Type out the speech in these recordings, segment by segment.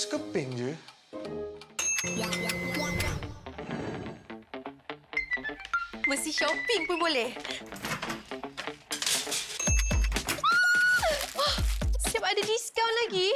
sekeping je. Mesti shopping pun boleh. Siap ada diskaun lagi.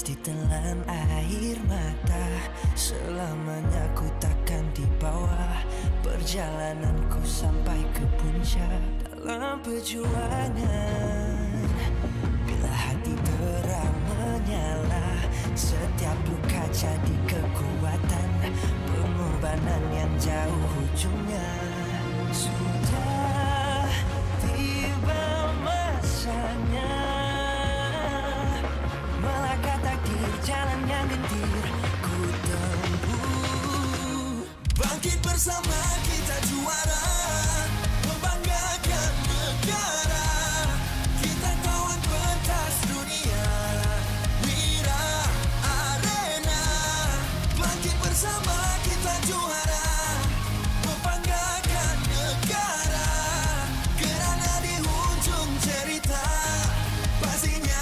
Ditelan air mata, selamanya ku takkan di bawah. Perjalananku sampai ke puncak dalam perjuangan. Bila hati terang menyala, setiap luka jadi kekuatan. Pengorbanan yang jauh ujungnya. Sudah tiba masanya melangkah takdir, jalan yang gentir ku tempuh. Bangkit bersama kita juara, membanggakan negara. Kita kawan pentas dunia, Wira Arena. Bangkit bersama kita juara, membanggakan negara. Kerana di ujung cerita pastinya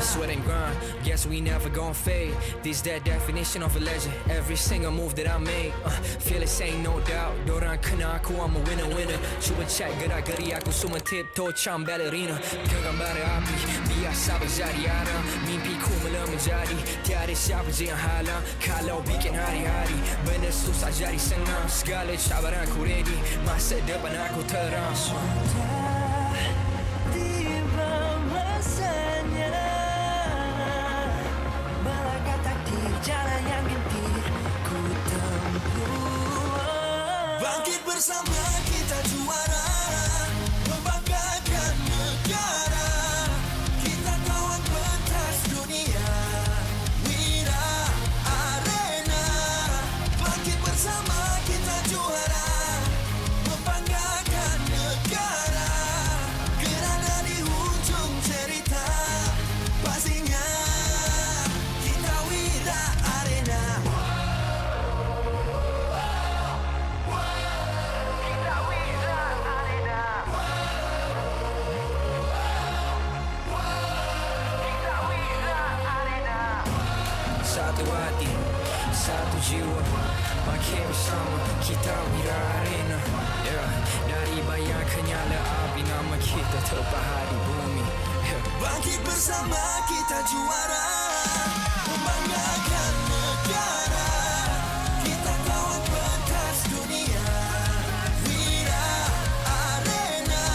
sweat and grind, guess we never gon' fade. This that definition of a legend. Every single move that I make, feel it ain't no doubt. Dorang kena aku, I'm a winner. Cuba check gerak-geri aku semua tiptoe macam ballerina. Genggam bara api, biasa berjadi arah. Mimpiku mula menjadi, tiada siapa je yang halang. Kalau bikin hari-hari, benda susah jadi senang. Segala cabaran ku ready, masa depan aku terang. Jalan yang gentir ku tempuh. Bangkit bersama kita juara, membanggakan negara. Kita kawan pentas dunia, Wira Arena. Bangkit bersama kita juara, membanggakan negara. Kerana di ujung cerita pastinya kita Wira Arena. Kita Wira Arena. Kita Wira Arena. Satu hati, satu jiwa, makin bersama kita Wira Arena. Dari bayangkan nyala api, nama kita terpahar di bumi. Bangkit bersama kita juara, membanggakan negara. Kita kawan pentas dunia, Wira Arena.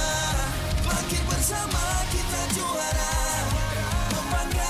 Bangkit bersama kita juara, membanggakan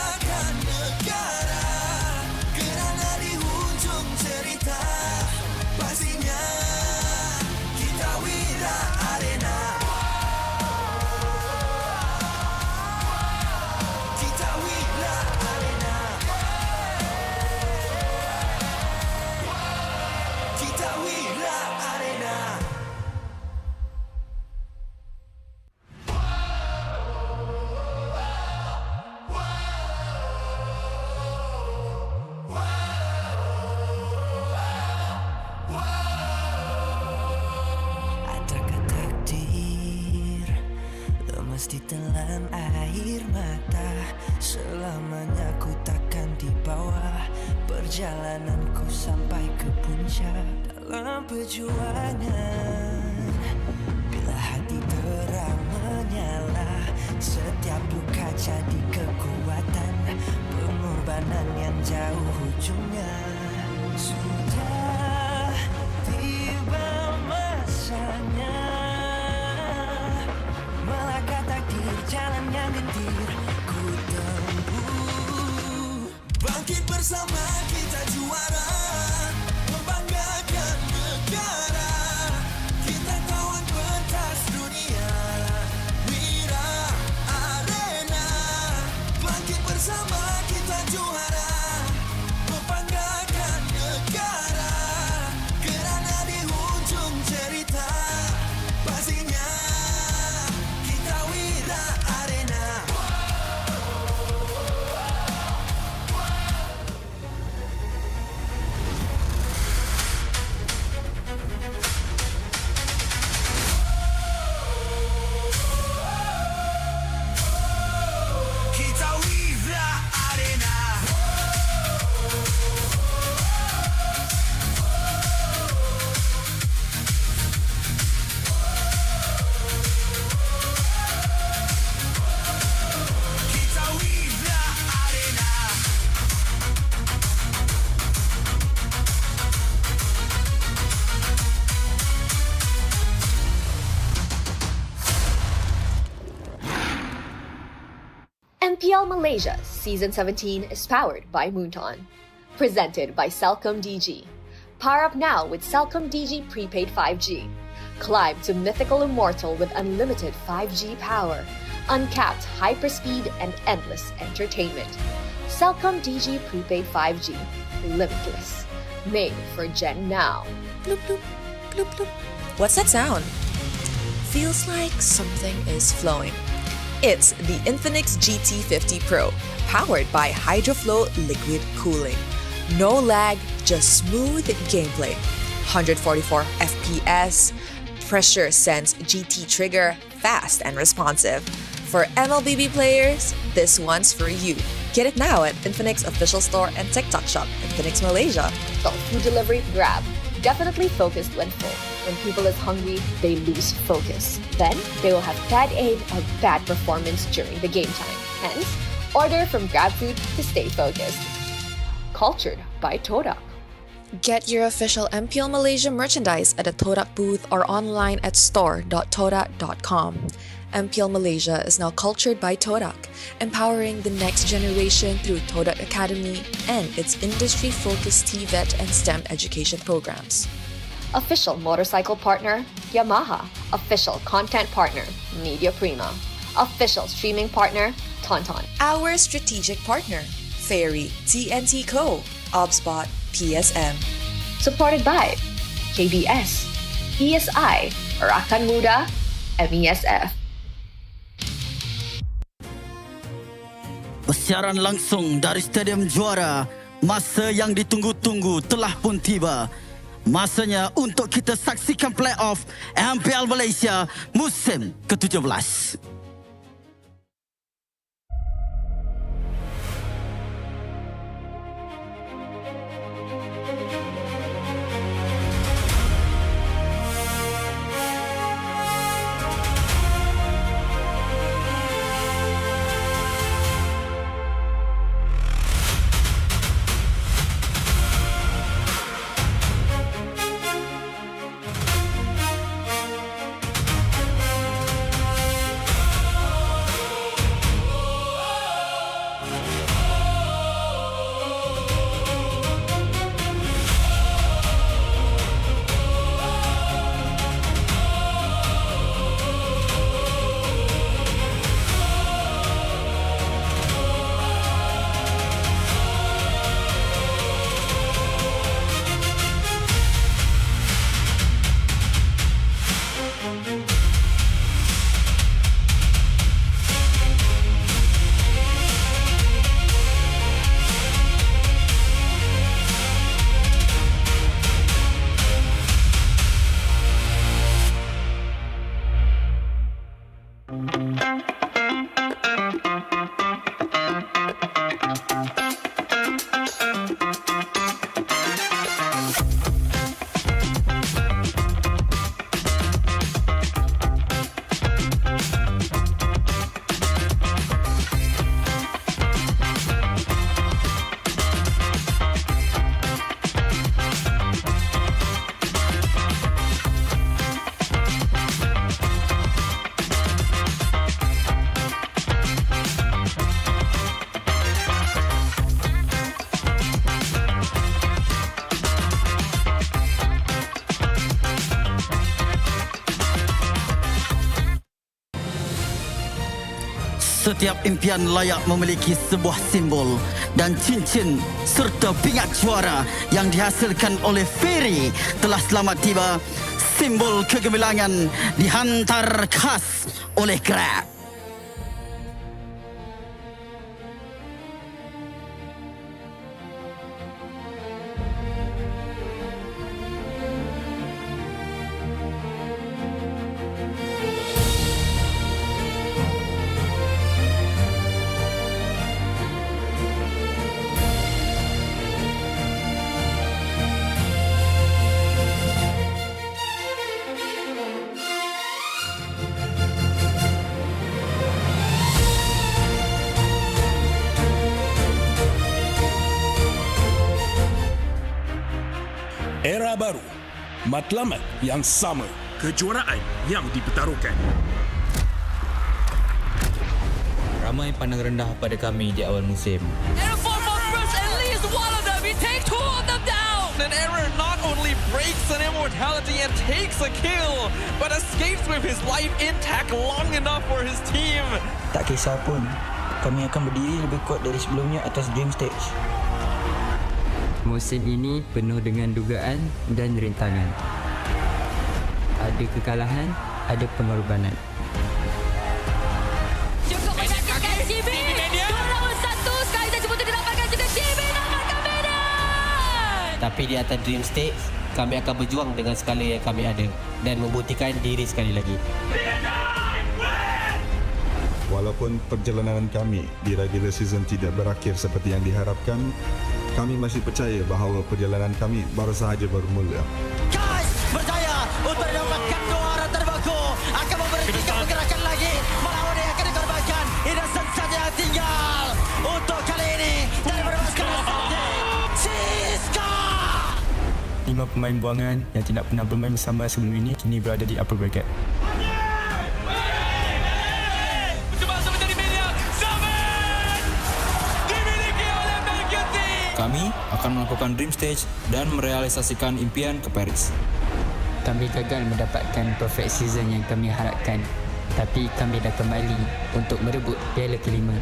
Pasti telan air mata. Selamanya ku takkan di bawah. Perjalananku sampai ke puncak dalam perjuangan. Bila hati terang menyala, setiap luka jadi kekuatan. Pengorbanan yang jauh ujungnya. Sudah tiba masanya melangkah takdir, jalan yang gendir ku tempuh. Bangkit bersama kita juara, membanggakan negara. Kita kawan pentas dunia, Wira Arena. Bangkit bersama kita juara, membanggakan negara. Kerana di hujung cerita pastinya kita Wira Arena. Kita Wira Arena. Kita Wira Arena. MPL Malaysia Season 17 is powered by Moonton. Presented by Celcom DG. Power up now with Celcom DG Prepaid 5G. Climb to mythical immortal with unlimited 5G power, uncapped hyperspeed, and endless entertainment. Celcom DG Prepaid 5G. Limitless. Made for Gen Now. Bloop, bloop, bloop, bloop. What's that sound? Feels like something is flowing. It's the Infinix GT50 Pro, powered by HydroFlow liquid cooling. No lag, just smooth gameplay. 144 FPS, pressure sense GT trigger, fast and responsive. For MLBB players, this one's for you. Get it now at Infinix official store and TikTok shop, Infinix Malaysia. So food delivery, Grab. Definitely focused when full. When people is hungry, they lose focus. Then they will have bad aim or bad performance during the game time. Hence, order from GrabFood to stay focused. Cultured by Todak. Get your official MPL Malaysia merchandise at a Todak booth or online at store.todak.com. MPL Malaysia is now cultured by Todak, empowering the next generation through Todak Academy and its industry-focused TVET and STEM education programs. Official motorcycle partner, Yamaha. Official content partner, Media Prima. Official streaming partner, Tauntaun. Our strategic partner, Ferry TNT Co., OBSBOT PSM. Supported by KBS, ESI, Rakan Muda, MESF. Siaran langsung dari Stadium Juara. Masa yang ditunggu-tunggu telah pun tiba. Masanya untuk kita saksikan PlayOff MPL Malaysia musim ke-17. Setiap impian layak memiliki sebuah simbol dan cincin serta pingat juara yang dihasilkan oleh Ferry telah selamat tiba. Simbol kegemilangan dihantar khas oleh Grab. Era baru, matlamat yang sama, kejuaraan yang dipertaruhkan. Ramai pandang rendah pada kami di awal musim. An error not only breaks an immortality and takes a kill, but escapes with his life intact long enough for his team. Tak kisah pun, kami akan berdiri lebih kuat dari sebelumnya atas Dream Stage. Musim ini penuh dengan dugaan dan rintangan. Ada kekalahan, ada pengorbanan. Cukup menyakitkan GB. Lawan satu sekali saja untuk didapatkan juga GB dapatkan medal. Tapi di atas Dream Stage, kami akan berjuang dengan segala yang kami ada dan membuktikan diri sekali lagi. Walaupun perjalanan kami di regular season tidak berakhir seperti yang diharapkan, kami masih percaya bahawa perjalanan kami baru sahaja bermula. Guys, berjaya untuk mendapatkan juara terbaku. Akan memberhentikan pergerakan lagi. Melawan yang akan dikorbankan. Innocent saja yang tinggal untuk kali ini. Dan bermaskan Siska. 5 pemain buangan yang tidak pernah bermain bersama sebelum ini kini berada di upper bracket. Kami akan melakukan Dream Stage dan merealisasikan impian ke Paris. Kami gagal mendapatkan perfect season yang kami harapkan, tapi kami dah kembali untuk merebut piala kelima.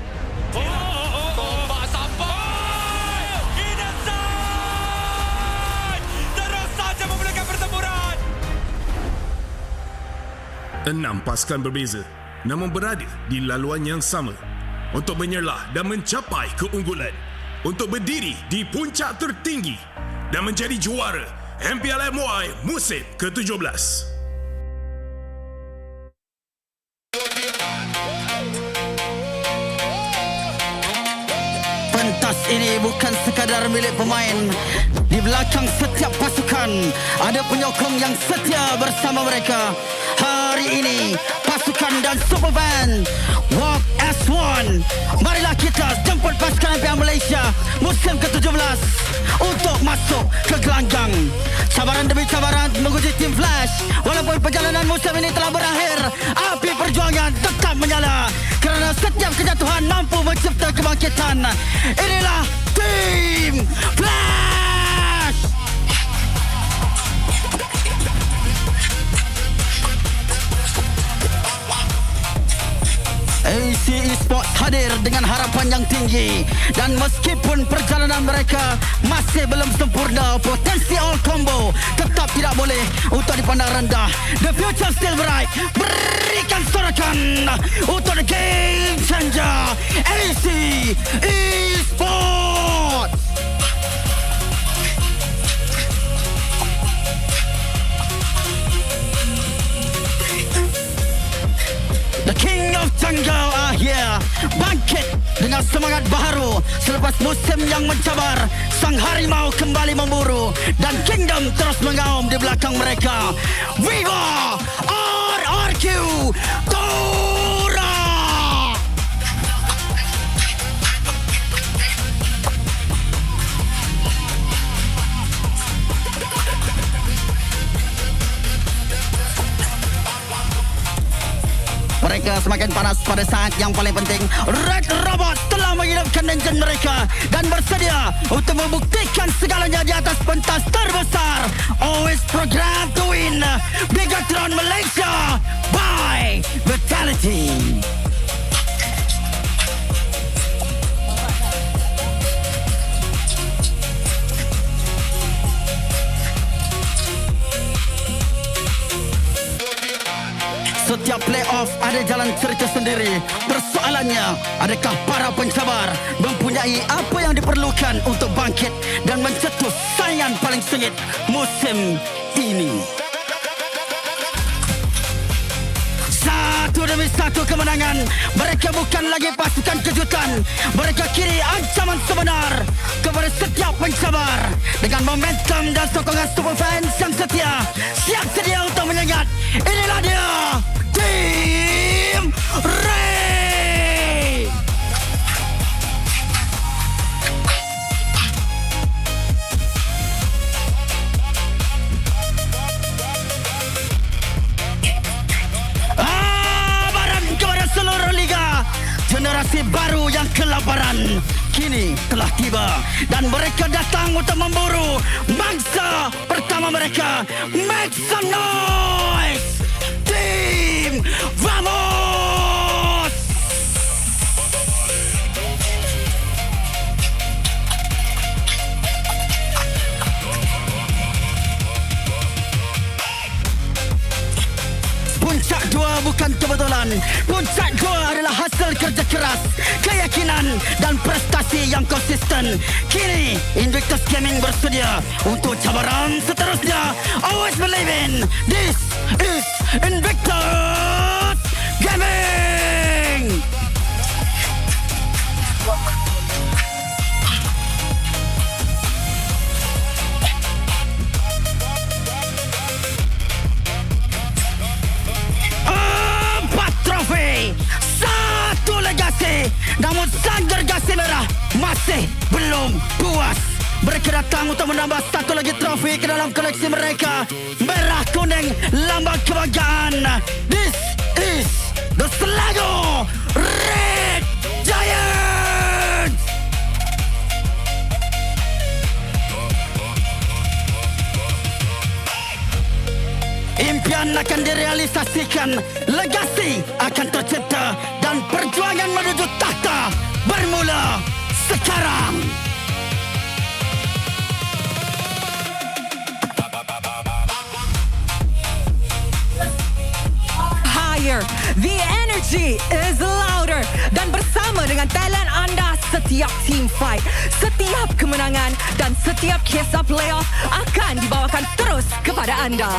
Tombak sampai! Innocent! Terus saja memulakan pertempuran! 6 pasukan berbeza, namun berada di laluan yang sama untuk menyerlah dan mencapai keunggulan, untuk berdiri di puncak tertinggi dan menjadi juara MPL MY musim ke-17. Pentas ini bukan sekadar milik pemain. Di belakang setiap pasukan ada penyokong yang setia bersama mereka. Hari ini pasukan dan super band walk as one. Marilah kita jemput pasukan MPL Malaysia musim ke-17 untuk masuk ke gelanggang. Cabaran demi cabaran menguji tim Flash. Walaupun perjalanan musim ini telah berakhir, api perjuangan tetap menyala kerana setiap kejatuhan mampu mencipta kebangkitan. Inilah Team Flash. AC Esports hadir dengan harapan yang tinggi, dan meskipun perjalanan mereka masih belum sempurna, potensi all combo tetap tidak boleh untuk dipandang rendah. The future still bright. Berikan sorakan untuk the game changer AC Esports. The King of Jungle are here. Bangkit dengan semangat baharu selepas musim yang mencabar. Sang harimau kembali memburu dan Kingdom terus mengaum di belakang mereka. Viva RRQ Tora! Mereka semakin panas pada saat yang paling penting. Red Robot telah menghidupkan enjin mereka dan bersedia untuk membuktikan segalanya di atas pentas terbesar. Always program to win. Bigatron Malaysia by Vitality. Setiap playoff ada jalan cerita sendiri. Persoalannya, adakah para pencabar mempunyai apa yang diperlukan untuk bangkit dan mencetus saingan paling sengit musim ini? Satu demi satu kemenangan. Mereka bukan lagi pasukan kejutan. Mereka kini ancaman sebenar kepada setiap pencabar. Dengan momentum dan sokongan super fans yang setia, siap sedia untuk menyengat. Inilah dia, Team Rey. Baran kepada seluruh liga. Generasi baru yang kelaparan kini telah tiba dan mereka datang untuk memburu mangsa pertama mereka. Make some noise, Team Vamos! Puncak dua bukan kebetulan. Puncak dua adalah hasil kerja keras, keyakinan dan prestasi yang konsisten. Kini Invictus Gaming bersedia untuk cabaran seterusnya. Always believe in this is Invictus Gaming. Satu legasi. Namun sang gergasi merah masih belum puas. Mereka datang untuk menambah satu lagi trofi ke dalam koleksi mereka. Merah kuning lambang kebanggaan. This is the Selangor Red Giants. Impian akan direalisasikan, legasi akan tercipta dan perjuangan menuju takhta bermula sekarang. Higher, the energy is louder. Dan bersama dengan talent anda, setiap team fight, setiap kemenangan dan setiap kisah playoff akan dibawakan terus kepada anda.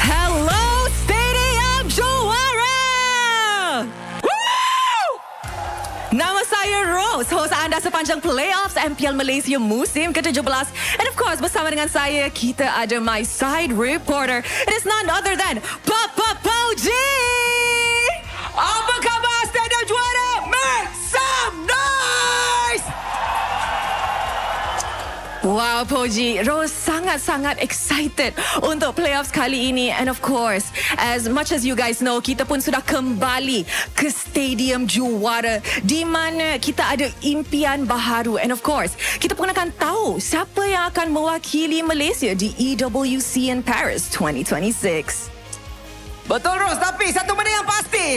Hello, Stadium Juara! Woo! Nama saya Rose, host anda sepanjang playoffs MPL Malaysia musim ke-17. And of course, bersama dengan saya, kita ada my side reporter. It is none other than Papa Pauji! Apa khabar Stadium Juara? Make some noise! Wow, Poji, Rose sangat-sangat excited untuk playoffs kali ini. And of course, as much as you guys know, kita pun sudah kembali ke Stadium Juara di mana kita ada impian baharu. And of course, kita pun akan tahu siapa yang akan mewakili Malaysia di EWC in Paris 2026. Betul, Rose. Tapi satu benda yang pasti,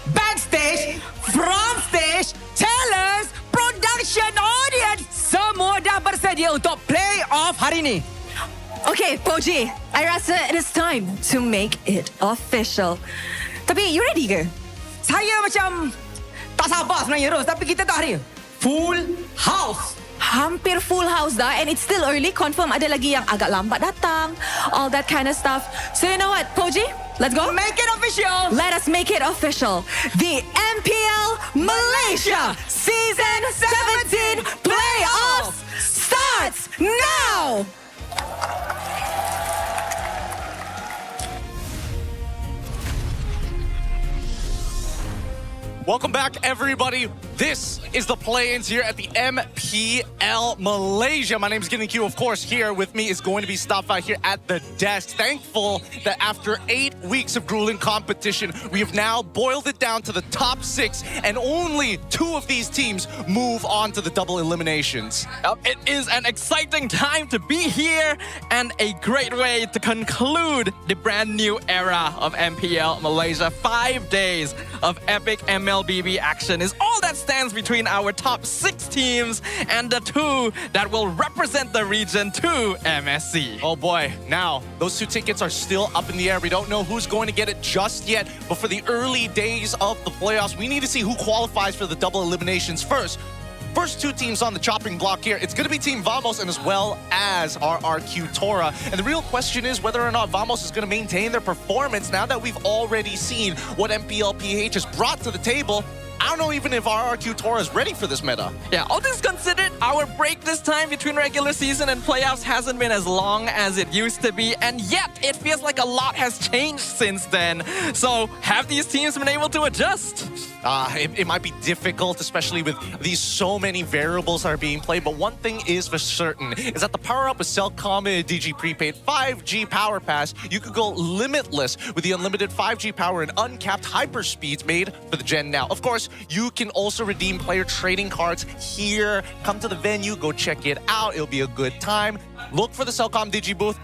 backstage, from stage, talents, production, audience, semua dah bersedia untuk playoff hari ini. Okay, Poji, I rasa it is time to make it official. Tapi, you ready ke? Saya macam tak sabar sebenarnya, Rose. Tapi kita tak hari. Full house. Hampir full house dah, and it's still early. Confirm ada lagi yang agak lambat datang. All that kind of stuff. So you know what, Poji? Let's go. Make it official. Let us make it official. The MPL Malaysia Season 17 Playoffs starts now! Welcome back, everybody. This is the play-ins here at the MPL Malaysia. My name is Getting Q, of course. Here with me is going to be Stafa here at the desk. Thankful that after 8 weeks of grueling competition, we have now boiled it down to the top 6, and only 2 of these teams move on to the double eliminations. It is an exciting time to be here and a great way to conclude the brand new era of MPL Malaysia. 5 days of epic MLBB action is all that stands between our top 6 teams and the 2 that will represent the region to MSC. Oh boy, now those 2 tickets are still up in the air. We don't know who's going to get it just yet, but for the early days of the playoffs, we need to see who qualifies for the double eliminations first. First 2 teams on the chopping block here, it's going to be Team Vamos and as well as RRQ Tora. And the real question is whether or not Vamos is going to maintain their performance now that we've already seen what MPL PH has brought to the table. I don't know even if RRQ Tora is ready for this meta. Yeah, all things considered, our break this time between regular season and playoffs hasn't been as long as it used to be, and yet it feels like a lot has changed since then. So have these teams been able to adjust? It might be difficult, especially with these so many variables that are being played, but one thing is for certain, is that the power-up with Cellcom DG Prepaid 5G Power Pass, you could go limitless with the unlimited 5G power and uncapped hyperspeeds made for the Gen now. Of course, you can also redeem player trading cards here. Come to the venue, go check it out. It'll be a good time. Look for the Cellcom Digi booth.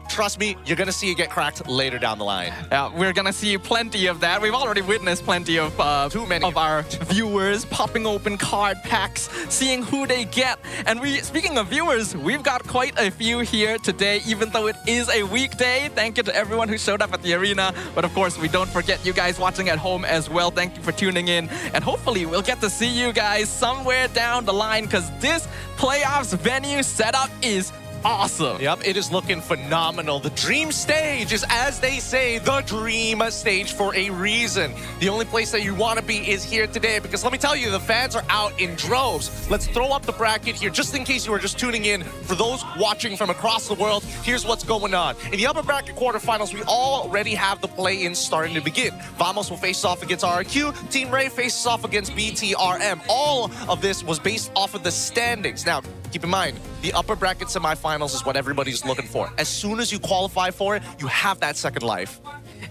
Trust me, you're going to see it get cracked later down the line. Yeah, we're going to see plenty of that. We've already witnessed plenty of too many of our viewers popping open card packs, seeing who they get. And speaking of viewers, we've got quite a few here today, even though it is a weekday. Thank you to everyone who showed up at the arena. But of course, we don't forget you guys watching at home as well. Thank you for tuning in. And hopefully, we'll get to see you guys somewhere down the line, because this playoffs venue setup is awesome. Yep, it is looking phenomenal. The dream stage is, as they say, the dream stage for a reason. The only place that you want to be is here today, because let me tell you, the fans are out in droves. Let's throw up the bracket here, just in case you are just tuning in. For those watching from across the world, here's what's going on. In the upper bracket quarterfinals, we already have the play-in starting to begin. Vamos will face off against RRQ. Team Rey faces off against BTRM. All of this was based off of the standings. Now, keep in mind, the upper bracket semifinals is what everybody's looking for. As soon as you qualify for it, you have that second life.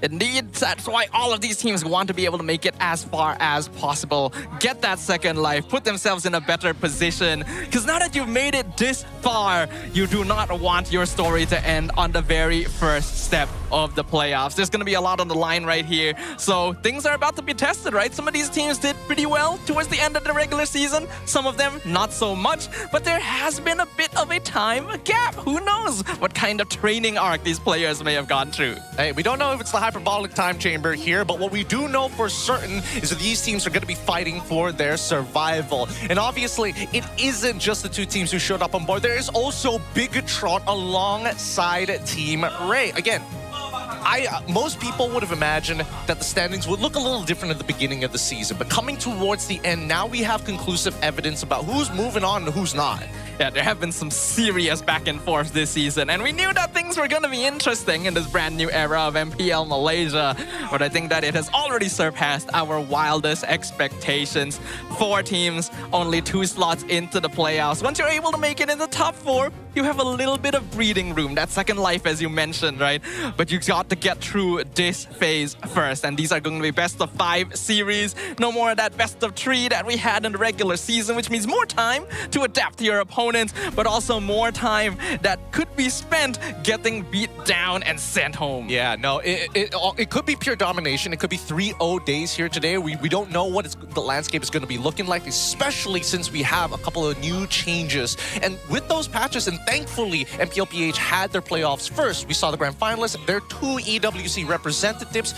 Indeed, that's why all of these teams want to be able to make it as far as possible, get that second life, put themselves in a better position. Because now that you've made it this far, you do not want your story to end on the very first step of the playoffs. There's going to be a lot on the line right here. So things are about to be tested, right? Some of these teams did pretty well towards the end of the regular season. Some of them not so much. But there has been a bit of a time gap. Who knows what kind of training arc these players may have gone through. Hey, we don't know if it's the hyperbolic time chamber here, but what we do know for certain is that these teams are going to be fighting for their survival. And obviously, it isn't just the 2 teams who showed up on board. There is also Bigatron alongside Team Rey. Again, most people would have imagined that the standings would look a little different at the beginning of the season, but coming towards the end, now we have conclusive evidence about who's moving on and who's not. Yeah, there have been some serious back and forth this season, and we knew that things were going to be interesting in this brand new era of MPL Malaysia, but I think that it has already surpassed our wildest expectations. 4 teams, only 2 slots into the playoffs. Once you're able to make it in the top 4, you have a little bit of breathing room, that second life as you mentioned, right? But you got to get through this phase first, and these are going to be best of 5 series. No more of that best of 3 that we had in the regular season, which means more time to adapt to your opponents, but also more time that could be spent getting beat down and sent home. Yeah, no, it could be pure domination. It could be 3-0 days here today. We don't know what the landscape is going to be looking like, especially since we have a couple of new changes. And with those patches, and thankfully, MPLPH had their playoffs first. We saw the grand finalists, their 2 EWC representatives.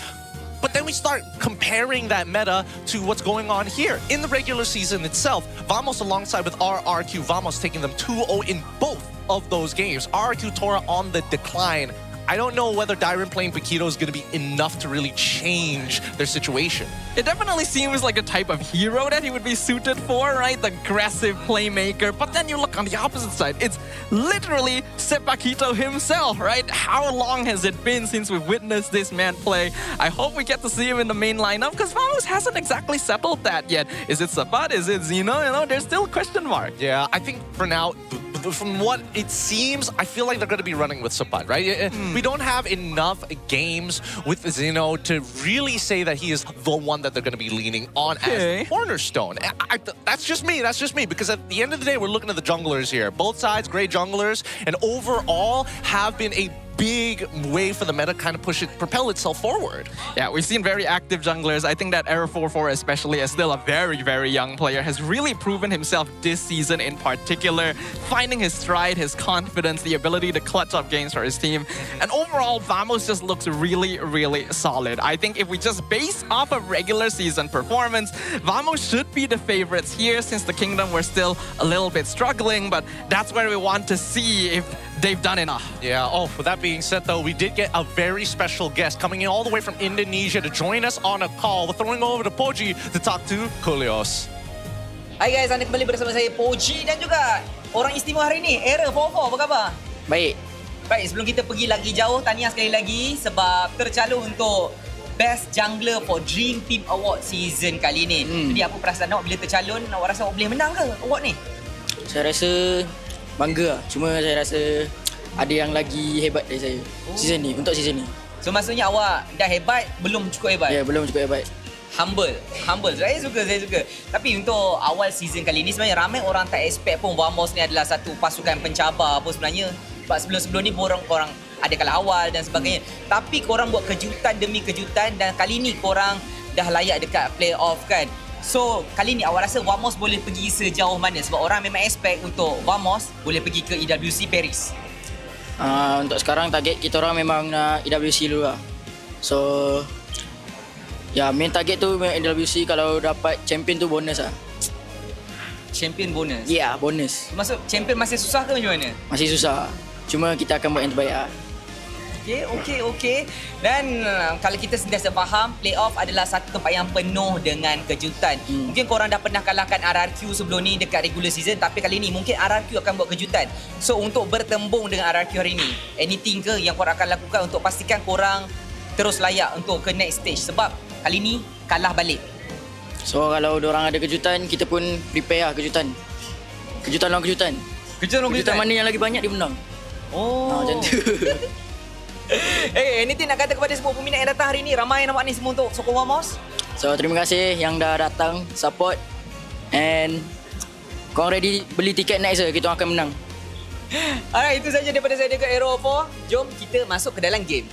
But then we start comparing that meta to what's going on here. In the regular season itself, Vamos alongside with RRQ, Vamos taking them 2-0 in both of those games. RRQ Tora on the decline. I don't know whether Dyron playing Paquito is going to be enough to really change their situation. It definitely seems like a type of hero that he would be suited for, right? The aggressive playmaker. But then you look on the opposite side. It's literally Paquito himself, right? How long has it been since we've witnessed this man play? I hope we get to see him in the main lineup because Vamos hasn't exactly settled that yet. Is it Sabat? Is it Zeno? You know, there's still a question mark. Yeah, I think for now, from what it seems, I feel like they're going to be running with Sabat, right? We don't have enough games with Zeno to really say that he is the one that they're going to be leaning on as the cornerstone. That's just me. That's just me. Because at the end of the day, we're looking at the junglers here. Both sides, great junglers, and overall have been a big way for the meta kind of propel itself forward. Yeah, we've seen very active junglers. I think that Error 44 especially, as still a very, very young player, has really proven himself this season in particular, finding his stride, his confidence, the ability to clutch up games for his team. And overall, Vamos just looks really, really solid. I think if we just base off of regular season performance, Vamos should be the favorites here since the Kingdom were still a little bit struggling, but that's where we want to see if they've done enough. Yeah, with that being said though, we did get a very special guest coming in all the way from Indonesia to join us on a call. We're throwing over to Poji to talk to Kulios. Hai guys, anda kembali bersama saya Poji dan juga orang istimewa hari ini, Error 44. Apa khabar? Baik. Baik, sebelum kita pergi lagi jauh, tahniah sekali lagi sebab tercalon untuk Best Jungler for Dream Team Award season kali ni. Jadi apa perasaan awak bila tercalon? Awak rasa awak boleh menang ke award ni? Saya rasa bangga lah. Cuma saya rasa ada yang lagi hebat dari saya season ni, untuk season ni. So maksudnya awak dah hebat, belum cukup hebat? Ya, belum cukup hebat. Humble. Saya suka. Tapi untuk awal season kali ni sebenarnya ramai orang tak expect pun Vamos ni adalah satu pasukan pencabar pun sebenarnya. Sebab sebelum ni korang ada kalah awal dan sebagainya. Tapi korang buat kejutan demi kejutan dan kali ni korang dah layak dekat playoff kan. So, kali ni awak rasa Vamos boleh pergi sejauh mana? Sebab orang memang expect untuk Vamos boleh pergi ke EWC Paris. Untuk sekarang target kita orang memang nak EWC dulu lah. So, ya main target tu EWC, kalau dapat champion tu bonus lah. Champion bonus? Ya, bonus. Maksud champion masih susah ke macam mana? Masih susah. Cuma kita akan buat yang terbaik lah. Okey. Dan kalau kita sentiasa faham, playoff adalah satu tempat yang penuh dengan kejutan. Mungkin korang dah pernah kalahkan RRQ sebelum ni dekat regular season, tapi kali ni mungkin RRQ akan buat kejutan. So untuk bertembung dengan RRQ hari ni, anything ke yang korang akan lakukan untuk pastikan korang terus layak untuk ke next stage? Sebab kali ni kalah balik. So kalau diorang ada kejutan, kita pun prepare lah kejutan. Kejutan lawan kejutan. Kejutan mana yang lagi banyak dia menang. Macam tu. Anything nak kata kepada semua peminat yang datang hari ni? Ramai nampak ni semua untuk sokong Vamos. So terima kasih yang dah datang support, and korang ready beli tiket next ke? Kita akan menang. Alright, itu saja daripada saya dekat Error 4. Jom kita masuk ke dalam game.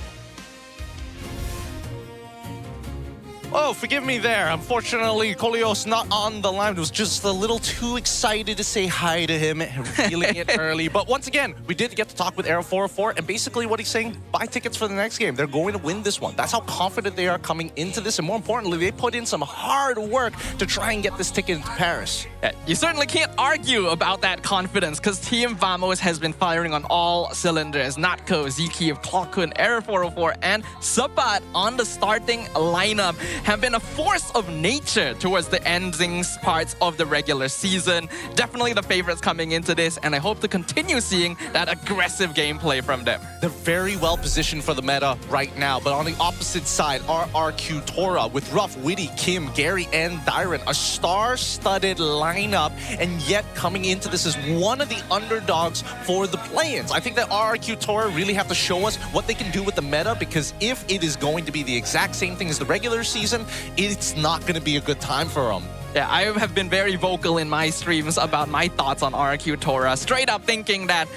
Oh, forgive me there. Unfortunately, Kolios not on the line. It was just a little too excited to say hi to him, revealing it early. But once again, we did get to talk with Arrow 404, and basically what he's saying, buy tickets for the next game. They're going to win this one. That's how confident they are coming into this, and more importantly, they put in some hard work to try and get this ticket into Paris. Yeah, you certainly can't argue about that confidence because Team Vamos has been firing on all cylinders. Natko, Ziki of Clockhood, Error 404, and Sabat on the starting lineup have been a force of nature towards the ending parts of the regular season. Definitely the favorites coming into this, and I hope to continue seeing that aggressive gameplay from them. They're very well positioned for the meta right now, but on the opposite side, RRQ Tora with Ruff, Witty, Kim, Gary, and Dyron, a star-studded lineup, and yet coming into this as one of the underdogs for the play-ins. I think that RRQ Tora really have to show us what they can do with the meta, because if it is going to be the exact same thing as the regular season, it's not going to be a good time for them. Yeah, I have been very vocal in my streams about my thoughts on RRQ Tora, straight up thinking that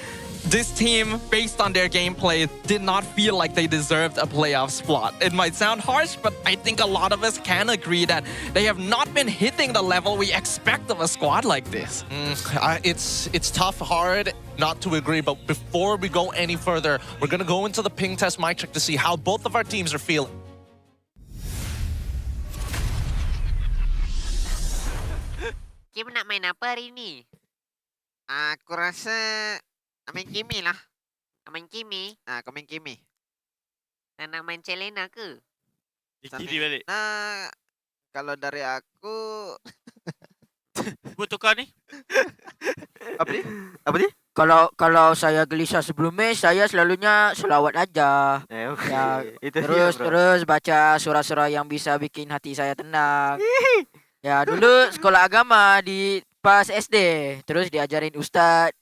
this team, based on their gameplay, did not feel like they deserved a playoff spot. It might sound harsh, but I think a lot of us can agree that they have not been hitting the level we expect of a squad like this. It's tough, hard not to agree, but before we go any further, we're going to go into the ping test mic check to see how both of our teams are feeling. Kim nak main apa hari ni? Aku rasa nak main Kimi lah. Nak main Kimi? Kau main Kimi. Tak nak main Celena ke? Kiri balik. Nah, kalau dari aku... Buat tukar ni. Apa ni? Apa ni? Kalau saya gelisah sebelum match, saya selalunya selawat aja. Okay. Ya, Itu terus baca surah-surah yang bisa bikin hati saya tenang. Ya, dulu sekolah agama di pas SD, terus diajarin ustad.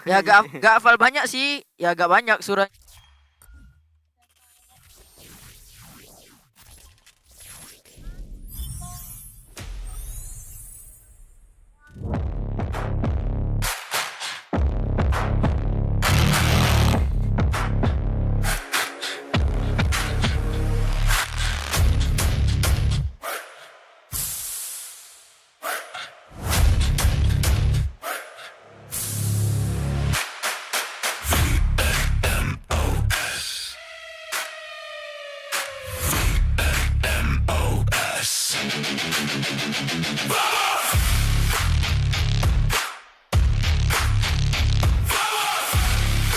Ya gak hafal banyak sih, ya gak banyak surah.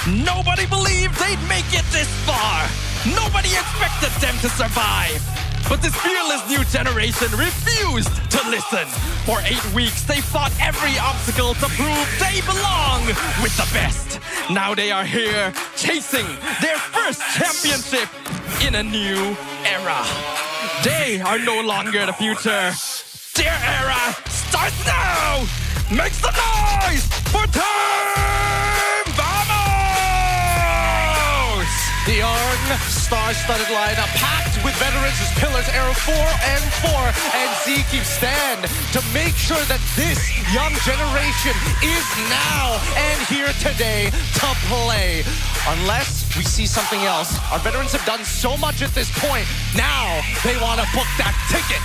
Nobody believed they'd make it this far. Nobody expected them to survive. But this fearless new generation refused to listen. For 8 weeks, they fought every obstacle to prove they belong with the best. Now they are here, chasing their first championship in a new era. They are no longer the future. Their era starts now! Make some noise for Team Vamos! The young, star-studded lineup packed with veterans as pillars, Arrow 4 and 4, and Z keeps stand to make sure that this young generation is now and here today to play. Unless we see something else. Our veterans have done so much at this point. Now they want to book that ticket.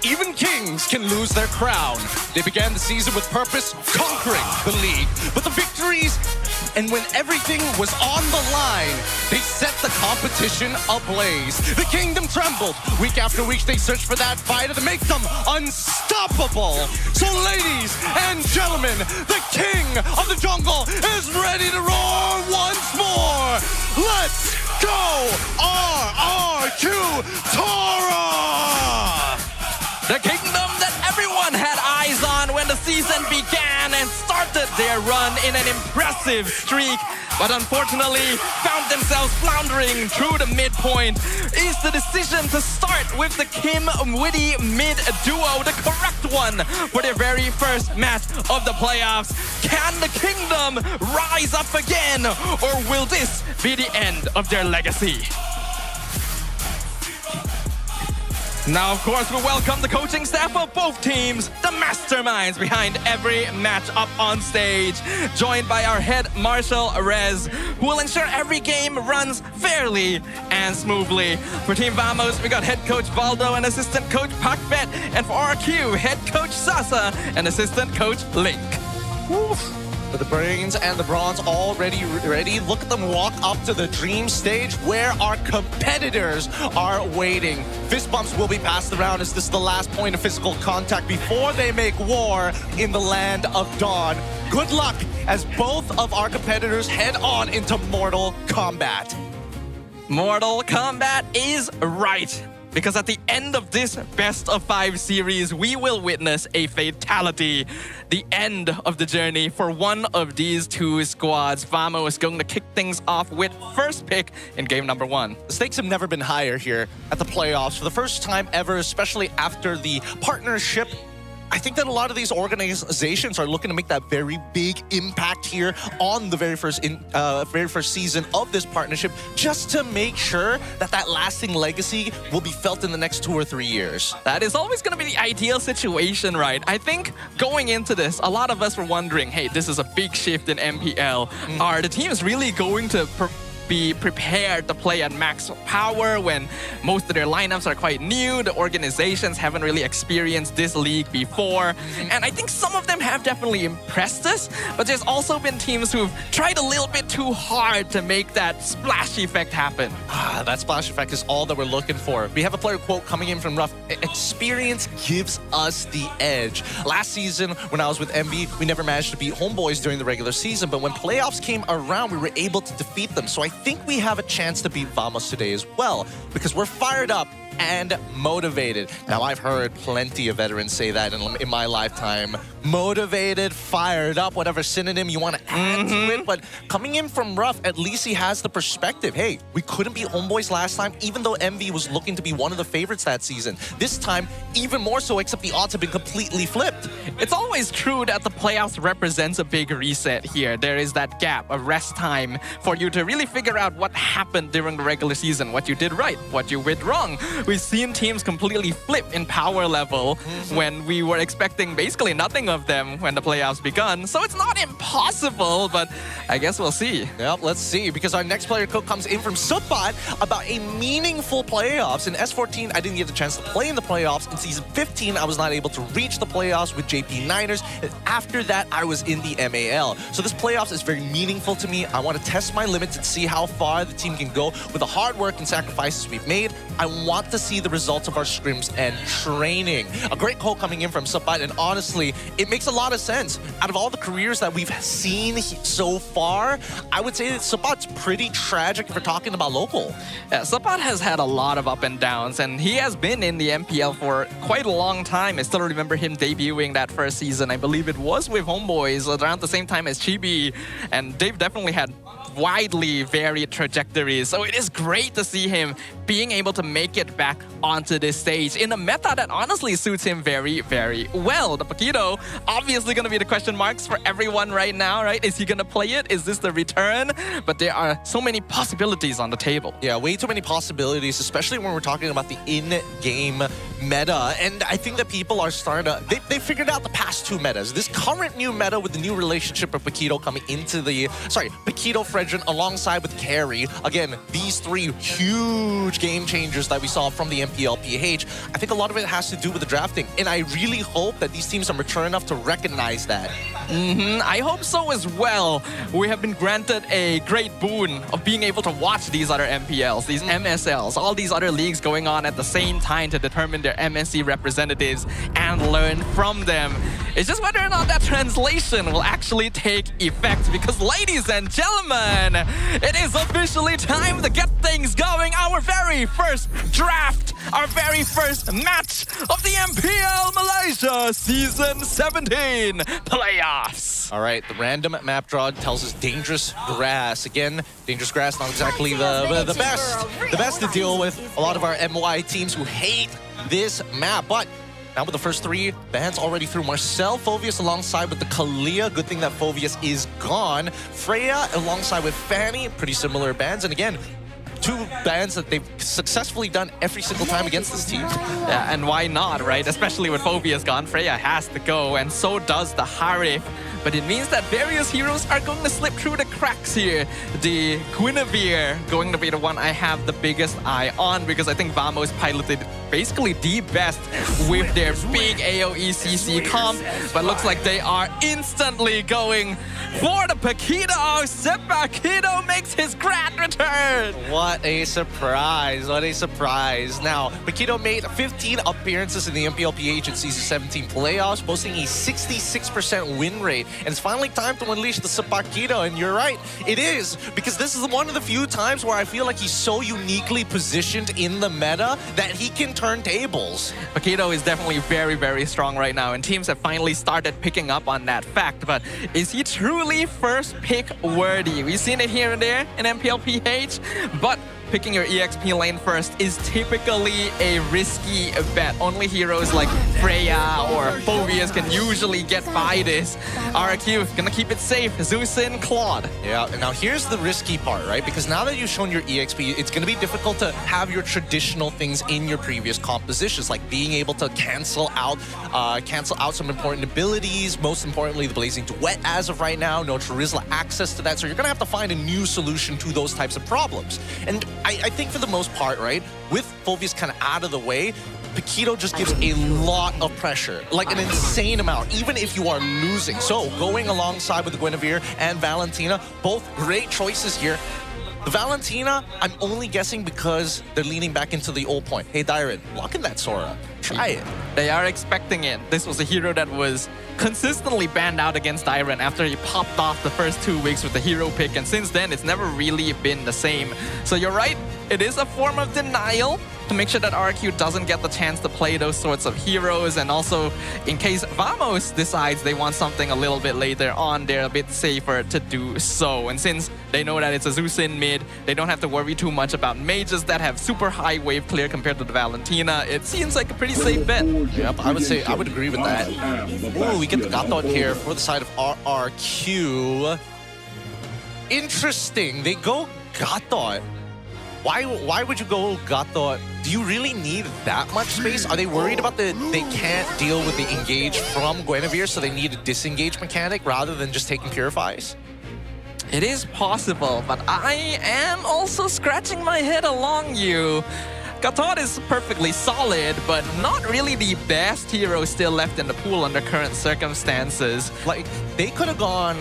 Even kings can lose their crown. They began the season with purpose, conquering the league. But the victories, and when everything was on the line, they set the competition ablaze. The kingdom trembled. Week after week, they searched for that fighter to make them unstoppable. So ladies and gentlemen, the king of the jungle is ready to roar once more. Let's go, RRQ Tora! The kingdom that everyone had eyes on when the season began and started their run in an impressive streak, but unfortunately found themselves floundering through the midpoint. Is the decision to start with the Kim Witty mid duo the correct one for their very first match of the playoffs? Can the kingdom rise up again, or will this be the end of their legacy? Now, of course, we welcome the coaching staff of both teams, the masterminds behind every match up on stage, joined by our head marshal, Rez, who will ensure every game runs fairly and smoothly. For Team Vamos, we got head coach Valdo and assistant coach Pakbet, and for RRQ, head coach Sasa and assistant coach Link. Oof. But the brains and the bronze already ready. Look at them walk up to the dream stage where our competitors are waiting. Fist bumps will be passed around as this is the last point of physical contact before they make war in the land of Dawn. Good luck as both of our competitors head on into Mortal Kombat. Mortal Kombat is right. Because at the end of this best of 5 series, we will witness a fatality. The end of the journey for one of these two squads. Vamo is going to kick things off with first pick in game number 1. The stakes have never been higher here at the playoffs for the first time ever, especially after the partnership. I think that a lot of these organizations are looking to make that very big impact here on the very first season of this partnership, just to make sure that that lasting legacy will be felt in the next 2 or 3 years. That is always going to be the ideal situation, right? I think going into this, a lot of us were wondering, hey, this is a big shift in MPL. Are the teams really going to be prepared to play at max power when most of their lineups are quite new. The organizations haven't really experienced this league before. And I think some of them have definitely impressed us, but there's also been teams who've tried a little bit too hard to make that splash effect happen. That splash effect is all that we're looking for. We have a player quote coming in from Ruff. Experience gives us the edge. Last season, when I was with MB, we never managed to beat Homeboys during the regular season, but when playoffs came around, we were able to defeat them. So I think we have a chance to beat Vamos today as well, because we're fired up and motivated. Now, I've heard plenty of veterans say that in my lifetime. Motivated, fired up, whatever synonym you want to add to it. But coming in from Ruff, at least he has the perspective. Hey, we couldn't beat Homeboys last time, even though MV was looking to be one of the favorites that season. This time, even more so, except the odds have been completely flipped. It's always true that the playoffs represents a big reset here. There is that gap, a rest time for you to really figure out what happened during the regular season, what you did right, what you did wrong. We've seen teams completely flip in power level when we were expecting basically nothing of them when the playoffs begun. So it's not impossible, but I guess we'll see. Yep, let's see, because our next player quote comes in from Supat about a meaningful playoffs. In S14, I didn't get the chance to play in the playoffs. In Season 15, I was not able to reach the playoffs with JP Niners. And after that, I was in the MAL. So this playoffs is very meaningful to me. I want to test my limits and see how far the team can go with the hard work and sacrifices we've made. I want to see the results of our scrims and training. A great quote coming in from Supat, and honestly, it makes a lot of sense. Out of all the careers that we've seen so far, I would say that Supat's pretty tragic if we're talking about local. Yeah, Supat has had a lot of up and downs, and he has been in the MPL for quite a long time. I still remember him debuting that first season. I believe it was with Homeboys around the same time as Chibi, and they've definitely had widely varied trajectories. So it is great to see him being able to make it back onto this stage in a meta that honestly suits him very, very well. The Paquito, obviously going to be the question marks for everyone right now, right? Is he going to play it? Is this the return? But there are so many possibilities on the table. Yeah, way too many possibilities, especially when we're talking about the in-game meta. And I think that people are starting to... They figured out the past two metas. This current new meta with the new relationship of Paquito coming into the... Sorry, Paquito, Fredrin, alongside with Carry. Again, these three huge game changers that we saw from the MPL PH. I think a lot of it has to do with the drafting. And I really hope that these teams are mature enough to recognize that. I hope so as well. We have been granted a great boon of being able to watch these other MPLs, these MSLs, all these other leagues going on at the same time to determine their MSC representatives and learn from them. It's just whether or not that translation will actually take effect, because ladies and gentlemen, it is officially time to get things going. Our very first draft, our very first match of the MPL Malaysia Season 17 playoffs. All right, the random map draw tells us dangerous grass. Again, dangerous grass, not exactly the best to deal with. A lot of our MY teams who hate this map, but now with the first three bans already through, Marcel, Phovius alongside with the Kalia. Good thing that Phovius is gone. Freya alongside with Fanny, pretty similar bans. And again, two bans that they've successfully done every single time against this team. Yeah, and why not, right? Especially with Phobias gone, Freya has to go, and so does the Harif. But it means that various heroes are going to slip through the cracks here. The Guinevere going to be the one I have the biggest eye on, because I think Vamos piloted basically the best with their big AoE CC comp. But looks like they are instantly going for the Paquito. Paquito makes his grand return. What a surprise. What a surprise. Now, Paquito made 15 appearances in the MPL PH in Season 17 playoffs, boasting a 66% win rate. And it's finally time to unleash the Paquito. And you're right, it is, because this is one of the few times where I feel like he's so uniquely positioned in the meta that he can turn tables. Paquito is definitely very, very strong right now, and teams have finally started picking up on that fact. But is he truly first pick worthy? We've seen it here and there in MPL PH, but picking your EXP lane first is typically a risky bet. Only heroes like Freya or Phoveus can usually get by this. RRQ gonna keep it safe. Zeusin, Claude. Yeah, and now here's the risky part, right? Because now that you've shown your EXP, it's going to be difficult to have your traditional things in your previous compositions, like being able to cancel out some important abilities. Most importantly, the Blazing Duet as of right now, no Charizla access to that. So you're going to have to find a new solution to those types of problems. And I think for the most part, right, with Phoveus kind of out of the way, Paquito just gives a lot of pressure, like an insane amount, even if you are losing. So going alongside with Guinevere and Valentina, both great choices here. The Valentina, I'm only guessing because they're leaning back into the old point. Hey, Dyron, lock in that Sora. Try it. They are expecting it. This was a hero that was consistently banned out against Dyron after he popped off the first 2 weeks with the hero pick, and since then, it's never really been the same. So you're right, it is a form of denial to make sure that RRQ doesn't get the chance to play those sorts of heroes, and also in case Vamos decides they want something a little bit later on, they're a bit safer to do so. And since they know that it's a Zeusin mid, they don't have to worry too much about mages that have super high wave clear compared to the Valentina. It seems like a pretty safe bet. Yep, I would agree with that. Ooh, we get the Gatot here for the side of RRQ. Interesting, they go Gatot. Why would you go Gatot? Do you really need that much space? Are they worried about they can't deal with the engage from Guinevere, so they need a disengage mechanic rather than just taking Purifies? It is possible, but I am also scratching my head along you. Gatot is perfectly solid, but not really the best hero still left in the pool under current circumstances. Like, they could have gone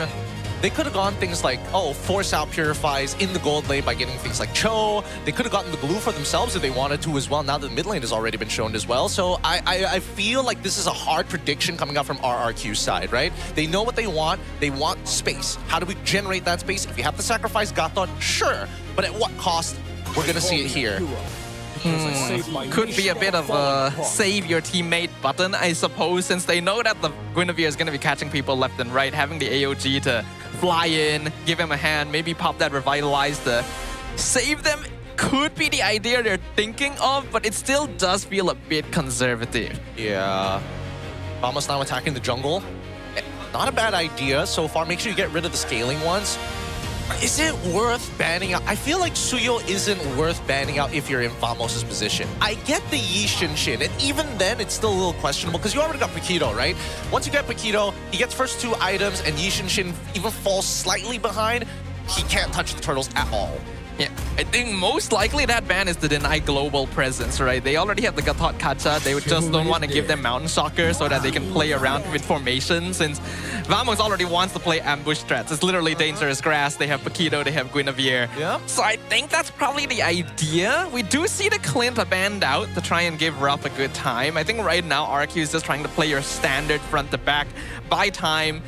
things like, oh, force out Purifies in the gold lane by getting things like Cho. They could have gotten the glue for themselves if they wanted to as well, now that the mid lane has already been shown as well. So I feel like this is a hard prediction coming out from RRQ's side, right? They know what they want. They want space. How do we generate that space? If you have to sacrifice Gatot, sure. But at what cost? We're going to see it here. Could be a bit of a save your teammate button, I suppose, since they know that the Guinevere is going to be catching people left and right, having the AOG to fly in, give him a hand, maybe pop that Revitalize to save them could be the idea they're thinking of, but it still does feel a bit conservative. Yeah. Vamos now attacking the jungle. Not a bad idea so far. Make sure you get rid of the scaling ones. Is it worth banning out? I feel like Suyo isn't worth banning out if you're in Vamos' position. I get the Yi Shin, and even then, it's still a little questionable because you already got Paquito, right? Once you get Paquito, he gets first 2 items, and Yi Shin even falls slightly behind. He can't touch the turtles at all. Yeah, I think most likely that ban is to deny global presence, right? They already have the Gatot Kacha. They just don't want to give them Mountain Shocker so that they can play around with formation, since Vamos already wants to play ambush threats. It's literally dangerous grass. They have Paquito, they have Guinevere. Yeah. So I think that's probably the idea. We do see the Clint banned out to try and give Ruff a good time. I think right now RRQ is just trying to play your standard front to back, buy time,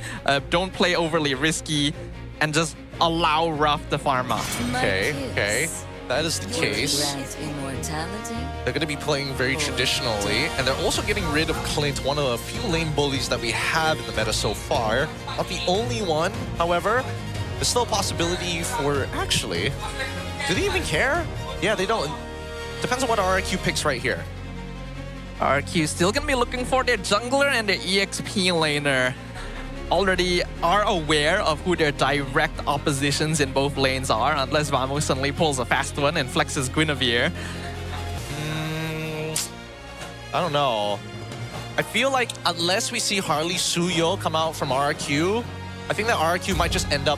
don't play overly risky, and just allow Ruff to farm up. Okay. That is the case. They're going to be playing very traditionally, and they're also getting rid of Clint, one of the few lane bullies that we have in the meta so far. Not the only one, however. There's still a possibility for... Actually, do they even care? Yeah, they don't. Depends on what RRQ picks right here. RRQ still going to be looking for their jungler and their EXP laner. Already are aware of who their direct oppositions in both lanes are, unless Vamos suddenly pulls a fast one and flexes Guinevere. I don't know. I feel like unless we see Harley Suyo come out from RRQ, I think that RRQ might just end up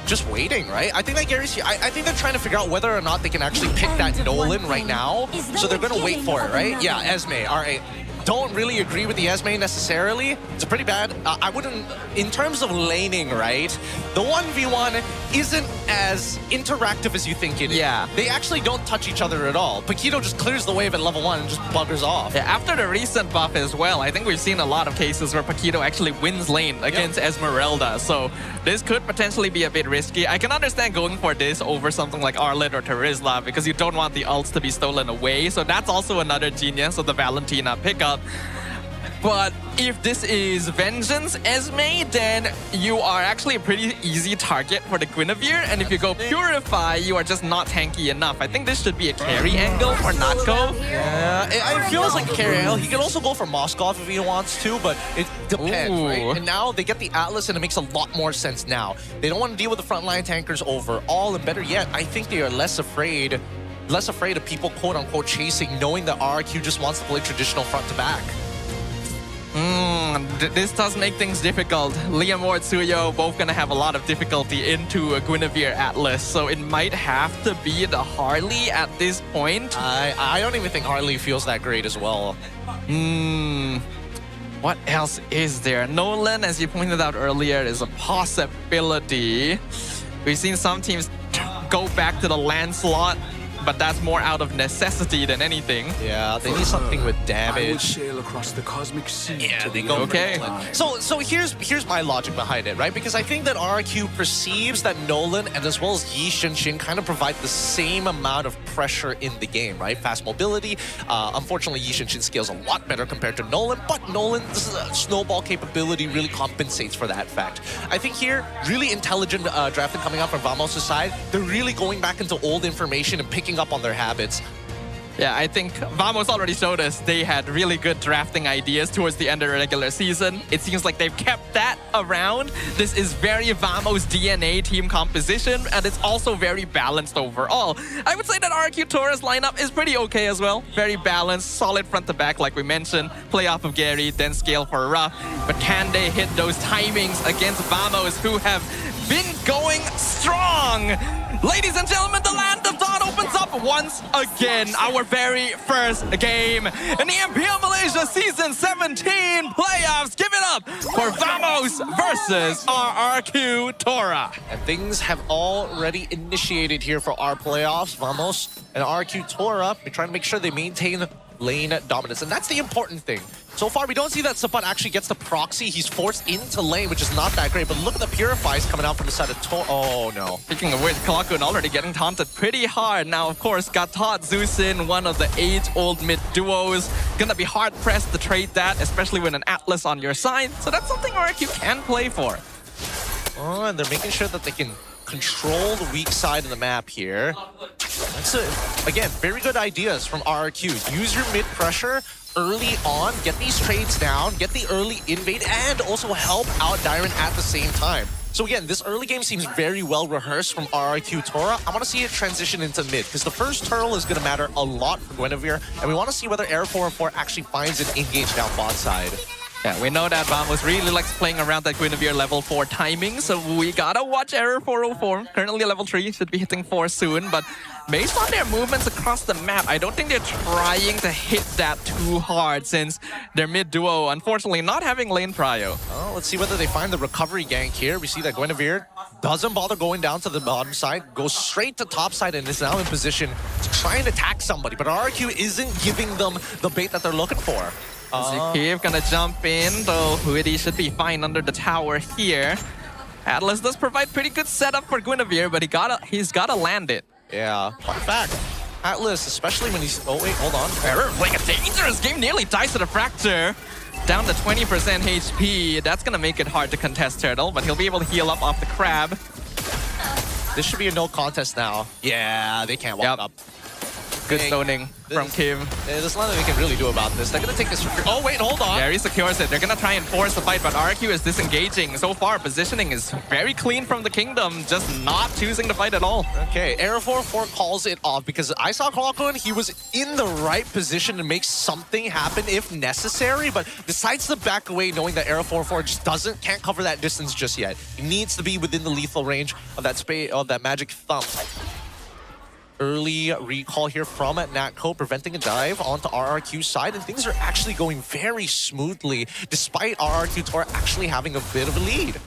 just waiting, right? I think that Gary's... I think they're trying to figure out whether or not they can actually pick that Nolan right now. So they're going to wait for it, right? Yeah, Esme. All right. Don't really agree with the Esme necessarily. It's pretty bad. I wouldn't... In terms of laning, right? The 1v1 isn't as interactive as you think it is. Yeah. They actually don't touch each other at all. Paquito just clears the wave at level 1 and just buggers off. Yeah, after the recent buff as well, I think we've seen a lot of cases where Paquito actually wins lane against Esmeralda. So this could potentially be a bit risky. I can understand going for this over something like Arlet or Terizla because you don't want the ults to be stolen away. So that's also another genius of the Valentina pickup. But if this is Vengeance Esme, then you are actually a pretty easy target for the Guinevere. And if you go Purify, you are just not tanky enough. I think this should be a carry angle for Natko. Yeah, it feels like a carry angle. He can also go for Moskov if he wants to, but it depends, right? And now they get the Atlas, and it makes a lot more sense now. They don't want to deal with the frontline tankers overall, and better yet, I think they are less afraid of people quote-unquote chasing, knowing that RRQ just wants to play traditional front-to-back. This does make things difficult. Liam or Tsuyo both gonna have a lot of difficulty into a Guinevere Atlas, so it might have to be the Harley at this point. I don't even think Harley feels that great as well. What else is there? Nolan, as you pointed out earlier, is a possibility. We've seen some teams go back to the Lancelot, but that's more out of necessity than anything. Yeah, they need something with damage. Sail across the cosmic sea. Yeah, they go. Okay. So here's my logic behind it, right? Because I think that RRQ perceives that Nolan and as well as Yi Shin kind of provide the same amount of pressure in the game, right? Fast mobility. Unfortunately, Yi Shin scales a lot better compared to Nolan, but Nolan's snowball capability really compensates for that fact. I think here, really intelligent drafting coming out from Vamos' side. They're really going back into old information and picking up on their habits. Yeah, I think Vamos already showed us they had really good drafting ideas towards the end of the regular season. It seems like they've kept that around. This is very Vamos DNA team composition, and it's also very balanced overall. I would say that RRQ Tora's lineup is pretty okay as well. Very balanced, solid front to back like we mentioned. Play off of Gary, then scale for Ruff. But can they hit those timings against Vamos, who have been going strong? Ladies and gentlemen, the Land of Dawn opens up once again. Our very first game in the MPL Malaysia Season 17 playoffs. Give it up for Vamos versus RRQ Tora. And things have already initiated here for our playoffs. Vamos and RRQ Tora, we're trying to make sure they maintain lane dominance, and that's the important thing. So far, we don't see that Sapat actually gets the proxy. He's forced into lane, which is not that great, but look at the Purifies coming out from the side of Tor. Oh, no. Speaking of which, Kalakun already getting taunted pretty hard. Now, of course, Gatot Zusin, one of the age-old mid-duos. Gonna be hard-pressed to trade that, especially with an Atlas on your side. So that's something RRQ can play for. Oh, and they're making sure that they can control the weak side of the map here. That's again, very good ideas from RRQ. Use your mid pressure early on, get these trades down, get the early invade, and also help out Dyron at the same time. So again, this early game seems very well rehearsed from RRQ Tora. I want to see it transition into mid, because the first turtle is going to matter a lot for Guinevere, and we want to see whether Air 404 actually finds an engage down bot side. Yeah, we know that Vamos really likes playing around that Guinevere level 4 timing, so we gotta watch Error 404. Currently level 3, should be hitting 4 soon, but based on their movements across the map, I don't think they're trying to hit that too hard since their mid-duo, unfortunately, not having lane prio. Oh, let's see whether they find the recovery gank here. We see that Guinevere doesn't bother going down to the bottom side, goes straight to top side and is now in position to try and attack somebody, but RRQ isn't giving them the bait that they're looking for. Zakiev gonna jump in, though Huidi should be fine under the tower here. Atlas does provide pretty good setup for Guinevere, but he's gotta land it. Yeah, fun fact. Atlas, especially when he's... Oh, wait, hold on. Error playing a dangerous game, nearly dies to the Fracture. Down to 20% HP. That's gonna make it hard to contest Turtle, but he'll be able to heal up off the Crab. This should be a no contest now. Yeah, they can't walk up. Good stoning from Kim. There's nothing they can really do about this. They're going to take this for... Oh, wait, hold on. Gary secures it. They're going to try and force the fight, but RRQ is disengaging. So far, positioning is very clean from the Kingdom, just not choosing to fight at all. Okay, Air 404 calls it off because I saw Kalakun. He was in the right position to make something happen if necessary, but decides to back away knowing that Air 404 just can't cover that distance just yet. He needs to be within the lethal range of that magic thumb. Early recall here from Natco, preventing a dive onto RRQ's side, and things are actually going very smoothly, despite RRQ Tora actually having a bit of a lead.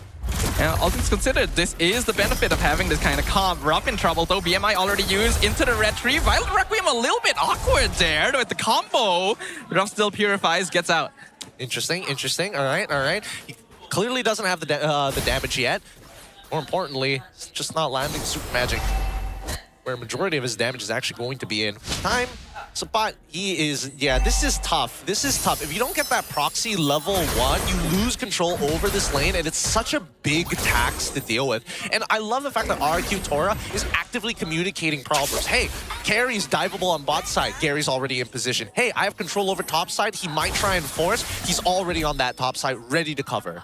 Yeah, all things considered, this is the benefit of having this kind of comp. Ruff in trouble though, BMI already used into the retrieve. Violent Requiem a little bit awkward there with the combo. Ruff still purifies, gets out. Interesting, interesting. All right. He clearly doesn't have the damage yet. More importantly, it's just not landing super magic, where a majority of his damage is actually going to be in. Time, Sapat, this is tough. This is tough. If you don't get that proxy level 1, you lose control over this lane, and it's such a big tax to deal with. And I love the fact that RRQ Tora is actively communicating problems. Hey, Carry's diveable on bot side. Gary's already in position. Hey, I have control over top side. He might try and force. He's already on that top side, ready to cover.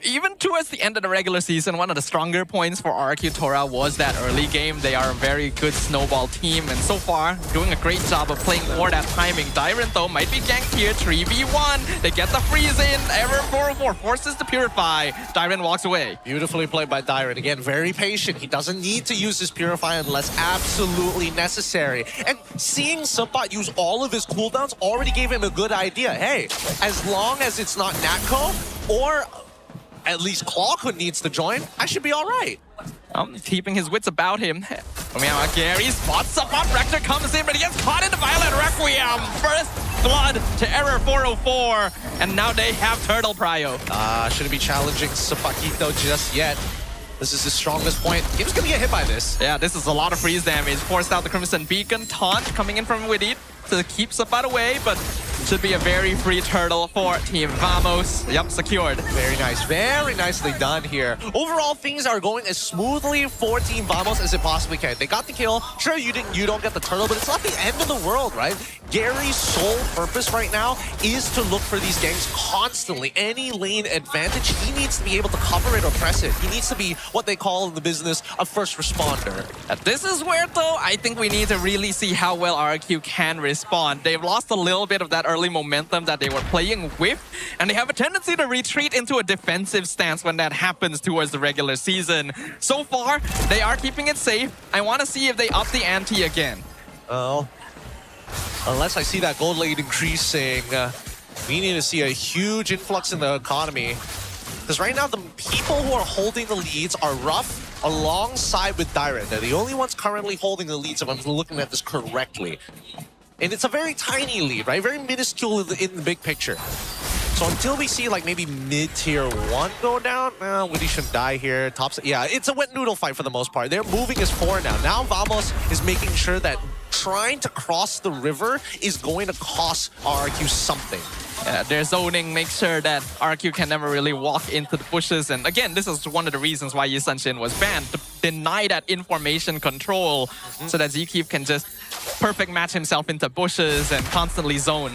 Even towards the end of the regular season, one of the stronger points for RRQ Tora was that early game. They are a very good snowball team, and so far, doing a great job of playing for that timing. Dyron, though, might be ganked here. 3v1. They get the freeze in. Error 404 forces to Purify. Dyron walks away. Beautifully played by Dyron. Again, very patient. He doesn't need to use his Purify unless absolutely necessary. And seeing Sapat use all of his cooldowns already gave him a good idea. Hey, as long as it's not Natco or at least Clawhood needs to join, I should be all right. Keeping his wits about him. Gary spots up on Rector, comes in, but he gets caught in the Violet Requiem. First blood to Error 404, and now they have Turtle Prio. Shouldn't be challenging Sapakito just yet. This is his strongest point. Game's gonna get hit by this. Yeah, this is a lot of freeze damage. Forced out the Crimson Beacon. Taunt coming in from Widit to keep Sapat away, but should be a very free turtle for Team Vamos. Yup, secured. Very nice. Very nicely done here. Overall, things are going as smoothly for Team Vamos as it possibly can. They got the kill. Sure, you don't get the turtle, but it's not the end of the world, right? Gary's sole purpose right now is to look for these ganks constantly. Any lane advantage, he needs to be able to cover it or press it. He needs to be what they call in the business a first responder. This is where, though, I think we need to really see how well RRQ can respond. They've lost a little bit of that early momentum that they were playing with, and they have a tendency to retreat into a defensive stance when that happens towards the regular season. So far, they are keeping it safe. I want to see if they up the ante again. Oh. Unless I see that gold lane increasing, we need to see a huge influx in the economy. Because right now, the people who are holding the leads are Ruff alongside with Dyron. They're the only ones currently holding the leads, if I'm looking at this correctly. And it's a very tiny lead, right? Very minuscule in the big picture. So until we see like maybe mid-tier 1 go down, Widdy shouldn't die here. Yeah, it's a wet noodle fight for the most part. They're moving as 4 now. Now Vamos is making sure that trying to cross the river is going to cost RRQ something. Yeah, their zoning makes sure that RRQ can never really walk into the bushes. And again, this is one of the reasons why Yi Sun-shin was banned, to deny that information control so that Zkeep can just perfect match himself into bushes and constantly zone.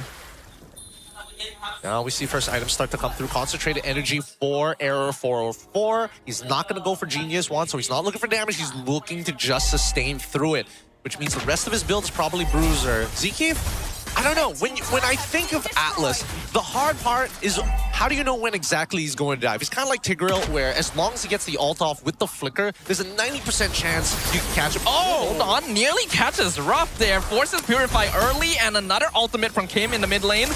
Now we see first items start to come through. Concentrated energy for Error 404. He's not going to go for Genius 1, so he's not looking for damage. He's looking to just sustain through it, which means the rest of his build is probably Bruiser. Zkeep? I don't know. When I think of Atlas, the hard part is how do you know when exactly he's going to dive? He's kind of like Tigreal, where as long as he gets the ult off with the flicker, there's a 90% chance you can catch him. Oh, hold on. Nearly catches Ruff there. Forces Purify early, and another ultimate from Kim in the mid lane.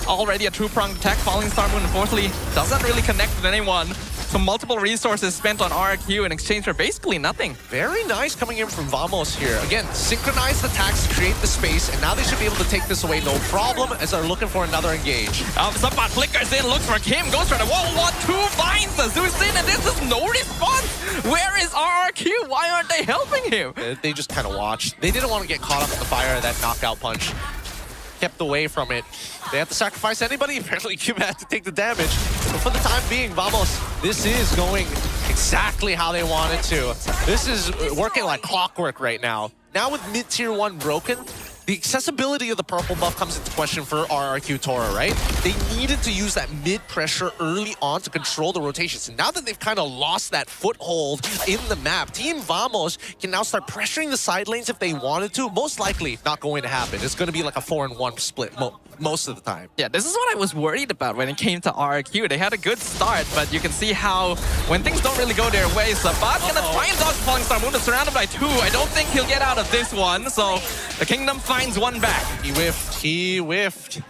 Already a two-pronged attack. Falling Star Moon, unfortunately, doesn't really connect with anyone. So multiple resources spent on RRQ in exchange for basically nothing. Very nice coming in from Vamos here. Again, synchronized attacks to create the space, and now they should be able to take this away no problem as they're looking for another engage. Sapat flickers in, looks for Kim, goes for the wall, 1-2, finds the Zeus in, and this is no response. Where is RRQ? Why aren't they helping him? They just kind of watched. They didn't want to get caught up in the fire of that knockout punch. Kept away from it. They have to sacrifice anybody. Apparently, Kim had to take the damage. But for the time being, Vamos, this is going exactly how they want it to. This is working like clockwork right now. Now with mid-tier 1 broken, the accessibility of the purple buff comes into question for RRQ Tora, right? They needed to use that mid-pressure early on to control the rotations. And now that they've kind of lost that foothold in the map, Team Vamos can now start pressuring the side lanes if they wanted to. Most likely not going to happen. It's going to be like a 4-1 split most of the time. Yeah, this is what I was worried about when it came to RRQ. They had a good start, but you can see how when things don't really go their way, Sabat gonna try and dodge Falling Star Moon. Is surrounded by 2. I don't think he'll get out of this one, so the Kingdom finds one back. He whiffed. He whiffed.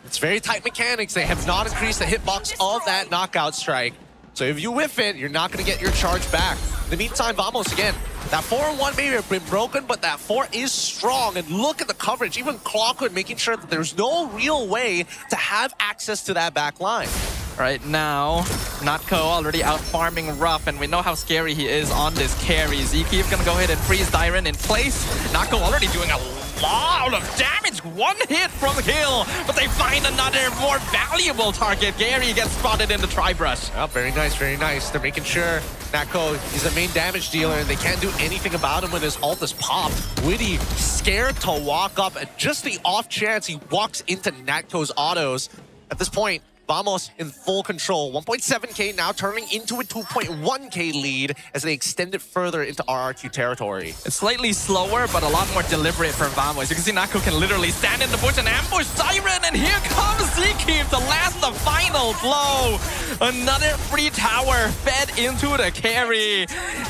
It's very tight mechanics. They have not increased the hitbox of that knockout strike. So if you whiff it, you're not going to get your charge back. In the meantime, Vamos again. That 4-1 may have been broken, but that 4 is strong. And look at the coverage. Even Clawhood making sure that there's no real way to have access to that back line. Right now, Natco already out farming Ruff, and we know how scary he is on this carry. Zkeep gonna go ahead and freeze Dyron in place. Natco already doing a lot of damage. One hit from Hill, but they find another more valuable target. Gary gets spotted in the tri-brush. Oh, very nice, very nice. They're making sure Natco is the main damage dealer and they can't do anything about him when his ult is popped. Witty scared to walk up at just the off chance he walks into Natco's autos. At this point, Vamos in full control. 1.7k now turning into a 2.1k lead as they extend it further into RRQ territory. It's slightly slower, but a lot more deliberate from Vamos. You can see Natco can literally stand in the bush and ambush Siren, and here comes Zkeep to last the final blow. Another free tower fed into the carry,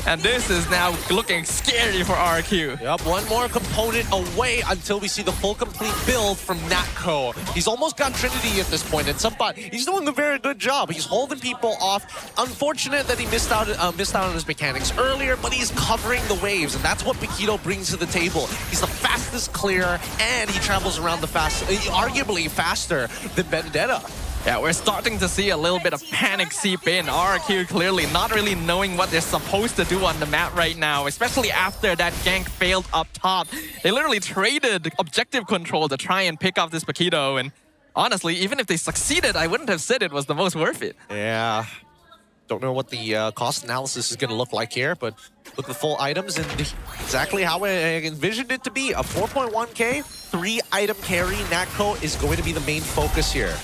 and this is now looking scary for RRQ. Yep, one more component away until we see the full complete build from Natco. He's almost got Trinity at this point, and Sampat, he's doing a very good job. He's holding people off. Unfortunate that he missed out on his mechanics earlier, but he's covering the waves, and that's what Paquito brings to the table. He's the fastest clear, and he travels around the arguably faster than Vendetta. Yeah, we're starting to see a little bit of panic seep in. RRQ clearly not really knowing what they're supposed to do on the map right now, especially after that gank failed up top. They literally traded objective control to try and pick off this Paquito, and honestly, even if they succeeded, I wouldn't have said it was the most worth it. Yeah. Don't know what the cost analysis is going to look like here, but look at the full items and exactly how I envisioned it to be. A 4.1k, 3-item carry. Natco is going to be the main focus here.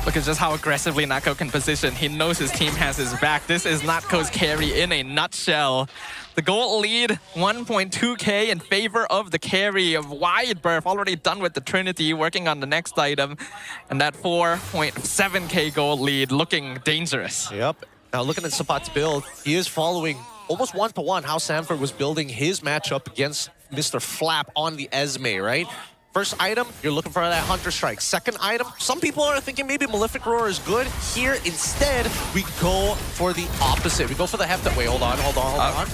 Look at just how aggressively Natco can position. He knows his team has his back. This is Natco's carry in a nutshell. The gold lead, 1.2k in favor of the carry of Wide Berth, already done with the Trinity, working on the next item. And that 4.7k gold lead looking dangerous. Yep. Now looking at Sapat's build, he is following almost one-to-one how Sanford was building his matchup against Mr. Flap on the Esme, right? First item, you're looking for that Hunter Strike. Second item, some people are thinking maybe Malefic Roar is good. Here, instead, we go for the opposite. We go for the Heft. Wait, hold on.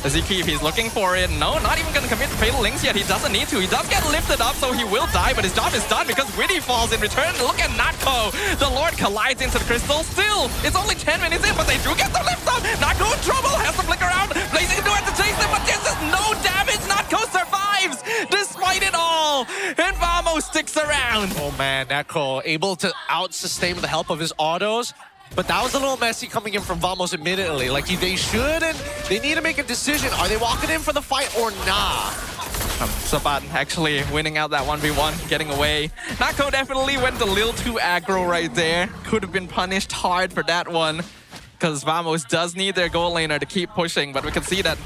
Zkeep, he's looking for it. No, not even going to commit to Fatal Links yet. He doesn't need to. He does get lifted up, so he will die, but his job is done because Witty falls in return. Look at Natco. The Lord collides into the crystal. Still, it's only 10 minutes in, but they do get the lift up. Natco in trouble, has to flick around. Blazing into it to chase them, but this is no damage. Natco survives despite it all. And Vamos sticks around. Oh man, Natco able to out-sustain with the help of his autos. But that was a little messy coming in from Vamos admittedly. Like, they should and they need to make a decision. Are they walking in for the fight or nah? Sabat actually winning out that 1v1, getting away. Natco definitely went a little too aggro right there. Could have been punished hard for that one, because Vamos does need their goal laner to keep pushing, but we can see that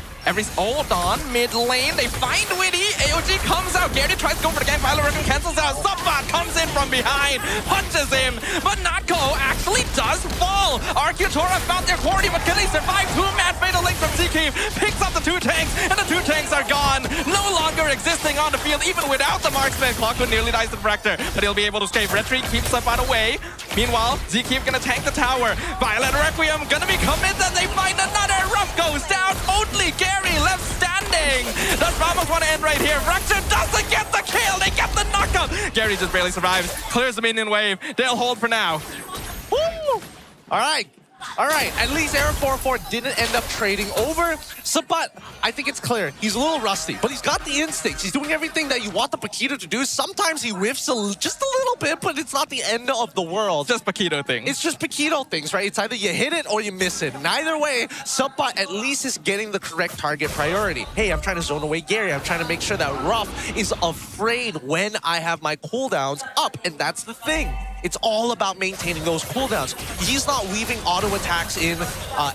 hold on, mid lane, they find Witty, AOG comes out, Gary tries to go for the gank, Violet cancels out, Subbat comes in from behind, punches him, but Natco actually does fall. RRQ Tora found their quarry, but can they survive? Two-man Fatal Link from Zkeep, picks up the 2 tanks, and the 2 tanks are gone, no longer existing on the field, even without the marksman. Clockwood nearly dies to Fractor, but he'll be able to escape. Retreat keeps Subbat away. Meanwhile, Zkeep gonna tank the tower. Violet Requiem gonna be committed, they find another, Ruff goes down, only Gary left standing. Does Vamos want to end right here? Fracture doesn't get the kill, they get the knockup. Gary just barely survives, clears the minion wave. They'll hold for now. Woo! All right, at least Aaron 4-4 didn't end up trading over. Sabat, I think it's clear. He's a little rusty, but he's got the instincts. He's doing everything that you want the Paquito to do. Sometimes he whiffs just a little bit, but it's not the end of the world. Just Paquito things. It's just Paquito things, right? It's either you hit it or you miss it. And either way, Sabat at least is getting the correct target priority. Hey, I'm trying to zone away Gary. I'm trying to make sure that Ruff is afraid when I have my cooldowns up, and that's the thing. It's all about maintaining those cooldowns. He's not leaving auto attacks in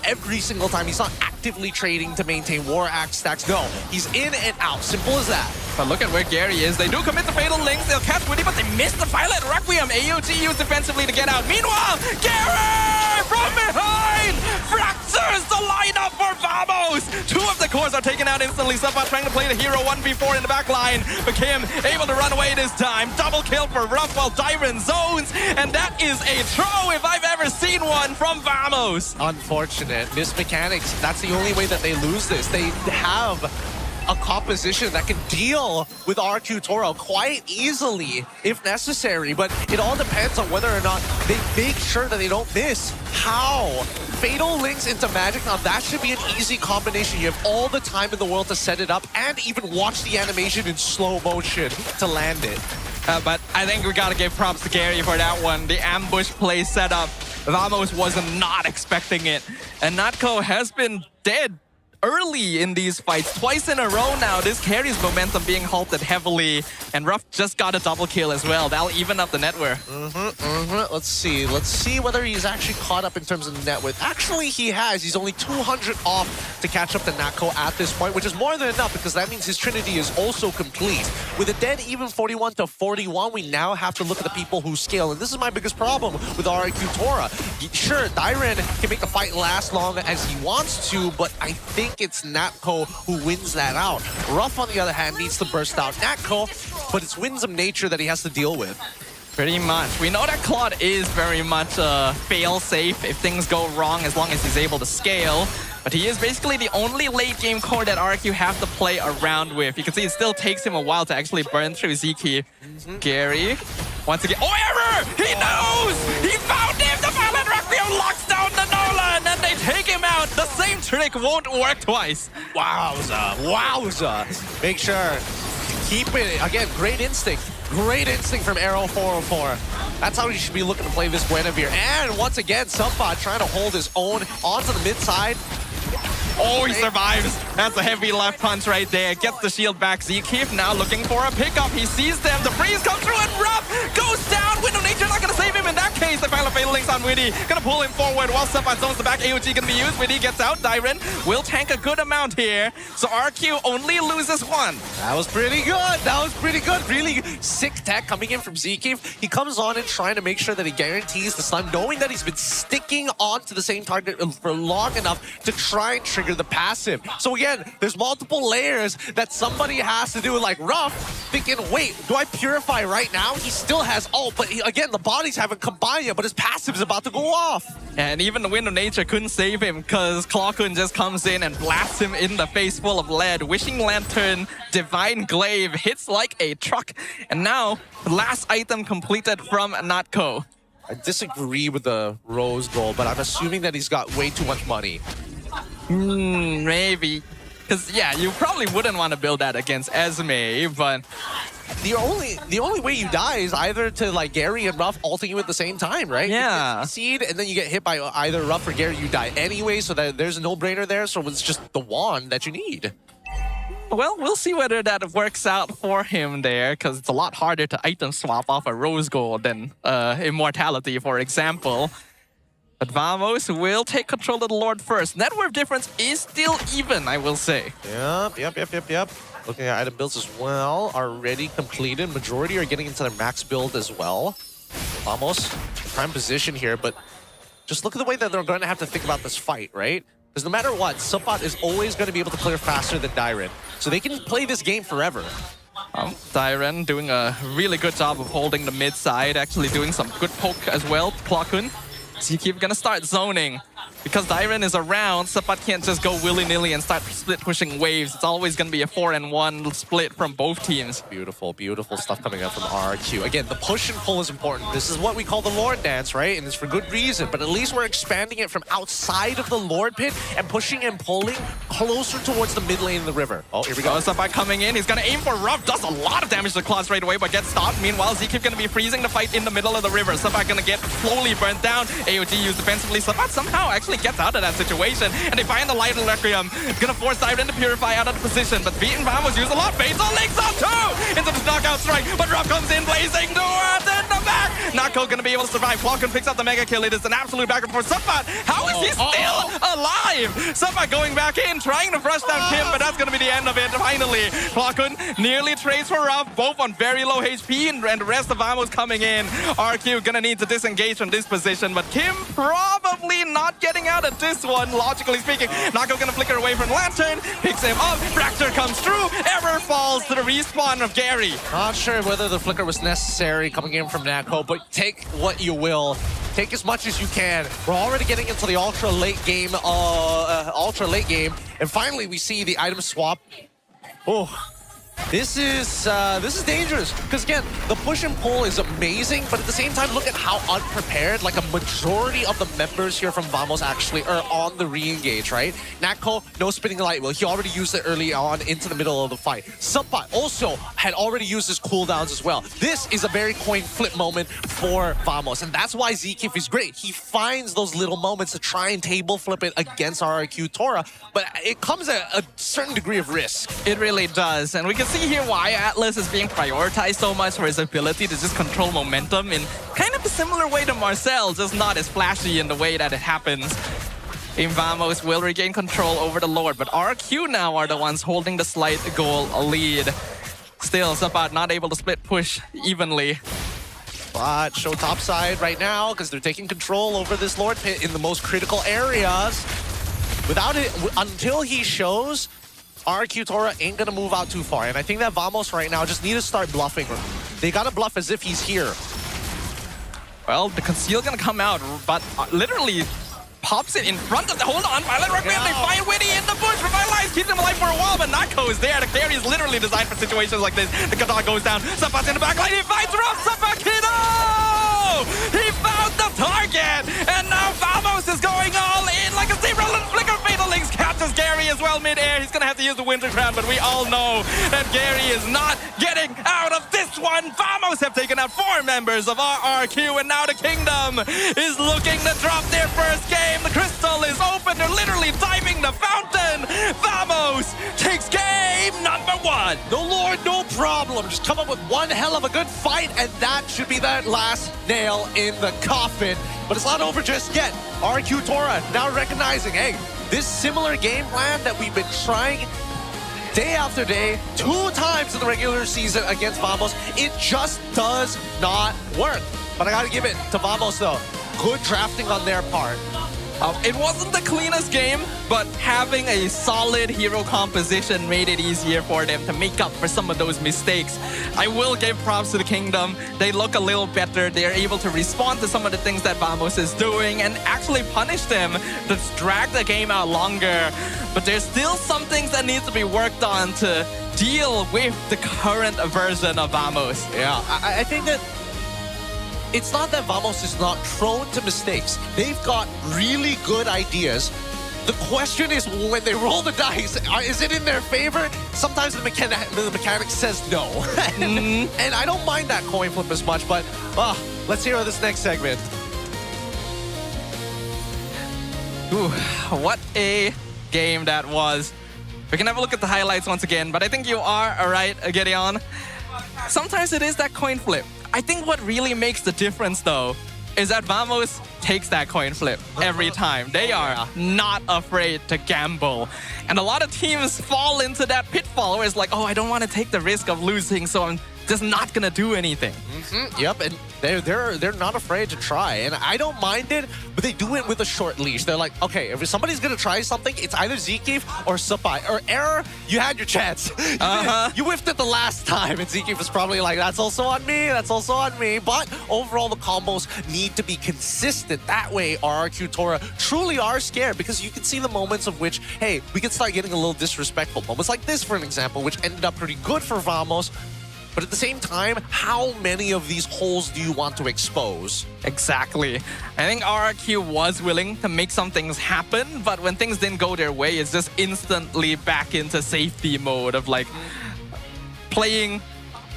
every single time. He's not actively trading to maintain war axe stacks. No, he's in and out. Simple as that. But look at where Gary is. They do commit the Fatal Links. They'll catch Witty, but they miss the Violet Requiem. AOG used defensively to get out. Meanwhile, Gary from behind fractures the lineup for Vamos. 2 of the cores are taken out instantly. Sabat trying to play the hero 1v4 in the back line. But Kim able to run away this time. Double kill for Ruff while Dyron zones. And that is a throw if I've ever seen one from Vamos. Unfortunate. Missed mechanics. That's the only way that they lose this. They have a composition that can deal with RRQ Tora quite easily if necessary, but it all depends on whether or not they make sure that they don't miss. How? Fatal Links into Magic, now that should be an easy combination. You have all the time in the world to set it up and even watch the animation in slow motion to land it. But I think we gotta give props to Gary for that one. The ambush play setup, Vamos was not expecting it. And Natco has been dead early in these fights, twice in a row now. This carries momentum being halted heavily, and Ruff just got a double kill as well. That'll even up the net worth. Let's see whether he's actually caught up in terms of net worth. Actually, he has. He's only 200 off to catch up to Natco at this point, which is more than enough because that means his Trinity is also complete. With a dead even 41 to 41, we now have to look at the people who scale, and this is my biggest problem with RRQ Tora. Sure, Dyren can make the fight last long as he wants to, but I think it's Natco who wins that out. Ruff, on the other hand, needs to burst out Natco, but it's Winsome nature that he has to deal with. Pretty much. We know that Claude is very much fail-safe if things go wrong as long as he's able to scale. But he is basically the only late-game core that RRQ have to play around with. You can see it still takes him a while to actually burn through Zeke. Gary, once again. Oh, error! He knows! He found him! The Violet Requiem locks down the Nolan, and they take him out! The same trick won't work twice. Wowza. Make sure. Keep it. Again, great instinct. Great instinct from Arrow 404. That's how he should be looking to play this Guinevere. And once again, Sumpad trying to hold his own onto the mid side. Oh, he survives. That's a heavy left punch right there. Gets the shield back. Zeke now looking for a pickup. He sees them. The freeze comes through and Ruff goes down. Window Nature not going to save him in that case. The final fatal links on Widdy. Going to pull him forward while Sumpad zones the back. AOG going to be used. Widdy gets out. Dyren will tank a good amount here. So RQ only loses one. That was pretty good. That was pretty good. Really sick tech coming in from Zeke. He comes on and trying to make sure that he guarantees the stun, knowing that he's been sticking onto the same target for long enough to try and trigger the passive. So again, there's multiple layers that somebody has to do. Like Ruff thinking, wait, do I purify right now? He still has ult, but again, the bodies haven't combined yet, but his passive is about to go off. And even the Wind of Nature couldn't save him because Clawkun just comes in and blasts him in the face full of lead. Wishing Lantern, Divine Glaive hits like a truck. And now, last item completed from Natco. I disagree with the Rose goal, but I'm assuming that he's got way too much money. Maybe. Because, yeah, you probably wouldn't want to build that against Esme, but... The only way you die is either to, like, Gary and Ruff ulting you at the same time, right? Yeah. You succeed, and then you get hit by either Ruff or Gary, you die anyway, so that there's a no-brainer there, so it's just the wand that you need. Well, we'll see whether that works out for him there, because it's a lot harder to item swap off a Rose Gold than Immortality, for example. But Vamos will take control of the Lord first. Net worth difference is still even, I will say. Yep. Looking at item builds as well, already completed. Majority are getting into their max build as well. Vamos, prime position here, but just look at the way that they're going to have to think about this fight, right? Because no matter what, Sumpad is always going to be able to clear faster than Dyren. So they can play this game forever. Dyren doing a really good job of holding the mid side, actually doing some good poke as well. Clawkun. Zeke gonna start zoning. Because Dyren is around, Sumpad can't just go willy-nilly and start split pushing waves. It's always going to be a 4-and-1 split from both teams. Beautiful stuff coming out from RRQ. Again, the push and pull is important. This is what we call the Lord Dance, right? And it's for good reason. But at least we're expanding it from outside of the Lord Pit and pushing and pulling closer towards the mid lane of the river. Oh, here we go. Sumpad coming in. He's going to aim for Ruff. Does a lot of damage to Claw straight away, but gets stopped. Meanwhile, Zeke going to be freezing the fight in the middle of the river. Sumpad going to get slowly burnt down. AOG used defensively. Sumpad somehow actually gets out of that situation, and they find the Light Requiem. Gonna force Dyren to purify out of the position, but beaten Vamos use a lot. Fatal links on two into the knockout strike, but Ruff comes in blazing towards in the back. Natco gonna be able to survive. Clawkun picks up the mega kill. It is an absolute back and forth. Sumpad, how is he still alive? Sumpad going back in, trying to brush down Kim, but that's gonna be the end of it. Finally, Clawkun nearly trades for Ruff, both on very low HP, and the rest of Vamos coming in. RQ gonna need to disengage from this position, but Kim probably not getting out of this one, logically speaking. Natco gonna flicker away from Lantern, picks him up, Fracture comes through, error falls to the respawn of Gary. Not sure whether the flicker was necessary coming in from Natco, but take what you will. Take as much as you can. We're already getting into the ultra late game, and finally we see the item swap. Oh, This is dangerous because again, the push and pull is amazing, but at the same time, look at how unprepared like a majority of the members here from Vamos actually are on the re-engage, right? Natko, no spinning light wheel. He already used it early on into the middle of the fight. Subpai also had already used his cooldowns as well. This is a very coin flip moment for Vamos, and that's why Zkif is great. He finds those little moments to try and table flip it against RRQ Tora, but it comes at a certain degree of risk. It really does, and we can see here why Atlas is being prioritized so much for his ability to just control momentum in kind of a similar way to Marcel, just not as flashy in the way that it happens. Team Vamos will regain control over the Lord, but RQ now are the ones holding the slight goal lead. Still, Sapat not able to split push evenly. But show top side right now because they're taking control over this Lord Pit in the most critical areas. Without it, until he shows, RRQ Tora ain't gonna move out too far. And I think that Vamos right now just need to start bluffing. They gotta bluff as if he's here. Well, the conceal gonna come out, but literally pops it in front of the hold on. Violet Rugby, they find Witty in the bush. Revitalize keeps him alive for a while, but Nako is there. The carry is literally designed for situations like this. The Qatar goes down. Safat's in the back line. He fights Rough Sapakino! He found the target! And now Vamos is going all in like a zebra. Flicker Fatal Links catches Gary as well mid-air. He's gonna have to use the Winter Crown, but we all know that Gary is not getting out of this one. Vamos have taken out 4 members of RRQ, and now the Kingdom is looking to drop their first game. The crystal is open. They're literally diving the fountain. Vamos takes game number 1. No Lord, no problem. Just come up with one hell of a good fight, and that should be that last nail in the coffin. But it's not over just yet. RQ Tora now recognizing, hey, this similar game plan that we've been trying day after day, 2 times in the regular season against Vamos, it just does not work. But I gotta give it to Vamos though. Good drafting on their part. It wasn't the cleanest game, but having a solid hero composition made it easier for them to make up for some of those mistakes. I will give props to the Kingdom. They look a little better. They are able to respond to some of the things that Vamos is doing and actually punish them to drag the game out longer. But there's still some things that need to be worked on to deal with the current version of Vamos. Yeah, I think that it's not that Vamos is not prone to mistakes. They've got really good ideas. The question is, when they roll the dice, is it in their favor? Sometimes the mechanic says no. And I don't mind that coin flip as much, but let's hear this next segment. Ooh, what a game that was. We can have a look at the highlights once again, but I think you are right, Gideon. Sometimes it is that coin flip. I think what really makes the difference, though, is that Vamos takes that coin flip every time. They are not afraid to gamble. And a lot of teams fall into that pitfall where it's like, oh, I don't want to take the risk of losing, so I'm just not going to do anything. Yep, and they're not afraid to try. And I don't mind it, but they do it with a short leash. They're like, okay, if somebody's going to try something, it's either Zkif or Sapai. Or Error, you had your chance. You whiffed it the last time, and Zkif was probably like, that's also on me, that's also on me. But overall, the combos need to be consistent. That way, RRQ Tora truly are scared, because you can see the moments of which, hey, we can start getting a little disrespectful. Moments like this, for an example, which ended up pretty good for Vamos. But at the same time, how many of these holes do you want to expose? Exactly. I think RRQ was willing to make some things happen, but when things didn't go their way, it's just instantly back into safety mode of like playing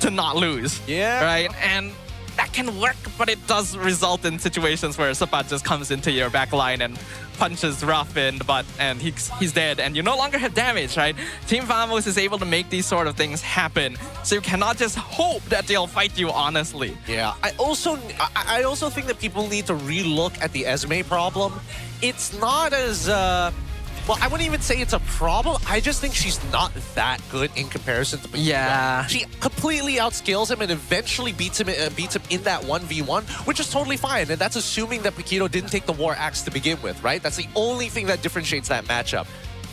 to not lose. Yeah. Right? And that can work, but it does result in situations where Sapat just comes into your back line and punches Ruff in the butt, and he's dead, and you no longer have damage, right? Team Vamos is able to make these sort of things happen, so you cannot just hope that they'll fight you honestly. Yeah, I also think that people need to relook at the Esme problem. It's not as well, I wouldn't even say it's a problem. I just think she's not that good in comparison to Paquito. Yeah. She completely outskills him and eventually beats him in that 1v1, which is totally fine. And that's assuming that Paquito didn't take the War Axe to begin with, right? That's the only thing that differentiates that matchup.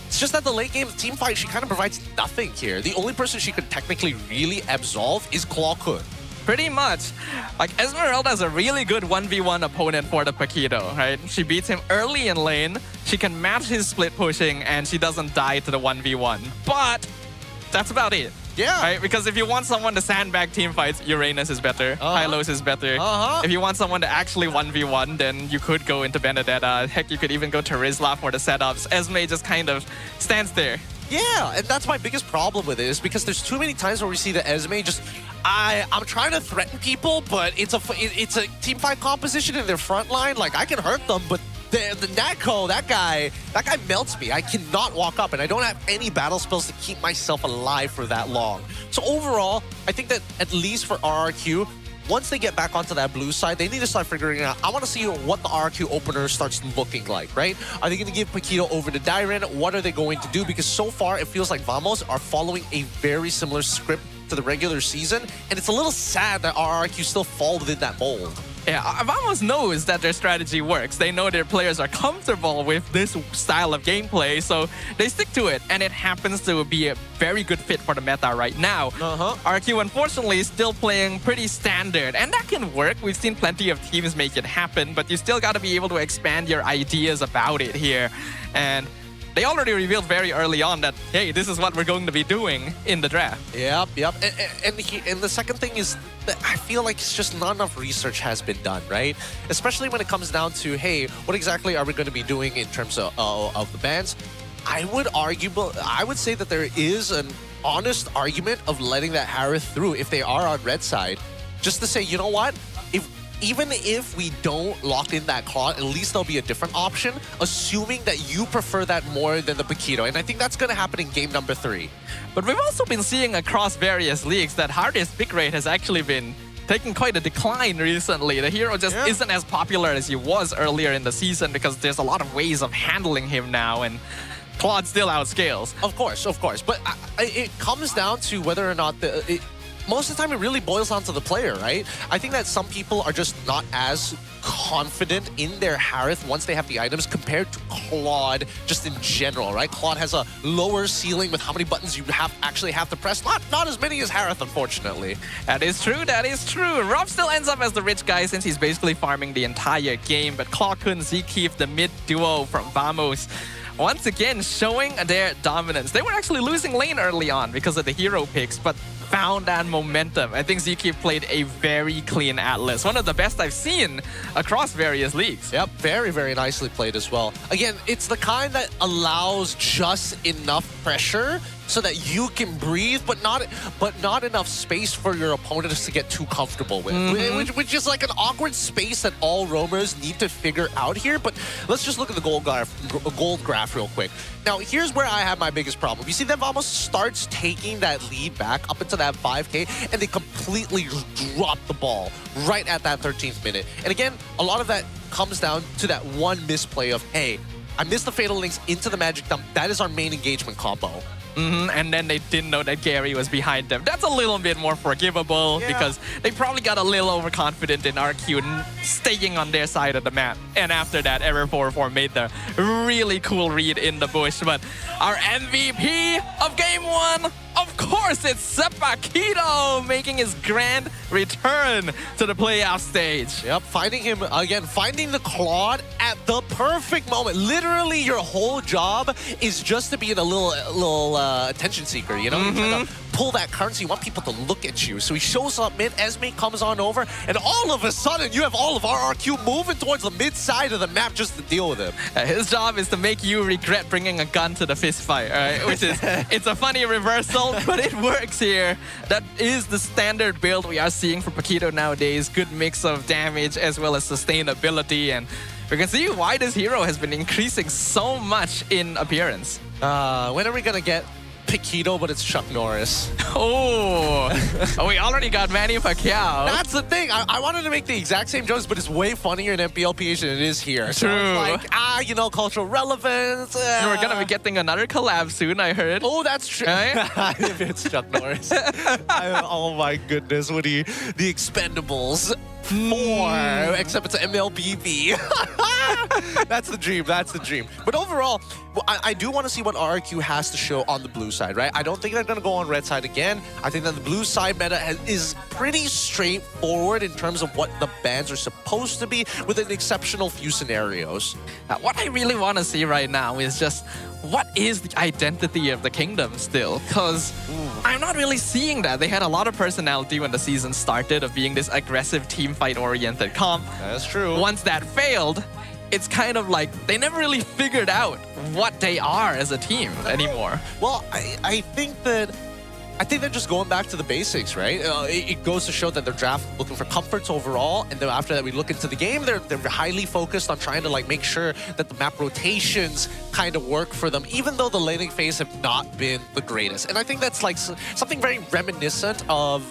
It's just that the late game team fight, she kind of provides nothing here. The only person she could technically really absolve is Claw Kun. Pretty much. Like, Esmeralda's a really good 1v1 opponent for the Paquito, right? She beats him early in lane, she can match his split pushing, and she doesn't die to the 1v1. But that's about it. Yeah. Right? Because if you want someone to sandbag team fights, Uranus is better. Hylos is better. If you want someone to actually 1v1, then you could go into Benedetta. Heck, you could even go to Rizla for the setups. Esme just kind of stands there. Yeah, and that's my biggest problem with it, is because there's too many times where we see the Esme just... I'm trying to threaten people, but it's a team fight composition in their front line. Like, I can hurt them, but the Natko, that guy melts me. I cannot walk up, and I don't have any battle spells to keep myself alive for that long. So overall, I think that at least for RRQ, once they get back onto that blue side, they need to start figuring out, I want to see what the RRQ opener starts looking like, right? Are they going to give Paquito over to Dairen? What are they going to do? Because so far, it feels like Vamos are following a very similar script to the regular season, and it's a little sad that RRQ still fall within that mold. Yeah, Vamos knows that their strategy works. They know their players are comfortable with this style of gameplay, so they stick to it, and it happens to be a very good fit for the meta right now. RQ, unfortunately, is still playing pretty standard, and that can work. We've seen plenty of teams make it happen, but you still got to be able to expand your ideas about it here. And they already revealed very early on that, hey, this is what we're going to be doing in the draft. Yep. And the second thing is that I feel like it's just not enough research has been done, right? Especially when it comes down to, hey, what exactly are we going to be doing in terms of the bans? I would say that there is an honest argument of letting that Harith through if they are on red side. Just to say, you know what? Even if we don't lock in that Claude, at least there'll be a different option, assuming that you prefer that more than the Paquito. And I think that's going to happen in game number 3. But we've also been seeing across various leagues that Hardest pick rate has actually been taking quite a decline recently. The hero just isn't as popular as he was earlier in the season because there's a lot of ways of handling him now, and Claude still outscales. Of course. But it comes down to whether or not most of the time, it really boils down to the player, right? I think that some people are just not as confident in their Harith once they have the items compared to Claude just in general, right? Claude has a lower ceiling with how many buttons you actually have to press. Not as many as Harith, unfortunately. That is true. Rob still ends up as the rich guy since he's basically farming the entire game, but Clawkun, Zekeef, the mid duo from Vamos, once again showing their dominance. They were actually losing lane early on because of the hero picks, but found that momentum. I think Zekeef played a very clean Atlas. One of the best I've seen across various leagues. Yep, very, very nicely played as well. Again, it's the kind that allows just enough pressure so that you can breathe, but not enough space for your opponents to get too comfortable with. Which is like an awkward space that all roamers need to figure out here. But let's just look at the gold graph real quick. Now, here's where I have my biggest problem. You see them almost starts taking that lead back up into that 5K, and they completely drop the ball right at that 13th minute. And again, a lot of that comes down to that one misplay of, hey, I missed the Fatal Links into the Magic Dump. That is our main engagement combo. And then they didn't know that Gary was behind them. That's a little bit more forgivable because they probably got a little overconfident in RQ staying on their side of the map. And after that, Error 4-4 made the really cool read in the bush. But our MVP of Game 1, of course, it's Paquito making his grand return to the playoff stage. Yep, finding the Claude at the perfect moment. Literally, your whole job is just to be in a little attention seeker, you know? You're trying to pull that currency. You want people to look at you. So he shows up mid, Esme comes on over, and all of a sudden, you have all of RRQ moving towards the mid side of the map just to deal with him. His job is to make you regret bringing a gun to the fist fight, all right? Which is, it's a funny reversal, but it works here. That is the standard build we are seeing for Paquito nowadays. Good mix of damage as well as sustainability, and we can see why this hero has been increasing so much in appearance. When are we gonna get Paquito, but it's Chuck Norris? Oh, we already got Manny Pacquiao. That's the thing. I wanted to make the exact same jokes, but it's way funnier in MPL PH than it is here. True. So it's like, cultural relevance. We're gonna be getting another collab soon, I heard. Oh, that's true. Right? If it's Chuck Norris. Oh my goodness, Woody. The Expendables 4, except it's an MLBB. That's the dream. But overall, I do want to see what RRQ has to show on the blue side, right? I don't think they're going to go on red side again. I think that the blue side meta is pretty straightforward in terms of what the bans are supposed to be, with an exceptional few scenarios. What I really want to see right now is just, what is the identity of the kingdom still? Because I'm not really seeing that. They had a lot of personality when the season started of being this aggressive team fight oriented comp. That's true. Once that failed, it's kind of like they never really figured out what they are as a team anymore. Well, I think they're just going back to the basics, right? It goes to show that they're looking for comforts overall, and then after that we look into the game, they're highly focused on trying to like make sure that the map rotations kind of work for them, even though the laning phase have not been the greatest. And I think that's like something very reminiscent of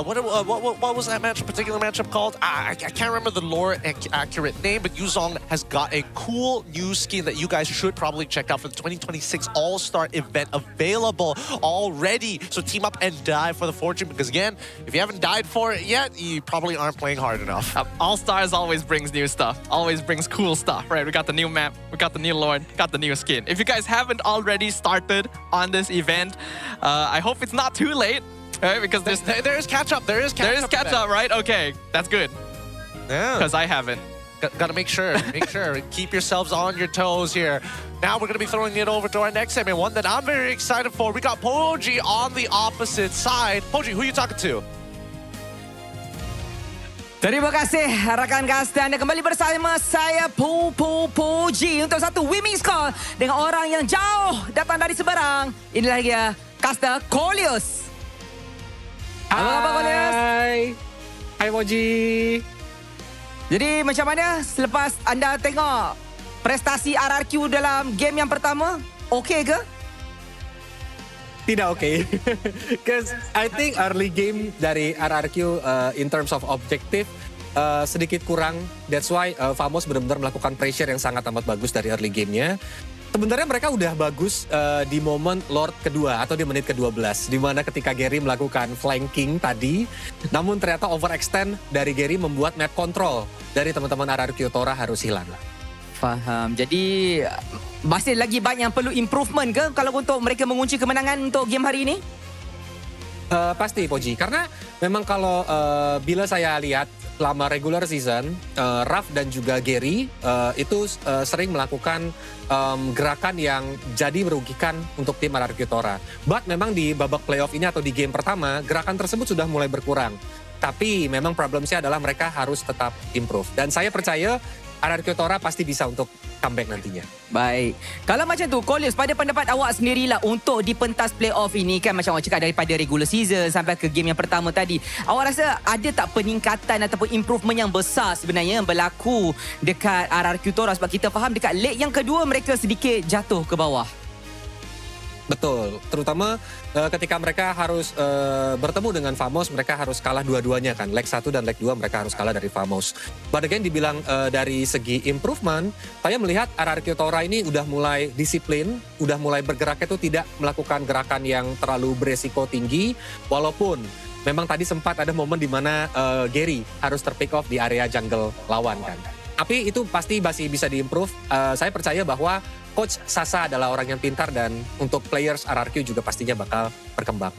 what was that particular matchup called? I can't remember the lore accurate name, but Yuzong has got a cool new skin that you guys should probably check out for the 2026 All-Star event available already. So team up and die for the fortune, because again, if you haven't died for it yet, you probably aren't playing hard enough. All-Stars always brings new stuff, always brings cool stuff, right? We got the new map, we got the new lord, got the new skin. If you guys haven't already started on this event, I hope it's not too late, right? Because there is catch up. There is catch up, right? Okay, that's good. Yeah. Because I haven't. Got to make sure. Keep yourselves on your toes here. Now we're going to be throwing it over to our next segment, one that I'm very excited for. We got Poji on the opposite side. Poji, who are you talking to? Terima kasih rakan kasta, anda kembali bersama saya Poji untuk satu women's call dengan orang yang jauh datang dari seberang. Inilah dia kasta Kolius. Apa khabar Kolius? Hai Poji. Jadi macam mana selepas anda tengok prestasi RRQ dalam game yang pertama? Okey ke? Tidak okey. Because I think early game dari RRQ in terms of objective sedikit kurang. That's why Famos benar-benar melakukan pressure yang sangat amat bagus dari early game-nya. Sebenarnya mereka udah bagus di momen Lord kedua atau di menit ke-12. Di mana ketika Gary melakukan flanking tadi, namun ternyata overextend dari Gary membuat map control dari teman-teman RRQ Tora harus hilang. Faham. Jadi masih lagi banyak yang perlu improvement ke kalau untuk mereka mengunci kemenangan untuk game hari ini? Pasti Poji, karena memang kalau bila saya lihat selama regular season, Raf dan juga Gary itu sering melakukan gerakan yang jadi merugikan untuk tim RRQ Tora. But memang di babak playoff ini atau di game pertama, gerakan tersebut sudah mulai berkurang. Tapi memang problemnya adalah mereka harus tetap improve. Dan saya percaya RRQ Tora pasti bisa untuk comeback nantinya. Baik. Kalau macam tu, Kolius, pada pendapat awak sendirilah untuk di pentas playoff ini kan macam awak cakap daripada regular season sampai ke game yang pertama tadi. Awak rasa ada tak peningkatan ataupun improvement yang besar sebenarnya yang berlaku dekat RRQ Tora? Sebab kita faham dekat leg yang kedua mereka sedikit jatuh ke bawah. Betul, terutama ketika mereka harus bertemu dengan Famos, mereka harus kalah dua-duanya kan. Leg 1 dan leg 2 mereka harus kalah dari Famos. But again dibilang dari segi improvement, saya melihat RRQ Tora ini udah mulai disiplin, udah mulai bergerak itu tidak melakukan gerakan yang terlalu beresiko tinggi. Walaupun memang tadi sempat ada momen di mana Gary harus terpick off di area jungle lawan kan. Tapi itu pasti masih bisa diimprove. Saya percaya bahwa Coach Sasa adalah orang yang pintar dan untuk players RRQ juga pastinya bakal berkembang.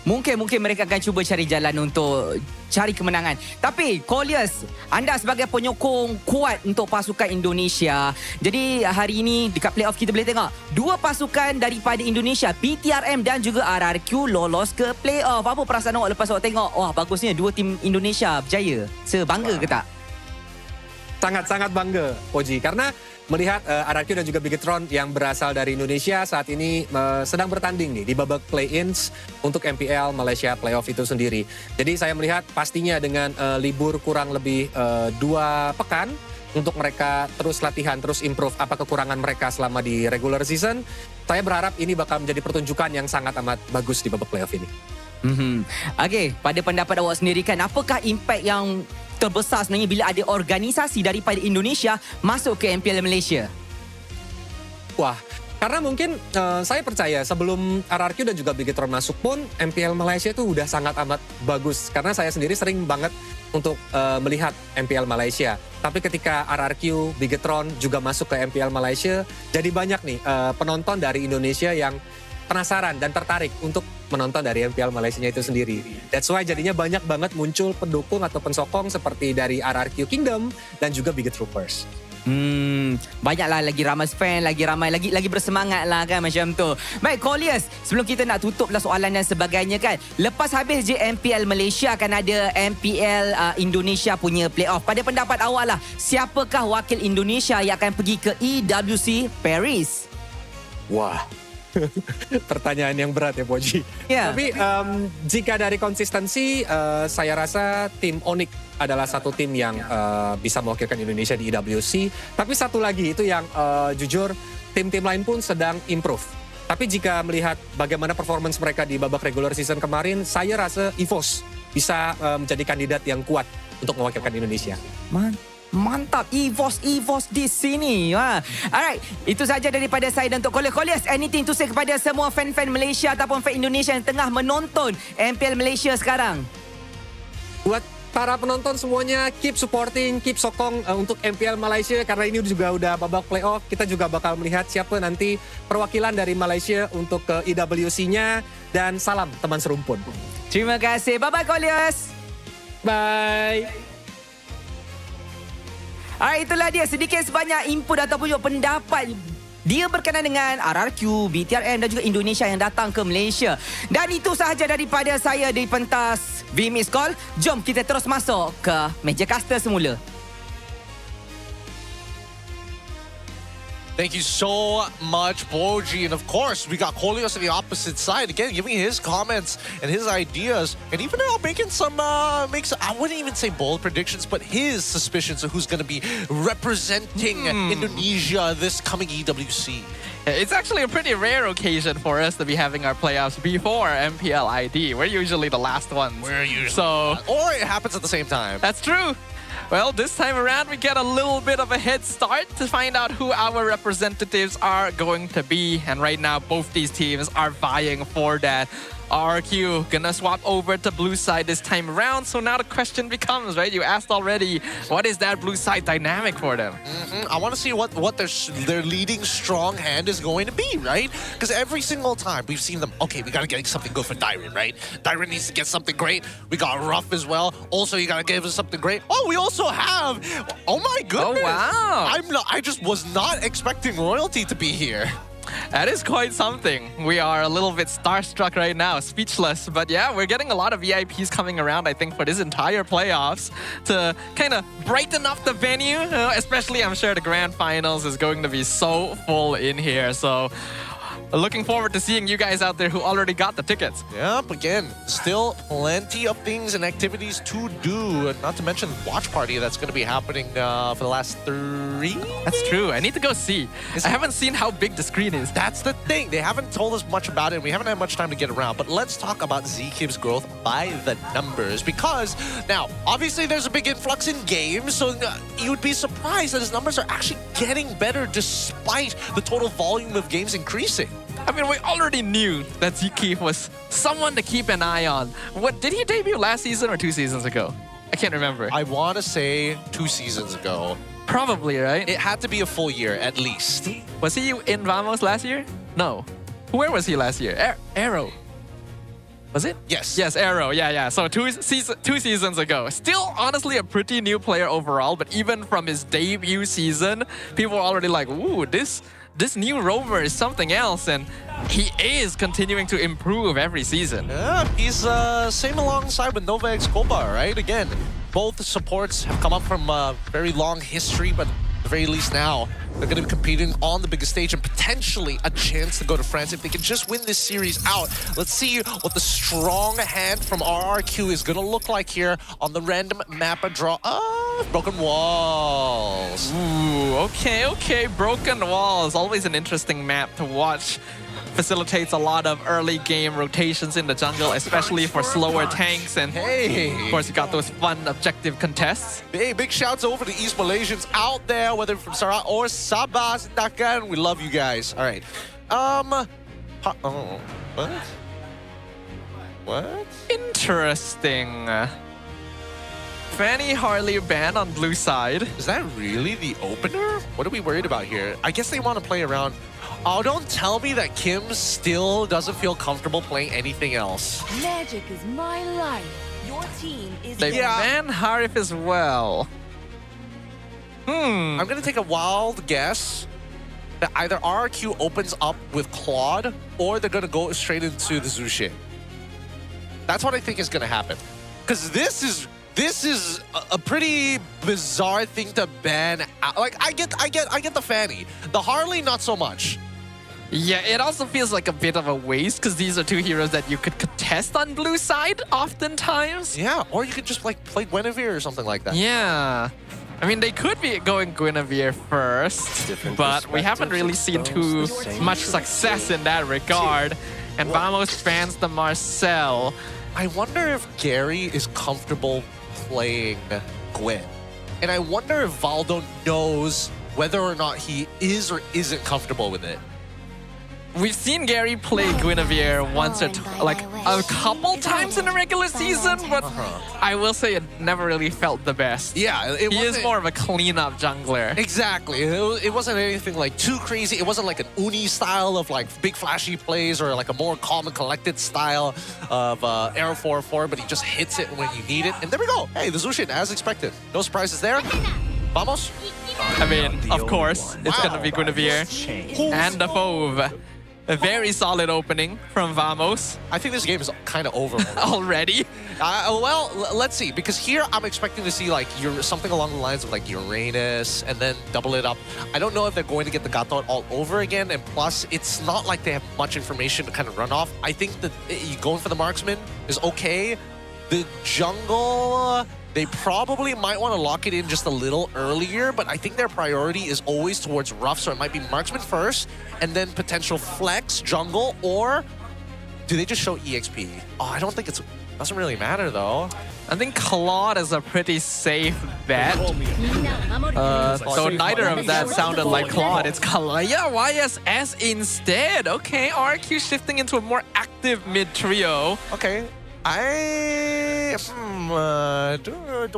Mungkin mereka akan cuba cari jalan untuk cari kemenangan. Tapi Kolius, anda sebagai penyokong kuat untuk pasukan Indonesia. Jadi hari ini dekat playoff kita boleh tengok dua pasukan daripada Indonesia, BTRM dan juga RRQ lolos ke playoff. Apa perasaan awak lepas awak tengok, wah bagusnya dua tim Indonesia berjaya. Sebangga ke tak? Sangat-sangat bangga, Poji. Karena melihat RRQ dan juga Bigetron yang berasal dari Indonesia saat ini sedang bertanding nih di babak play-ins untuk MPL Malaysia Playoff itu sendiri. Jadi saya melihat pastinya dengan libur kurang lebih 2 pekan untuk mereka terus latihan, terus improve apa kekurangan mereka selama di regular season. Saya berharap ini bakal menjadi pertunjukan yang sangat amat bagus di babak playoff ini. Okey, pada pendapat awak sendiri kan, apakah impact yang terbesar sebenarnya bila ada organisasi daripada Indonesia masuk ke MPL Malaysia? Wah, karena mungkin saya percaya sebelum RRQ dan juga Bigetron masuk pun MPL Malaysia itu udah sangat amat bagus. Karena saya sendiri sering banget untuk melihat MPL Malaysia. Tapi ketika RRQ, Bigetron juga masuk ke MPL Malaysia, jadi banyak nih penonton dari Indonesia yang penasaran dan tertarik untuk menonton dari MPL Malaysia itu sendiri. That's why jadinya banyak banget muncul pendukung atau pensokong seperti dari RRQ Kingdom dan juga Biget Troopers. Banyaklah lagi ramai fan, lagi ramai, lagi bersemangat lah kan macam tu. Baik, Colliers, sebelum kita nak tutup lah soalan dan sebagainya kan. Lepas habis je MPL Malaysia akan ada MPL Indonesia punya playoff. Pada pendapat awak lah, siapakah wakil Indonesia yang akan pergi ke EWC Paris? Wah. Pertanyaan yang berat ya Poji. Yeah. Tapi jika dari konsistensi, saya rasa tim Onyx adalah satu tim yang bisa mewakilkan Indonesia di EWC. Tapi satu lagi itu yang jujur tim-tim lain pun sedang improve. Tapi jika melihat bagaimana performance mereka di babak regular season kemarin, saya rasa EVOS bisa menjadi kandidat yang kuat untuk mewakilkan Indonesia. Mantap, EVOS di sini. Alright, itu saja daripada saya dan untuk Colliers. Anything to say kepada semua fan-fan Malaysia ataupun fan Indonesia yang tengah menonton MPL Malaysia sekarang? Buat para penonton semuanya, keep supporting, keep sokong untuk MPL Malaysia karena ini juga udah babak playoff. Kita juga bakal melihat siapa nanti perwakilan dari Malaysia untuk ke EWC-nya dan salam teman serumpun. Terima kasih. Bye-bye Colliers. Bye. Itulah dia sedikit sebanyak input ataupun juga pendapat dia berkenaan dengan RRQ, BTRM dan juga Indonesia yang datang ke Malaysia. Dan itu sahaja daripada saya di pentas V-Mix Call. Jom kita terus masuk ke meja caster semula. Thank you so much, Boji. And of course, we got Kolios on the opposite side. Again, giving his comments and his ideas. And even making some, I wouldn't even say bold predictions, but his suspicions of who's going to be representing Indonesia this coming EWC. It's actually a pretty rare occasion for us to be having our playoffs before MPL ID. We're usually the last ones. Or it happens at the same time. That's true. Well, this time around, we get a little bit of a head start to find out who our representatives are going to be. And right now, both these teams are vying for that. RRQ gonna swap over to blue side this time around. So now the question becomes, right? You asked already, what is that blue side dynamic for them? I want to see what their leading strong hand is going to be, right? Because every single time we've seen them, okay, we got to get something good for Dyron, right? Dyron needs to get something great. We got Ruff as well. Also, you got to give us something great. Oh, we also have, oh my goodness. Oh, wow. I just was not expecting royalty to be here. That is quite something. We are a little bit starstruck right now, speechless. But yeah, we're getting a lot of VIPs coming around, I think, for this entire playoffs to kind of brighten up the venue. Especially, I'm sure the grand finals is going to be so full in here. So looking forward to seeing you guys out there who already got the tickets. Yep, again, still plenty of things and activities to do. Not to mention the watch party that's going to be happening for the last 3 That's true. I need to go see. I haven't seen how big the screen is. That's the thing. They haven't told us much about it. We haven't had much time to get around. But let's talk about Zkib's growth by the numbers. Because now, obviously, there's a big influx in games. So you would be surprised that his numbers are actually getting better despite the total volume of games increasing. I mean, we already knew that Zkib was someone to keep an eye on. What did he debut last season or 2 seasons ago? I can't remember. I want to say 2 seasons ago. Probably, right? It had to be a full year, at least. Was he in Vamos last year? No. Where was he last year? Arrow. Was it? Yes. Yes, Arrow. Yeah. So 2 seasons ago. Still, honestly, a pretty new player overall. But even from his debut season, people were already like, ooh, this new rover is something else, and he is continuing to improve every season. Yeah, he's same alongside with Nova X Koba, right? Again, both supports have come up from a very long history, but at the very least now, they're going to be competing on the biggest stage and potentially a chance to go to France if they can just win this series out. Let's see what the strong hand from RRQ is going to look like here on the random map draw. Broken Walls. Ooh, okay. Broken Walls. Always an interesting map to watch. Facilitates a lot of early game rotations in the jungle, especially for slower tanks. And of course, you got those fun objective contests. Hey, big shouts over to East Malaysians out there, whether from Sarah or Sabah, Sindakan. We love you guys. All right. What? Interesting. Fanny Harley banned on blue side. Is that really the opener? What are we worried about here? I guess they want to play around. Oh, don't tell me that Kim still doesn't feel comfortable playing anything else. Magic is my life. Your team is... They ban Harif as well. I'm going to take a wild guess that either RRQ opens up with Claude or they're going to go straight into the Zushin. That's what I think is going to happen. Because this is a pretty bizarre thing to ban out. Like, I get the Fanny. The Harley, not so much. Yeah, it also feels like a bit of a waste because these are two heroes that you could contest on blue side oftentimes. Yeah, or you could just like play Guinevere or something like that. Yeah. I mean, they could be going Guinevere first, but we haven't really seen too much success in that regard. And Vamos bans the Marcel. I wonder if Gary is comfortable playing Gwen. And I wonder if Valdo knows whether or not he is or isn't comfortable with it. We've seen Gary play Guinevere once or like a couple times in the regular season, but I will say it never really felt the best. Yeah, he is more of a cleanup jungler. Exactly. It wasn't anything like too crazy. It wasn't like an Uni style of like big flashy plays or like a more calm and collected style of Arrow 4-4, but he just hits it when you need it. And there we go. Hey, the Zushin, as expected. No surprises there. Vamos. I mean, of course, it's going to be Guinevere and the Fauve. A very solid opening from Vamos. I think this game is kind of over already. Well, let's see. Because here I'm expecting to see like something along the lines of like Uranus and then double it up. I don't know if they're going to get the Gato all over again. And plus, it's not like they have much information to kind of run off. I think that going for the marksman is okay. The jungle, they probably might want to lock it in just a little earlier, but I think their priority is always towards rough, so it might be marksman first, and then potential flex, jungle, or do they just show EXP? Oh, I don't think doesn't really matter though. I think Claude is a pretty safe bet. So neither of that sounded like Claude. It's Kalaya YSS instead. Okay, RRQ shifting into a more active mid-trio. Okay. Do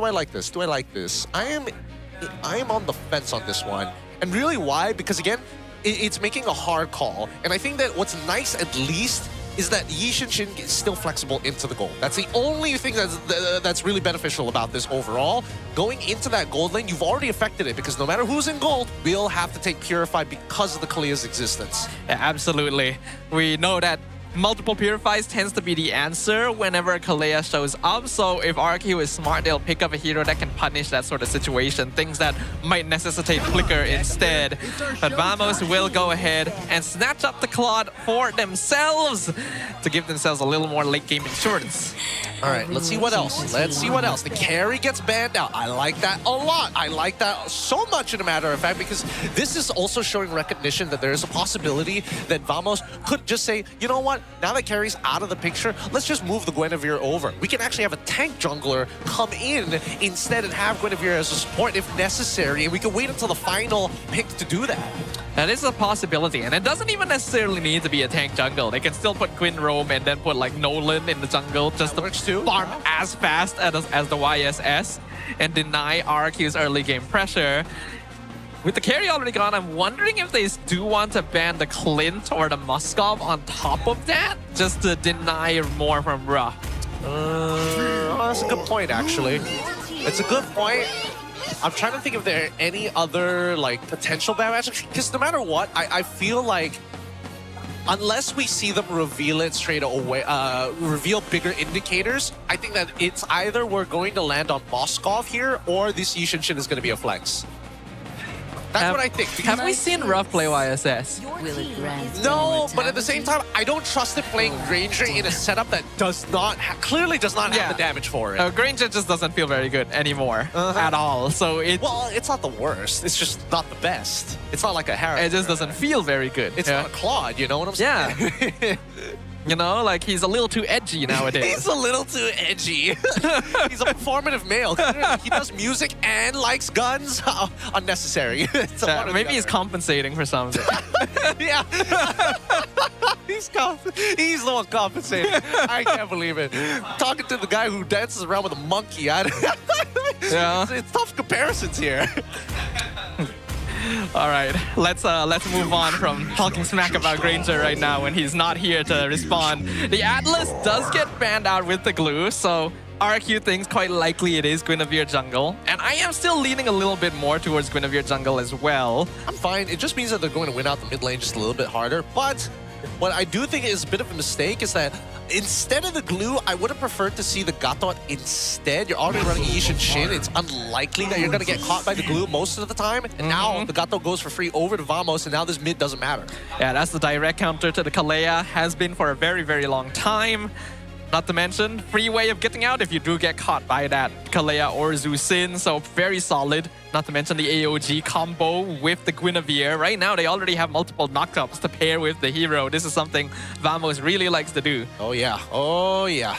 I like this? Do I like this? I am on the fence on this one. And really why? Because again, it's making a hard call. And I think that what's nice at least is that Yi Shin is still flexible into the gold. That's the only thing that's really beneficial about this overall. Going into that gold lane, you've already affected it because no matter who's in gold, we'll have to take Purify because of the Kalia's existence. Yeah, absolutely. We know that multiple Purifies tends to be the answer whenever Kalea shows up, so if RRQ is smart, they'll pick up a hero that can punish that sort of situation, things that might necessitate Flicker instead. But Vamos will go ahead and snatch up the Claude for themselves to give themselves a little more late game insurance. All right, let's see what else. Let's see what else. The carry gets banned out. I like that a lot. I like that so much, in a matter of fact, because this is also showing recognition that there is a possibility that Vamos could just say, you know what? Now that carry's out of the picture, let's just move the Guinevere over. We can actually have a tank jungler come in instead and have Guinevere as a support if necessary, and we can wait until the final pick to do that. That is a possibility, and it doesn't even necessarily need to be a tank jungle. They can still put Quinn Rome and then put like Nolan in the jungle just to farm as fast as the YSS and deny RRQ's early game pressure. With the carry already gone, I'm wondering if they do want to ban the Clint or the Muskov on top of that, just to deny more from Ra. That's a good point, actually. It's a good point. I'm trying to think if there are any other like potential bad matches, because no matter what, I feel like unless we see them reveal it straight away, reveal bigger indicators, I think that it's either we're going to land on Moskov here or this Yi Shin is going to be a flex. That's what I think. Have we seen Ruff play YSS? No, but at the same time, I don't trust him playing Granger in a setup that clearly does not have the damage for it. Granger just doesn't feel very good anymore at all. So well, it's not the worst. It's just not the best. It's not like a Harry. It just doesn't feel very good. It's not a Claude, you know what I'm saying? Yeah. You know, like he's a little too edgy nowadays. He's a little too edgy. He's a performative male. He does music and likes guns. Unnecessary. Maybe he's compensating for something. Yeah. He's the one compensating. I can't believe it. Talking to the guy who dances around with a monkey. It's tough comparisons here. All right, let's move on from talking smack about Granger right now when he's not here to respond. The Atlas does get banned out with the glue, so RRQ thinks quite likely it is Guinevere jungle, and I am still leaning a little bit more towards Guinevere jungle as well. I'm fine. It just means that they're going to win out the mid lane just a little bit harder. But what I do think is a bit of a mistake is that instead of the glue, I would have preferred to see the Gatot instead. You're already running Yish and Shin. It's unlikely that you're going to get caught by the glue most of the time. And now the Gatot goes for free over to Vamos, and now this mid doesn't matter. Yeah, that's the direct counter to the Kalea. Has been for a very, very long time. Not to mention, free way of getting out if you do get caught by that Kalea or Zusin. So very solid. Not to mention the AOG combo with the Guinevere. Right now, they already have multiple knockups to pair with the hero. This is something Vamos really likes to do. Oh, yeah. Oh, yeah.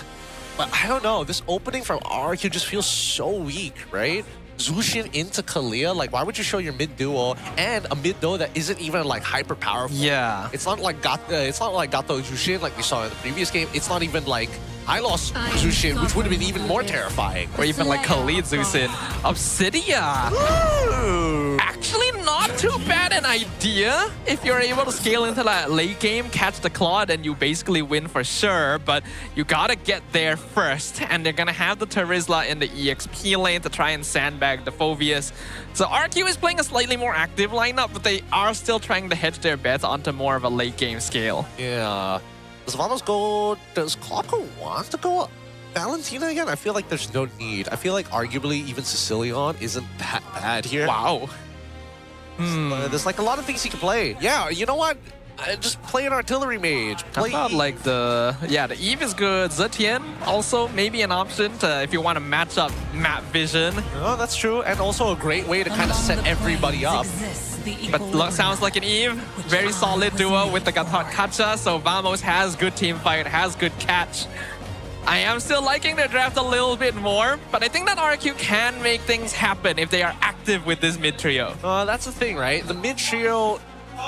But I don't know. This opening from RRQ just feels so weak, right? Zushin into Kalea, like why would you show your mid duo and a mid duo that isn't even like hyper powerful? Yeah. It's not like Gato Zushin like we saw in the previous game. It's not even like Hylos Zushin, which would have been even more terrifying. Or even like Khalid Zusin. Obsidia! Actually not too bad an idea. If you're able to scale into that late game, catch the claw, then you basically win for sure. But you gotta get there first. And they're gonna have the Terizla in the EXP lane to try and sandbag the Phoveus. So RQ is playing a slightly more active lineup, but they are still trying to hedge their bets onto more of a late game scale. Yeah. Does Vamos go... Does Klopko want to go Valentina again? I feel like there's no need. I feel like arguably even Sicilion isn't that bad here. Wow. There's like a lot of things he can play. Yeah, you know what? Just play an artillery mage. Play Eve. Like the Eve is good. Zetian also maybe an option to if you want to match up map vision. Oh, that's true, and also a great way to kind of set everybody up. But sounds like an Eve. Very solid duo with the Gatot Kacha. So Vamos has good team fight, has good catch. I am still liking their draft a little bit more, but I think that RRQ can make things happen if they are active with this mid trio. That's the thing, right? The mid trio,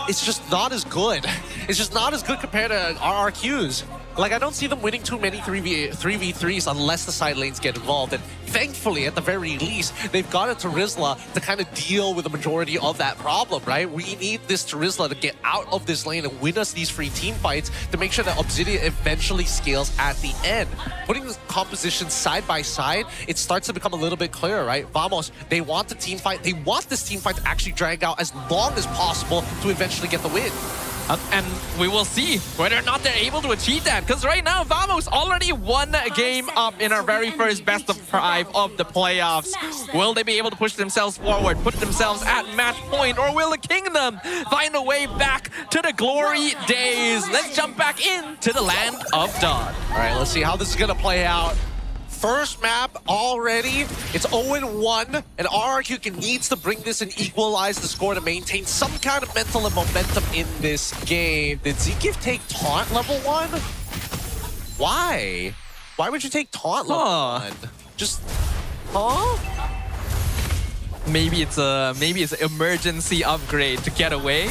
it's just not as good. It's just not as good compared to RRQs. Like, I don't see them winning too many 3v3s unless the side lanes get involved. And thankfully, at the very least, they've got a Terizla to kind of deal with the majority of that problem, right? We need this Terizla to get out of this lane and win us these free team fights to make sure that Obsidian eventually scales at the end. Putting the compositions side by side, it starts to become a little bit clearer, right? Vamos, they want the team fight. They want this team fight to actually drag out as long as possible to eventually get the win. And we will see whether or not they're able to achieve that. Because right now, Vamos already won a game up in our very first best of 5 of the playoffs. Will they be able to push themselves forward, put themselves at match point, or will the Kingdom find a way back to the glory days? Let's jump back into the land of Dawn. All right, let's see how this is going to play out. First map already, it's 0-1, and RRQ needs to bring this and equalize the score to maintain some kind of mental and momentum in this game. Did Zekiv take taunt level 1? Why? Why would you take taunt level 1? Just, Maybe it's an emergency upgrade to get away.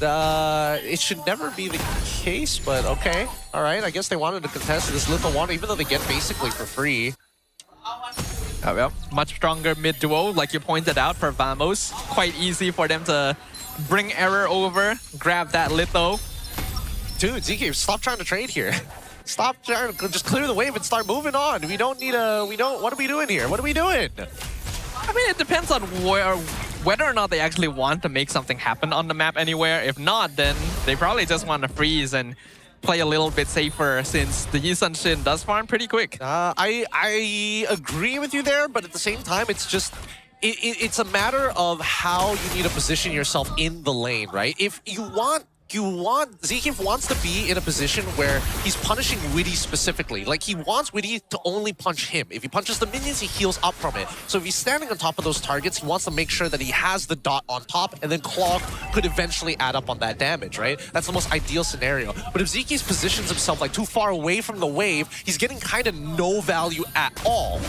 It should never be the case, but okay. All right, I guess they wanted to contest this little one, even though they get basically for free. Well, much stronger mid duo, like you pointed out, for Vamos. Quite easy for them to bring Error over, grab that Litho. Dude, ZK, stop trying to trade here. Stop trying to just clear the wave and start moving on. We don't need what are we doing here? What are we doing? I mean, it depends on whether or not they actually want to make something happen on the map anywhere. If not, then they probably just want to freeze and play a little bit safer since the Yisun Shin does farm pretty quick. I agree with you there, but at the same time, it's just... It's a matter of how you need to position yourself in the lane, right? If Zekiv wants to be in a position where he's punishing Witty specifically. Like, he wants Witty to only punch him. If he punches the minions, he heals up from it. So if he's standing on top of those targets, he wants to make sure that he has the dot on top, and then Clog could eventually add up on that damage, right? That's the most ideal scenario. But if Zekiv positions himself like too far away from the wave, he's getting kind of no value at all.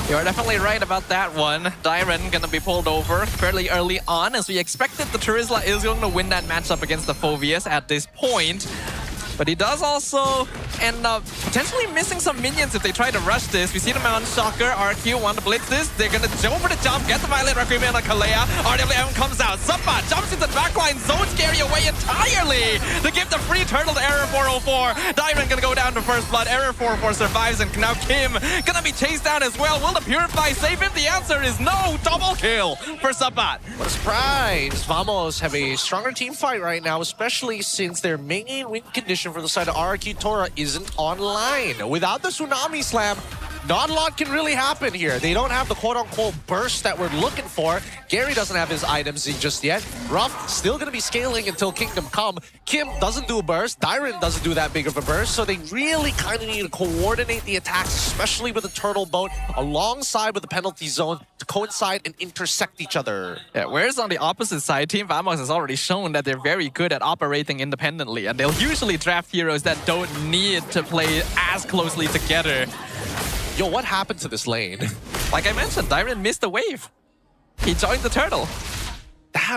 You're definitely right about that one. Dyren gonna be pulled over fairly early on, as we expected the Terizla is going to win that matchup against the Phoveus at this point. But he does also end up potentially missing some minions if they try to rush this. We see them on Shocker. RRQ want to blitz this. They're going to jump for the jump, get the Violet Requiem on Kalea. RWM comes out. Subba jumps into the backline, zones Gary away entirely to give the free turtle to Error 404. Diamond going to go down to first blood. Error 404 survives, and now Kim going to be chased down as well. Will the Purify save him? The answer is no. Double kill for Subba. What a surprise! Vamos have a stronger team fight right now, especially since their main win condition for the side of RRQ Tora isn't online. Without the Tsunami Slam, not a lot can really happen here. They don't have the quote-unquote burst that we're looking for. Gary doesn't have his items just yet. Ruff still going to be scaling until Kingdom Come. Kim doesn't do a burst. Dyron doesn't do that big of a burst. So they really kind of need to coordinate the attacks, especially with the Turtle Boat, alongside with the penalty zone to coincide and intersect each other. Yeah, whereas on the opposite side, Team Vamos has already shown that they're very good at operating independently, and they'll usually draft heroes that don't need to play as closely together. Yo, what happened to this lane? Like I mentioned, Dyron missed a wave. He joined the turtle.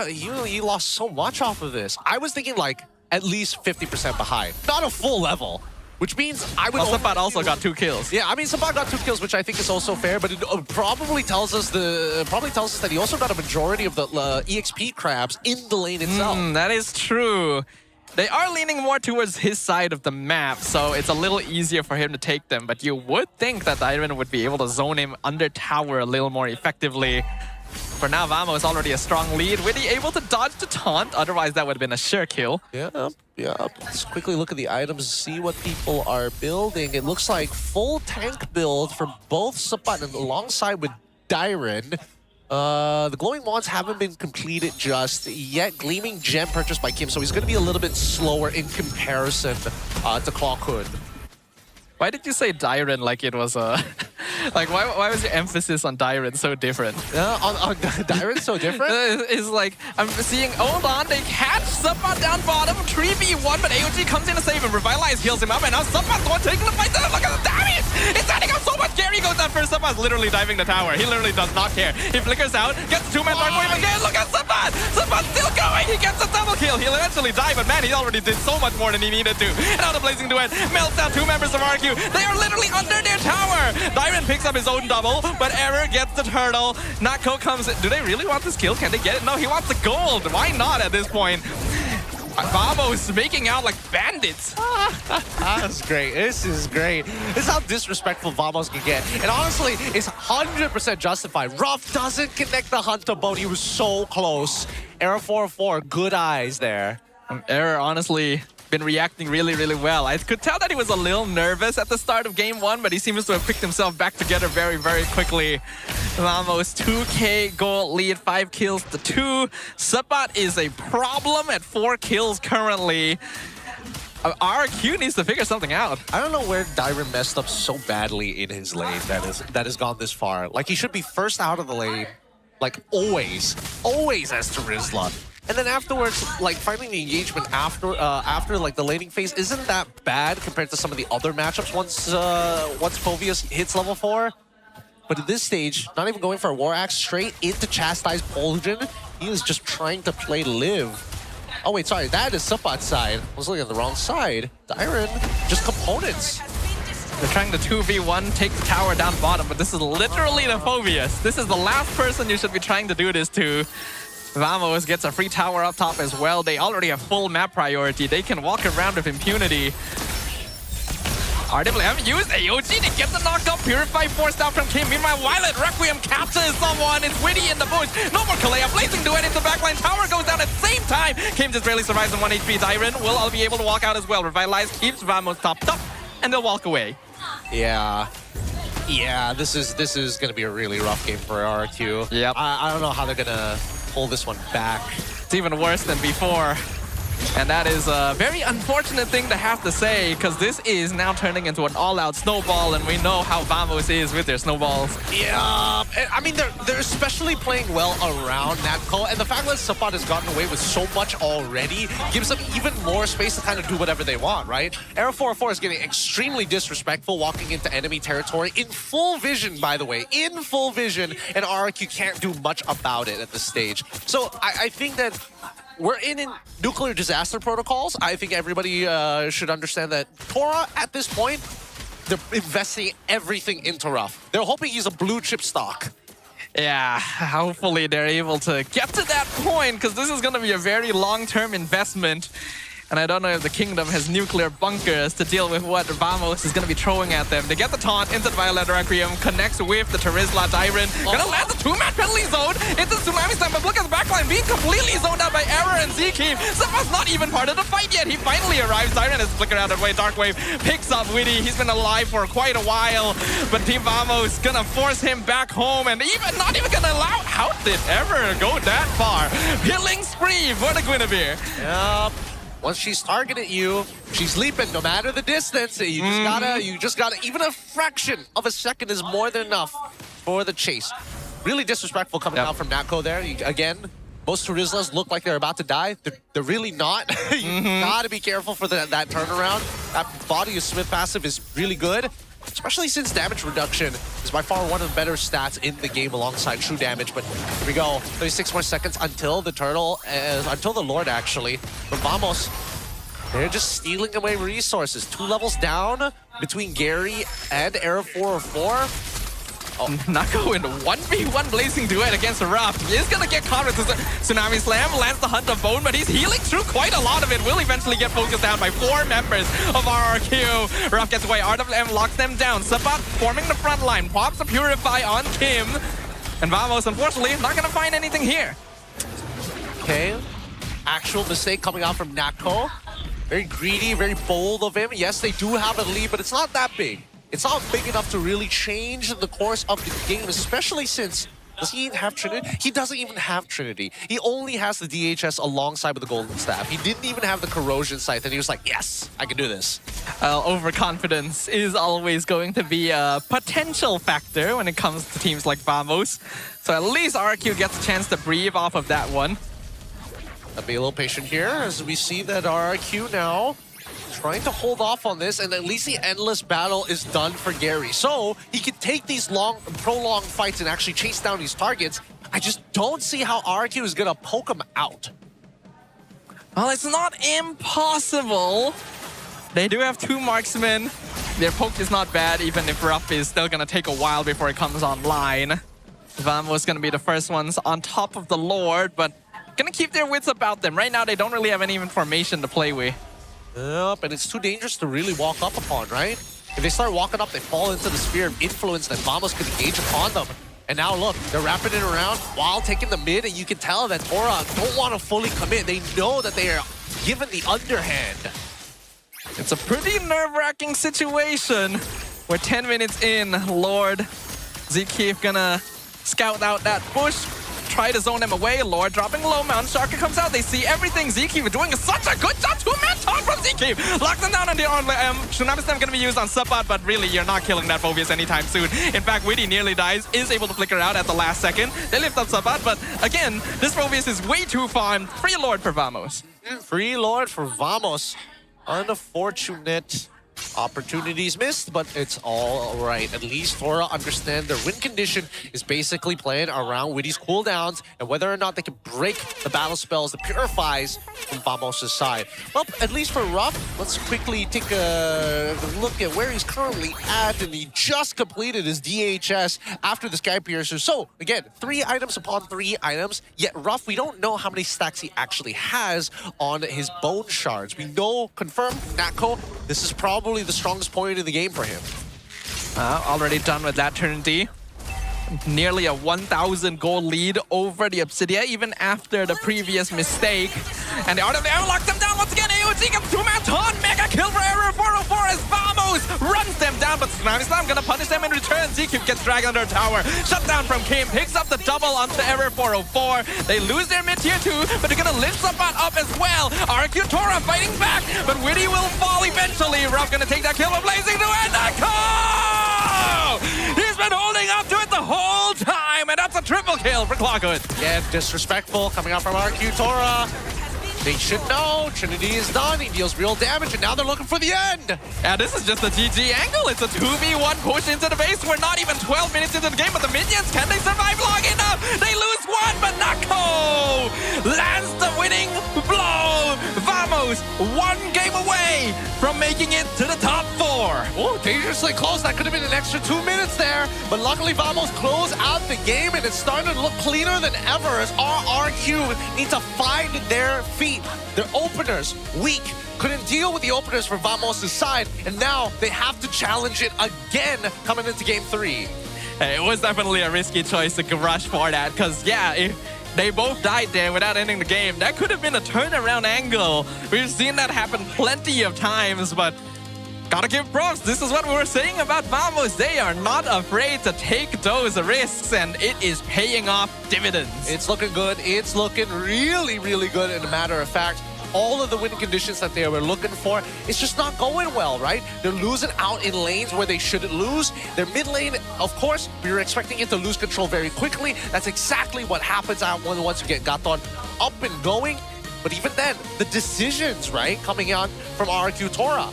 You lost so much off of this. I was thinking like at least 50% behind. Not a full level. Which means I would... Sapat also got 2 kills. Yeah, I mean, Sapat got 2 kills, which I think is also fair, but it probably tells us that he also got a majority of the EXP crabs in the lane itself. That is true. They are leaning more towards his side of the map, so it's a little easier for him to take them. But you would think that Dyron would be able to zone him under tower a little more effectively. For now, Vamo is already a strong lead. Were he able to dodge the taunt? Otherwise, that would have been a sure kill. Yeah. Let's quickly look at the items, see what people are building. It looks like full tank build from both Sapat and alongside with Dyron. The glowing wands haven't been completed just yet. Gleaming gem purchased by Kim, so he's going to be a little bit slower in comparison to Claw Kun. Why did you say Dyron like it was a... like, why was your emphasis on Dyron so different? On Dyron so different? It's like, I'm seeing, hold on, they catch Subba down bottom, 3v1, but AOG comes in to save him. Revitalize heals him up, and now Subba's the one taking the fight. Look at the damage! It's adding up so much! Gary goes down first. Subba's literally diving the tower. He literally does not care. He flickers out, gets the 2-man dark wave again. Look at Subba! Subba's still going! He gets a double kill. He'll eventually die, but man, he already did so much more than he needed to. And now the Blazing Duet melts down 2 members of RRQ. They are literally under their tower! Dyron picks up his own double, but Error gets the turtle. Nako comes in. Do they really want this kill? Can they get it? No, he wants the gold. Why not at this point? Vamos making out like bandits. That's great. This is great. This is how disrespectful Vamos can get. And honestly, it's 100% justified. Ruff doesn't connect the Hunter boat. He was so close. Error 404, good eyes there. Error, honestly, been reacting really, really well. I could tell that he was a little nervous at the start of game 1, but he seems to have picked himself back together very, very quickly. Almost 2k goal lead, 5 kills to 2. Sapat is a problem at 4 kills currently. RRQ needs to figure something out. I don't know where Dyron messed up so badly in his lane that has gone this far. Like, he should be first out of the lane, like always as to Rizla. And then afterwards, like, finding the engagement after like the laning phase isn't that bad compared to some of the other matchups once Phoveus hits level 4. But at this stage, not even going for a War Axe, straight into Chastise Polgen. He is just trying to play live. Oh wait, sorry, that is Supat's side. I was looking at the wrong side. Dyron, just components. They're trying to 2v1, take the tower down bottom, but this is literally the Phoveus. This is the last person you should be trying to do this to. Vamos gets a free tower up top as well. They already have full map priority. They can walk around with impunity. RWM used AOG to get the knockup. Purify forced out from Kim. Meanwhile, Violet Requiem captures someone. It's Witty in the bush. No more Kalea. Blazing Duet into the backline. Tower goes down at the same time. Kim just barely survives on 1 HP. Dyron will all be able to walk out as well. Revitalize keeps Vamos topped up, and they'll walk away. Yeah, this is going to be a really rough game for RRQ. Yep. I don't know how they're going to pull this one back. It's even worse than before. And that is a very unfortunate thing to have to say, because this is now turning into an all-out snowball, and we know how Vamos is with their snowballs. Yeah, I mean, they're especially playing well around Natco, and the fact that Sapat has gotten away with so much already gives them even more space to kind of do whatever they want, right? Error 404 is getting extremely disrespectful, walking into enemy territory in full vision, by the way, in full vision, and RRQ can't do much about it at this stage. So I think that we're in nuclear disaster protocols. I think everybody should understand that Tora, at this point, they're investing everything into Ruff. They're hoping he's a blue chip stock. Yeah, hopefully they're able to get to that point, because this is going to be a very long-term investment. And I don't know if the Kingdom has nuclear bunkers to deal with what Vamos is going to be throwing at them. They get the taunt into the Violet Requiem, connects with the Terizla Tyrant. Gonna land the two-man penalty zone into the Tsunami Slam, but look at the backline being completely zoned out by Error and Zeke. Safa's not even part of the fight yet. He finally arrives. Tyrant has flickered out of the way. Darkwave picks up Witty. He's been alive for quite a while, but Team Vamos gonna force him back home, and even not even gonna allow. How did Error go that far? Killing spree for the Guinevere. Yep. Once she's targeted you, she's leaping no matter the distance. You just gotta, even a fraction of a second is more than enough for the chase. Really disrespectful coming out from Natko there. Again, most Terizlas look like they're about to die. They're really not. You gotta be careful for that turnaround. That body of Smith passive is really good, especially since damage reduction is by far one of the better stats in the game alongside true damage. But here we go, 36 more seconds until the turtle, until the Lord actually. But Vamos, they're just stealing away resources. 2 levels down between Gary and Era 404. Oh, Nako in 1v1 blazing duet against Ruff. He's gonna get caught with the Tsunami Slam, lands the Hunt of Bone, but he's healing through quite a lot of it. Will eventually get focused down by 4 members of RRQ. Ruff gets away, RWM locks them down. Sabat forming the front line, pops a Purify on Kim. And Vamos, unfortunately, not gonna find anything here. Okay, actual mistake coming out from Nako. Very greedy, very bold of him. Yes, they do have a lead, but it's not that big. It's not big enough to really change the course of the game, especially since, does he have Trinity? He doesn't even have Trinity. He only has the DHS alongside with the Golden Staff. He didn't even have the Corrosion Scythe, and he was like, yes, I can do this. Overconfidence is always going to be a potential factor when it comes to teams like Vamos. So at least RRQ gets a chance to breathe off of that one. I'll be a little patient here as we see that RRQ now trying to hold off on this, and at least the endless battle is done for Gary. So he can take these prolonged fights and actually chase down these targets. I just don't see how RRQ is gonna poke him out. Well, it's not impossible. They do have 2 marksmen. Their poke is not bad, even if Ruff is still gonna take a while before it comes online. Vamos gonna be the first ones on top of the Lord, but gonna keep their wits about them. Right now, they don't really have any information to play with. Yep, and it's too dangerous to really walk up upon, right? If they start walking up, they fall into the sphere of influence that Vamos could engage upon them. And now look, they're wrapping it around while taking the mid, and you can tell that Tora don't want to fully commit. They know that they are given the underhand. It's a pretty nerve-wracking situation. We're 10 minutes in. Lord, Zeke gonna scout out that bush. Try to zone him away. Lord dropping low. Mount Sharka comes out. They see everything. Zeke doing such a good job. 2-man taunt from Zeke. Locks them down on the Tsunami Slam going to be used on Sabat, but really, you're not killing that Phobius anytime soon. In fact, Witty nearly dies, is able to flicker out at the last second. They lift up Sabat, but again, this Phobius is way too farmed. Free Lord for Vamos. Free Lord for Vamos. Unfortunate. Opportunities missed, but it's all right. At least Tora understand their win condition is basically playing around Witty's cooldowns and whether or not they can break the battle spells, the purifies from Vamos' side. Well, at least for Ruff, let's quickly take a look at where he's currently at, and he just completed his DHS after the Sky Piercer. So, again, 3 items upon 3 items, yet Ruff, we don't know how many stacks he actually has on his bone shards. We know, confirmed, Natko, this is probably the strongest point in the game for him. Already done with that turn D. Nearly a 1,000 gold lead over the Obsidia, even after the previous mistake. And the Art of the Air locks them down once again. AOG gets 2-man taunt. Mega kill for Error 404 as Vamos runs them down, but Tsunami Slam gonna punish them in return. ZQ gets dragged under a tower. Shut down from Kim. Picks up the double onto Error 404. They lose their mid tier 2, but they're gonna lift Sabat up as well. RRQ Tora fighting back, but Witty will fall eventually. Ruff gonna take that kill of Blazing to end the call! He's been holding up to it the whole time, and that's a triple kill for Clockwood. Yeah, disrespectful coming out from RRQ Tora. They should know Trinity is done. He deals real damage, and now they're looking for the end. Yeah, this is just a GG angle. It's a 2v1 push into the base. We're not even 12 minutes into the game, but the minions, can they survive long enough? They lose one, but Nako lands the winning one game away from making it to the top 4. Oh, dangerously close. That could have been an extra 2 minutes there. But luckily, Vamos closed out the game, and it's starting to look cleaner than ever as RRQ need to find their feet. Their openers, weak. Couldn't deal with the openers for Vamos' side, and now they have to challenge it again coming into game 3. Hey, it was definitely a risky choice to rush for that, because, yeah, if they both died there without ending the game, that could have been a turnaround angle. We've seen that happen plenty of times, but gotta give props. This is what we were saying about Vamos. They are not afraid to take those risks, and it is paying off dividends. It's looking good. It's looking really, really good. And a matter of fact, all of the win conditions that they were looking for, it's just not going well, right? They're losing out in lanes where they shouldn't lose. Their mid lane, of course, we were expecting it to lose control very quickly. That's exactly what happens once you get Gaton up and going. But even then, the decisions, right, coming out from RRQ Tora.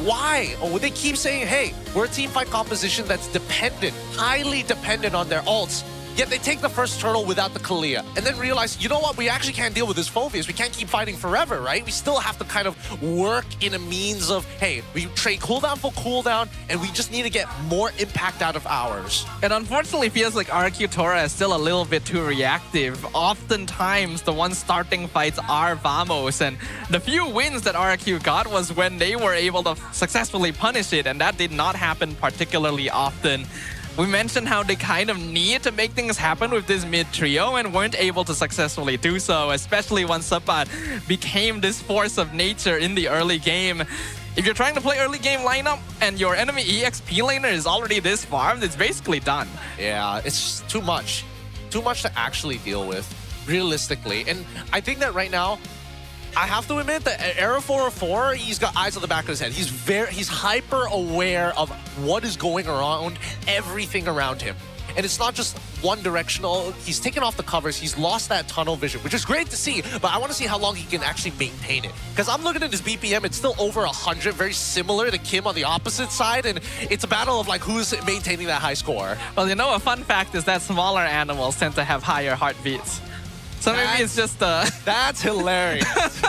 Why? Oh, they keep saying, hey, we're a teamfight composition that's dependent, highly dependent on their ults. Yet they take the first turtle without the Kalia and then realize, you know what, we actually can't deal with this Phoveus. We can't keep fighting forever, right? We still have to kind of work in a means of, hey, we trade cooldown for cooldown and we just need to get more impact out of ours. It unfortunately feels like RRQ Tora is still a little bit too reactive. Oftentimes, the ones starting fights are Vamos, and the few wins that RRQ got was when they were able to successfully punish it, and that did not happen particularly often. We mentioned how they kind of need to make things happen with this mid trio and weren't able to successfully do so, especially once Sapat became this force of nature in the early game. If you're trying to play early game lineup and your enemy EXP laner is already this farmed, it's basically done. Yeah, it's just too much. Too much to actually deal with, realistically. And I think that right now, I have to admit that Era 404, he's got eyes on the back of his head. He's hyper aware of what is going around, everything around him. And it's not just one directional. He's taken off the covers. He's lost that tunnel vision, which is great to see, but I want to see how long he can actually maintain it. Because I'm looking at his BPM, it's still over 100, very similar to Kim on the opposite side, and it's a battle of like who's maintaining that high score. Well, you know, a fun fact is that smaller animals tend to have higher heartbeats. So maybe it's just That's hilarious.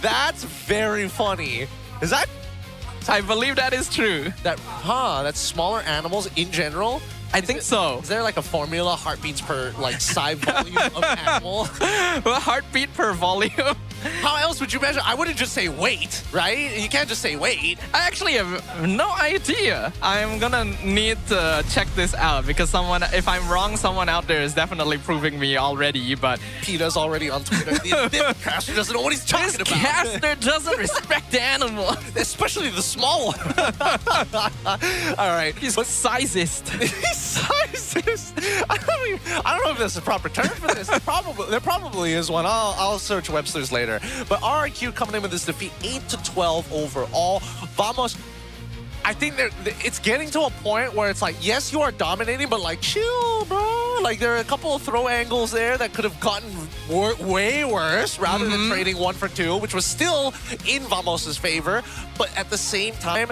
That's very funny. Is that? I believe that is true. That's smaller animals in general? I think so. Is there like a formula, heartbeats per like side volume of animal? Well, heartbeat per volume. How else would you measure? I wouldn't just say weight, right? You can't just say weight. I actually have no idea. I'm gonna need to check this out because if I'm wrong, someone out there is definitely proving me already, but... PETA's already on Twitter. This caster doesn't know what he's talking about. This caster doesn't respect animals. Especially the small one. All right. He's sizist. He's sizist. I don't know if there's a proper term for this. There probably is one. I'll search Webster's later. But RRQ coming in with this defeat, 8-12 overall. Vamos, I think it's getting to a point where it's like, yes, you are dominating, but like, chill, bro. Like, there are a couple of throw angles there that could have gotten way worse rather than trading 1 for 2, which was still in Vamos' favor. But at the same time,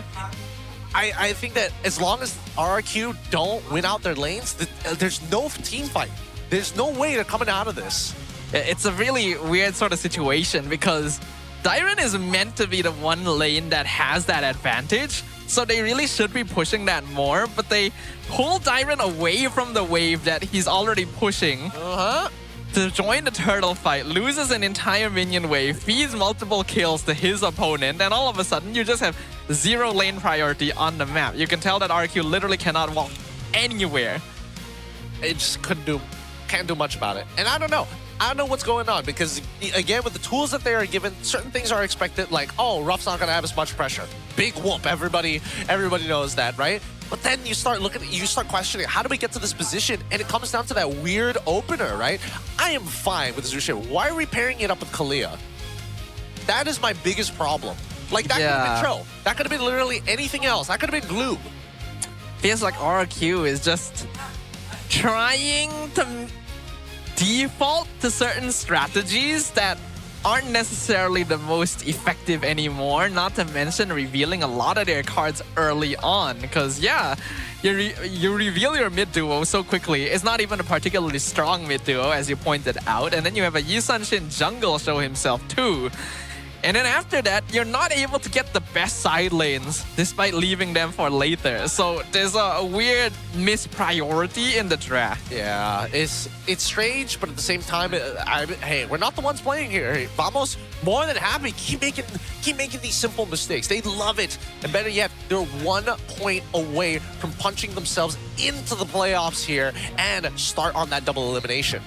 I think that as long as RRQ don't win out their lanes, there's no team fight. There's no way they're coming out of this. It's a really weird sort of situation because Dyron is meant to be the one lane that has that advantage, so they really should be pushing that more, but they pull Dyron away from the wave that he's already pushing to join the turtle fight, loses an entire minion wave, feeds multiple kills to his opponent, and all of a sudden you just have 0 lane priority on the map. You can tell that RQ literally cannot walk anywhere. It just can't do much about it. And I don't know what's going on because, again, with the tools that they are given, certain things are expected, like, oh, Ruff's not going to have as much pressure. Big whoop. Everybody knows that, right? But then you start questioning, how do we get to this position? And it comes down to that weird opener, right? I am fine with Zushin. Why are we pairing it up with Kalia? That is my biggest problem. Like, that could have been Tro. That could have been literally anything else. That could have been Gloob. Feels like RRQ is just trying to default to certain strategies that aren't necessarily the most effective anymore, not to mention revealing a lot of their cards early on. Because, you reveal your mid duo so quickly. It's not even a particularly strong mid duo, as you pointed out. And then you have a Yi Sun-shin jungle show himself too. And then after that, you're not able to get the best side lanes despite leaving them for later. So there's a weird mispriority in the draft. Yeah, it's strange, but at the same time, hey, we're not the ones playing here. Hey, Vamos more than happy. Keep making these simple mistakes. They love it, and better yet, they're 1 point away from punching themselves into the playoffs here and start on that double elimination.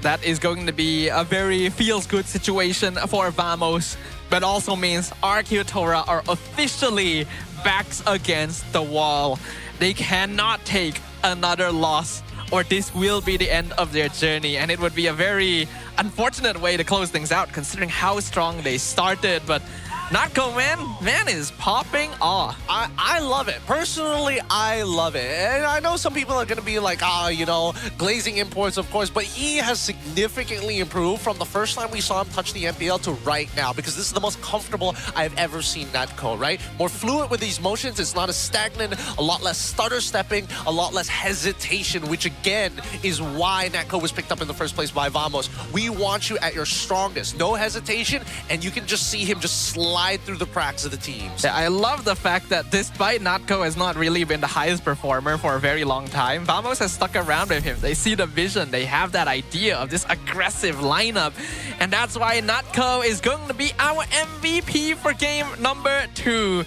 That is going to be a very feels-good situation for Vamos, but also means RRQ Tora are officially backs against the wall. They cannot take another loss, or this will be the end of their journey, and it would be a very unfortunate way to close things out considering how strong they started. But Natco, man is popping off. I love it. Personally, I love it. And I know some people are going to be like, you know, glazing imports, of course, but he has significantly improved from the first time we saw him touch the MPL to right now, because this is the most comfortable I've ever seen Natco, right? More fluid with these motions. It's not as stagnant, a lot less stutter stepping, a lot less hesitation, which again is why Natco was picked up in the first place by Vamos. We want you at your strongest. No hesitation, and you can just see him just slide through the cracks of the teams. Yeah, I love the fact that despite Natco has not really been the highest performer for a very long time, Vamos has stuck around with him. They see the vision, they have that idea of this aggressive lineup, and that's why Natco is going to be our MVP for game number 2.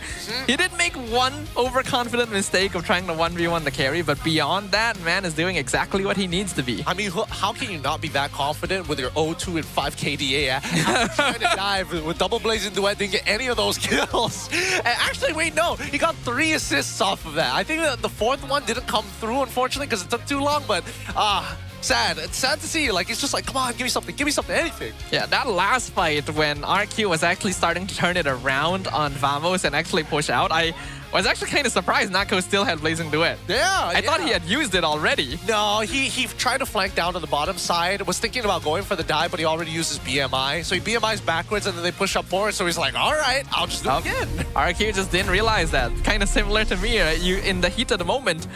He did make one overconfident mistake of trying to 1v1 the carry, but beyond that, man is doing exactly what he needs to be. I mean, how can you not be that confident with your 0-2 and 5 KDA after trying to dive with double blazing duet, didn't get any of those kills? And actually, wait, no, he got 3 assists off of that. I think that the 4th one didn't come through, unfortunately, because it took too long, but sad. It's sad to see. Like, it's just like, come on, give me something, anything. Yeah, that last fight when RRQ was actually starting to turn it around on Vamos and actually push out, I was actually kind of surprised Natco still had Blazing Duet. Yeah, I thought he had used it already. No, he tried to flank down to the bottom side, was thinking about going for the dive, but he already uses BMI. So he BMIs backwards and then they push up forward, so he's like, all right, I'll just do it again. RRQ just didn't realize that. Kind of similar to me, you in the heat of the moment,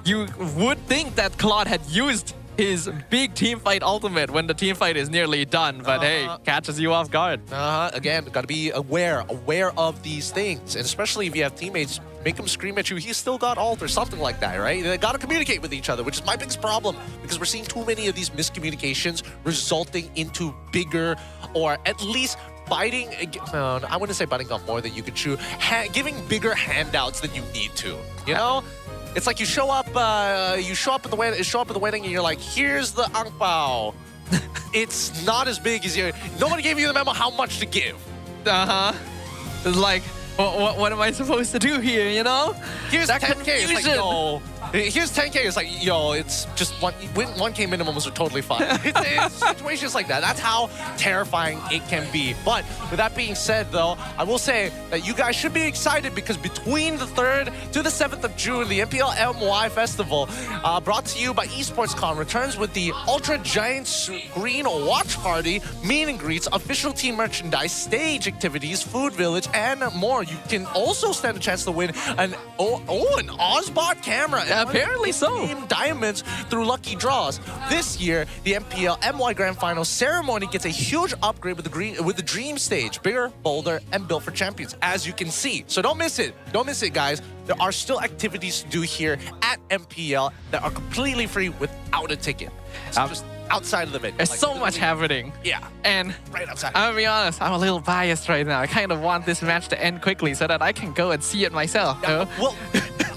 you would think that Claude had used his big team fight ultimate when the team fight is nearly done, but hey, catches you off guard. Again, got to be aware of these things, and especially if you have teammates make him scream at you, he's still got ult or something like that, right? They got to communicate with each other, which is my biggest problem, because we're seeing too many of these miscommunications resulting into bigger, or at least biting, I wouldn't say biting off more than you can chew, giving bigger handouts than you need to, you know? It's like you show up at the wedding, and you're like, here's the ang pao. It's not as big as nobody gave you the memo how much to give. It's like, what am I supposed to do here, you know? Here's that 10K. Confusion. It's like, yo. Here's 10K. It's like, yo, it's just 1K minimums are totally fine. It's situations like that. That's how terrifying it can be. But with that being said, though, I will say that you guys should be excited, because between the 3rd to the 7th of June, the MPL MY Festival, brought to you by EsportsCon, returns with the Ultra Giant Screen Watch Party, meet and greets, official team merchandise, stage activities, food village, and more. You can also stand a chance to win an Ozbot camera. Apparently so. Diamonds through lucky draws. This year, the MPL MY Grand Final ceremony gets a huge upgrade with the Dream Stage, bigger, bolder, and built for champions, as you can see. So don't miss it. Don't miss it, guys. There are still activities to do here at MPL that are completely free without a ticket. So just outside of the venue. There's so much happening. Yeah. And right outside. I'll be honest, I'm a little biased right now. I kind of want this match to end quickly so that I can go and see it myself. Yeah, well,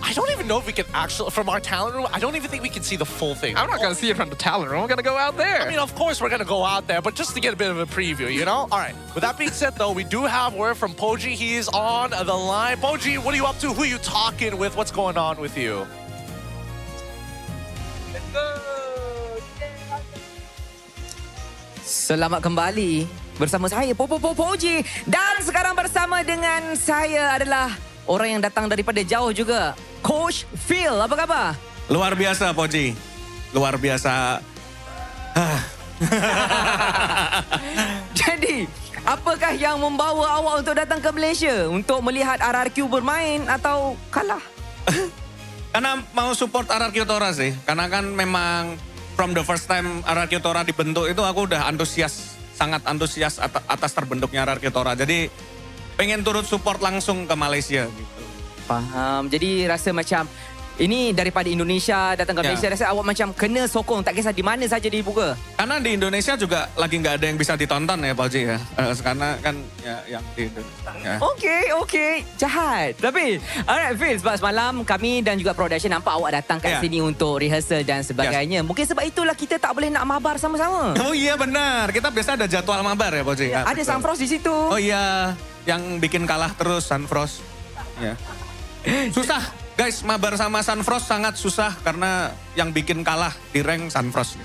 I don't even know if we can actually, from our talent room, I don't even think we can see the full thing. I'm not going to see it from the talent room. I'm going to go out there. I mean, of course we're going to go out there, but just to get a bit of a preview, you know? All right. With that being said, though, we do have word from Poji. He is on the line. Poji, what are you up to? Who are you talking with? What's going on with you? Let's go! Selamat kembali bersama saya Poji, dan sekarang bersama dengan saya adalah orang yang datang daripada jauh juga, Coach Phil. Apa khabar? Luar biasa, Poji. Luar biasa. Jadi, apakah yang membawa awak untuk datang ke Malaysia? Untuk melihat RRQ bermain atau kalah? Karena mau support RRQ Tora sih. Karena kan memang from the first time RRQ Tora dibentuk itu aku udah antusias sangat antusias atas terbentuknya RRQ Tora. Jadi pengen turut support langsung ke Malaysia gitu. Faham. Jadi rasa macam ini daripada Indonesia datang ke Malaysia, rasa awak macam kena sokong, tak kisah di mana saja dibuka. Karena di Indonesia juga lagi nggak ada yang bisa ditonton ya Pak Ji ya. Karena kan ya yang di Indonesia. Ya. Okey. Jahat. Tapi, alright Phil, sebab semalam kami dan juga production nampak awak datang kat sini untuk rehearsal dan sebagainya. Mungkin sebab itulah kita tak boleh nak mabar sama-sama. Oh iya benar. Kita biasa ada jadwal mabar ya Pak Ji. Ada Sunfrost di situ. Oh iya. Yang bikin kalah terus Sunfrost. Ya. Susah. Guys, mabar sama Sunfrost sangat susah karena yang bikin kalah di rank Sunfrost.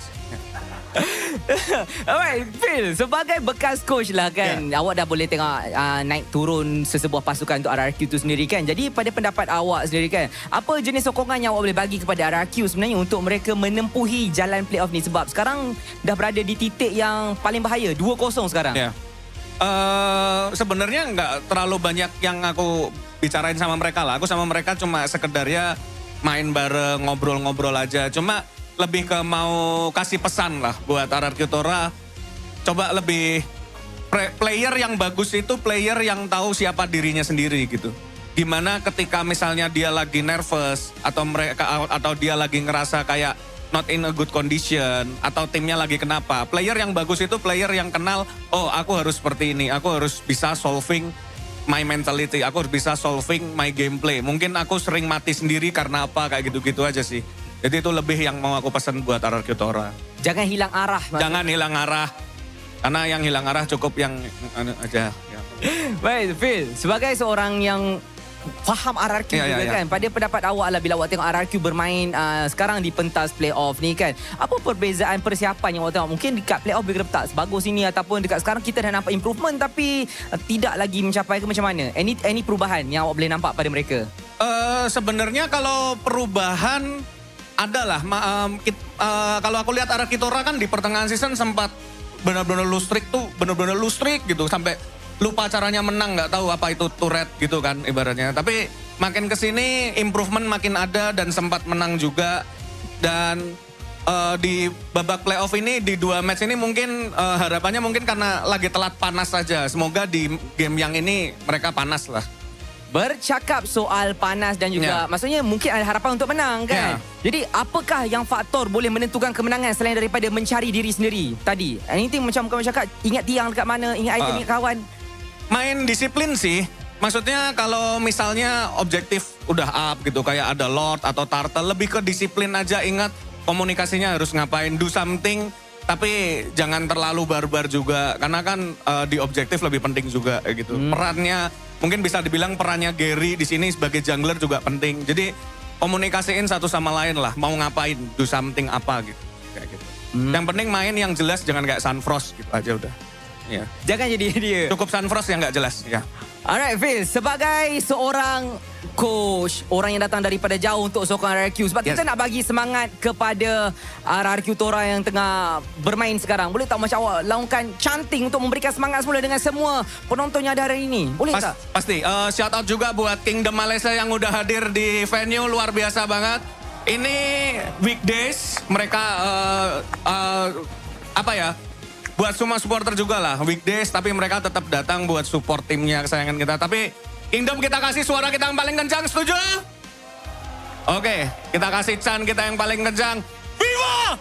Alright, Phil, sebagai bekas coach lah kan, awak dah boleh tengok naik turun sesebuah pasukan untuk RRQ tu sendiri kan. Jadi pada pendapat awak sendiri kan, apa jenis sokongan yang awak boleh bagi kepada RRQ sebenarnya untuk mereka menempuhi jalan playoff ni? Sebab sekarang dah berada di titik yang paling bahaya, 2-0 sekarang. Sebenarnya nggak terlalu banyak yang aku bicarain sama mereka lah. Aku sama mereka cuma sekedar ya main bareng, ngobrol-ngobrol aja. Cuma lebih ke mau kasih pesan lah buat RRQ Tora. Coba lebih player yang bagus itu player yang tahu siapa dirinya sendiri gitu. Gimana ketika misalnya dia lagi nervous atau dia lagi ngerasa kayak not in a good condition atau timnya lagi kenapa. Player yang bagus itu player yang kenal, oh aku harus seperti ini, aku harus bisa solving my mentality, aku harus bisa solving my gameplay. Mungkin aku sering mati sendiri karena apa, kayak gitu-gitu aja sih. Jadi itu lebih yang mau aku pesan buat RRQ Tora. Jangan hilang arah. Jangan hilang arah. Karena yang hilang arah cukup yang aja. Ya. Baik, Phil, sebagai seorang yang faham RRQ juga kan, pada pendapat awak lah bila awak tengok RRQ bermain sekarang di pentas playoff ni kan, apa perbezaan persiapan yang awak tengok? Mungkin dekat playoff bila tak sebagus ini ataupun dekat sekarang kita dah nampak improvement tapi tidak lagi mencapai ke macam mana? Any perubahan yang awak boleh nampak pada mereka? Sebenarnya kalau perubahan adalah kalau aku lihat RRQ Tora kan di pertengahan season sempat benar-benar lose streak gitu sampai lupa caranya menang, nggak tahu apa itu turret gitu kan ibaratnya. Tapi makin kesini improvement makin ada dan sempat menang juga. Dan di babak playoff ini di 2 match ini mungkin harapannya mungkin karena lagi telat panas saja. Semoga di game yang ini mereka panas lah. Bercakap soal panas dan juga maksudnya mungkin ada harapan untuk menang kan. Jadi apakah yang faktor boleh menentukan kemenangan selain daripada mencari diri sendiri tadi? Anything macam kamu cakap, ingat tiang dekat mana, ingat item, ingat kawan. Main disiplin sih. Maksudnya kalau misalnya objektif udah up gitu, kayak ada Lord atau Turtle, lebih ke disiplin aja. Ingat komunikasinya harus ngapain, do something, tapi jangan terlalu barbar juga. Karena kan di objektif lebih penting juga gitu. Perannya, mungkin bisa dibilang perannya Gary di sini sebagai jungler juga penting. Jadi komunikasiin satu sama lain lah, mau ngapain, do something apa gitu. Kayak gitu. Yang penting main yang jelas, jangan kayak Sunfrost gitu aja udah. Ya. Jangan jadi dia. Cukup Sunfrost yang nggak jelas. Ya. Alright Phil, sebagai seorang coach, orang yang datang daripada jauh untuk sokong RRQ, sebab kita nak bagi semangat kepada RRQ Tora yang tengah bermain sekarang. Boleh tak macam awak laungkan chanting untuk memberikan semangat semula dengan semua penonton yang ada hari ini? Boleh tak? Pasti. Shout out juga buat Kingdom Malaysia yang udah hadir di venue, luar biasa banget. Ini weekdays, mereka buat semua supporter juga lah, weekdays, tapi mereka tetap datang buat support timnya kesayangan kita. Tapi Kingdom kita kasih suara kita yang paling kencang, setuju? Oke, kita kasih chant kita yang paling kencang. Viva!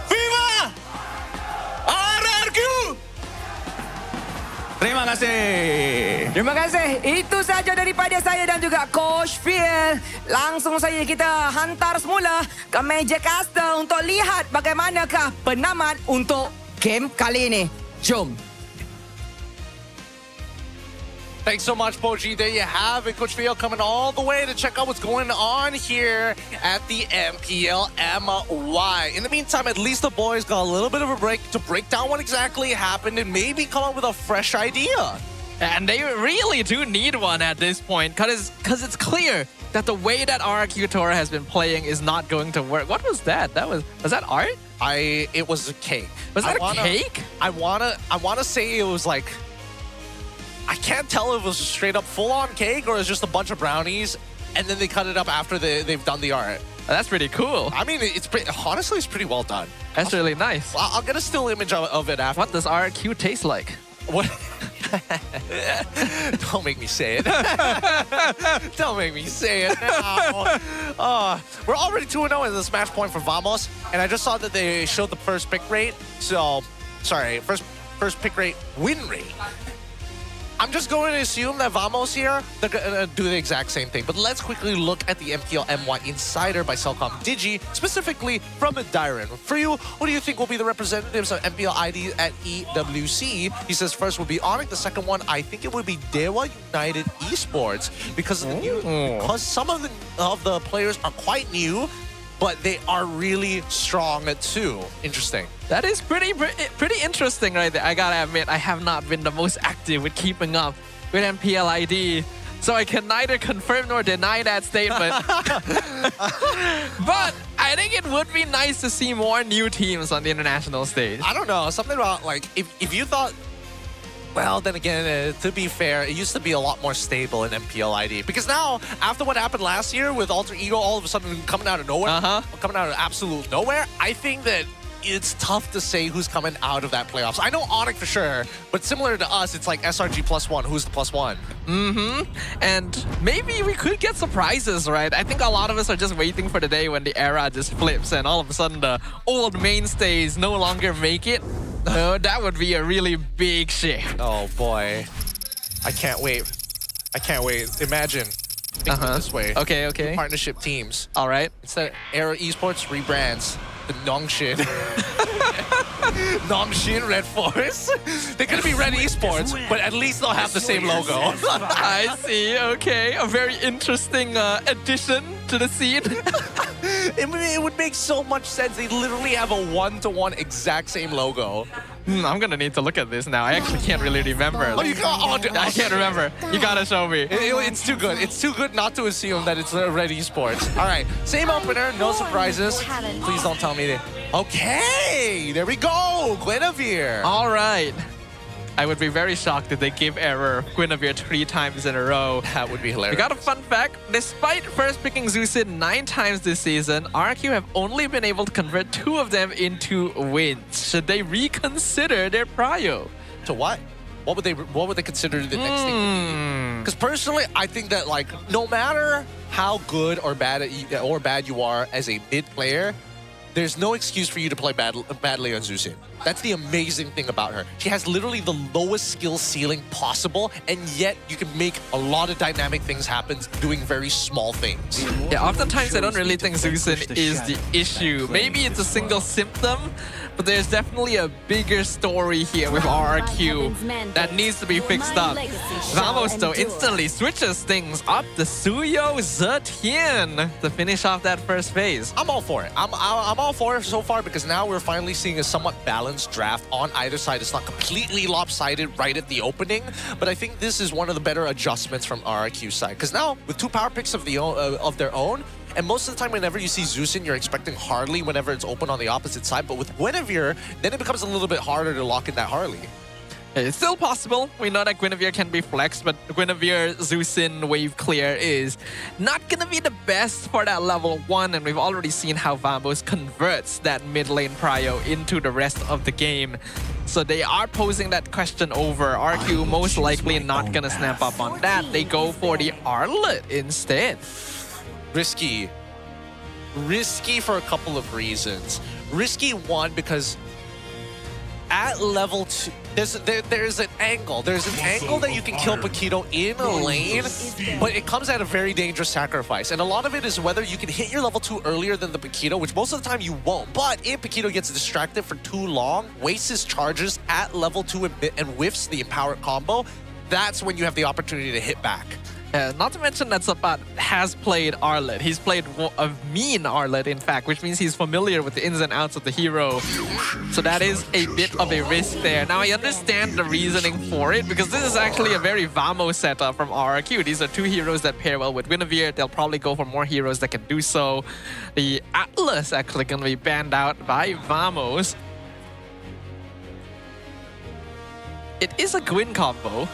Viva! RRQ! Terima kasih. Terima kasih. Itu saja daripada saya dan juga Coach Phil. Langsung saja kita hantar semula ke meja caster untuk lihat bagaimanakah penamat untuk game kali ini. Jom. Thanks so much, Poji. There you have it. Coach Phil coming all the way to check out what's going on here at the MPL MY. In the meantime, at least the boys got a little bit of a break to break down what exactly happened and maybe come up with a fresh idea. And they really do need one at this point, because it's clear that the way that RRQ Tora has been playing is not going to work. What was that? Was that art? It was a cake. Was that a cake? I wanna say it was like, I can't tell if it was a straight up full on cake or it's just a bunch of brownies and then they cut it up after they've done the art. That's pretty cool. I mean, honestly, it's pretty well done. That's really nice. I'll get a still image of it after. What does RRQ taste like? What? Don't make me say it. Don't make me say it now. We're already 2-0 in this match point for Vamos, and I just saw that they showed the first pick rate. So, sorry, first pick rate win rate. I'm just going to assume that Vamos here, they're going to do the exact same thing. But let's quickly look at the MPL MY Insider by Cellcom Digi, specifically from Dyron. For you, who do you think will be the representatives of MPL ID at EWC? He says first would be Onyx, the second one, I think it would be Dewa United Esports, because some of the players are quite new, but they are really strong too. Interesting. That is pretty interesting right there. I gotta admit, I have not been the most active with keeping up with MPL ID, so I can neither confirm nor deny that statement. But I think it would be nice to see more new teams on the international stage. I don't know, something about like, if you thought, well, then again, to be fair, it used to be a lot more stable in MPL ID. Because now, after what happened last year with Alter Ego all of a sudden coming out of nowhere, coming out of absolute nowhere, I think that it's tough to say who's coming out of that playoffs. I know Onyx for sure, but similar to us, it's like SRG +1. Who's the +1? And maybe we could get surprises, right? I think a lot of us are just waiting for the day when the era just flips and all of a sudden the old mainstays no longer make it. That would be a really big shift. Oh boy. I can't wait. I can't wait. Imagine. Think of it this way. Okay. Two partnership teams. All right. Instead of Era Esports rebrands the Nongshin. Nongshin Red Force. They're gonna be Red Esports, but at least they'll have the same logo. I see. Okay. A very interesting addition to the scene. It would make so much sense. They literally have a one-to-one exact same logo. I'm gonna need to look at this now. I actually can't really remember. Oh, you can't? I can't remember. You gotta show me. It's too good. It's too good not to assume that it's Red Esports. All right, same opener, no surprises. Please don't tell me that. Okay, there we go. Guinevere. All right. I would be very shocked if they give error Guinevere 3 times in a row. That would be hilarious. We got a fun fact. Despite first picking Zusin 9 times this season, RRQ have only been able to convert 2 of them into wins. Should they reconsider their prio? To what? What would they consider the next thing? Because personally, I think that like no matter how good or bad you are as a mid player, there's no excuse for you to play badly on Zusin. That's the amazing thing about her. She has literally the lowest skill ceiling possible, and yet you can make a lot of dynamic things happen doing very small things. Yeah, oftentimes I don't really think Zusin is the issue. Maybe it's a single symptom, but there's definitely a bigger story here with RRQ that needs to be fixed up. Vamos, though, instantly switches things up to Suyo Zetian to finish off that first phase. I'm all for it. I'm all for it so far because now we're finally seeing a somewhat balanced draft on either side. It's not completely lopsided right at the opening, but I think this is one of the better adjustments from RRQ's side. Because now, with 2 power picks of their own, and most of the time whenever you see Zusin, you're expecting Harley whenever it's open on the opposite side, but with Guinevere, then it becomes a little bit harder to lock in that Harley. It's still possible. We know that Guinevere can be flexed, but Guinevere Zusin wave clear is not going to be the best for that level 1, and we've already seen how Vamos converts that mid lane prio into the rest of the game. So they are posing that question over. RQ most likely not going to snap up on that. They go for the Arlet instead. Risky. Risky for a couple of reasons. Risky, one, because at level 2, there's an angle. There's an angle that you can kill Paquito in a lane, but it comes at a very dangerous sacrifice. And a lot of it is whether you can hit your level 2 earlier than the Paquito, which most of the time you won't. But if Paquito gets distracted for too long, wastes his charges at level 2 and whiffs the empowered combo, that's when you have the opportunity to hit back. Not to mention that Sapat has played Arlet. He's played a mean Arlet, in fact, which means he's familiar with the ins and outs of the hero. So that is a bit of a risk there. Now, I understand the reasoning for it, because this is actually a very Vamos setup from RRQ. These are 2 heroes that pair well with Guinevere. They'll probably go for more heroes that can do so. The Atlas actually going to be banned out by Vamos. It is a Gwyn combo.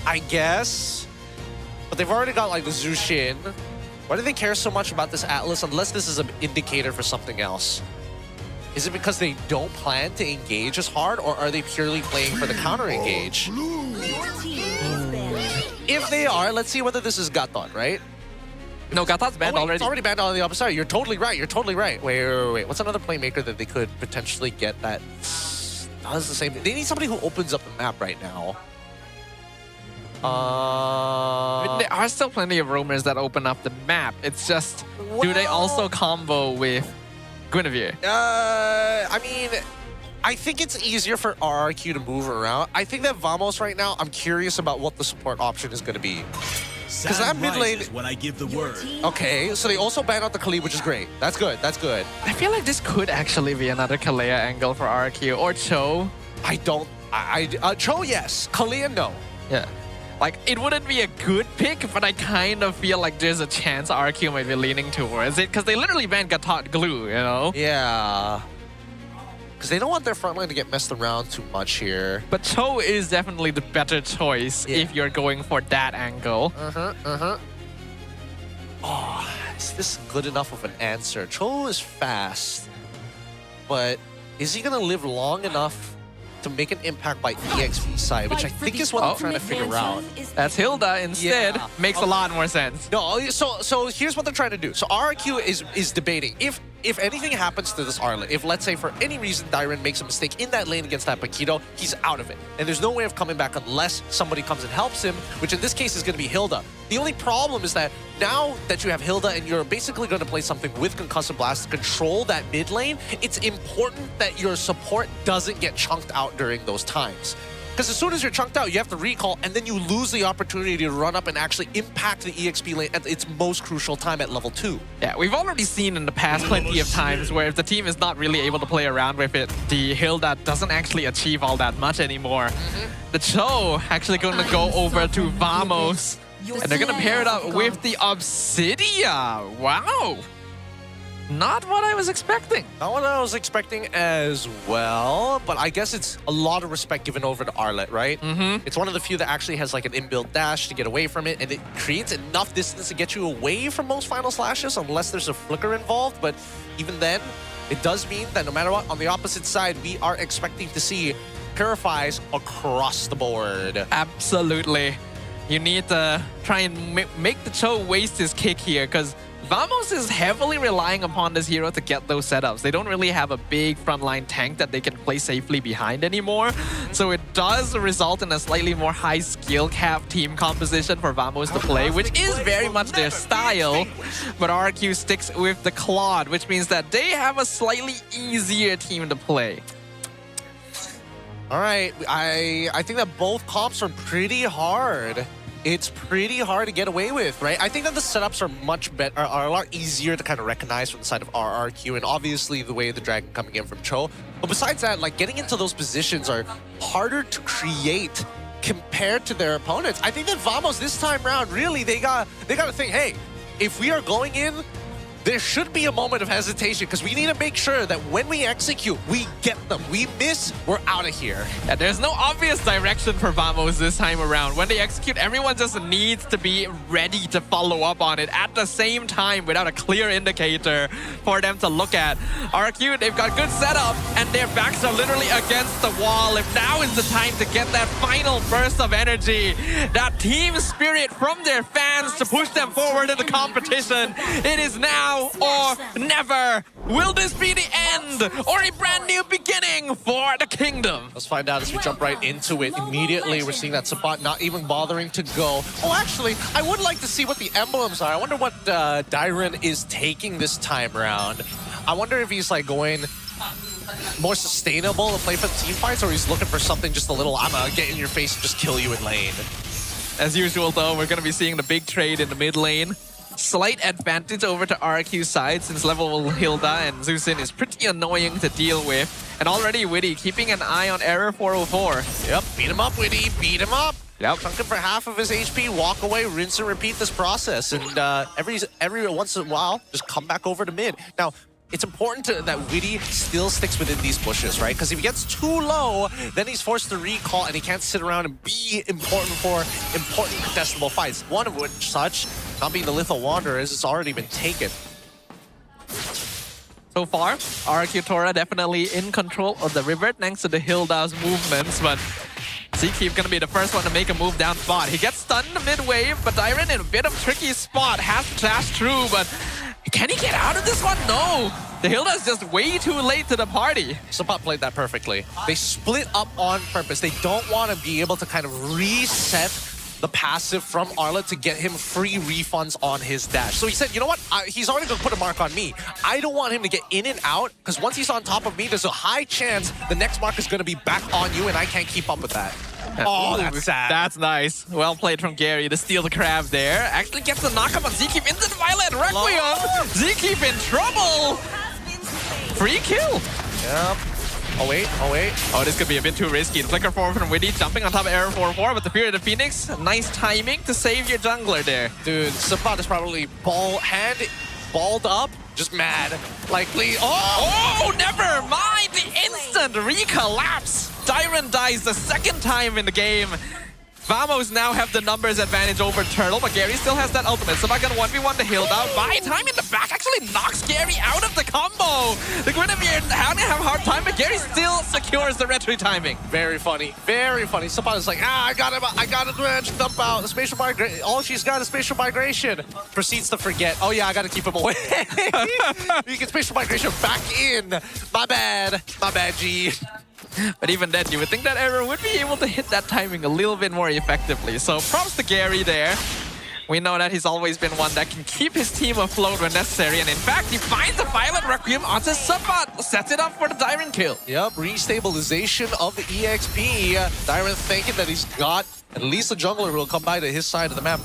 I guess. But they've already got like the Zushin. Why do they care so much about this Atlas unless this is an indicator for something else? Is it because they don't plan to engage as hard, or are they purely playing for the counter engage? If they are, let's see whether this is Gatot, right? No, Gatot's banned already. It's already banned on the opposite side. You're totally right. You're totally right. Wait. What's another playmaker that they could potentially get that does the same thing? They need somebody who opens up the map right now. There are still plenty of rumors that open up the map. It's just, do they also combo with Guinevere? I mean, I think it's easier for RRQ to move around. I think that Vamos right now, I'm curious about what the support option is going to be. Because that mid lane... when I give the word. Okay, so they also ban out the Khalid, which is great. That's good, that's good. I feel like this could actually be another Kalea angle for RRQ. Or Cho. Cho, yes. Khalid, no. Yeah. Like, it wouldn't be a good pick, but I kind of feel like there's a chance RRQ might be leaning towards it, because they literally banned Gatot Glue, you know? Yeah. Because they don't want their front line to get messed around too much here. But Cho is definitely the better choice if you're going for that angle. Oh, is this good enough of an answer? Cho is fast, but is he going to live long enough to make an impact by EXP side, which I think is what I'm trying to figure out. That's Hilda instead. Yeah. Makes a lot more sense. No, so here's what they're trying to do. So RRQ is debating if anything happens to this Arlet, if let's say for any reason Dyron makes a mistake in that lane against that Paquito, he's out of it. And there's no way of coming back unless somebody comes and helps him, which in this case is going to be Hilda. The only problem is that now that you have Hilda and you're basically going to play something with Concussive Blast to control that mid lane, it's important that your support doesn't get chunked out during those times. Because as soon as you're chunked out, you have to recall, and then you lose the opportunity to run up and actually impact the EXP lane at its most crucial time at level 2. Yeah, we've already seen in the past plenty of times where if the team is not really able to play around with it, the Hilda doesn't actually achieve all that much anymore. The Cho actually going to go over to Vamos, and they're going to pair it up with the Obsidia. Wow. Not what I was expecting. Not what I was expecting as well, but I guess it's a lot of respect given over to Arlet, right? It's one of the few that actually has like an inbuilt dash to get away from it, and it creates enough distance to get you away from most final slashes unless there's a flicker involved, but even then, it does mean that no matter what, on the opposite side, we are expecting to see Purifies across the board. Absolutely. You need to try and make the Cho waste his kick here, because Vamos is heavily relying upon this hero to get those setups. They don't really have a big frontline tank that they can play safely behind anymore. So it does result in a slightly more high skill cap team composition for Vamos to play, which is very much their style. But RRQ sticks with the Claude, which means that they have a slightly easier team to play. All right, I think that both comps are pretty hard. It's pretty hard to get away with, right? I think that the setups are much better, are a lot easier to kind of recognize from the side of RRQ, and obviously the way of the Dragon coming in from Cho. But besides that, like getting into those positions are harder to create compared to their opponents. I think that Vamos this time round, really, they got to think, hey, if we are going in, there should be a moment of hesitation because we need to make sure that when we execute, we get them. We miss, we're out of here. Yeah, there's no obvious direction for Vamos this time around. When they execute, everyone just needs to be ready to follow up on it at the same time without a clear indicator for them to look at. RRQ, they've got good setup and their backs are literally against the wall. If now is the time to get that final burst of energy, that team spirit from their fans to push them forward in the competition, it is now or never. Will this be the end or a brand new beginning for the kingdom? Let's find out as we jump right into it. Immediately, we're seeing that Sabat not even bothering to go. Oh, actually, I would like to see what the emblems are. I wonder what Dyron is taking this time around. I wonder if he's like going more sustainable to play for the team fights, or he's looking for something just a little, I'm gonna get in your face and just kill you in lane. As usual, though, we're going to be seeing the big trade in the mid lane. Slight advantage over to RRQ's side since level Hilda and Zeusin is pretty annoying to deal with. And already Witty keeping an eye on Error 404. Yep, beat him up, Witty, beat him up. Yep. Chunk him for half of his HP, walk away, rinse and repeat this process. And every once in a while, just come back over to mid. Now, it's important that Witty still sticks within these bushes, right? Because if he gets too low, then he's forced to recall and he can't sit around and be important for important contestable fights. One of which such Not being the Lethal Wanderers, it's already been taken. So far, RRQ Tora definitely in control of the river thanks to the Hilda's movements, but Zkeep gonna be the first one to make a move down spot. He gets stunned mid-wave, but Dyron in a bit of tricky spot, has to dash through, but can he get out of this one? No! The Hilda's just way too late to the party. Suppot played that perfectly. They split up on purpose. They don't want to be able to kind of reset the passive from Arla to get him free refunds on his dash. So he said, you know what? He's already going to put a mark on me. I don't want him to get in and out, because once he's on top of me, there's a high chance the next mark is going to be back on you, and I can't keep up with that. Oh, that's sad. That's nice. Well played from Gary to steal the crab there. Actually gets the knockup on Zkeep into the Violet Requiem. Zkeep in trouble. Free kill. Yep. Oh wait. Oh, this could be a bit too risky. The flicker forward from Witty, jumping on top of Error 4-4, but the Fury of the Phoenix, nice timing to save your jungler there. Dude, Suppot is probably balled up, just mad. Like, please. Oh, never mind. The instant recollapse. Dyron dies the second time in the game. Vamos now have the numbers advantage over Turtle, but Gary still has that ultimate. So not gonna 1v1 the Hilda. Buy time in the back actually knocks Gary out of the combo. The Guinevere having a hard time, but Gary still secures the retry timing. Very funny. Very funny. Suppot is like, I got to dump out. The spatial migration. All she's got is spatial migration. Proceeds to forget. Oh yeah, I got to keep him away. You get spatial migration back in. My bad, G. But even then, you would think that Error would be able to hit that timing a little bit more effectively. So props to Gary there. We know that he's always been one that can keep his team afloat when necessary. And in fact, he finds the Violet Requiem onto Suppot. Sets it up for the Dyron kill. Yep, restabilization of the EXP. Dyron thinking that he's got at least a jungler who will come by to his side of the map.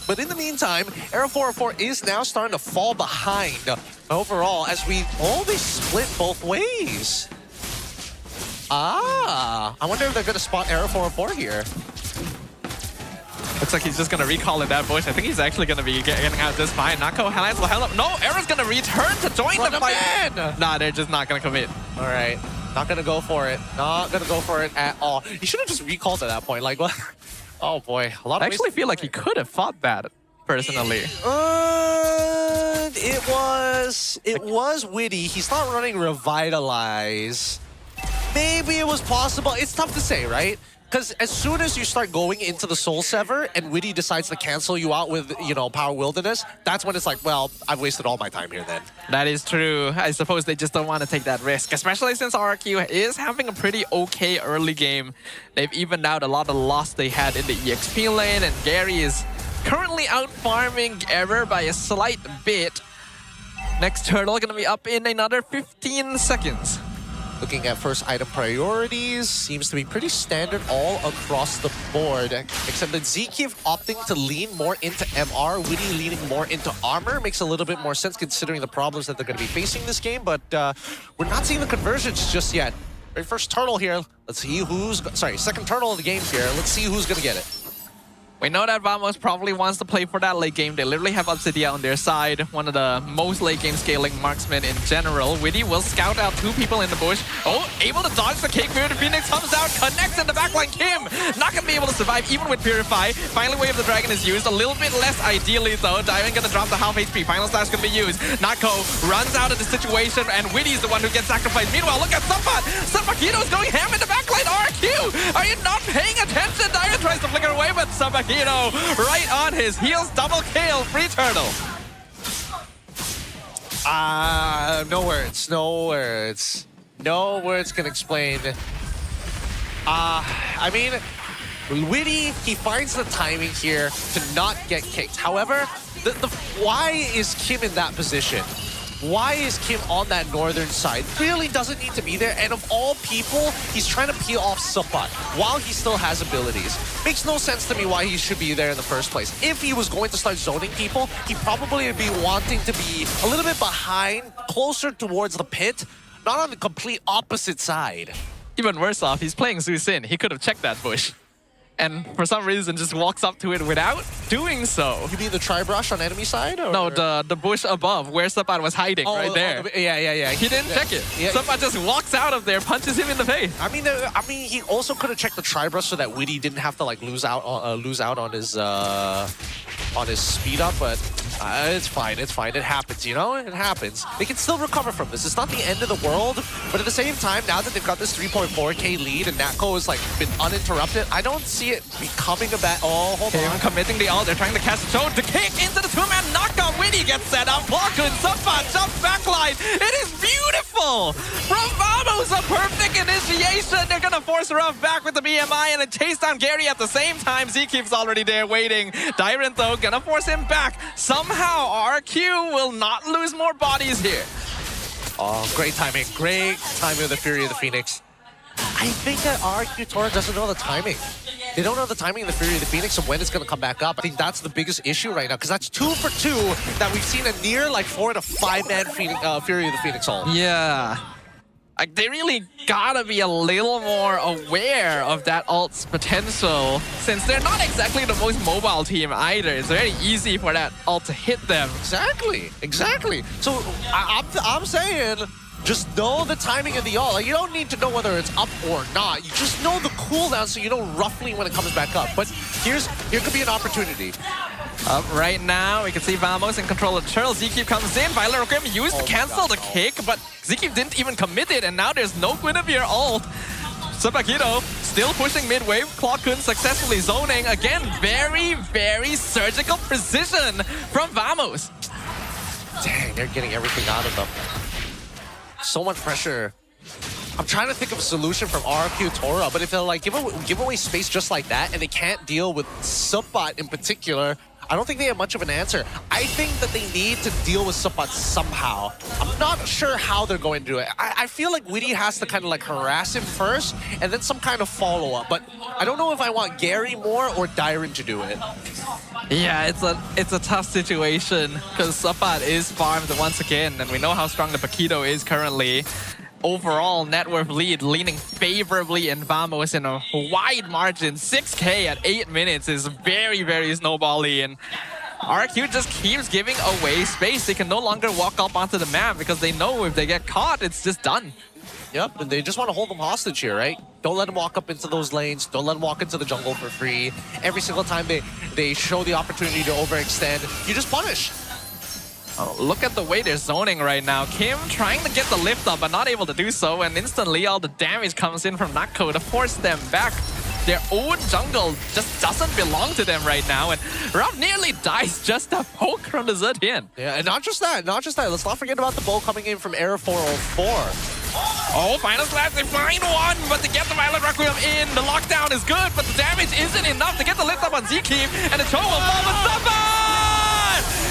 But in the meantime, Arrow 404 is now starting to fall behind overall as we always split both ways. I wonder if they're going to spot Arrow 404 here. Looks like he's just going to recall in that bush. I think he's actually going to be getting out this fine. Nako highlights the hell up. No, Arrow's going to return to join the fight. Nah, they're just not going to commit. All right. Not going to go for it. Not going to go for it at all. He should have just recalled at that point. Like, what? Oh, boy. A lot of I actually feel like he could have fought that, personally. It was Witty. He's not running Revitalize. Maybe it was possible. It's tough to say, right? Because as soon as you start going into the Soul Sever and Witty decides to cancel you out with, you know, Power Wilderness, that's when it's like, well, I've wasted all my time here then. That is true. I suppose they just don't want to take that risk, especially since RRQ is having a pretty okay early game. They've evened out a lot of loss they had in the EXP lane, and Gary is currently out-farming Error by a slight bit. Next Turtle gonna be up in another 15 seconds. Looking at first item priorities, seems to be pretty standard all across the board. Except that Zkeep opting to lean more into MR, Witty leaning more into armor. Makes a little bit more sense considering the problems that they're going to be facing this game. But we're not seeing the conversions just yet. Very first turtle here. Let's see who's... Sorry, second turtle of the game here. Let's see who's going to get it. We know that Vamos probably wants to play for that late game. They literally have Obsidia on their side, one of the most late game scaling marksmen in general. Witty will scout out two people in the bush. Oh, able to dodge the cake. Fury of the Phoenix comes out, connects in the backline. Kim not going to be able to survive even with Purify. Finally, Wave of the Dragon is used. A little bit less ideally though. Dyron going to drop the half HP. Final Slash going to be used. Nako runs out of the situation and Witty's the one who gets sacrificed. Meanwhile, look at Suppot. Suppakino's going ham in the backline. RRQ, are you not paying attention? Dyron tries to flicker away, but Suppakino right on his heels, double kill, free turtle. No words, no words. No words can explain. I mean, Witty, he finds the timing here to not get kicked. However, why is Kim in that position? Why is Kim on that northern side? Really doesn't need to be there. And of all people, he's trying to peel off Suppot while he still has abilities. Makes no sense to me why he should be there in the first place. If he was going to start zoning people, he probably would be wanting to be a little bit behind, closer towards the pit, not on the complete opposite side. Even worse off, he's playing Zeus in. He could have checked that bush. And for some reason just walks up to it without doing so. You mean the tri-brush on enemy side? Or? No, the bush above where Suppot was hiding right there. Yeah. He didn't check it. Yeah. Suppot just walks out of there, punches him in the face. I mean, he also could have checked the tri-brush so that Witty didn't have to like lose out on his on his speed up, but it's fine. It's fine. It happens, you know? It happens. They can still recover from this. It's not the end of the world, but at the same time, now that they've got this 3.4k lead and Natco has like been uninterrupted, I don't see it becoming a bad. Oh, hold on. Committing the ult. They're trying to catch Toad. The kick into the two-man knockout. Winnie gets set up. Plakun, Subbat, jump backline. It is beautiful. From Vamos, a perfect initiation. They're gonna force her off back with the BMI and then chase down Gary at the same time. Zekeep's already there waiting. Dyrant though, gonna force him back. Somehow RRQ will not lose more bodies here. Oh, great timing. Great timing of the Fury of the Phoenix. I think that RRQ Tora doesn't know the timing. They don't know the timing of the Fury of the Phoenix and when it's going to come back up. I think that's the biggest issue right now, because that's 2 for 2 that we've seen a near like 4 to 5-man Fury of the Phoenix ult. Yeah. Like, they really gotta be a little more aware of that ult's potential, since they're not exactly the most mobile team either. It's very easy for that ult to hit them. Exactly. So I'm saying, just know the timing of the ult. Like, you don't need to know whether it's up or not. You just know the cooldown so you know roughly when it comes back up. But here could be an opportunity. Right now, we can see Vamos in control of the turtle. Zekeep comes in. Violet Requiem used to cancel the kick, but Zekeep didn't even commit it, and now there's no Guinevere ult. Subakido still pushing mid-wave. Plakun successfully zoning. Again, very, very surgical precision from Vamos. Dang, they're getting everything out of them. So much pressure. I'm trying to think of a solution from RRQ Tora, but if they'll like give away space just like that and they can't deal with Subbat in particular, I don't think they have much of an answer. I think that they need to deal with Subbat somehow. I'm not sure how they're going to do it. I feel like Witty has to kind of like harass him first and then some kind of follow-up, but I don't know if I want Gary more or Dyrant to do it. Yeah, it's a tough situation because Subbat is farmed once again, and we know how strong the Paquito is currently. Overall net worth lead leaning favorably in Vamos in a wide margin. 6k at 8 minutes is very, very snowbally, and RRQ just keeps giving away space. They can no longer walk up onto the map because they know if they get caught, it's just done. Yep, and they just want to hold them hostage here, right? Don't let them walk up into those lanes. Don't let them walk into the jungle for free. Every single time they show the opportunity to overextend, you just punish. Oh, look at the way they're zoning right now. Kim trying to get the lift up, but not able to do so, and instantly all the damage comes in from Natco to force them back. Their own jungle just doesn't belong to them right now, and Rob nearly dies just a poke from the Zetian. Yeah, and not just that. Let's not forget about the bow coming in from Error 404. Oh, final slash, they find one, but to get the Violet Requiem in, the lockdown is good, but the damage isn't enough to get the lift up on Zekeep, and the toe will fall with Subbat!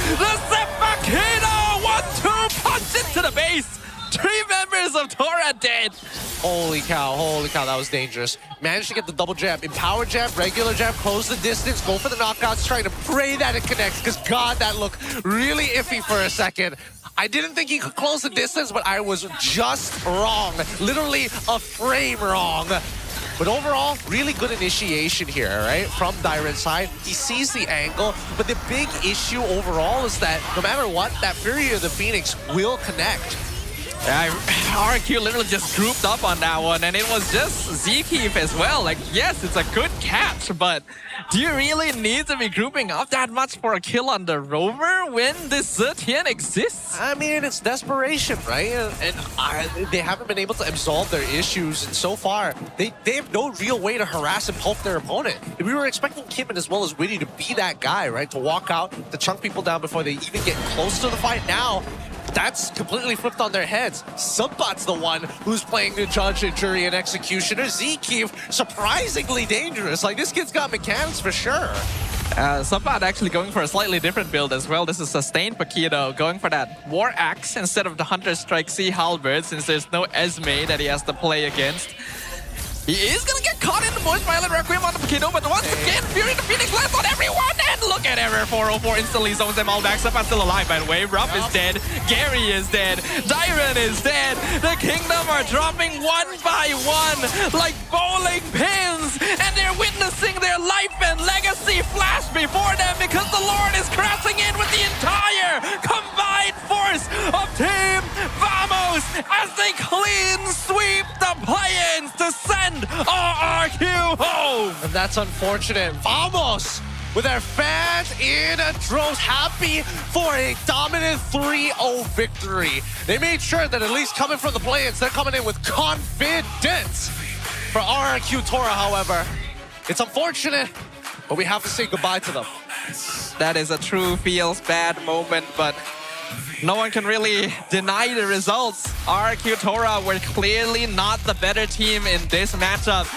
The Sepakino 1-2 punch into the base! 3 members of Tora dead! Holy cow, that was dangerous. Managed to get the double jab, empower jab, regular jab, close the distance, go for the knockouts, trying to pray that it connects, because God, that looked really iffy for a second. I didn't think he could close the distance, but I was just wrong. Literally a frame wrong. But overall, really good initiation here, right? From Dyrant's side. He sees the angle, but the big issue overall is that no matter what, that Fury of the Phoenix will connect. Yeah, RRQ literally just grouped up on that one, and it was just Zekeep as well. Like, yes, it's a good catch, but do you really need to be grouping up that much for a kill on the Rover when this Zetian exists? I mean, it's desperation, right? And they haven't been able to absolve their issues, and so far, they have no real way to harass and pulp their opponent. We were expecting Kim as well as Witty to be that guy, right? To walk out, to chunk people down before they even get close to the fight. Now, that's completely flipped on their heads. Subbat's the one who's playing the judge and jury and executioner. Zekeep, surprisingly dangerous. Like, this kid's got mechanics for sure. Subbat actually going for a slightly different build as well. This is Sustained Paquito, going for that War Axe instead of the Hunter Strike Sea Halberd, since there's no Esme that he has to play against. He is gonna get caught in the bush. Violet Requiem on the Paquito, but once again, Fury the Phoenix lands on everyone, and look at Error 404 instantly zones them all back. Subbat's still alive, by the way. Ruff is dead. Gary is dead. Dyrant is dead. The Kingdom are dropping one by one like bowling pins, and they're witnessing their life and legacy flash before them because the Lord is crashing in with the entire combined force of Team Vamos as they clean sweep the play-ins to send RRQ home. And that's unfortunate. Vamos with our fans in droves, happy for a dominant 3-0 victory. They made sure that at least coming from the play-ins, they're coming in with confidence. For RRQ Tora, however, it's unfortunate, but we have to say goodbye to them. That is a true feels bad moment, but no one can really deny the results. RRQ Tora were clearly not the better team in this matchup.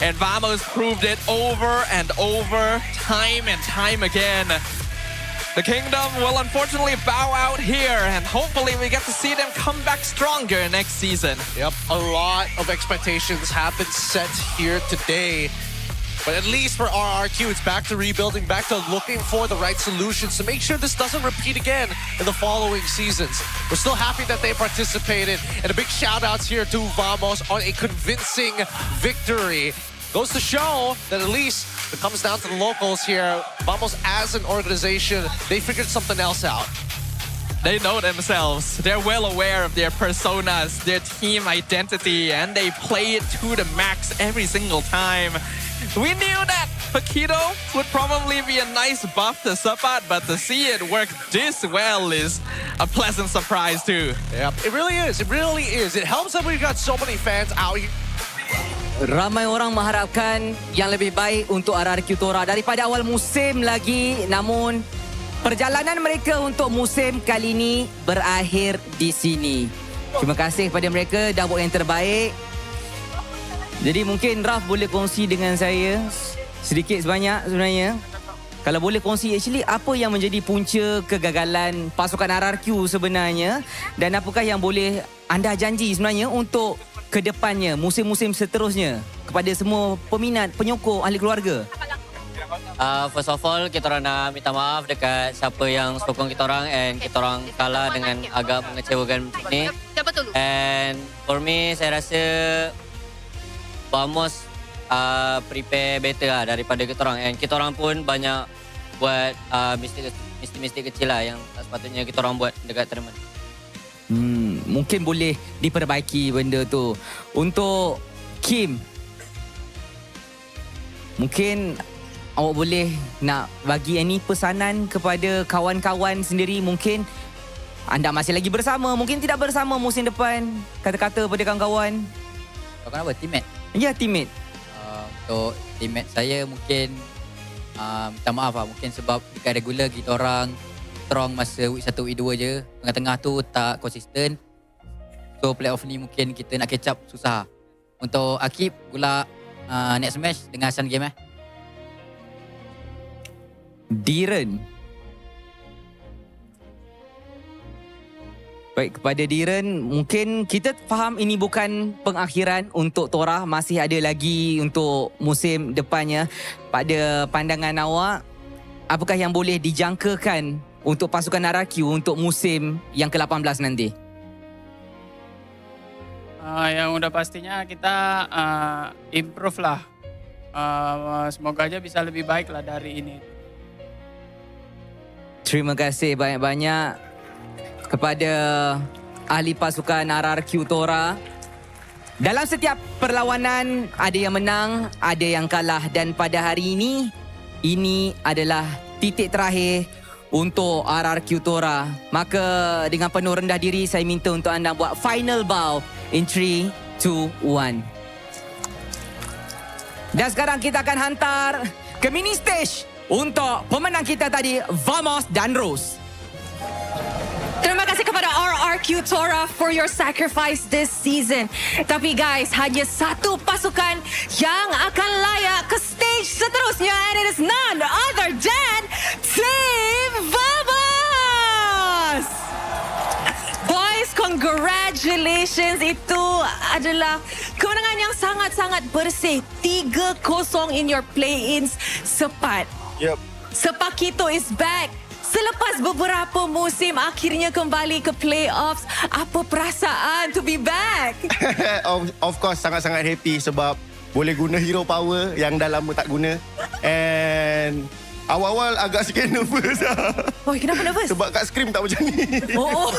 And Vamos proved it over and over, time and time again. The Kingdom will unfortunately bow out here, and hopefully we get to see them come back stronger next season. Yep, a lot of expectations have been set here today. But at least for RRQ, it's back to rebuilding, back to looking for the right solutions to make sure this doesn't repeat again in the following seasons. We're still happy that they participated, and a big shout outs here to Vamos on a convincing victory. Goes to show that at least it comes down to the locals here. Vamos as an organization, they figured something else out. They know themselves. They're well aware of their personas, their team identity, and they play it to the max every single time. We knew that Paquito would probably be a nice buff to support, but to see it work this well is a pleasant surprise too. Yep, it really is. It really is. It helps that we've got so many fans out here. Ramai orang mengharapkan yang lebih baik untuk RRQ Tora daripada awal musim lagi, namun perjalanan mereka untuk musim kali ini berakhir di sini. Terima kasih kepada mereka dah buat yang terbaik. Jadi mungkin Raf boleh kongsi dengan saya sedikit sebanyak sebenarnya. Kalau boleh kongsi actually apa yang menjadi punca kegagalan pasukan RRQ sebenarnya, dan apakah yang boleh anda janji sebenarnya untuk kedepannya, musim-musim seterusnya kepada semua peminat, penyokong, ahli keluarga? First of all, kita orang nak minta maaf dekat siapa yang sokong kita orang, and kita orang kalah dengan agak mengecewakan ni. And for me, saya rasa Vamos prepare better lah daripada kita orang, and kita orang pun banyak buat mistake kecil lah yang tak sepatutnya kita orang buat dekat tournament. Mungkin boleh diperbaiki benda tu. Untuk Kim, mungkin awak boleh nak bagi any pesanan kepada kawan-kawan sendiri. Mungkin anda masih lagi bersama, mungkin tidak bersama musim depan. Kata-kata pada kawan-kawan. Kawan apa? Teammate? Ya, teammate. Untuk teammate saya mungkin minta maaf lah. Mungkin sebab dekat regular kita orang strong masa week 1, week 2 je. Tengah-tengah tu tak konsisten. So playoff ni mungkin kita nak catch up susah. Untuk Akib pula next match dengan Sun Game Diren. Baik, kepada Diren, mungkin kita faham ini bukan pengakhiran untuk Tora. Masih ada lagi untuk musim depannya. Pada pandangan awak, apakah yang boleh dijangkakan untuk pasukan RRQ untuk musim yang ke-18 nanti? Yang udah pastinya kita improve lah. Semoga aja bisa lebih baik lah dari ini. Terima kasih banyak-banyak kepada ahli pasukan RRQ Tora. Dalam setiap perlawanan ada yang menang, ada yang kalah, dan pada hari ini adalah titik terakhir untuk RRQ Tora. Maka dengan penuh rendah diri saya minta untuk anda buat final bow in 3, 2, 1. Dan sekarang kita akan hantar ke mini stage untuk pemenang kita tadi, Vamos dan Rose. Terima kasih kepada RRQ Tora for your sacrifice this season. Tapi guys, hanya satu pasukan yang akan layak ke stage seterusnya, and it is none other than Team Vamos! Boys, congratulations. Itu adalah kemenangan yang sangat-sangat bersih. 3-0 in your play-ins Sepat. Yep. Sepakito is back. Selepas beberapa musim akhirnya kembali ke playoffs, apa perasaan to be back? Of course, sangat-sangat happy sebab boleh guna hero power yang dah lama tak guna. And awal-awal agak sikit nervous lah. Oh, kenapa nervous? Sebab kat scrim tak macam ni. Oh.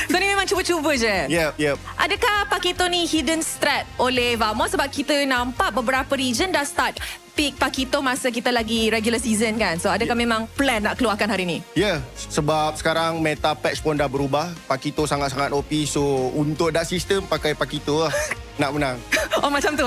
So ni memang cuba-cuba je. Yep. Adakah Pakito ni hidden strat oleh Vamos sebab kita nampak beberapa region dah start pick Pakito masa kita lagi regular season kan. So adakah memang plan nak keluarkan hari ni? Ya, sebab sekarang meta patch pun dah berubah. Pakito sangat-sangat OP. So untuk dark system pakai Pakito lah. Nak menang. Oh macam tu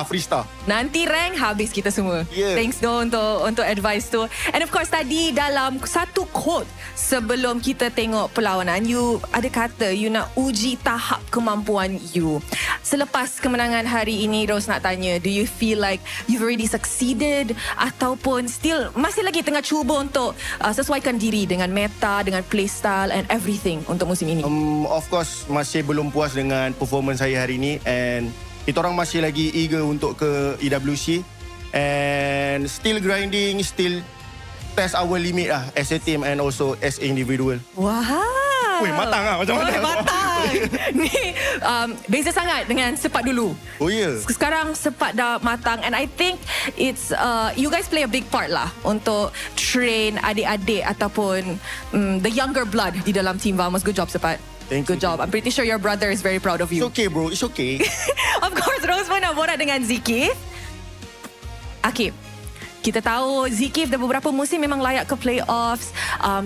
Free star. Nanti rank habis kita semua. Thanks untuk advice tu. And of course tadi dalam satu quote sebelum kita tengok perlawanan, you ada kata you nak uji tahap kemampuan you. Selepas kemenangan hari ini, Rose nak tanya, do you feel like you've already succeeded ataupun still masih lagi tengah cuba untuk sesuaikan diri dengan meta, dengan playstyle and everything untuk musim ini? Of course masih belum puas dengan performance saya hari ini, and kita orang masih lagi eager untuk ke EWC and still grinding, still test our limit lah as a team and also as individual. Wow. Weh, matang lah macam mana? Matang. Ni beza sangat dengan Sepat dulu. Oh ya. Sekarang Sepat dah matang and I think it's you guys play a big part lah untuk train adik-adik ataupun the younger blood di dalam team Vamos. Good job Sepat. Good job. I'm pretty sure your brother is very proud of you. It's okay bro, it's okay. Of course, Rose pun nak borak dengan Zikif. Akib, kita tahu Zikif dah beberapa musim memang layak ke playoffs.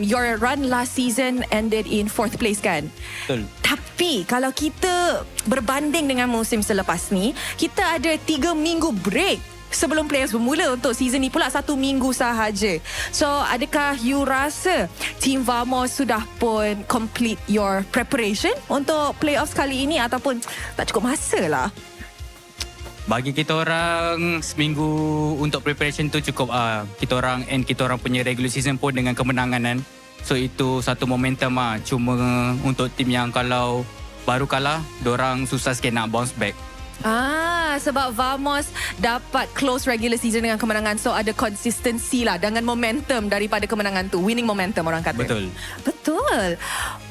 Your run last season ended in 4th place kan? Betul. Tapi kalau kita berbanding dengan musim selepas ni, kita ada 3 minggu break sebelum playoffs bermula. Untuk season ni pula 1 minggu sahaja. So adakah you rasa Team Vamos sudah pun complete your preparation untuk playoffs kali ini ataupun tak cukup masa lah? Bagi kita orang, seminggu untuk preparation tu cukup. Kita orang end kita orang punya regular season pun dengan kemenangan kan. So itu satu momentum lah. Cuma untuk tim yang kalau baru kalah, diorang susah sikit nak bounce back. Sebab Vamos dapat close regular season dengan kemenangan. So ada consistency lah dengan momentum daripada kemenangan tu. Winning momentum orang kata. Betul.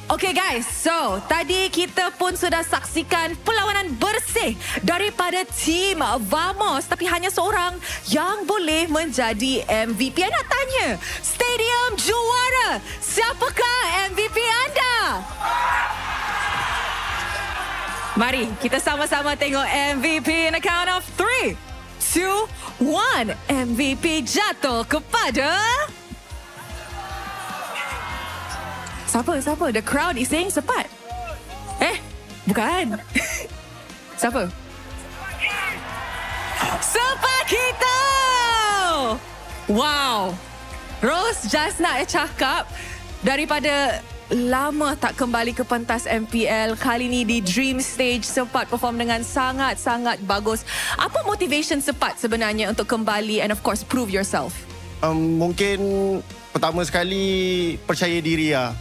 Okay guys, so tadi kita pun sudah saksikan perlawanan bersih daripada Team Vamos. Tapi hanya seorang yang boleh menjadi MVP. Saya nak tanya, Stadium Juara, siapakah MVP anda? Mari kita sama-sama tengok MVP in a count of 3, 2, 1. MVP jatuh kepada... Siapa? The crowd is saying Sepat. Bukan. Siapa? Sepat kita! Wow. Rose just nak cakap, daripada lama tak kembali ke pentas MPL, kali ni di Dream Stage Sepat perform dengan sangat-sangat bagus. Apa motivation Sepat sebenarnya untuk kembali and of course prove yourself? Mungkin pertama sekali percaya diri lah.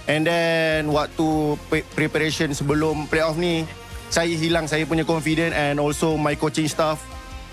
And then waktu preparation sebelum playoff ni, saya hilang saya punya confidence and also my coaching staff.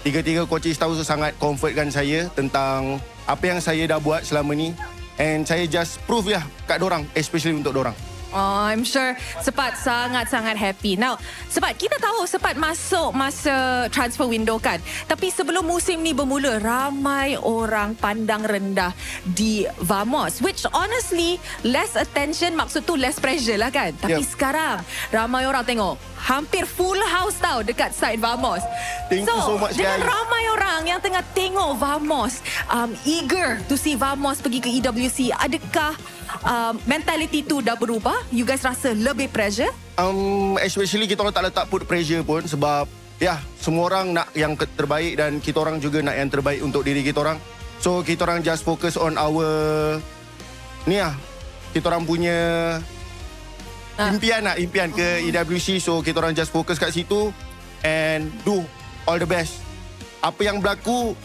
Tiga-tiga coaching staff tu sangat comfortkan saya tentang apa yang saya dah buat selama ni. And saya just prove lah kat dorang, especially untuk dorang. Oh, I'm sure Sepat sangat-sangat happy. Now, Sepat, kita tahu Sepat masuk masa transfer window kan. Tapi sebelum musim ni bermula, ramai orang pandang rendah di Vamos. Which honestly, less attention, maksud tu less pressure lah kan. Tapi sekarang, ramai orang tengok. Hampir full house tau dekat side Vamos. Thank you so much dengan guys. ramai orang yang tengah tengok Vamos, eager to see Vamos pergi ke EWC. Adakah mentality tu dah berubah? You guys rasa lebih pressure? Especially kita orang tak letak put pressure pun sebab semua orang nak yang terbaik dan kita orang juga nak yang terbaik untuk diri kita orang. So kita orang just focus on our kita orang punya impian ke EWC. So kita orang just fokus kat situ and do all the best. Apa yang berlaku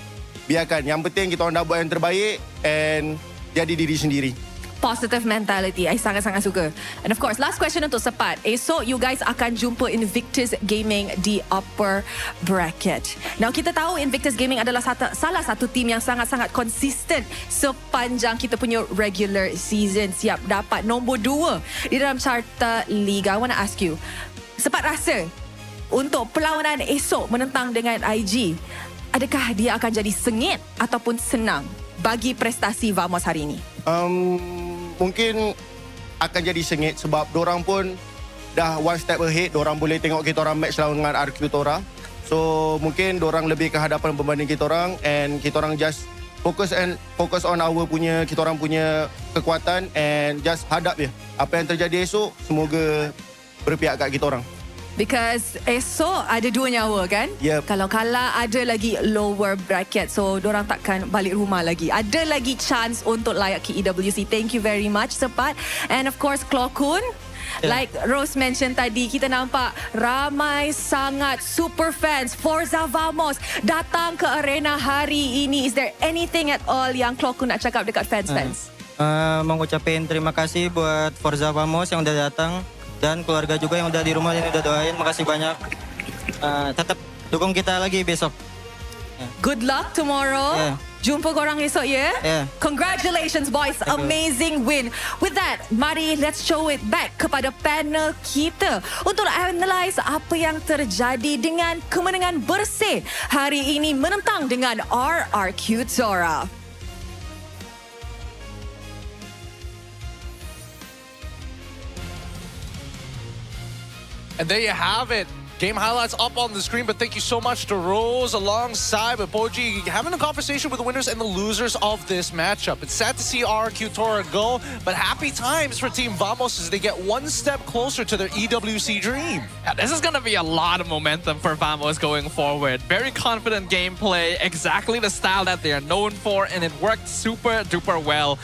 biarkan. Yang penting kita orang dah buat yang terbaik and jadi diri sendiri. Positive mentality. I sangat-sangat suka. And of course, last question untuk Sepat. Esok you guys akan jumpa Invictus Gaming di upper bracket. Now kita tahu Invictus Gaming adalah salah satu tim yang sangat-sangat konsisten sepanjang kita punya regular season. Siap dapat nombor 2 di dalam carta Liga. I want to ask you, Sepat rasa untuk perlawanan esok menentang dengan IG, adakah dia akan jadi sengit ataupun senang bagi prestasi Vamos hari ini? Mungkin akan jadi sengit sebab dorang pun dah one step ahead. Dorang boleh tengok kita orang match lawan dengan RRQ Tora. So mungkin dorang lebih ke hadapan berbanding kita orang, and kita orang just focus on kita orang punya kekuatan and just hadap je. Apa yang terjadi esok semoga berpihak kat kita orang. Because esok ada 2 nyawa kan? Yep. Kalau kalah ada lagi lower bracket. So dorang takkan balik rumah lagi. Ada lagi chance untuk layak ke EWC. Thank you very much Sepat. And of course Klokun. Like Rose mention tadi, kita nampak ramai sangat super fans Forza Vamos datang ke arena hari ini. Is there anything at all yang Klokun nak cakap dekat fans-fans? Mengucapkan terima kasih buat Forza Vamos yang udah datang. Dan keluarga juga yang udah di rumah dan udah doain. Makasih banyak. Tetap dukung kita lagi besok. Good luck tomorrow. Jumpa korang esok ya. Congratulations boys. Amazing win. With that, mari let's show it back kepada panel kita untuk analyze apa yang terjadi dengan kemenangan bersih hari ini menentang dengan RRQ Tora. And there you have it. Game highlights up on the screen, but thank you so much to Rose alongside with Boji having a conversation with the winners and the losers of this matchup. It's sad to see RRQ Tora go, but happy times for Team Vamos as they get one step closer to their EWC dream. Yeah, this is going to be a lot of momentum for Vamos going forward. Very confident gameplay, exactly the style that they are known for, and it worked super duper well.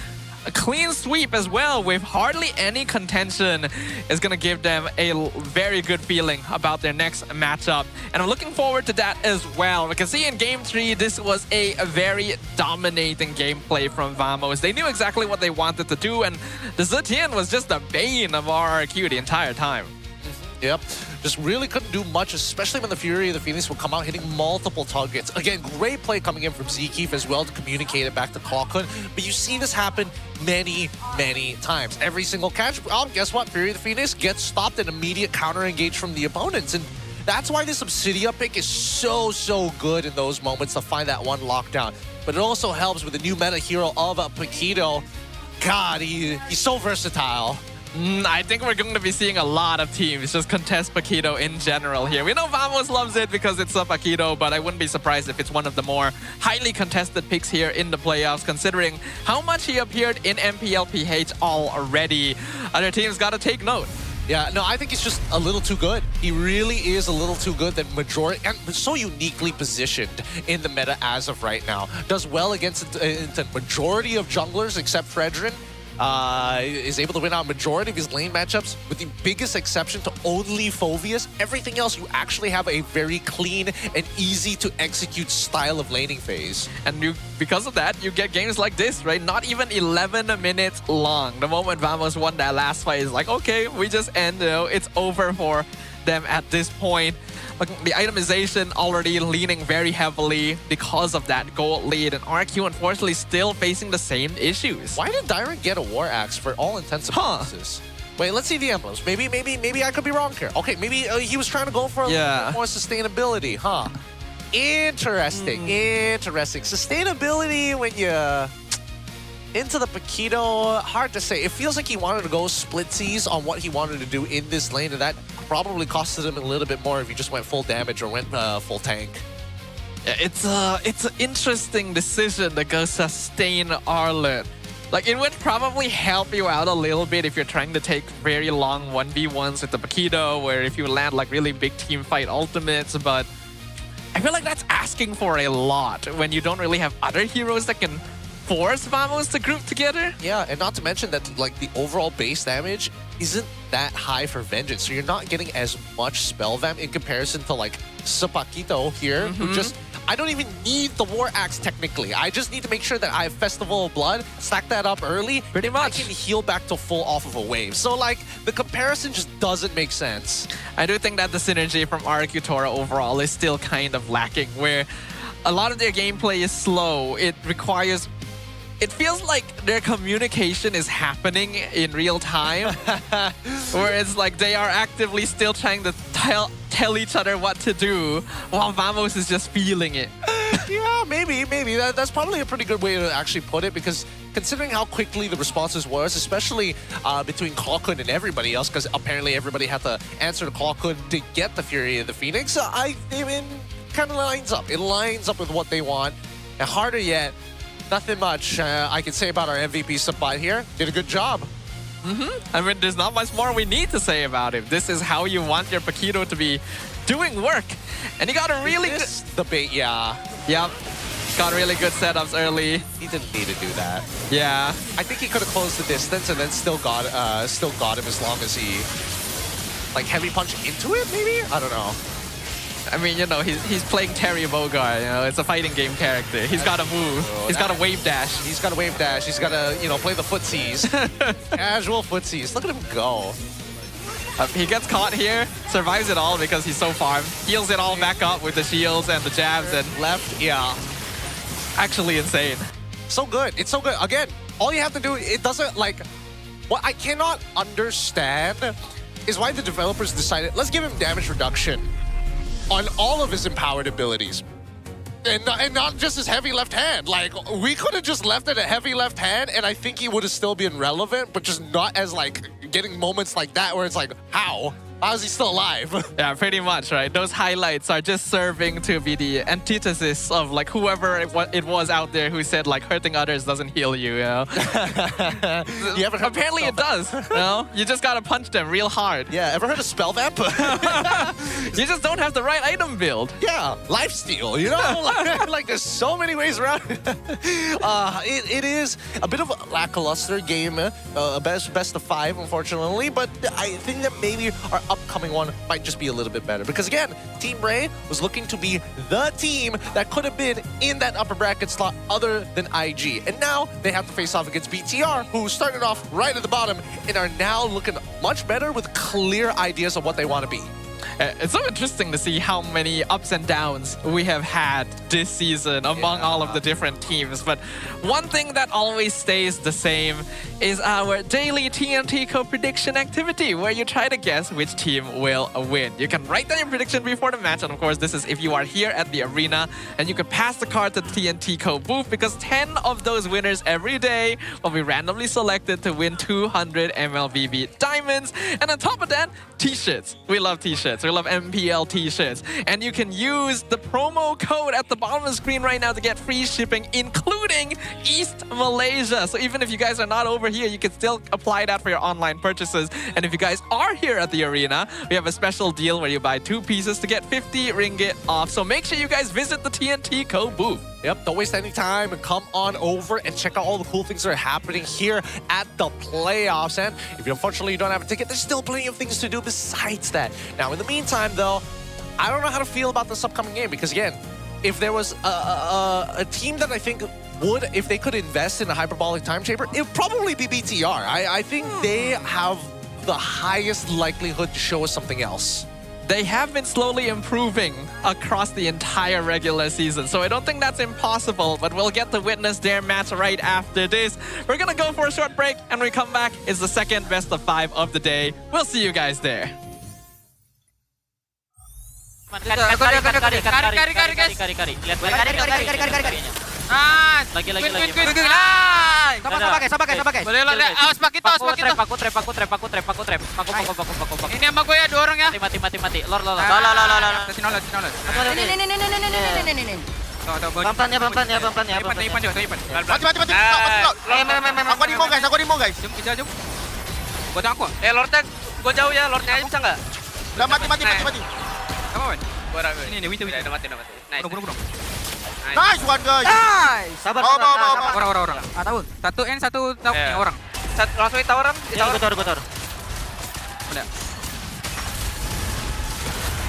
A clean sweep as well with hardly any contention is going to give them a very good feeling about their next matchup. And I'm looking forward to that as well. We can see in Game 3, this was a very dominating gameplay from Vamos. They knew exactly what they wanted to do, and the Zetian was just the bane of RRQ the entire time. Yep, just really couldn't do much, especially when the Fury of the Phoenix would come out hitting multiple targets. Again, great play coming in from Zekeef as well to communicate it back to Klokun. But you see this happen many, many times. Every single catch, guess what? Fury of the Phoenix gets stopped and immediate counter-engage from the opponents. And that's why this Obsidia pick is so good in those moments to find that one lockdown. But it also helps with the new meta hero of Paquito. God, he's so versatile. I think we're going to be seeing a lot of teams just contest Paquito in general here. We know Vamos loves it because it's a Paquito, but I wouldn't be surprised if it's one of the more highly contested picks here in the playoffs, considering how much he appeared in MPL PH already. Other teams got to take note. Yeah, no, I think he's just a little too good. He really is a little too good than majority, and so uniquely positioned in the meta as of right now. Does well against the majority of junglers except Fredrin. Is able to win out majority of his lane matchups, with the biggest exception to only Phoveus. Everything else, you actually have a very clean and easy to execute style of laning phase. And because of that, you get games like this, right? Not even 11 minutes long. The moment Vamos won that last fight is like, okay, we just end, it's over for them at this point. The itemization already leaning very heavily because of that gold lead, and RQ unfortunately still facing the same issues. Why did Dyrant get a War Axe for all intents and purposes? Wait, let's see the emblems. Maybe I could be wrong here. Okay, maybe he was trying to go for a little bit more sustainability, huh? Interesting, interesting. Sustainability when you into the Paquito, hard to say. It feels like he wanted to go splitsies on what he wanted to do in this lane, and that probably costed him a little bit more if he just went full damage or went full tank. It's an interesting decision to go sustain Arlet. Like, it would probably help you out a little bit if you're trying to take very long 1v1s with the Paquito, where if you land like really big team fight ultimates, but I feel like that's asking for a lot when you don't really have other heroes that can force Vamos to group together. Yeah, and not to mention that like the overall base damage isn't that high for Vengeance, so you're not getting as much spell vamp in comparison to like Paquito here, who just, I don't even need the War Axe technically. I just need to make sure that I have Festival of Blood, stack that up early. Pretty much. I can heal back to full off of a wave. So like, the comparison just doesn't make sense. I do think that the synergy from RRQ Tora overall is still kind of lacking, where a lot of their gameplay is slow. It requires... It feels like their communication is happening in real time, where it's like they are actively still trying to tell each other what to do, while Vamos is just feeling it. Yeah, maybe. That's probably a pretty good way to actually put it, because considering how quickly the responses was, especially between Kalkun and everybody else, because apparently everybody had to answer to Kalkun to get the Fury of the Phoenix, I mean, kind of lines up. It lines up with what they want. And harder yet, nothing much I can say about our MVP supply here. Did a good job. I mean, there's not much more we need to say about him. This is how you want your Paquito to be doing work. And he got a really good... The bait, yeah. Yep. Got really good setups early. He didn't need to do that. Yeah. I think he could have closed the distance and then still got him as long as he... Like, heavy punch into it, maybe? I don't know. I mean, you know, he's playing Terry Bogard, you know, it's a fighting game character. He's got a move. He's got a wave dash. He's got a wave dash. He's got to, you know, play the footsies. Casual footsies. Look at him go. He gets caught here, survives it all because he's so farmed. Heals it all back up with the shields and the jabs and left, yeah. Actually insane. So good. It's so good. Again, all you have to do, it doesn't like... What I cannot understand is why the developers decided, let's give him damage reduction on all of his empowered abilities. And not just his heavy left hand. Like, we could have just left it a heavy left hand, and I think he would have still been relevant, but just not as, like, getting moments like that where it's like, how? How is he still alive? Yeah, pretty much, right? Those highlights are just serving to be the antithesis of, like, whoever it was out there who said, like, hurting others doesn't heal you, you know? You ever heard Apparently it does, you know? You just gotta punch them real hard. Yeah, ever heard of spell vamp? You just don't have the right item build. Yeah, lifesteal, you know? Like, there's so many ways around it. It is a bit of a lackluster game, best of 5, unfortunately, but I think that maybe our upcoming one might just be a little bit better. Because again, Team Rey was looking to be the team that could have been in that upper bracket slot other than IG. And now they have to face off against BTR, who started off right at the bottom and are now looking much better with clear ideas of what they want to be. It's so interesting to see how many ups and downs we have had this season among all of the different teams. But one thing that always stays the same is our daily TNT co-prediction activity, where you try to guess which team will win. You can write down your prediction before the match, and of course this is if you are here at the arena, and you can pass the card to the TNT Co booth, because 10 of those winners every day will be randomly selected to win 200 MLBB diamonds. And on top of that, t-shirts. We love t-shirts. We love MPL t-shirts. And you can use the promo code at the bottom of the screen right now to get free shipping, including East Malaysia. So even if you guys are not over here, you can still apply that for your online purchases. And if you guys are here at the arena, we have a special deal where you buy 2 pieces to get 50 ringgit off. So make sure you guys visit the TNT Co booth. Yep, don't waste any time and come on over and check out all the cool things that are happening here at the playoffs. And if you unfortunately don't have a ticket, there's still plenty of things to do besides that. Now, in the meantime, though, I don't know how to feel about this upcoming game, because again, if there was a team that I think would, if they could invest in a hyperbolic time chamber, it would probably be BTR. I think they have the highest likelihood to show us something else. They have been slowly improving across the entire regular season, so I don't think that's impossible, but we'll get to witness their match right after this. We're gonna go for a short break, and when we come back, it's the second best of 5 of the day. We'll see you guys there. Lagi. Sabar. Boleh lo lihat. Awas pak kita. Aku trap. Ini sama gue ya 2 orang ya. Mati. Lor. Sini. Pelan-pelan ya. Mati. Aku di mau guys. Jom. Gua tangkap. Lordnya gue jauh ya. Lordnya aja bisa nggak? Udah mati. Apa, Man? Ini winter. Udah mati. Bunuh. Nice one guys. Nice. Sabar. Orang. Tahu. Satu N, satu orang. Langsung tawaran. Gue taruh. Udah.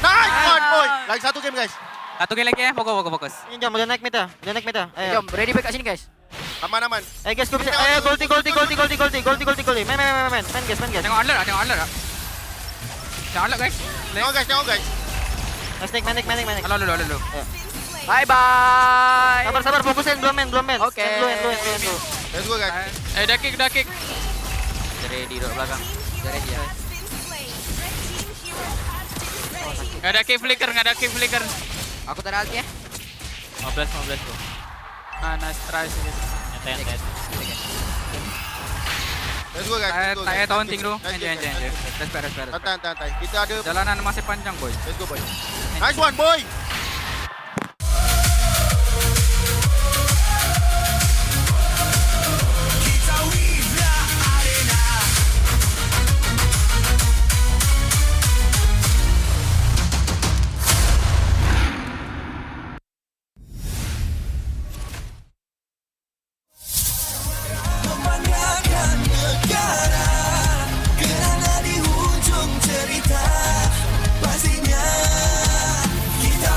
Nice one boy. Lagi 1 game guys. 1 game lagi ya. Fokus. Ini jam udah naik meta. Ayo. Jom, ready back kat sini guys. Aman. Guys, gue bisa. Goldie. Main guys. Tengok alert lah. Guys. Tengok guys. Main. Halo. Bye. Sabar, fokusin dua men. Oke. Let's go guys. Dah kick. Ready duduk belakang. Ready ya. Nggak ada kick flicker. Aku tak ada ulti ya. 15 tu. Nice try sikit. Nyantai. Let's go guys. Tak payah taunting dulu. Nice Enjoy. Respect. Santai. Kita ada Jalanan masih panjang, boy. Let's go boy. Nice one boy. Pastinya kita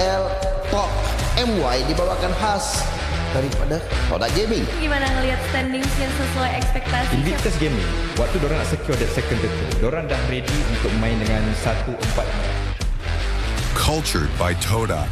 MPL MY dibawakan khas daripada Tora Gaming. Gimana ngelihat standings yang sesuai ekspektasi? Invictus Gaming, waktu diorang nak secure that second turtle, diorang dah ready untuk main dengan 1-4. Cultured by Tora.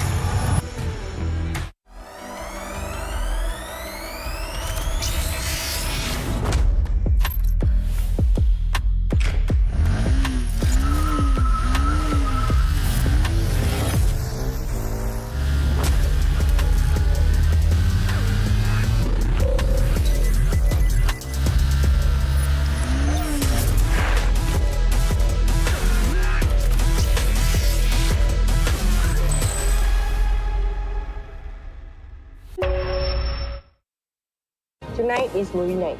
Tonight is movie night.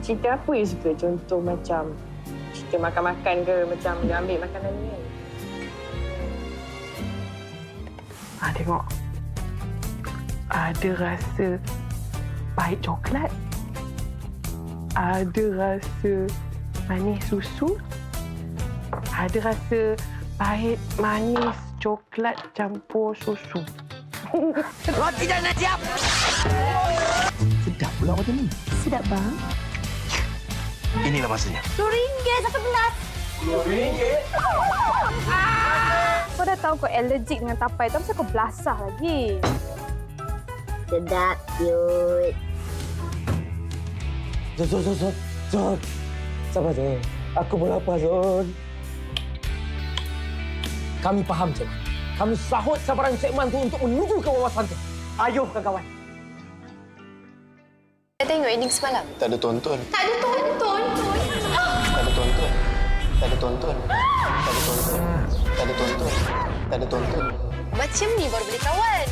Cerita apa you suka? Contoh macam cerita makan-makan ke, macam dia ambil makanan ni kan? Tengok. Ada rasa pahit coklat. Ada rasa manis susu. Ada rasa pahit manis coklat campur susu. Roti dah nak siap. Sedap pula macam ni. Sedap bang. Inilah masanya. RM10 satu gelas. RM10? Kau dah tahu kau allergic dengan tapai tu, kenapa kau belasah lagi? Sedap, cute. Zon. Sabar, Zon. Aku pun lapar, Zon. Kami faham, Zon. Kami sahut cabaran segmen tu untuk menuju ke wawasan tu. Ayuh, kawan-kawan. Saya tengok ending semalam. Tak ada tonton. Tak ada tonton. Tak ada tonton. Tak ada tonton. Tak ada tonton. Tak ada tonton. Tak ada tonton. Macam ni baru boleh kawan.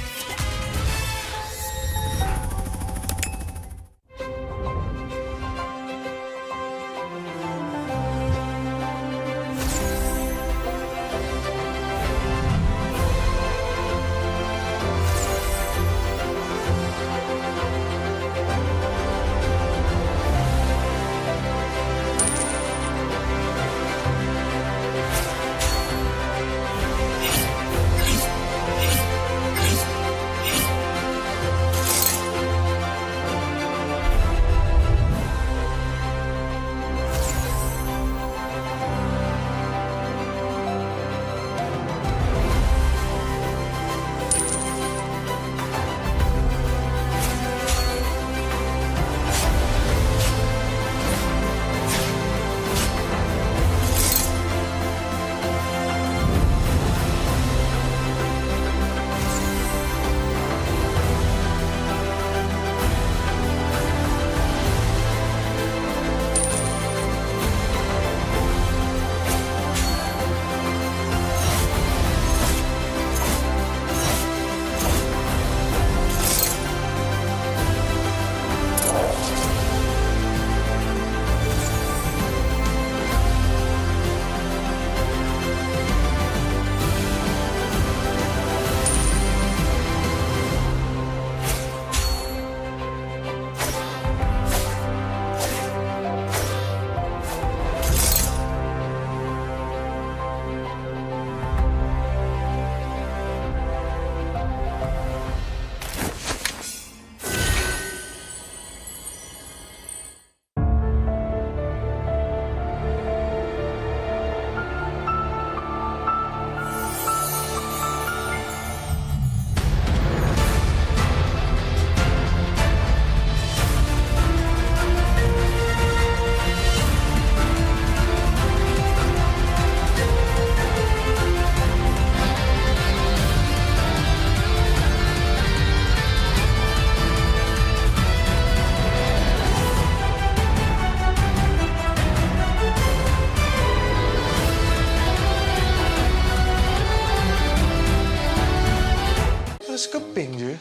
Sekeping je.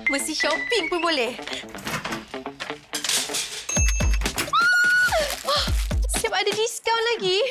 Mesti shopping pun boleh. Siap ada diskaun lagi.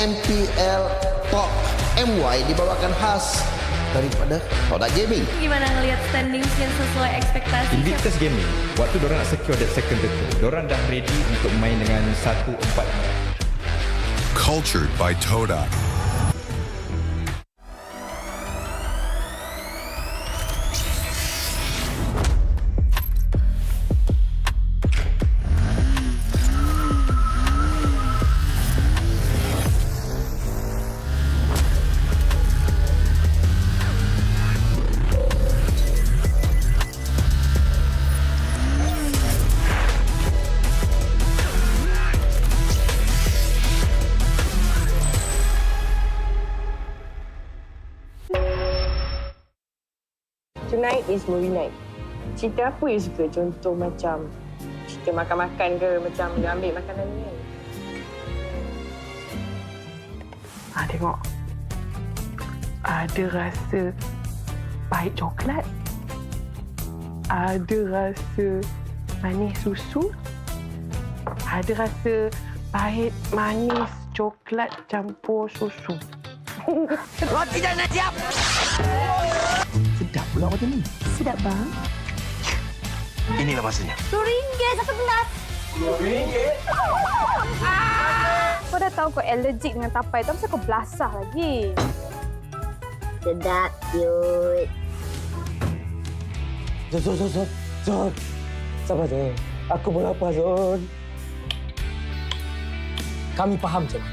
MPL MY dibawakan khas daripada Tora Gaming. Gimana ngelihat standings yang sesuai ekspektasi? Invictus Gaming, waktu diorang nak secure that second turtle, diorang dah ready untuk main dengan 1-4. Cultured by Tora. Tonight is movie night. Cerita apa yang suka? Contoh macam cerita makan-makan ke, macam dia ambil makanan ni kan? Tengok. Ada rasa pahit coklat. Ada rasa manis susu. Ada rasa pahit manis coklat campur susu. Roti dah nak siap. Sedap pula macam ni. Sedap bang. Inilah masanya. RM10 satu gelas. RM10? Kau dah tahu kau allergic dengan tapai tu, kenapa kau belasah lagi? Sedap, cute. Zon. Sabar, Zon. Aku pun lapar, Zon. Kami faham, Zon.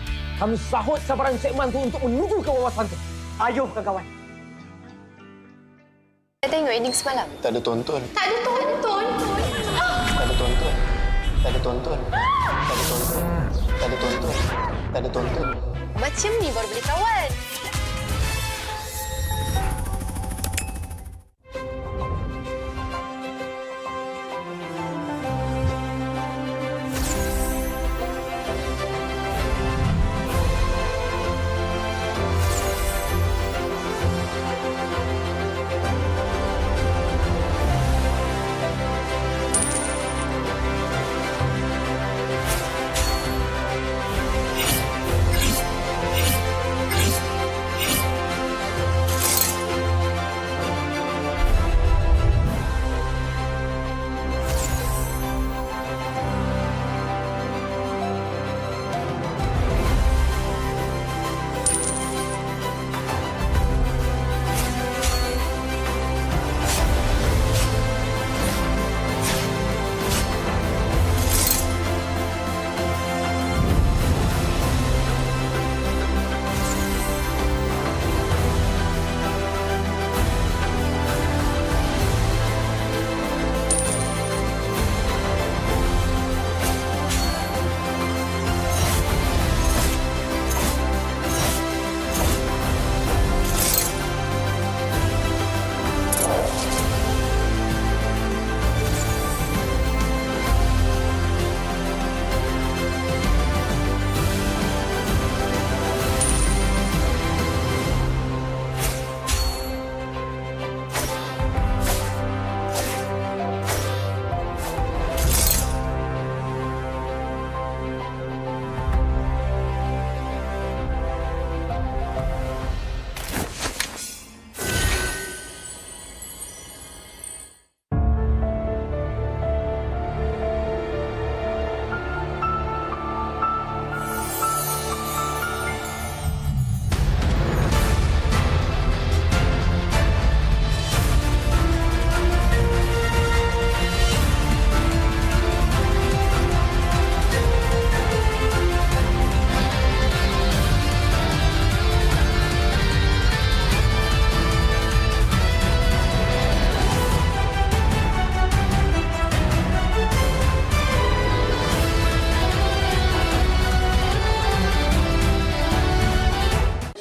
Kami sahut sabaran segmen tu untuk menuju ke wawasan tu. Ayuh, kawan-kawan. Saya tengok ending semalam. Tak ada tonton. Tak ada tonton. Tak ada tonton. Tak ada tonton. Tak ada tonton. Tak ada tonton. Tak ada tonton. Macam ni baru boleh kawan.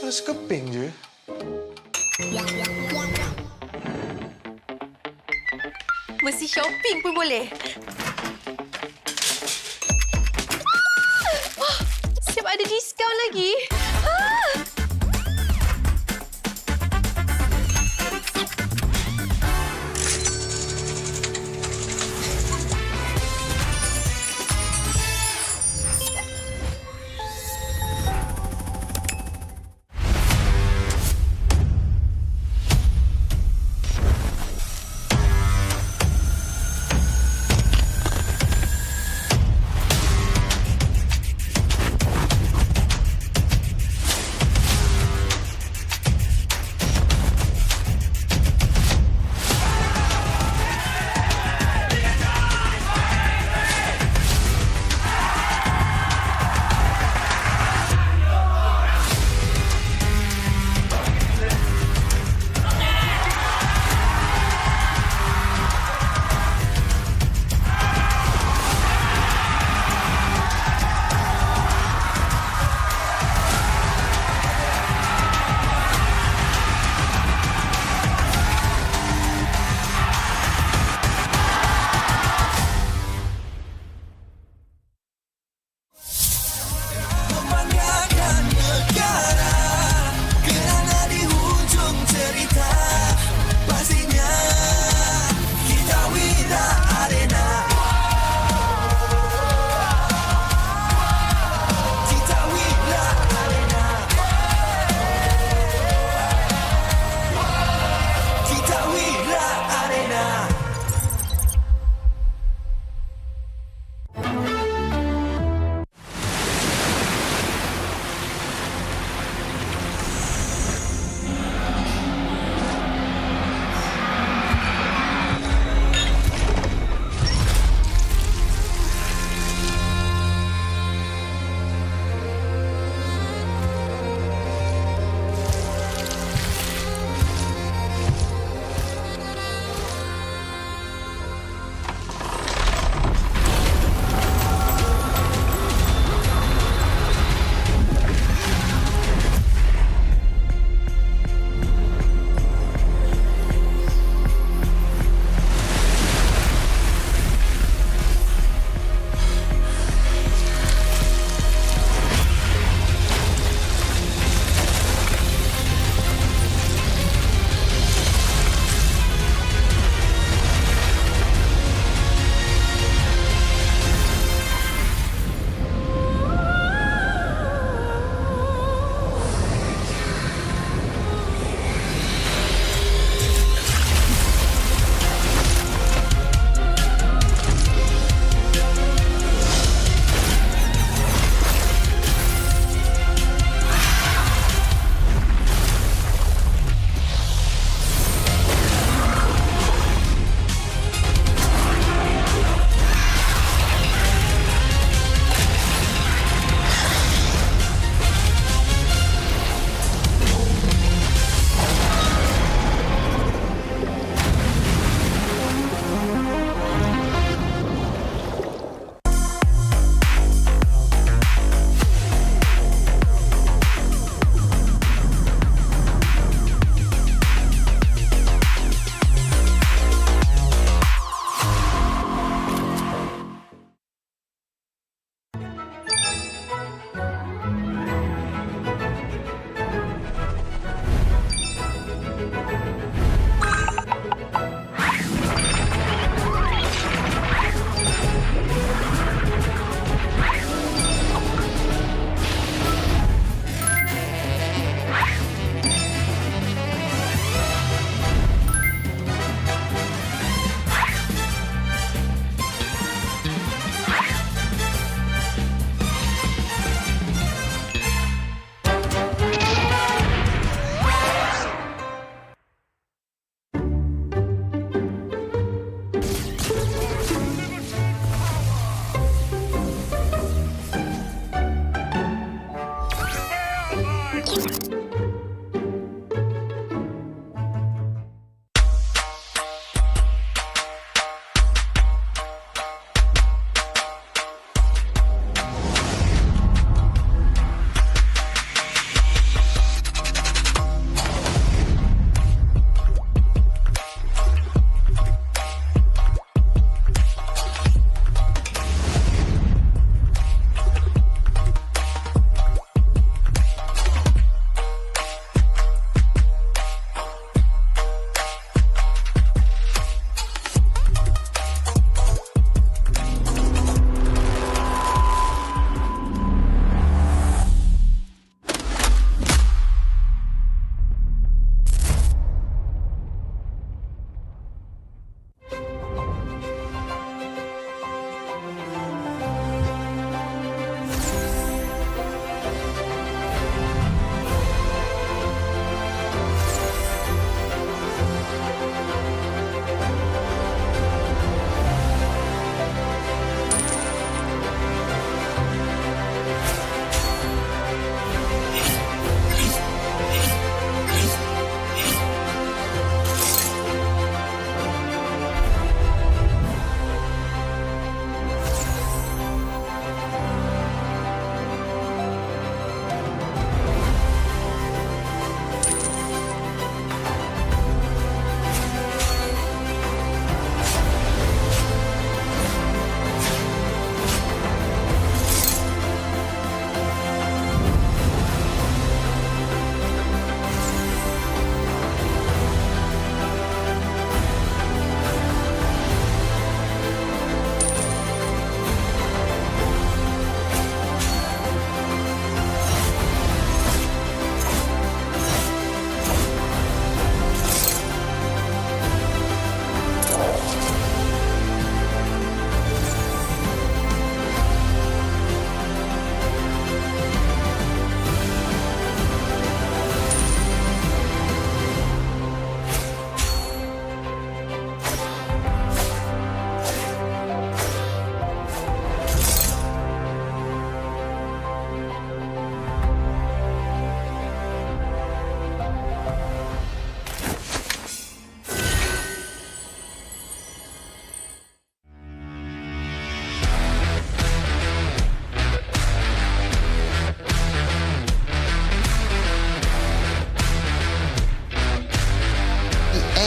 Sekeping je. Mesti shopping pun boleh. Siap ada diskaun lagi.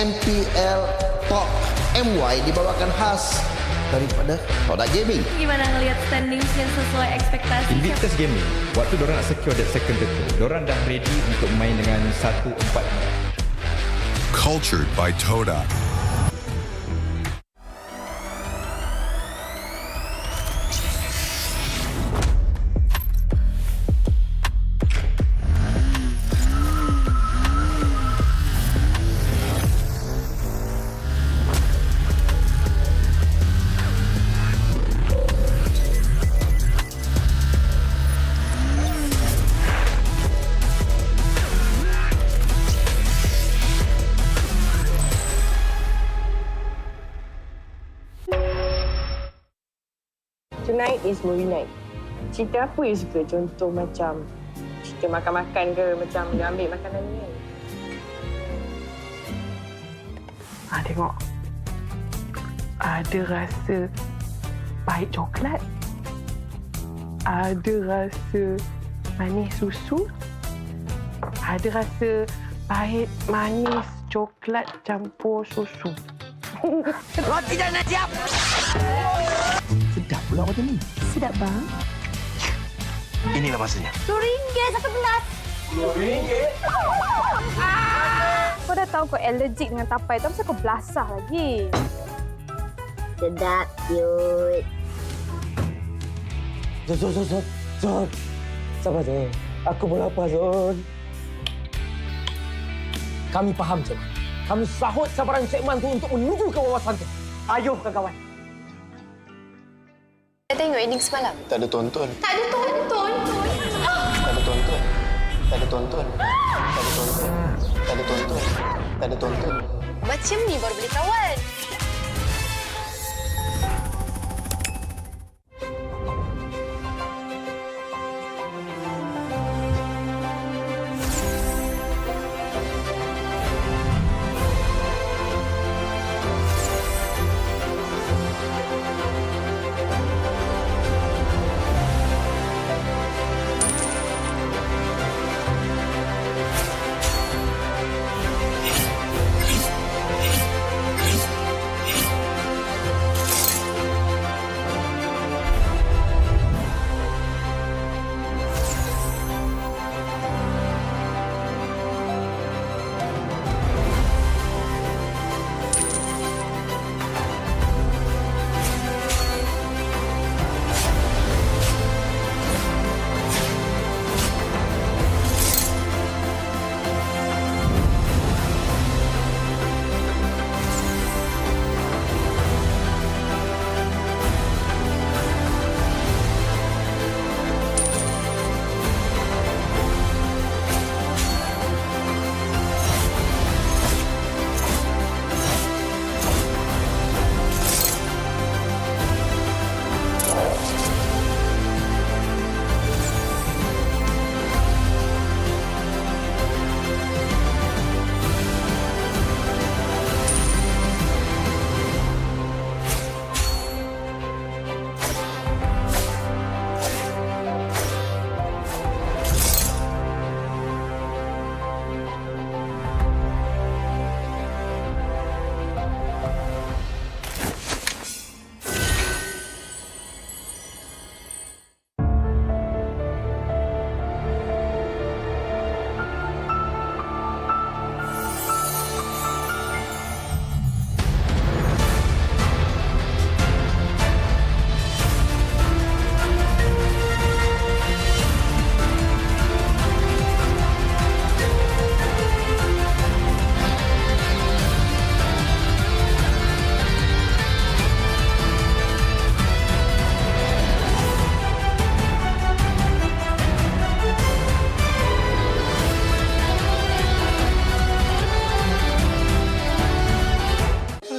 MPL MY dibawakan khas daripada Tora Gaming. Gimana ngelihat standings yang sesuai ekspektasi? Invictus Gaming, waktu diorang nak secure that second turtle, diorang dah ready untuk main dengan 1-4. Cultured by Tora. Tonight is movie night. Cerita apa yang suka? Contoh macam cerita makan-makan ke, macam dia ambil makanan ni kan? Tengok. Ada rasa pahit coklat. Ada rasa manis susu. Ada rasa pahit manis coklat campur susu. Roti dah nak siap. Sedap pula macam ni. Sedap bang. Inilah masanya. RM2 satu gelas. RM2? Kau dah tahu kau allergic dengan tapai tu, kenapa kau belasah lagi? Sedap, cute. Zon. Sabar, Zon. Aku pun lapar, Zon. Kami faham, Zon. Kami sahut sabaran segmen tu untuk menuju ke wawasan tu. Ayuh, kawan-kawan. Saya tengok ending semalam. Tak ada tonton. Tak ada tonton. Tak ada tonton. Tak ada tonton. Tak ada tonton. Tak ada tonton. Tak ada tonton. Macam ni baru boleh kawan.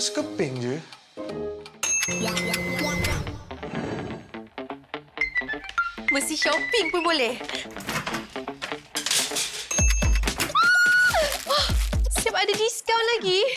Sekeping je. Mesti shopping pun boleh. Siap ada diskaun lagi.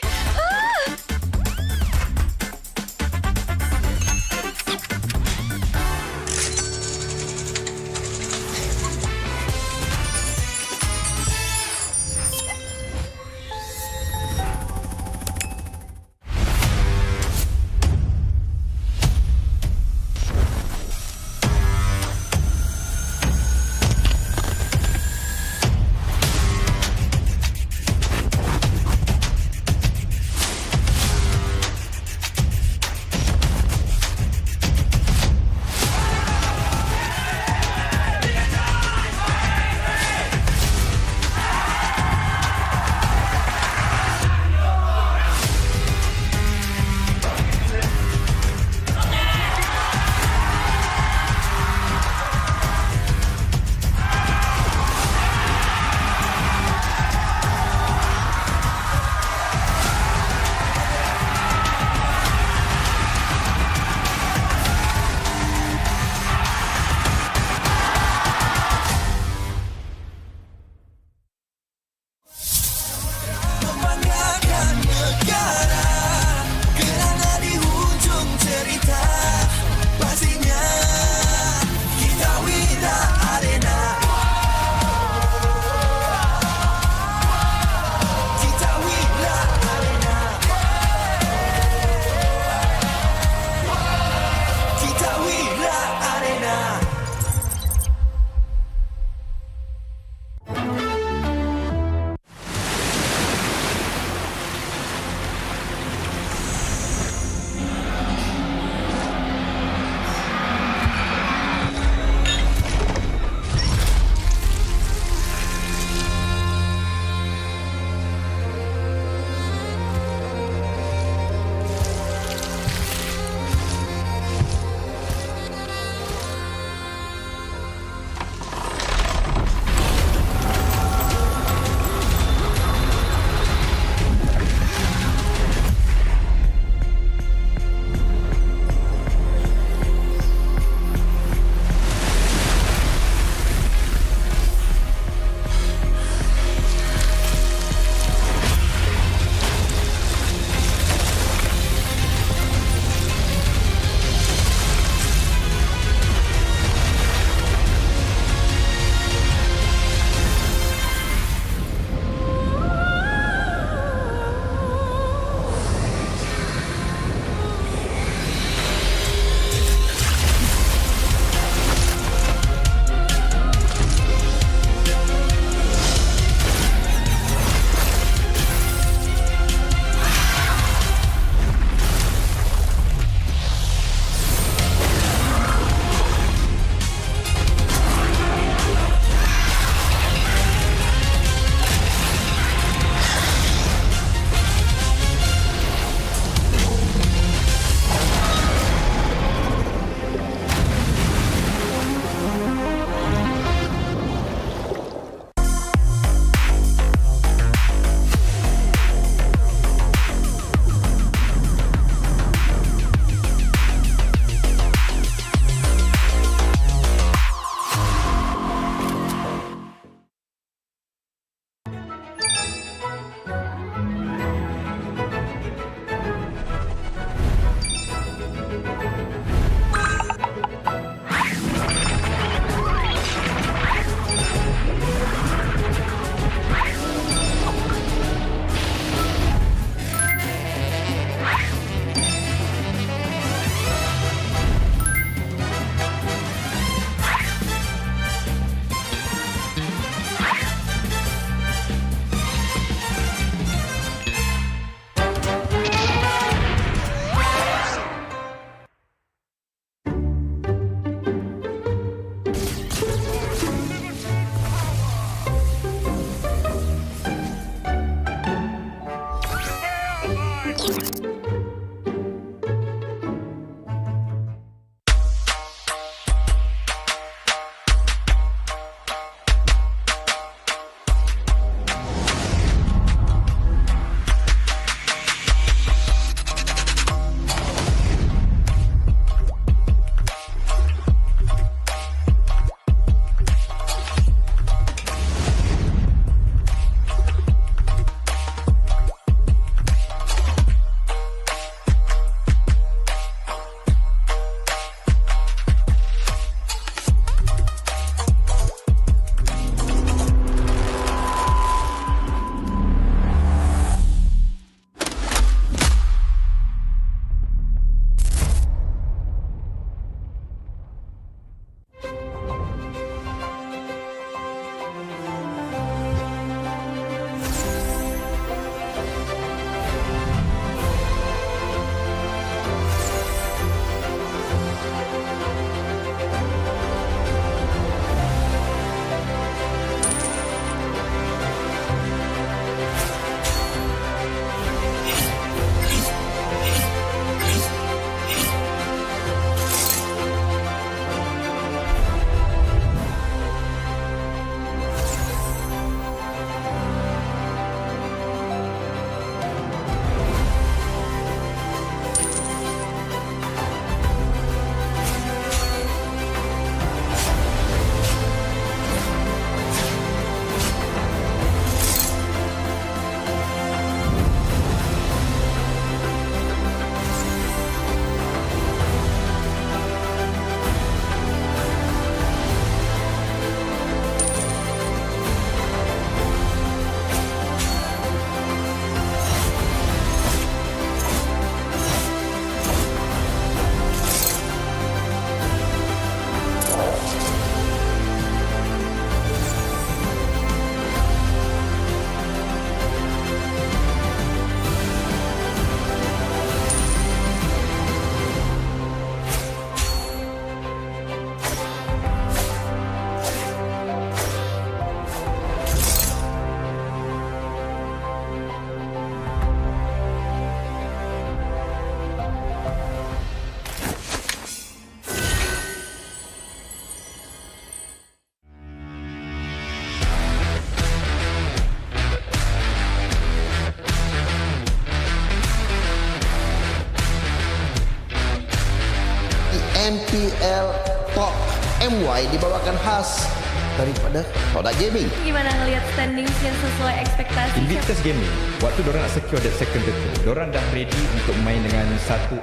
MY dibawakan khas daripada Tora Gaming. Gimana ngelihat standings yang sesuai ekspektasi? Invictus Gaming, waktu diorang nak secure that second turtle, diorang dah ready untuk main dengan 1-4.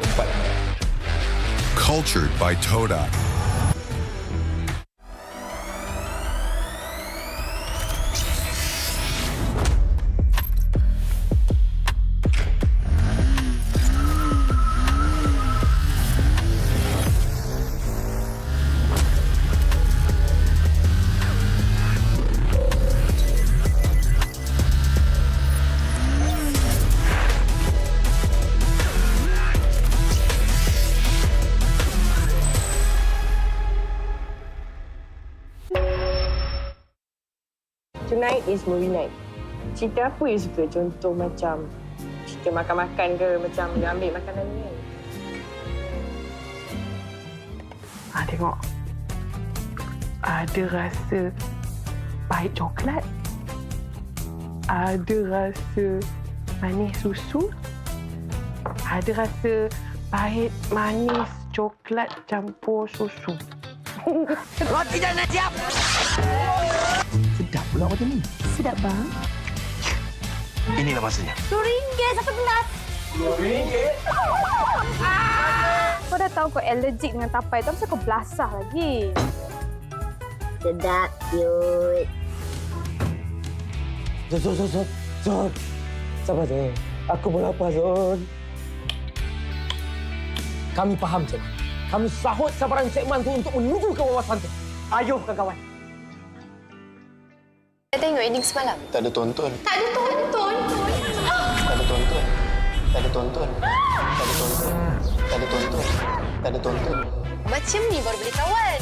Cultured by Tora. Tonight is movie night. Cerita apa yang suka? Contoh macam cerita makan-makan ke, macam dia ambil makanan ni kan? Tengok. Ada rasa pahit coklat. Ada rasa manis susu. Ada rasa pahit manis coklat campur susu. Roti dah nak siap. Sedap pula macam ni. Sedap bang. Inilah masanya. RM10 satu gelas. RM10? Kau dah tahu kau allergic dengan tapai tu, kenapa kau belasah lagi? Sedap, cute. Zon. Sabar, Zon. Aku pun lapar, Zon. Kami faham, Zon. Kami sahut sabaran segmen tu untuk menuju ke wawasan tu. Ayuh, kawan-kawan. Saya tengok ending semalam. Tak ada tonton. Tak ada tonton. Tak ada tonton. Tak ada tonton. Tak ada tonton. Tak ada tonton. Tak ada tonton. Macam ni baru boleh kawan.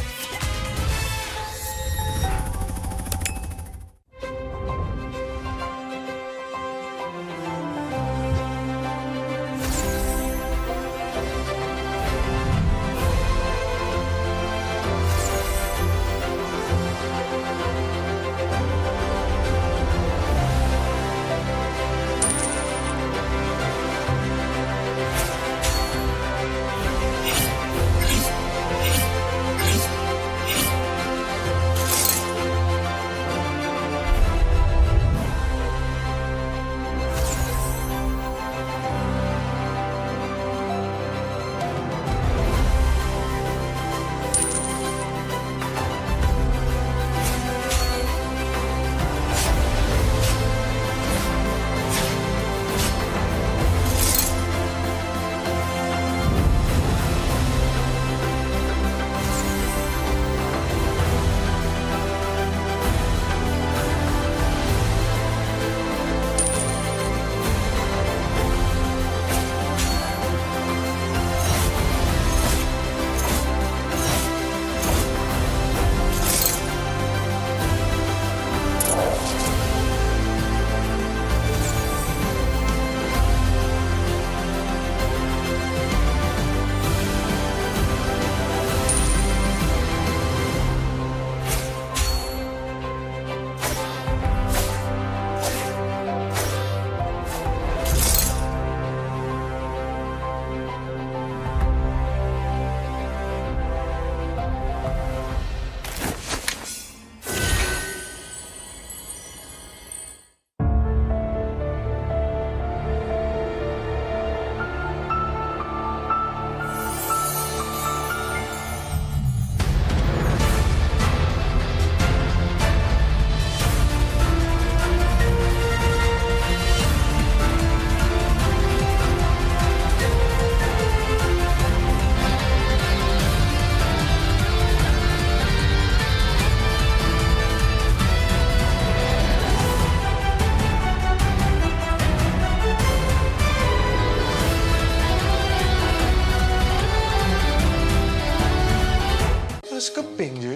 Sekeping je.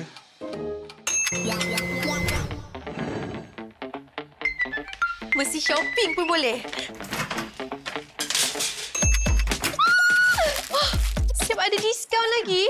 Mesti shopping pun boleh. Siap ada diskaun lagi.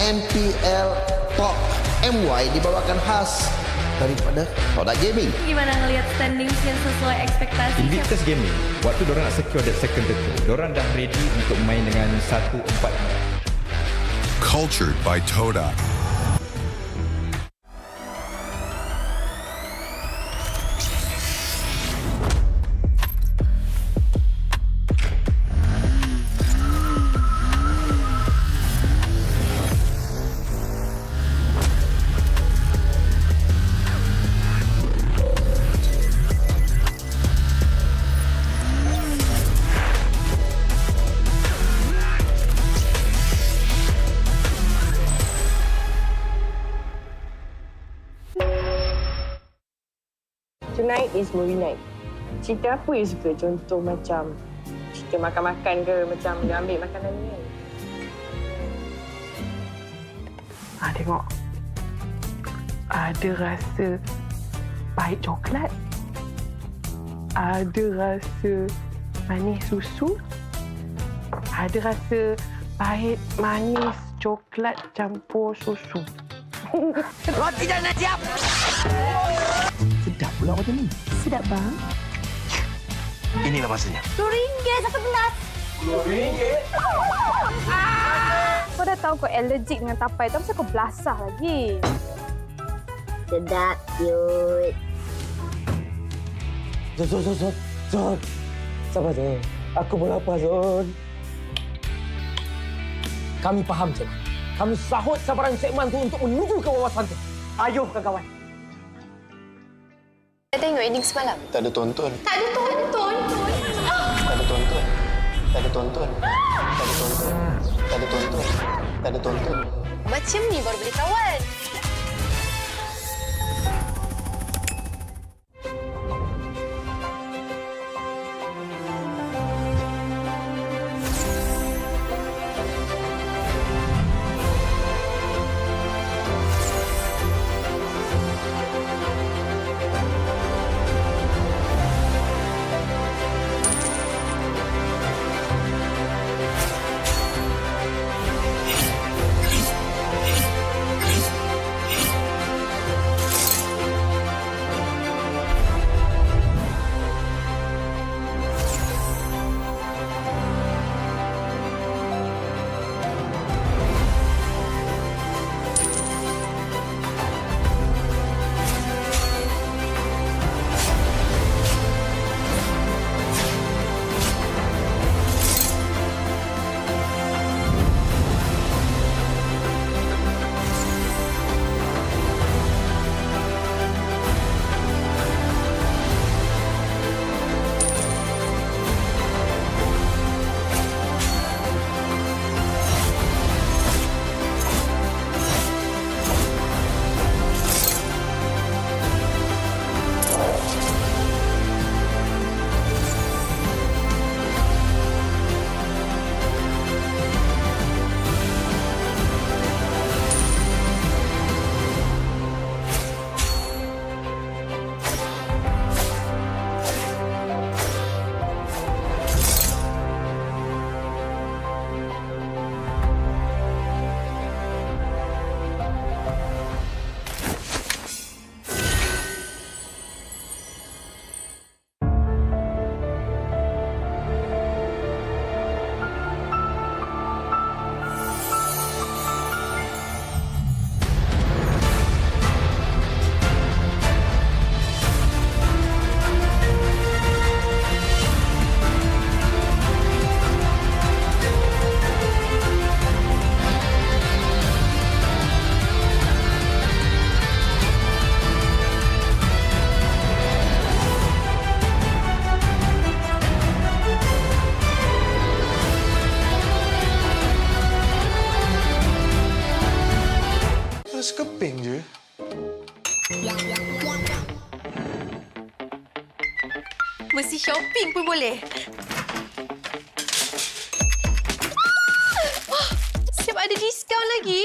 MPL MY dibawakan khas daripada Tora Gaming. Gimana ngelihat standings yang sesuai ekspektasi? Invictus Gaming, waktu diorang nak secure that second turtle, diorang dah ready untuk main dengan 1-4. Cultured by Tora. Tonight is movie night. Cerita apa yang suka? Contoh macam cerita makan-makan ke, macam dia ambil makanan ni kan? Tengok. Ada rasa pahit coklat. Ada rasa manis susu. Ada rasa pahit manis coklat campur susu. Roti dah nak siap. Sedap pula macam ni. Sedap bang. Inilah masanya. RM2 satu gelas. RM2? Kau dah tahu kau allergic dengan tapai tu, kenapa kau belasah lagi? Sedap, cute. Zon. Sabar, Zon. Aku pun lapar, Zon. Kami faham, Zon. Kami sahut sabaran segmen tu untuk menuju ke wawasan tu. Ayuh, kawan-kawan. Dah tengok ending semalam? Tak ada tonton. Tak ada tonton. Tak ada tonton. Tak ada tonton. Tak ada tonton. Tak ada tonton. Tak ada tonton. Macam ni baru boleh kawan. Sekeping je. Mesti shopping pun boleh. Siap ada diskaun lagi.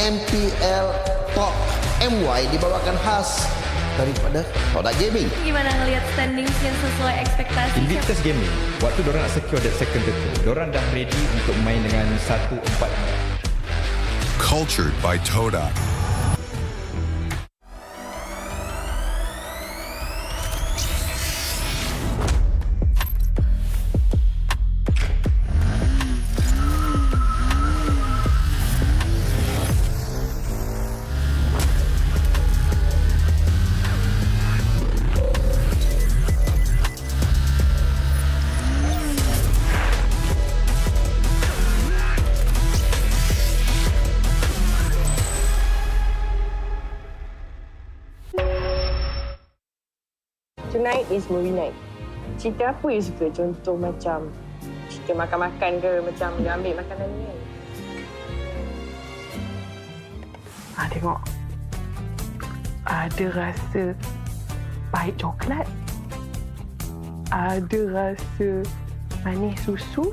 MPL MY dibawakan khas daripada Tora Gaming. Gimana ngelihat standings yang sesuai ekspektasi? Invictus Gaming, waktu diorang nak secure that second turtle, diorang dah ready untuk main dengan 1-4. Cultured by Tora. Tonight is movie night. Cerita apa yang suka? Contoh macam cerita makan-makan ke, macam dia ambil makanan ni kan? Tengok. Ada rasa pahit coklat. Ada rasa manis susu.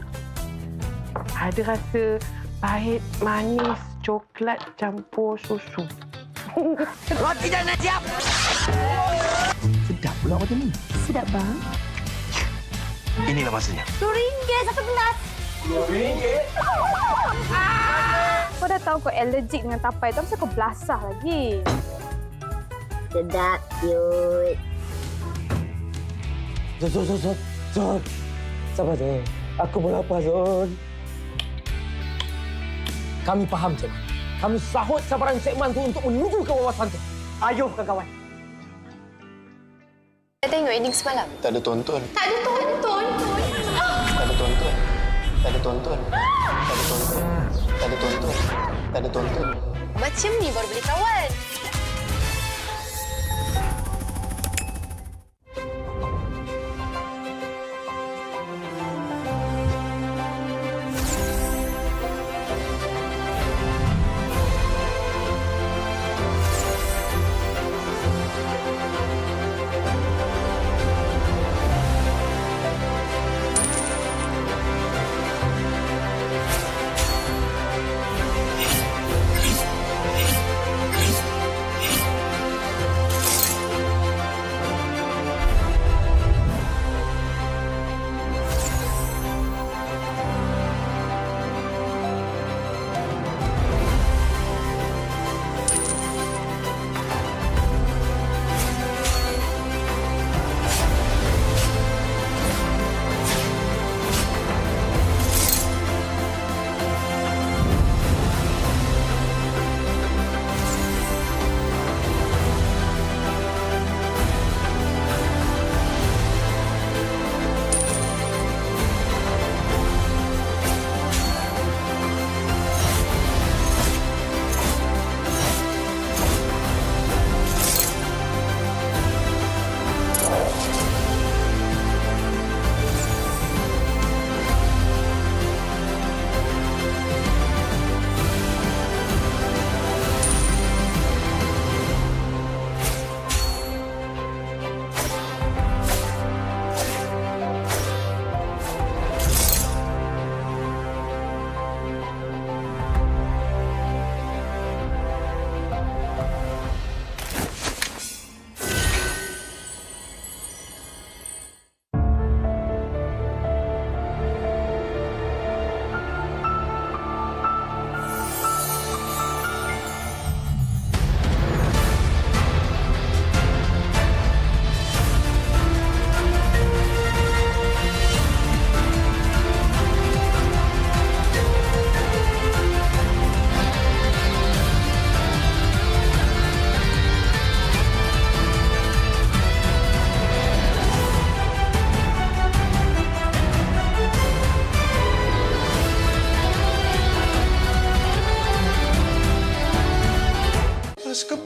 Ada rasa pahit manis coklat campur susu. Roti dah nak siap. Sedap pula macam ni. Sedap bang. Inilah masanya. RM2 satu gelas. RM2? Kau dah tahu kau allergic dengan tapai tu, kenapa kau belasah lagi? Sedap, cute. Zon. Sabar, Zon. Aku pun lapar, Zon. Kami faham, Zon. Kami sahut cabaran segmen tu untuk menuju ke wawasan tu. Ayuh, kawan-kawan. Dah tengok ending semalam? Tak ada tonton. Tak ada tonton. Tak ada tonton. Tak ada tonton. Tak ada tonton. Tak ada tonton. Tak ada tonton. Macam ni baru boleh kawan.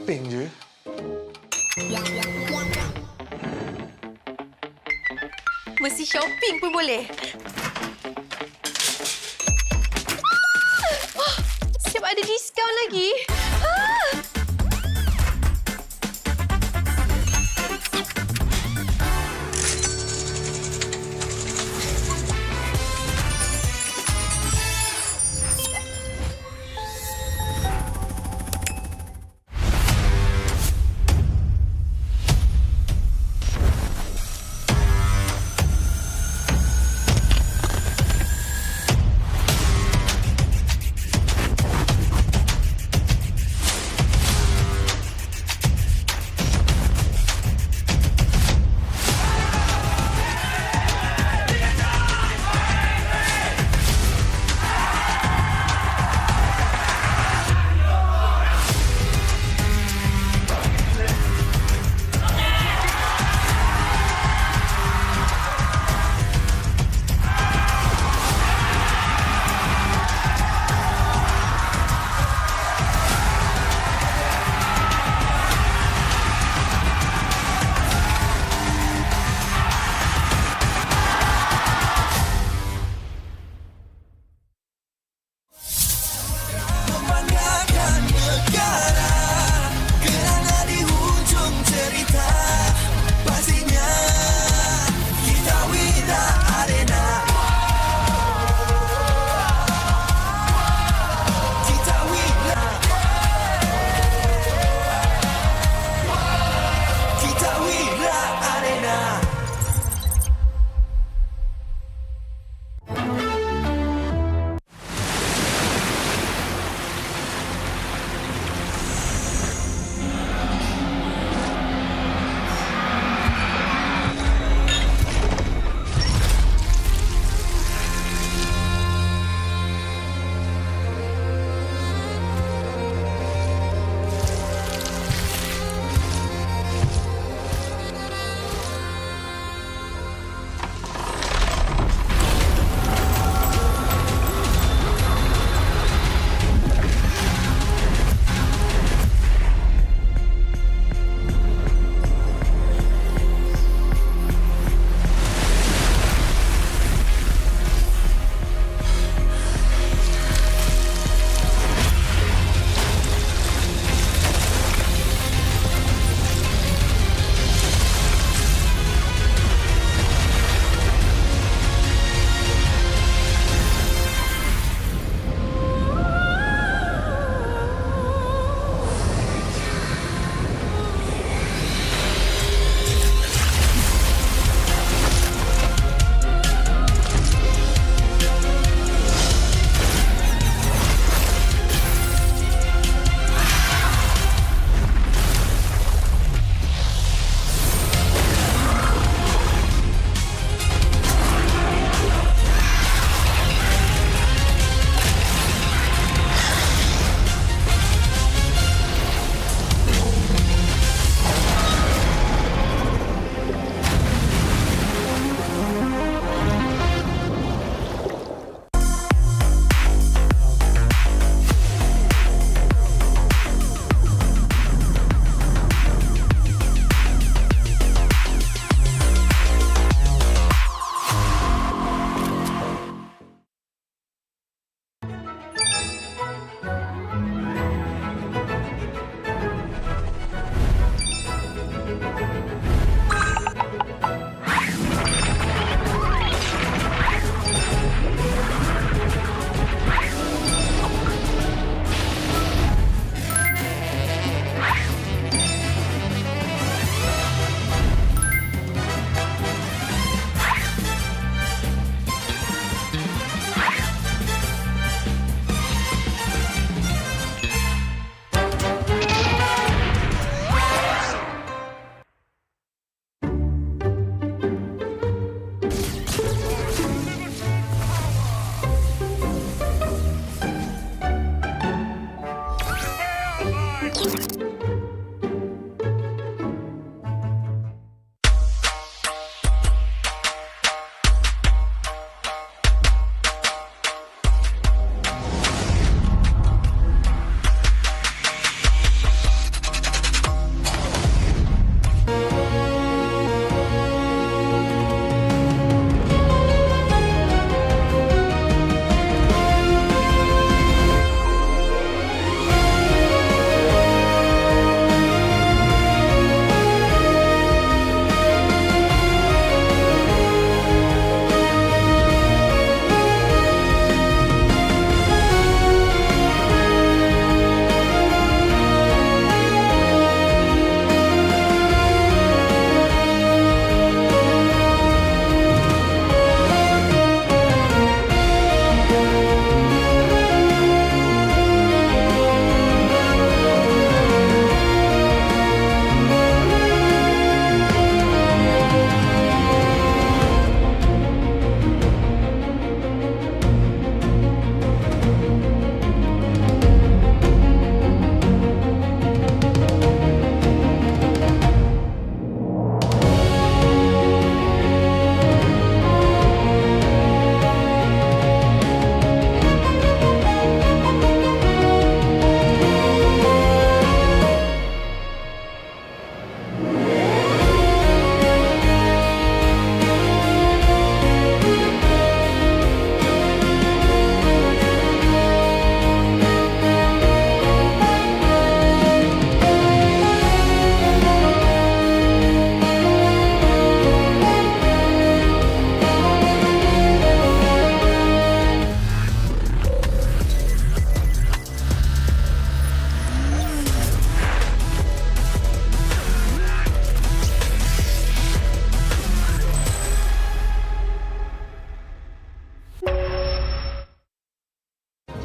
shopping je. Mesti shopping pun boleh. Siap ada diskaun lagi.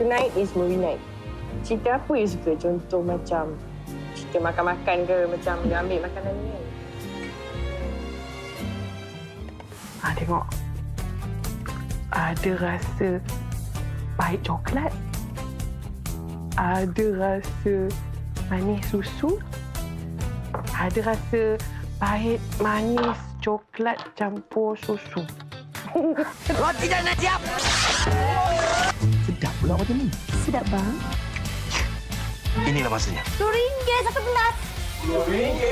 Tonight is movie night. Cerita apa you suka? Contoh macam cerita makan-makan ke, macam dia ambil makanan ni kan? Tengok. Ada rasa pahit coklat. Ada rasa manis susu. Ada rasa pahit manis coklat campur susu. Roti dah nak siap. Sedap pula macam ni. Sedap bang. Inilah masanya. RM2 satu gelas. RM2?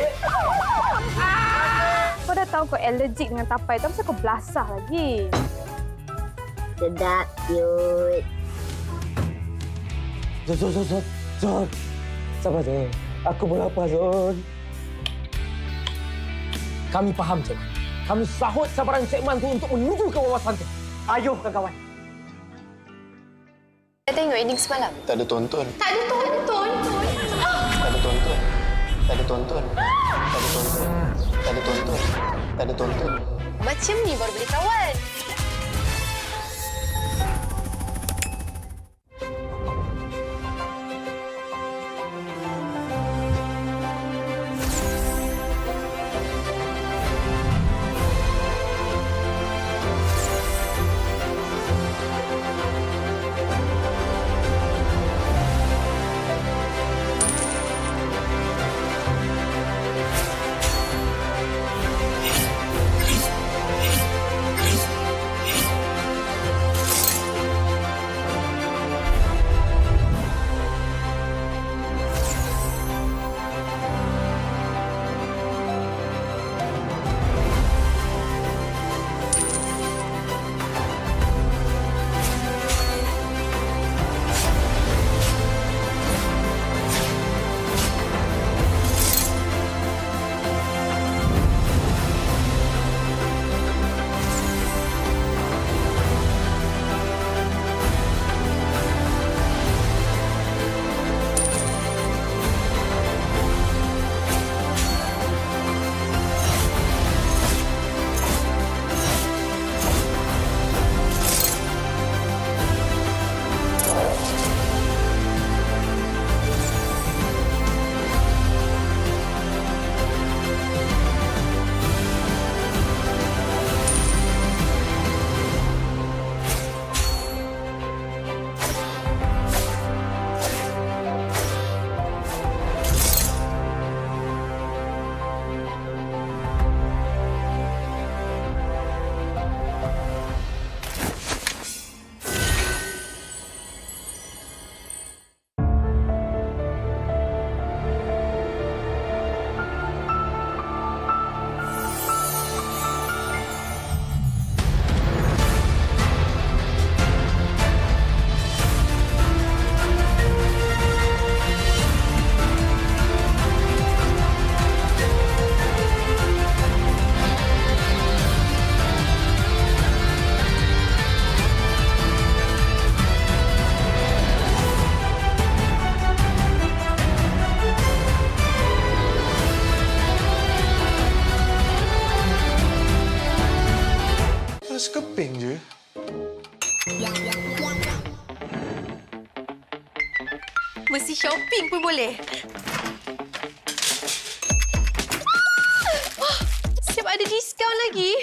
Kau dah tahu kau allergic dengan tapai tu, kenapa kau belasah lagi? Sedap, cute. Zon. Sabar, Zon. Aku pun lapar, Zon. Kami faham, Zon. Kami sahut sabaran segmen tu untuk menuju ke wawasan tu. Ayuh, kawan-kawan. Dah tengok ending semalam? Tak ada tonton. Tak ada tonton. Tak ada tonton. Tak ada tonton. Tak ada tonton. Tak ada tonton. Tak ada tonton. Macam ni baru boleh kawan. Sekeping je. Mesti shopping pun boleh. Siap ada diskaun lagi.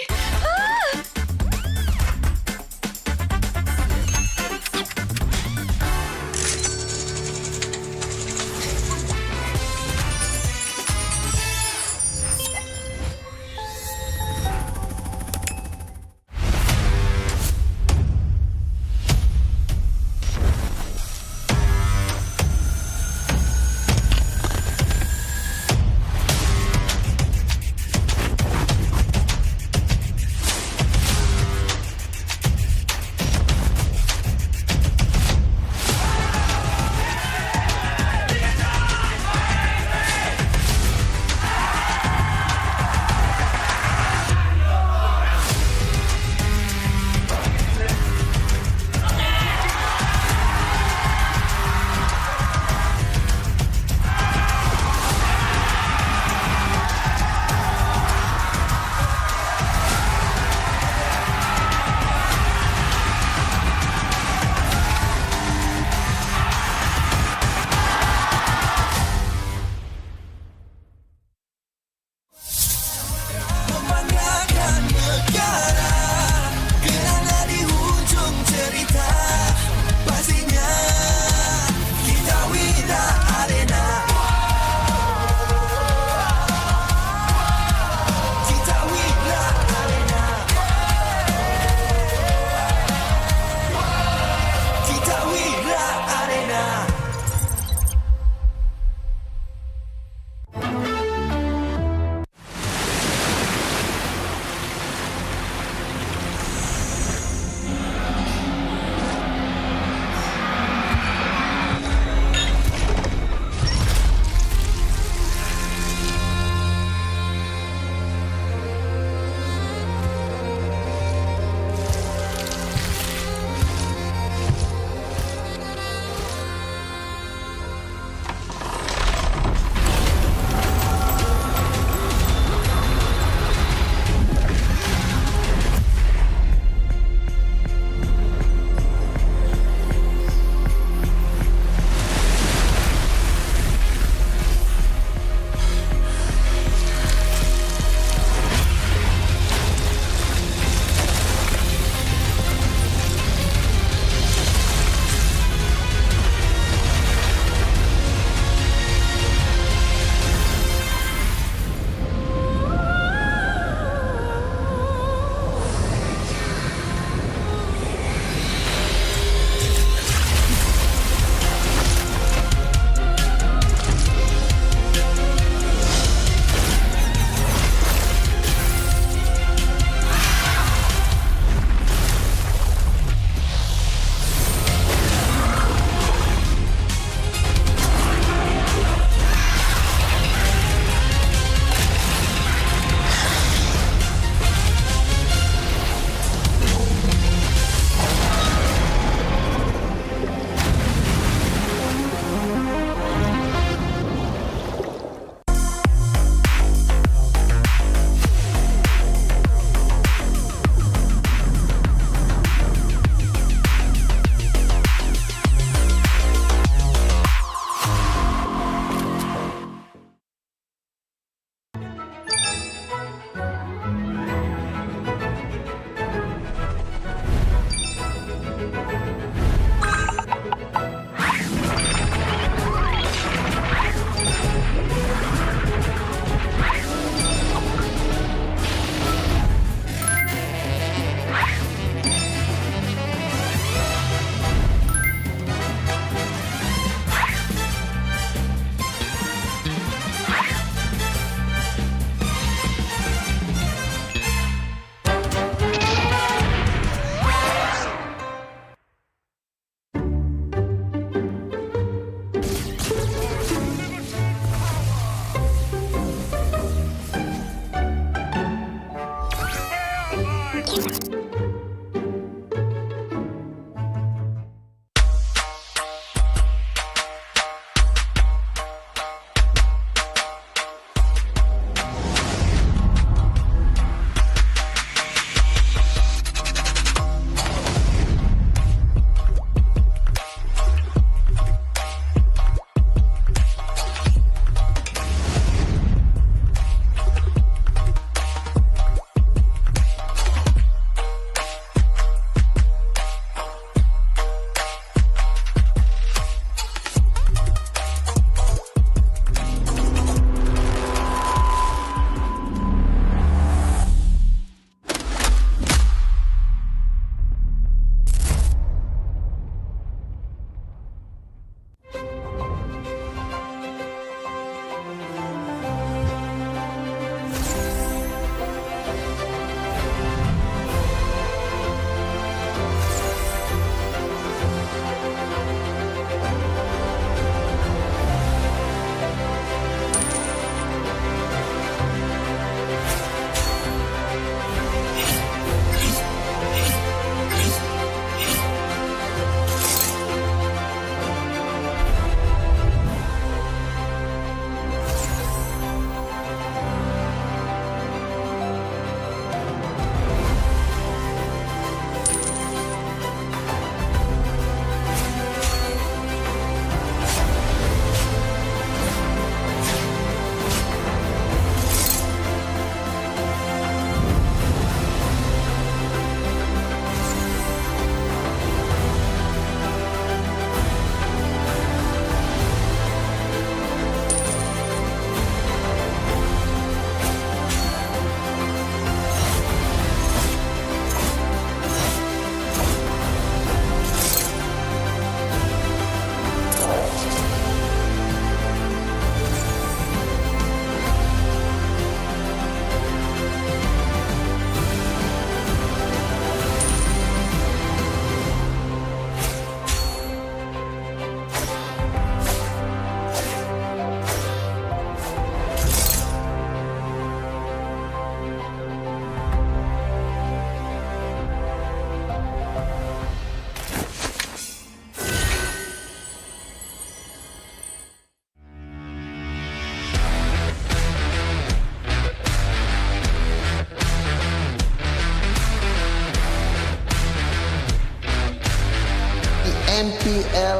MPL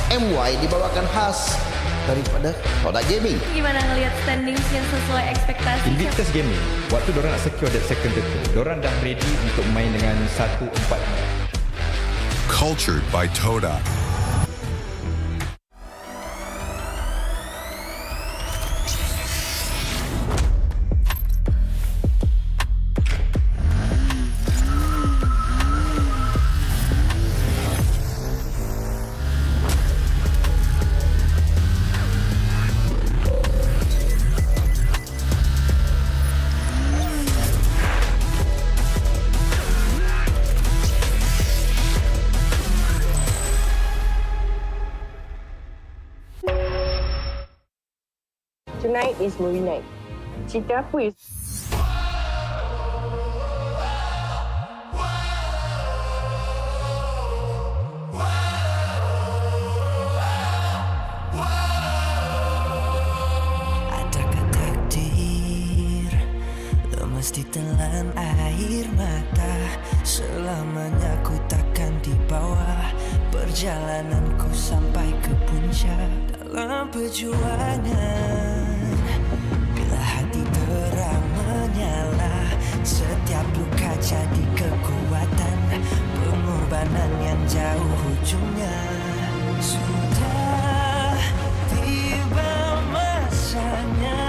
MY dibawakan khas daripada Tora Gaming. Gimana ngelihat standings yang sesuai ekspektasi? Invictus Gaming, waktu diorang nak secure that second turtle, diorang dah ready untuk main dengan 1-4. Cultured by Tora. Tonight is movie night. Cerita apa? Adakah takdir mesti telan air mata? Selamanya ku takkan di bawah perjalananku sampai ke puncak dalam perjuangan. Bila hati terang menyala, setiap luka jadi kekuatan, pengorbanan yang jauh ujungnya. Sudah tiba masanya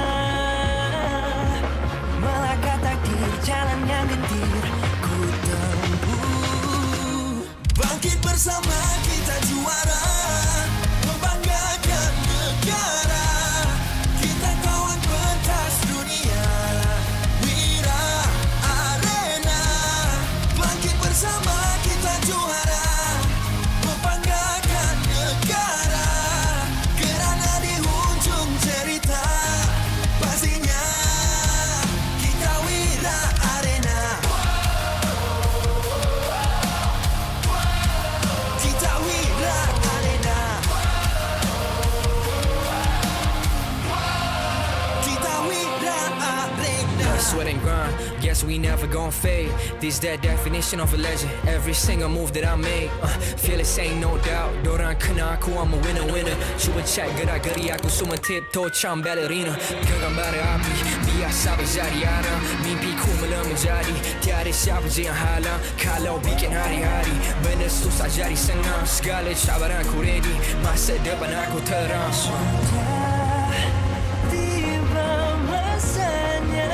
melangkah takdir, jalan yang getir ku tempuh. Bangkit bersama kita juara, membanggakan negara. Kita kawan pentas dunia, Wira Arena. Bangkit bersama kita juara, membanggakan negara. Kerana di hujung cerita, pastinya kita Wira Arena. Kita Wira Arena. Kita Wira Arena. Sweat and grind, guess we never gon' fade. This that definition of a legend. Every single move that I make, feel it ain't no doubt. Dorang kena aku, I'm a winner. Cuba check gerak-geri aku semua tiptoe macam ballerina. Genggam bara api, biasa berjadi arah. Mimpiku mula menjadi, tiada siapa je yang halang. Kalau bikin hari-hari, benda susah jadi senang. Segala cabaran aku ready, masa depan aku terang. Tiba masanya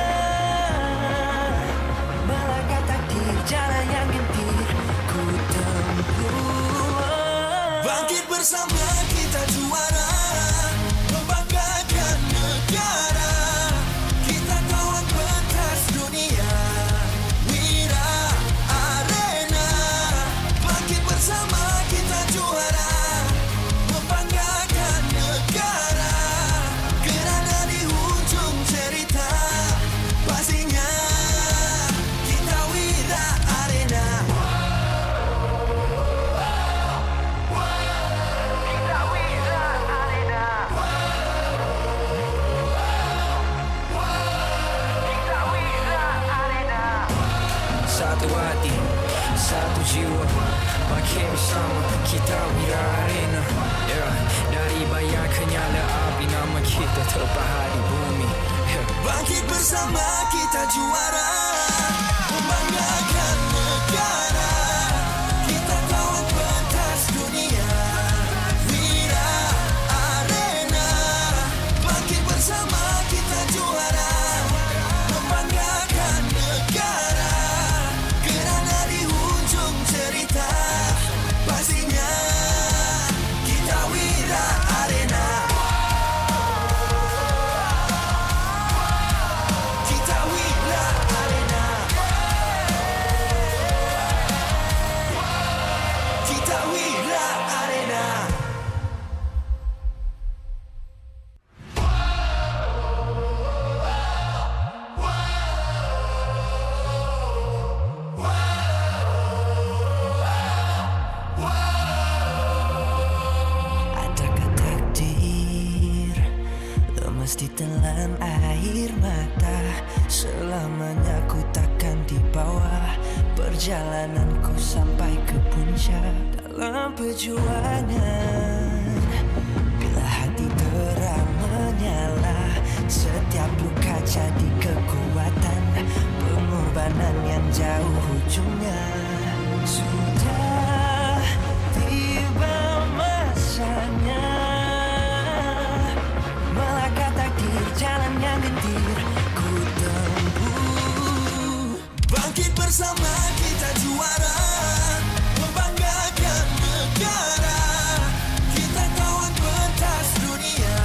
melangkah takdir, jalan yang gentir ku tempuh. Bangkit bersama kita juara, membanggakan negara. Kita kawan pentas dunia, Wira Arena. Bangkit bersama kita juara, membanggakan negara. Kerana di hujung cerita, pastinya kita Wira Arena. Kita Wira Arena. Kita Wira Arena. Satu hati, satu jiwa, bangkit bersama kita Wira Arena. Yeah. Dari bayang kenyala api, nama kita terpahar di bumi. Yeah. Bangkit bersama kita juara, membanggakan negara. Kita kawan pentas dunia, Wira Arena. Bangkit bersama kita juara, membanggakan negara. Kerana di hujung cerita, pastinya kita Wira Arena. Kita Wira Arena. Kita Wira Arena. Adakah takdir mesti telan air mata? Selamanya ku takkan di bawah perjalananku sampai ke puncak dalam perjuangan. Bila hati terang menyala, setiap luka jadi kekuatan. Pengorbanan yang jauh ujungnya. Sudah tiba masanya melangkah takdir jalan yang gentir ku tempuh. Bangkit bersama kita juara, membanggakan negara. Kita kawan pentas dunia,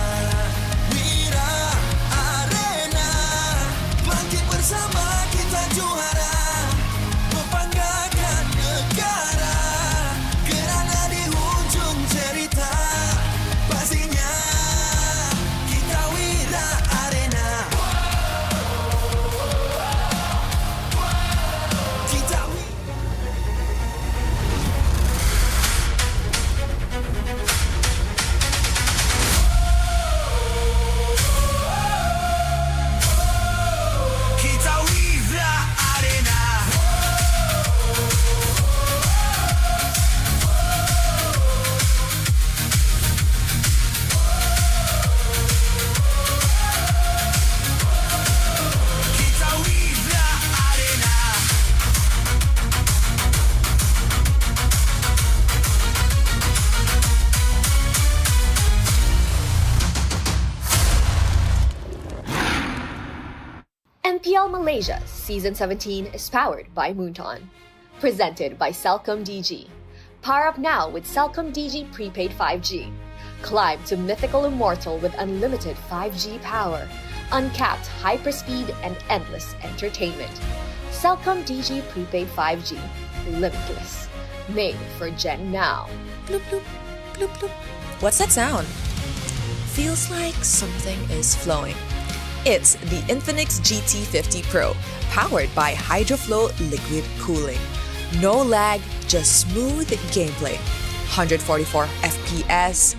Wira Arena. Bangkit bersama kita juara, membanggakan negara. Kerana di hujung cerita pastinya kita Wira Arena. Kita Kita Wira Arena. Kita Wira Arena. MPL Malaysia Season 17 is powered by Moonton. Presented by Celcom DG. Power up now with Celcom DG Prepaid 5G. Climb to mythical immortal with unlimited 5G power, uncapped hyperspeed, and endless entertainment. Celcom DG Prepaid 5G. Limitless. Made for Gen Now. Bloop, bloop, bloop, bloop. What's that sound? Feels like something is flowing. It's the Infinix GT50 Pro, powered by HydroFlow liquid cooling. No lag, just smooth gameplay. 144 FPS,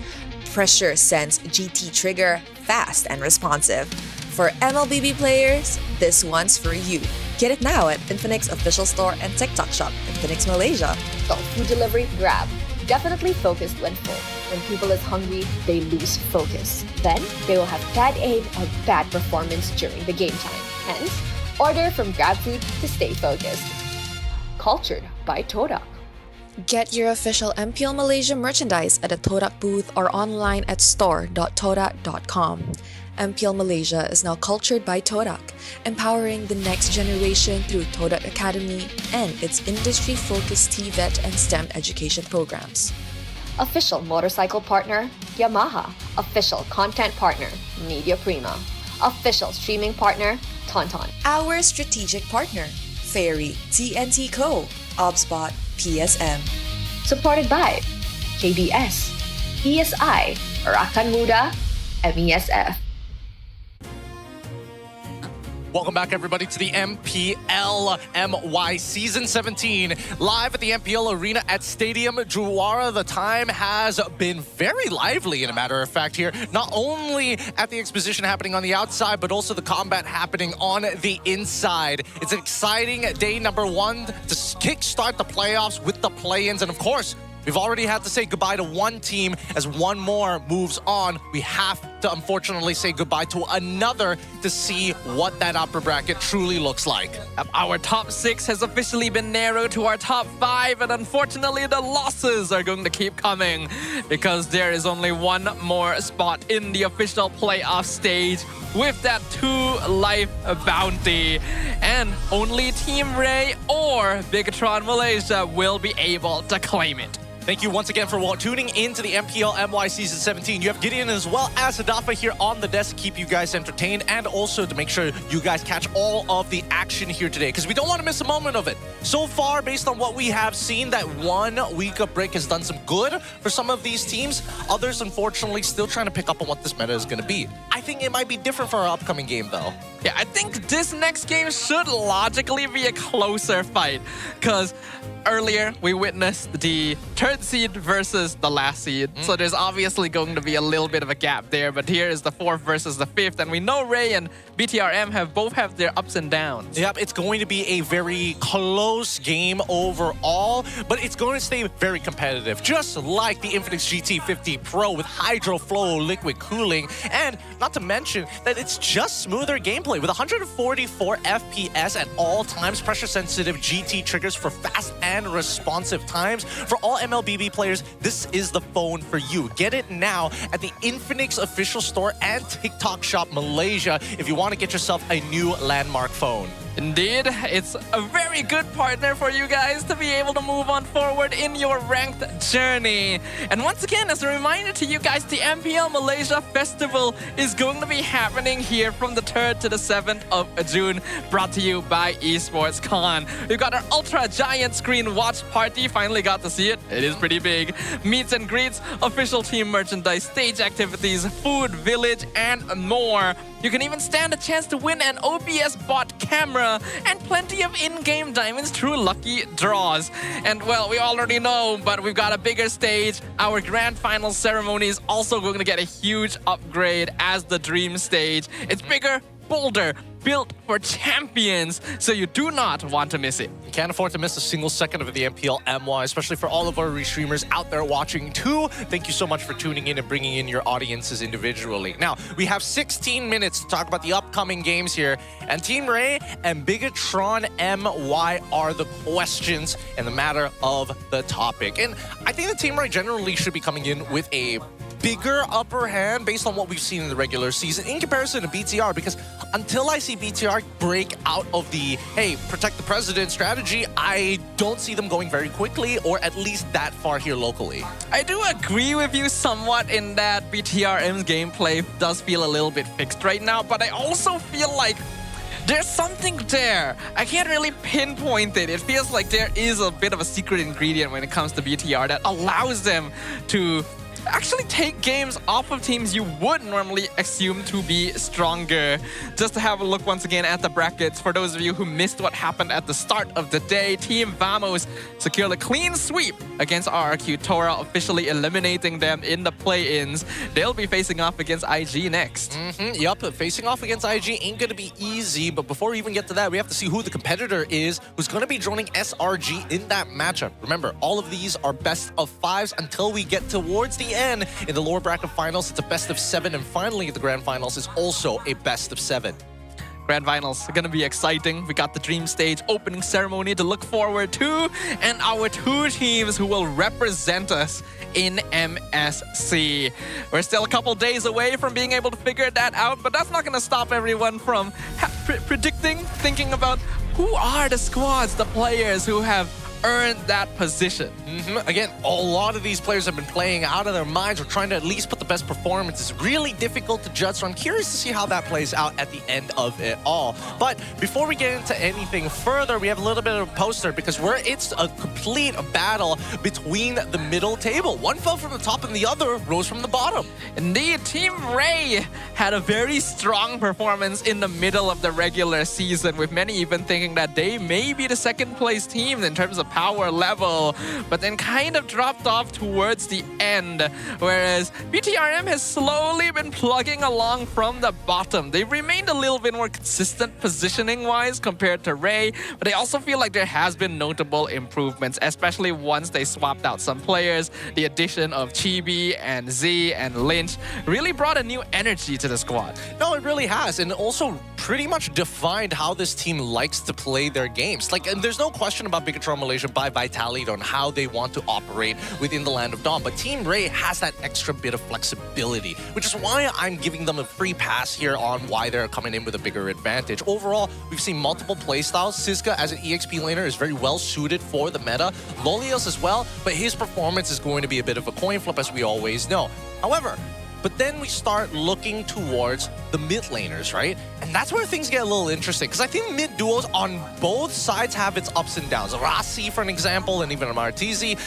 pressure sense GT trigger, fast and responsive. For MLBB players, this one's for you. Get it now at Infinix official store and TikTok shop, Infinix Malaysia. So food delivery Grab. Definitely focused when full. When people is hungry, they lose focus. Then they will have bad aim or bad performance during the game time. Hence, order from GrabFood to stay focused. Cultured by Todak. Get your official MPL Malaysia merchandise at the Todak booth or online at store.todak.com. MPL Malaysia is now cultured by Todak, empowering the next generation through Todak Academy and its industry-focused TVET and STEM education programs. Official motorcycle partner, Yamaha. Official content partner, Media Prima. Official streaming partner, Tauntaun. Our strategic partner, Fairy, TNT Co., Obspot, PSM. Supported by KBS, ESI, Rakan Muda, MESF. Welcome back, everybody, to the MPL MY Season 17, live at the MPL Arena at Stadium Juara. The time has been very lively, in a matter of fact, here. Not only at the exposition happening on the outside, but also the combat happening on the inside. It's an exciting day number one to kickstart the playoffs with the play-ins, and of course, we've already had to say goodbye to one team as one more moves on. We have to unfortunately say goodbye to another to see what that upper bracket truly looks like. Our top 6 has officially been narrowed to our top 5, and unfortunately the losses are going to keep coming because there is only one more spot in the official playoff stage with that 2-life bounty, and only Team Rey or Bigatron Malaysia will be able to claim it. Thank you once again for tuning in to the MPL MY Season 17. You have Gideon as well as Hadafa here on the desk to keep you guys entertained and also to make sure you guys catch all of the action here today because we don't want to miss a moment of it. So far, based on what we have seen, that 1 week of break has done some good for some of these teams. Others, unfortunately, still trying to pick up on what this meta is going to be. I think it might be different for our upcoming game, though. Yeah, I think this next game should logically be a closer fight because earlier, we witnessed the third seed versus the last seed. So there's obviously going to be a little bit of a gap there. But here is the fourth versus the fifth. And we know Rey and BTRM both have their ups and downs. Yep, it's going to be a very close game overall, but it's going to stay very competitive, just like the Infinix GT50 Pro with HydroFlow liquid cooling. And not to mention that it's just smoother gameplay with 144 FPS at all times, pressure-sensitive GT triggers for fast and responsive times. For all MLBB players, this is the phone for you. Get it now at the Infinix official store and TikTok shop Malaysia if you want to get yourself a new landmark phone. Indeed, it's a very good partner for you guys to be able to move on forward in your ranked journey. And once again, as a reminder to you guys, the MPL Malaysia Festival is going to be happening here from the 3rd to the 7th of June, brought to you by Esports Con. We've got our ultra giant screen watch party, finally got to see it. It is pretty big. Meets and greets, official team merchandise, stage activities, food, village, and more. You can even stand a chance to win an OBS bot camera and plenty of in-game diamonds through lucky draws. And well, we already know, but we've got a bigger stage. Our grand final ceremony is also going to get a huge upgrade as the dream stage. It's bigger, bolder, built for champions, so you do not want to miss it. You can't afford to miss a single second of the MPL MY, especially for all of our restreamers out there watching too. Thank you so much for tuning in and bringing in your audiences individually. Now, we have 16 minutes to talk about the upcoming games here, and Team Rey and Bigatron MY are the questions in the matter of the topic. And I think the Team Rey generally should be coming in with a bigger upper hand based on what we've seen in the regular season in comparison to BTR, because until I see BTR break out of the, hey, protect the president strategy, I don't see them going very quickly, or at least that far here locally. I do agree with you somewhat in that BTRM's gameplay does feel a little bit fixed right now, but I also feel like there's something there. I can't really pinpoint it. It feels like there is a bit of a secret ingredient when it comes to BTR that allows them to actually take games off of teams you would normally assume to be stronger. Just to have a look once again at the brackets, for those of you who missed what happened at the start of the day, Team Vamos secured a clean sweep against RRQ Tora, officially eliminating them in the play-ins. They'll be facing off against IG next. Yup, facing off against IG ain't gonna be easy, but before we even get to that, we have to see who the competitor is who's gonna be joining SRG in that matchup. Remember, all of these are best of 5s until we get towards the end. In the lower bracket finals, it's a best of 7, and finally the grand finals is also a best of 7. Grand finals are gonna be exciting. We got the dream stage opening ceremony to look forward to, and our 2 teams who will represent us in MSC. We're still a couple days away from being able to figure that out, but that's not gonna stop everyone from thinking about who are the squads, the players who have earned that position. Again, a lot of these players have been playing out of their minds or trying to at least put the best performance. It's really difficult to judge, so I'm curious to see how that plays out at the end of it all. But before we get into anything further, we have a little bit of a poster because it's a complete battle between the middle table. One fell from the top and the other rose from the bottom. Indeed, Team Rey had a very strong performance in the middle of the regular season, with many even thinking that they may be the second place team in terms of power level, but then kind of dropped off towards the end, whereas BTRM has slowly been plugging along from the bottom. They've remained a little bit more consistent positioning-wise compared to Rey, but I also feel like there has been notable improvements, especially once they swapped out some players. The addition of Chibi and Z and Lynch really brought a new energy to the squad. No, it really has, and also pretty much defined how this team likes to play their games. And there's no question about Bigatron Malaysia by Vitality on how they want to operate within the Land of Dawn, but Team Rey has that extra bit of flexibility, which is why I'm giving them a free pass here on why they're coming in with a bigger advantage. Overall, we've seen multiple playstyles. Siska as an EXP laner is very well suited for the meta. Lolios as well, but his performance is going to be a bit of a coin flip, as we always know. However, but then we start looking towards the mid laners, right? And that's where things get a little interesting, because I think mid duos on both sides have its ups and downs. Rasi, for an example, and even Martizi,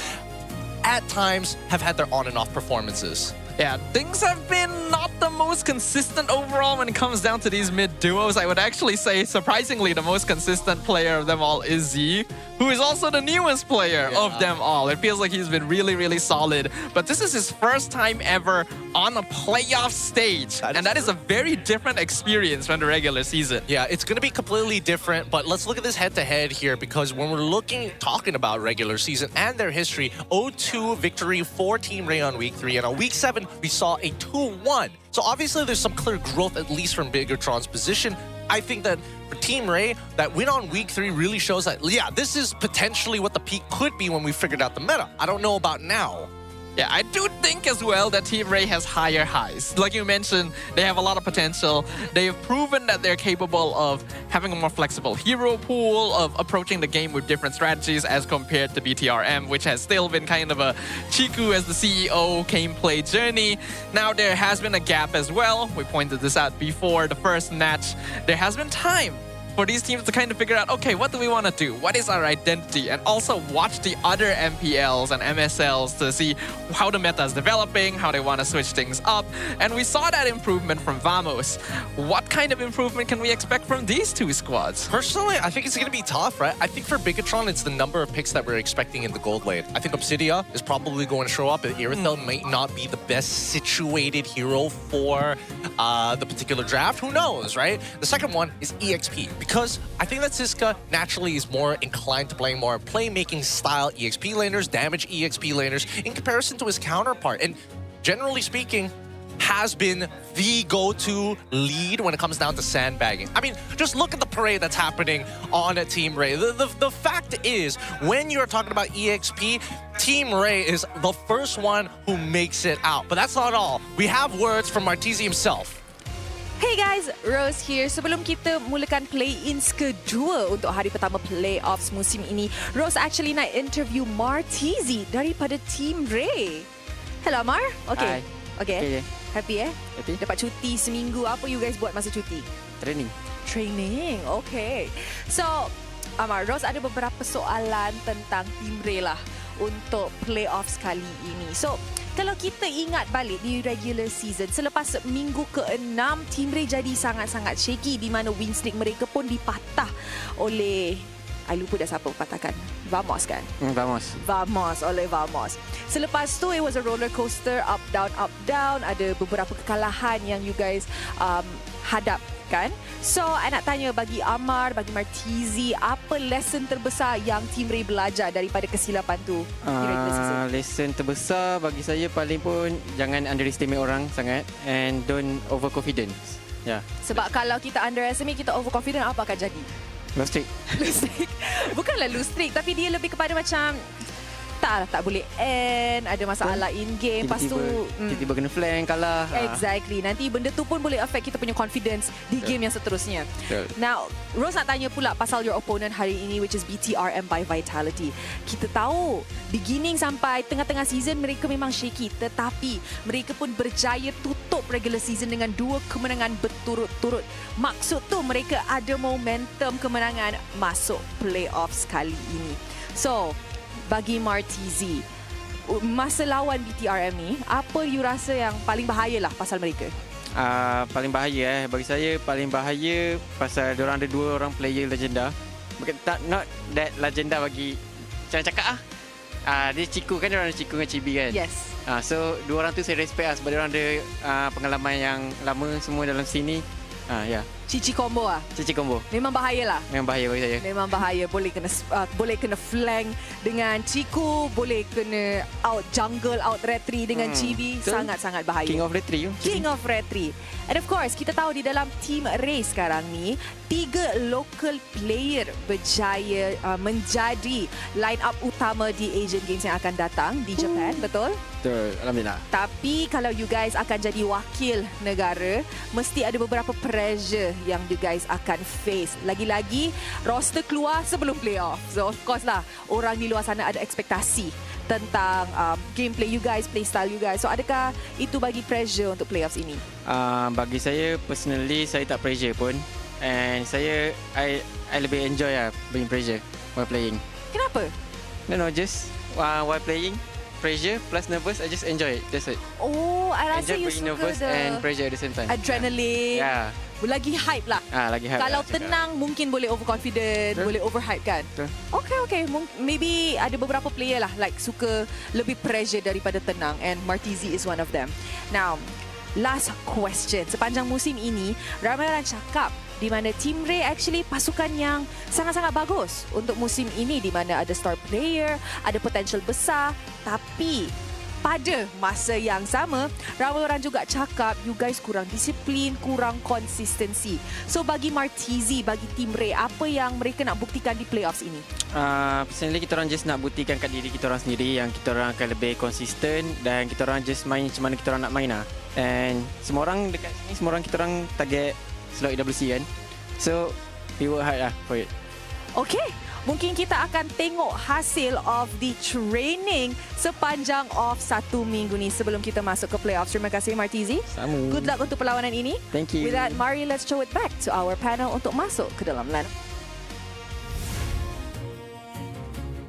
at times have had their on and off performances. Yeah, things have been not the most consistent overall when it comes down to these mid duos. I would actually say, surprisingly, the most consistent player of them all is Z, who is also the newest player of them all. It feels like he's been really, really solid. But this is his first time ever on a playoff stage. And that is a very different experience from the regular season. Yeah, it's going to be completely different. But let's look at this head-to-head here, because when we're talking about regular season and their history, 0-2 victory for Team Rey on week 3. And on week 7, we saw a 2-1. So obviously there's some clear growth, at least from Bigatron's position. I think that for Team Rey, that win on week 3 really shows that, yeah, this is potentially what the peak could be when we figured out the meta. I don't know about now. Yeah, I do think as well that Team Rey has higher highs. Like you mentioned, they have a lot of potential. They've proven that they're capable of having a more flexible hero pool, of approaching the game with different strategies as compared to BTRM, which has still been kind of a Chiku as the CEO gameplay journey. Now there has been a gap as well. We pointed this out before the first match. There has been time for these teams to kind of figure out, okay, what do we want to do? What is our identity? And also watch the other MPLs and MSLs to see how the meta is developing, how they want to switch things up. And we saw that improvement from Vamos. What kind of improvement can we expect from these two squads? Personally, I think it's going to be tough, right? I think for Bigatron, it's the number of picks that we're expecting in the gold lane. I think Obsidia is probably going to show up. Irithel might not be the best situated hero for the particular draft. Who knows, right? The second one is EXP. Because I think that Siska naturally is more inclined to playing more playmaking style EXP laners, damage EXP laners, in comparison to his counterpart. And generally speaking, has been the go-to lead when it comes down to sandbagging. I mean, just look at the parade that's happening on Team Rey. The fact is, when you're talking about EXP, Team Rey is the first one who makes it out. But that's not all. We have words from Martizi himself. Hey guys, Rose here. Sebelum kita mulakan play-ins kedua untuk hari pertama playoffs musim ini, Rose actually nak interview Martizi daripada Team Rey. Hello Mar. Okay. Okay. Happy Happy. Dapat cuti seminggu. Apa you guys buat masa cuti? Training. Okay. So, Amar, Rose ada beberapa soalan tentang Team Rey lah untuk playoffs kali ini. So, kalau kita ingat balik di regular season, selepas minggu ke-6, Team Rey jadi sangat-sangat shaky di mana win streak mereka pun dipatah oleh, I lupa dah siapa patahkan. Vamos kan? Vamos, oleh Vamos. Selepas tu, it was a roller coaster, up, down. Ada beberapa kekalahan yang you guys hadap kan? So, I nak tanya bagi Amar, bagi Martizi, apa lesson terbesar yang Team Rey belajar daripada kesilapan tu di regular season? Lesson terbesar bagi saya paling pun jangan underestimate orang sangat and don't overconfident. Yeah. Sebab kalau kita underestimate, kita overconfident, apa akan jadi? Lose streak. Bukanlah lose streak, tapi dia lebih kepada macam tak boleh end, ada masalah in-game, lepas tu tiba-tiba kena flank, kalah. Exactly. Nanti benda tu pun boleh affect kita punya confidence di game yang seterusnya. Now, Rose nak tanya pula pasal your opponent hari ini, which is BTRM by Vitality. Kita tahu, beginning sampai tengah-tengah season, mereka memang shaky. Tetapi, mereka pun berjaya tutup regular season dengan 2 kemenangan berturut-turut. Maksud tu, mereka ada momentum kemenangan masuk playoffs kali ini. So, bagi Martizi, masa lawan BTRM ni, apa you rasa yang paling bahaya lah pasal mereka? Paling bahaya bagi saya, paling bahaya pasal diorang ada 2 orang player legenda. Not that legenda bagi cakap dia Ciku kan, diorang ada Ciku dengan Chibi kan? Yes. So 2 orang tu saya respect sebab diorang ada pengalaman yang lama semua dalam sini. Cici combo Cici combo. Memang bahaya lah. Memang bahaya bagi saya. Memang bahaya. Boleh kena flank dengan Ciku, boleh kena out jungle, out retry dengan Chibi. Sangat-sangat bahaya. King of retry. And of course, kita tahu di dalam Team Rey sekarang ni, 3 local player berjaya menjadi line up utama di Asian Games yang akan datang di Japan, betul? Betul, alhamdulillah. Tapi kalau you guys akan jadi wakil negara, mesti ada beberapa pressure yang you guys akan face. Lagi-lagi, roster keluar sebelum playoff. So of course lah, orang di luar sana ada ekspektasi tentang gameplay you guys, playstyle you guys. So adakah itu bagi pressure untuk playoffs ini? Bagi saya, personally, saya tak pressure pun. And I lebih enjoy being pressure while playing. Kenapa? No, just while playing, pressure plus nervous. I just enjoy it. That's it. Oh, I rasa Enjoy you being suka nervous and pressure at the same time. adrenaline. Yeah. Lagi hype lah. Lagi hype. Kalau lah, cakap. tenang mungkin boleh overconfident, boleh overhype kan. Okay. Maybe ada beberapa player lah like suka lebih pressure daripada tenang, and Martizi is one of them. Now, last question. Sepanjang musim ini, ramai orang cakap di mana Team Rey actually pasukan yang sangat-sangat bagus untuk musim ini, di mana ada star player, ada potential besar, tapi pada masa yang sama, ramai orang juga cakap you guys kurang disiplin, kurang konsistensi. So bagi Martizi, bagi Team Rey, apa yang mereka nak buktikan di playoffs ini? Personally, kita orang just nak buktikan kat diri kita orang sendiri yang kita orang akan lebih konsisten dan kita orang just main macam mana kita orang nak main lah. And semua orang dekat sini, semua orang kita orang target slot EWC kan. So, we work hard lah for it. Okay, mungkin kita akan tengok hasil of the training sepanjang of 1 minggu ni sebelum kita masuk ke playoffs. Terima kasih Martizi. Sama. Good luck untuk perlawanan ini. Thank you. With that, mari let's show it back to our panel untuk masuk ke dalam line.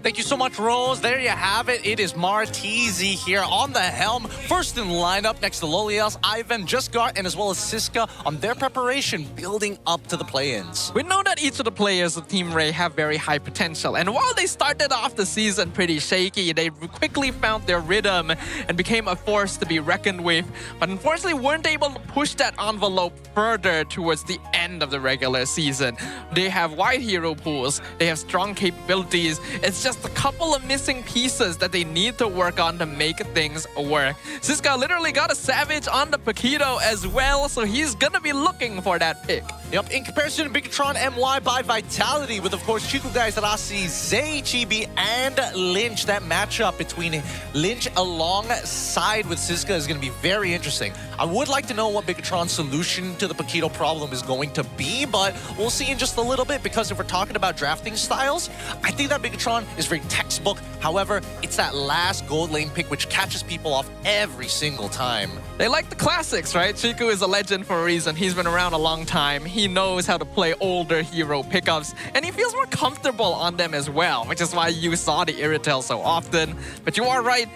Thank you so much, Rose. There you have it. It is Martizi here on the helm. First in lineup next to Loliels, Ivan, Justgard, and as well as Siska on their preparation building up to the play-ins. We know that each of the players of Team Rey have very high potential, and while they started off the season pretty shaky, they quickly found their rhythm and became a force to be reckoned with, but unfortunately weren't able to push that envelope further towards the end of the regular season. They have wide hero pools, they have strong capabilities. It's just a couple of missing pieces that they need to work on to make things work. Siska literally got a Savage on the Paquito as well, so he's gonna be looking for that pick. Yep, in comparison to Bigatron MY by Vitality, with of course Chico Guys, Rasi, Zay, Chibi, and Lynch. That matchup between Lynch alongside with Siska is going to be very interesting. I would like to know what Bigatron's solution to the Paquito problem is going to be, but we'll see in just a little bit, because if we're talking about drafting styles, I think that Bigatron is very textbook. However, it's that last gold lane pick which catches people off every single time. They like the classics, right? Chico is a legend for a reason. He's been around a long time. He knows how to play older hero pickups, and he feels more comfortable on them as well, which is why you saw the Irritel so often. But you are right,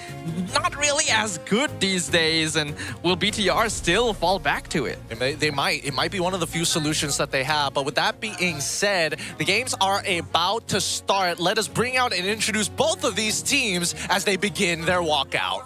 not really as good these days, and will BTR still fall back to it? They might. It might be one of the few solutions that they have. But with that being said, the games are about to start. Let us bring out and introduce both of these teams as they begin their walkout.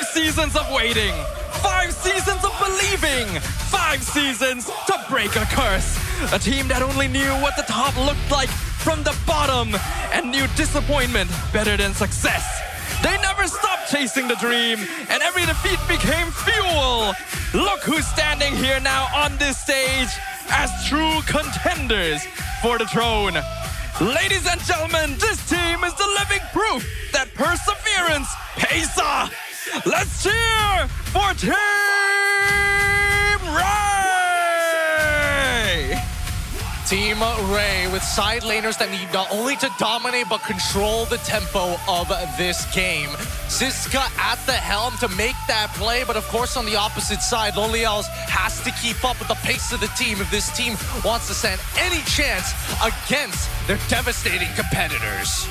Seasons of waiting, 5 seasons of believing, 5 seasons to break a curse. A team that only knew what the top looked like from the bottom and knew disappointment better than success. They never stopped chasing the dream, and every defeat became fuel. Look who's standing here now on this stage as true contenders for the throne. Ladies and gentlemen, this team is the living proof that perseverance pays off. Let's cheer for Team Rey! Team Rey with side laners that need not only to dominate but control the tempo of this game. Siska at the helm to make that play, but of course on the opposite side, Loliels has to keep up with the pace of the team if this team wants to stand any chance against their devastating competitors.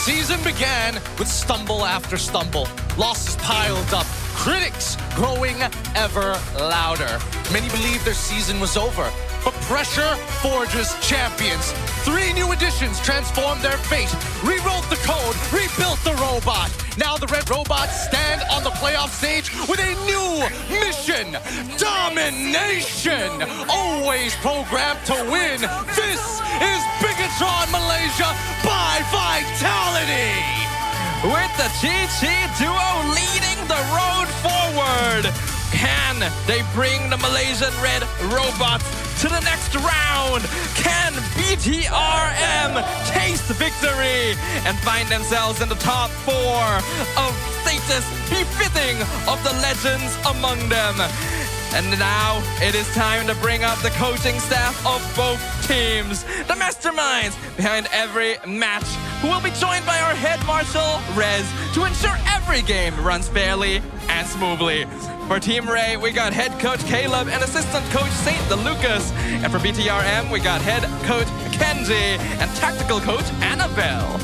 season began with stumble after stumble. Losses piled up, critics growing ever louder. Many believed their season was over, but pressure forges champions. 3 new additions transformed their fate, rewrote the code, rebuilt the robot. Now the Red Robots stand on the playoff stage with a new mission: domination. Always programmed to win. This is Bigatron Malaysia by Vitality. With the GT duo leading the road forward, can they bring the Malaysian Red Robots to the next round? Can BTRM taste victory and find themselves in the top 4 of status befitting of the legends among them? And now it is time to bring up the coaching staff of both teams, the masterminds behind every match, who will be joined by our head marshal, Rez, to ensure every game runs fairly and smoothly. For Team Rey, we got head coach Caleb and assistant coach Saint DeLucas. And for BTRM, we got head coach Kenji and tactical coach Annabelle.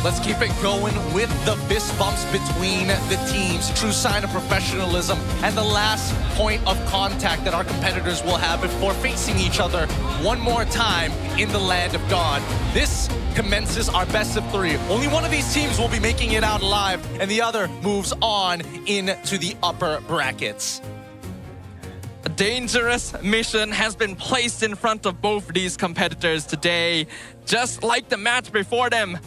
Let's keep it going with the fist bumps between the teams. True sign of professionalism and the last point of contact that our competitors will have before facing each other one more time in the land of God. This commences our best of 3. Only one of these teams will be making it out alive, and the other moves on into the upper brackets. A dangerous mission has been placed in front of both these competitors today. Just like the match before them,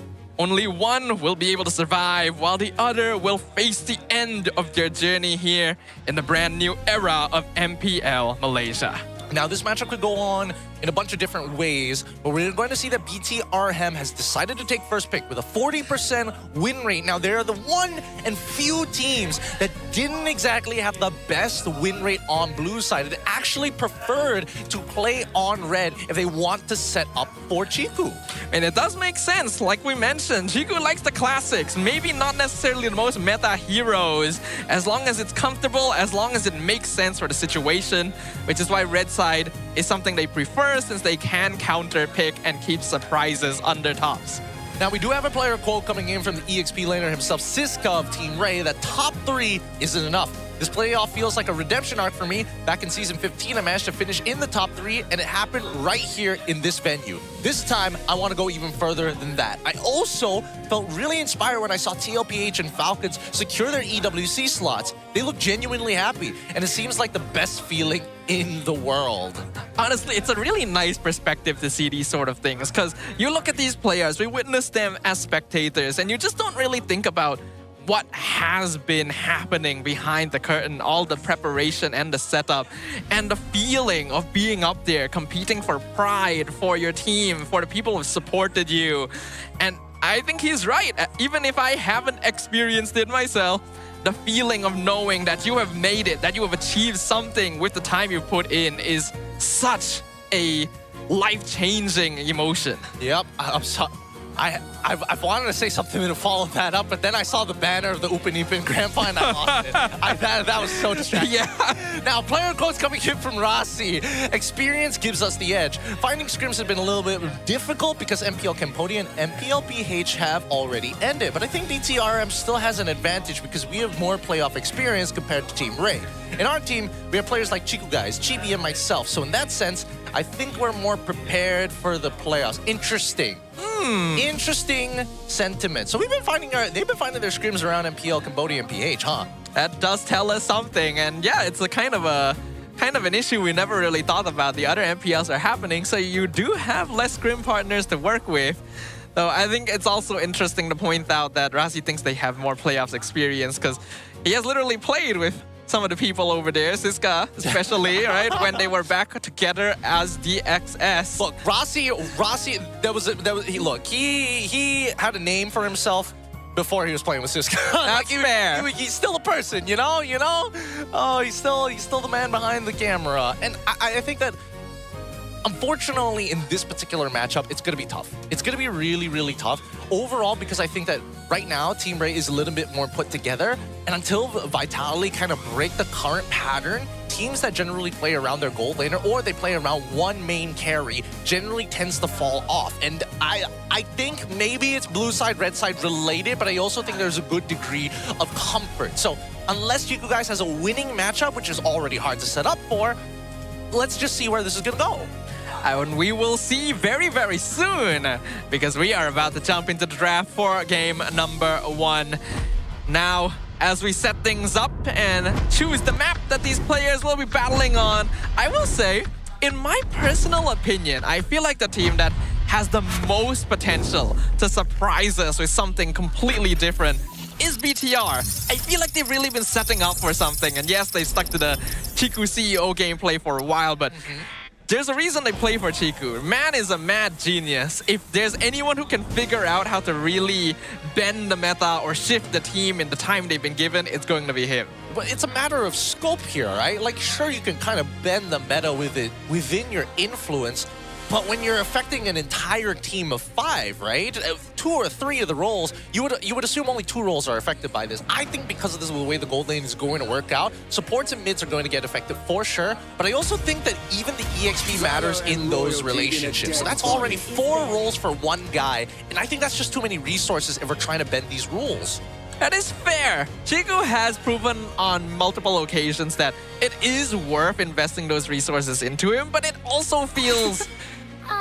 only one will be able to survive, while the other will face the end of their journey here in the brand new era of MPL Malaysia. Now, this matchup could go on in a bunch of different ways, but we're going to see that BTRM has decided to take first pick with a 40% win rate. Now, they're the one and few teams that didn't exactly have the best win rate on blue side. It actually preferred to play on red if they want to set up for Chiku. And it does make sense. Like we mentioned, Chiku likes the classics, maybe not necessarily the most meta heroes, as long as it's comfortable, as long as it makes sense for the situation, which is why red side is something they prefer, since they can counter pick and keep surprises under tops. Now, we do have a player quote coming in from the EXP laner himself, Siska of Team Rey, that top 3 isn't enough. This playoff feels like a redemption arc for me. Back in Season 15, I managed to finish in the top 3, and it happened right here in this venue. This time, I want to go even further than that. I also felt really inspired when I saw TLPH and Falcons secure their EWC slots. They look genuinely happy, and it seems like the best feeling in the world. Honestly, it's a really nice perspective to see these sort of things, because you look at these players, we witness them as spectators, and you just don't really think about what has been happening behind the curtain, all the preparation and the setup, and the feeling of being up there, competing for pride, for your team, for the people who have supported you. And I think he's right. Even if I haven't experienced it myself, the feeling of knowing that you have made it, that you have achieved something with the time you've put in is such a life-changing emotion. Yep, I'm sorry. I wanted to say something to follow that up, but then I saw the banner of the Upanipin Grand Final. I lost it. That was so distracting. Yeah. Now, player quotes coming in from Rossi. Experience gives us the edge. Finding scrims have been a little bit difficult because MPL Cambodia and MPL PH have already ended. But I think BTRM still has an advantage because we have more playoff experience compared to Team Rey. In our team, we have players like Chiku guys, Chibi, and myself. So in that sense, I think we're more prepared for the playoffs. Interesting. Interesting sentiment. So they've been finding their scrims around MPL Cambodia and PH, huh? That does tell us something, and yeah, it's a kind of an issue we never really thought about. The other MPLs are happening, so you do have less scrim partners to work with. Though I think it's also interesting to point out that Rasi thinks they have more playoffs experience because he has literally played with some of the people over there, Siska especially, right? When they were back together as DXS. Look, Rossi, he had a name for himself before he was playing with Siska. That's fair. He's still a person, you know? Oh, he's still the man behind the camera. And I think that Unfortunately, in this particular matchup, it's going to be tough. It's going to be really, really tough. Overall, because I think that right now, Team Rey is a little bit more put together. And until Vitality kind of break the current pattern, teams that generally play around their gold laner or they play around one main carry generally tends to fall off. And I think maybe it's blue side, red side related, but I also think there's a good degree of comfort. So unless you guys has a winning matchup, which is already hard to set up for, let's just see where this is going to go. And we will see very, very soon, because we are about to jump into the draft for game number 1. Now, as we set things up and choose the map that these players will be battling on, I will say, in my personal opinion, I feel like the team that has the most potential to surprise us with something completely different is BTR. I feel like they've really been setting up for something. And yes, they stuck to the Chiku CEO gameplay for a while, but there's a reason they play for Chiku. Man is a mad genius. If there's anyone who can figure out how to really bend the meta or shift the team in the time they've been given, it's going to be him. But it's a matter of scope here, right? Like, sure, you can kind of bend the meta with it within your influence, but when you're affecting an entire team of 5, right? 2 or 3 of the roles, you would assume only 2 roles are affected by this. I think because of this, the way the gold lane is going to work out, supports and mids are going to get affected for sure. But I also think that even the EXP matters in those relationships. So that's already 4 roles for 1 guy. And I think that's just too many resources if we're trying to bend these rules. That is fair. Chiku has proven on multiple occasions that it is worth investing those resources into him, but it also feels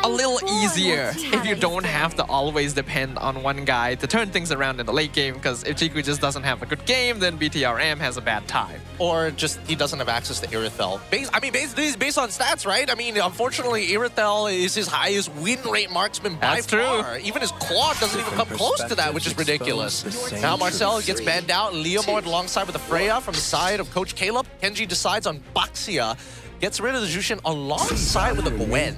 a little easier if you don't have to always depend on one guy to turn things around in the late game, because if Chiku just doesn't have a good game, then BTRM has a bad time. Or just he doesn't have access to Irithel. Based on stats, right? I mean, unfortunately, Irithel is his highest win rate marksman by far. Even his Claude doesn't even come close to that, which is ridiculous. Now Marcel gets banned out. Leomord alongside with the Freya from the side of Coach Caleb. Kenji decides on Baxia. Gets rid of the Jushin alongside with the Gwen.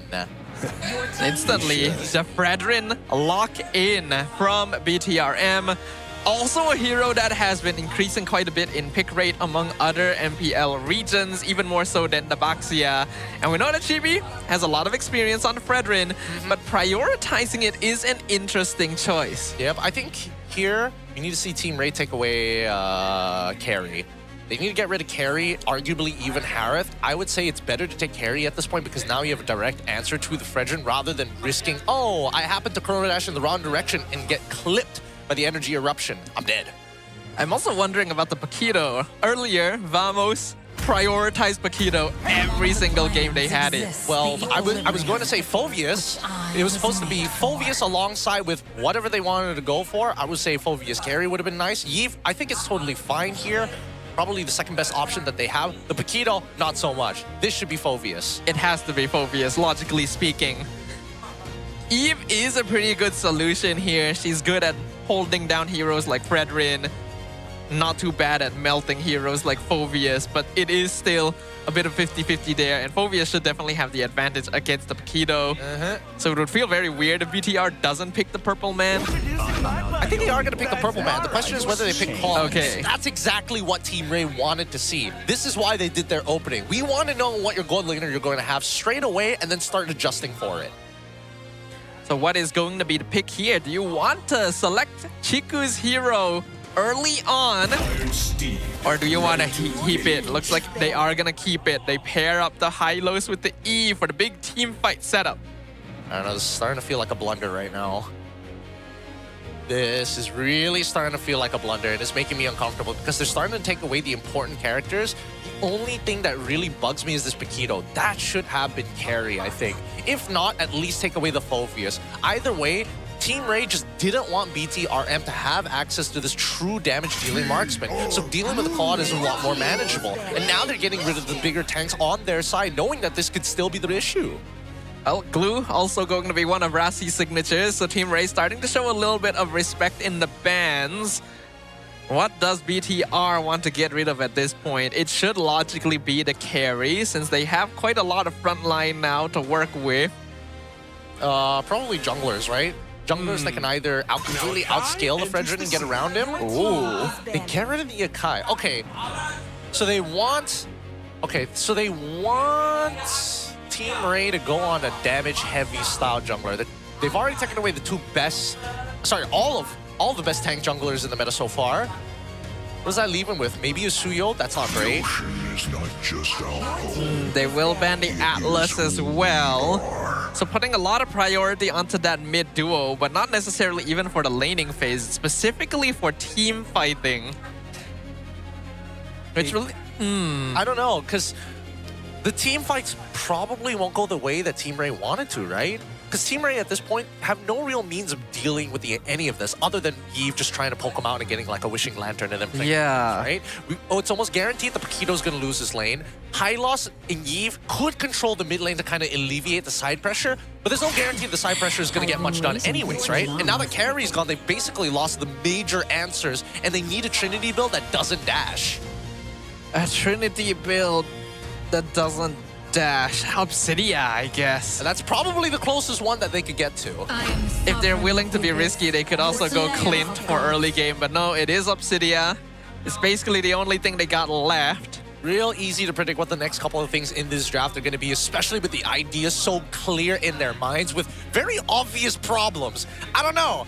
Instantly, the Fredrin lock in from BTRM. Also a hero that has been increasing quite a bit in pick rate among other MPL regions, even more so than the Baxia. And we know that Chibi has a lot of experience on Fredrin, but prioritizing it is an interesting choice. Yep, I think here you need to see Team Rey take away carry. They need to get rid of carry, arguably even Harith. I would say it's better to take carry at this point because now you have a direct answer to the Fredrin rather than risking, oh, I happen to Chrono Dash in the wrong direction and get clipped by the energy eruption. I'm dead. I'm also wondering about the Paquito. Earlier, Vamos prioritized Paquito every single game they had it. Well, I was going to say Phoveus. It was supposed to be Phoveus alongside with whatever they wanted to go for. I would say Phoveus carry would have been nice. Yve, I think it's totally fine here. Probably the second best option that they have. The Paquito, not so much. This should be Phoveus. It has to be Phoveus, logically speaking. Yve is a pretty good solution here. She's good at holding down heroes like Fredrin. Not too bad at melting heroes like Phoveus, but it is still a bit of 50-50 there, and Phoveus should definitely have the advantage against the Paquito. So it would feel very weird if BTR doesn't pick the Purple Man. I think they are going to pick the Purple Man. The question is whether they pick Collins. Okay. That's exactly what Team Rey wanted to see. This is why they did their opening. We want to know what your gold laner you're going to have straight away and then start adjusting for it. So what is going to be the pick here? Do you want to select Chiku's hero early on, or do you want to keep it? Looks like they are going to keep it. They pair up the Hylos with the E for the big team fight setup. I don't know, this is starting to feel like a blunder right now. This is really starting to feel like a blunder, and it's making me uncomfortable because they're starting to take away the important characters. The only thing that really bugs me is this Paquito. That should have been carry, I think. If not, at least take away the Phoveus. Either way, Team Rey just didn't want BTRM to have access to this true damage-dealing marksman. So dealing with the Claude is a lot more manageable. And now they're getting rid of the bigger tanks on their side, knowing that this could still be the issue. Well, Glue also going to be one of Rassi's signatures, so Team Rey starting to show a little bit of respect in the bans. What does BTR want to get rid of at this point? It should logically be the carry, since they have quite a lot of frontline now to work with. Probably junglers, right? Junglers that can either completely outscale the Fredrin and get around him. Ooh. They get rid of the Akai. Okay. So they want... Okay, so they want Team Rey to go on a damage-heavy style jungler. They've already taken away the two best, sorry, all the best tank junglers in the meta so far. What does that leave him with? Maybe a Suyo? That's not great. They will ban the Atlas as well. So putting a lot of priority onto that mid duo, but not necessarily even for the laning phase, specifically for team fighting. Which really... I don't know, because the team fights probably won't go the way that Team Rey wanted to, right? Because Team Rey at this point have no real means of dealing with any of this other than Eve just trying to poke him out and getting like a Wishing Lantern and then playing right? It's almost guaranteed that Paquito's going to lose his lane. Hylos and Eve could control the mid lane to kind of alleviate the side pressure, but there's no guarantee the side pressure is going to get much done anyways, right? And now that Carry's gone, they basically lost the major answers and they need a Trinity build that doesn't dash. A Trinity build that doesn't dash. Obsidia, I guess. And that's probably the closest one that they could get to. If they're willing to be risky, they could also go Clint for early game. But no, it is Obsidia. It's basically the only thing they got left. Real easy to predict what the next couple of things in this draft are going to be, especially with the ideas so clear in their minds with very obvious problems. I don't know.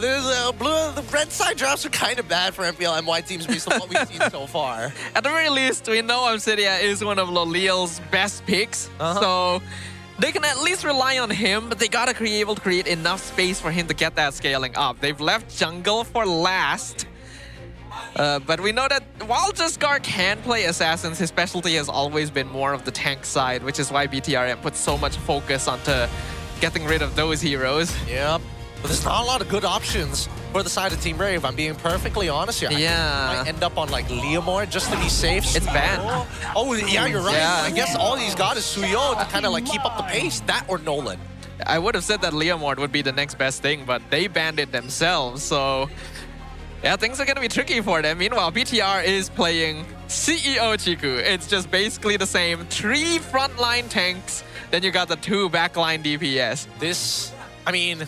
There's the red side drafts are kind of bad for MPL MY teams based on what we've seen so far. At the very least, we know Obsidia is one of Loliel's best picks. So they can at least rely on him, but they gotta be able to create enough space for him to get that scaling up. They've left jungle for last. But we know that while Jesgar can play assassins, his specialty has always been more of the tank side, which is why BTRM puts so much focus onto getting rid of those heroes. Yep. But there's not a lot of good options for the side of Team Rey, if I'm being perfectly honest here. Yeah. I might end up on like Leomord just to be safe. It's banned. Oh, yeah, you're right. Yeah. I guess all he's got is Suyo to kind of like keep up the pace. That or Nolan. I would have said that Leomord would be the next best thing, but they banned it themselves, so... yeah, things are going to be tricky for them. Meanwhile, BTR is playing CEO Chiku. It's just basically the same. 3 frontline tanks, then you got the 2 backline DPS. This, I mean...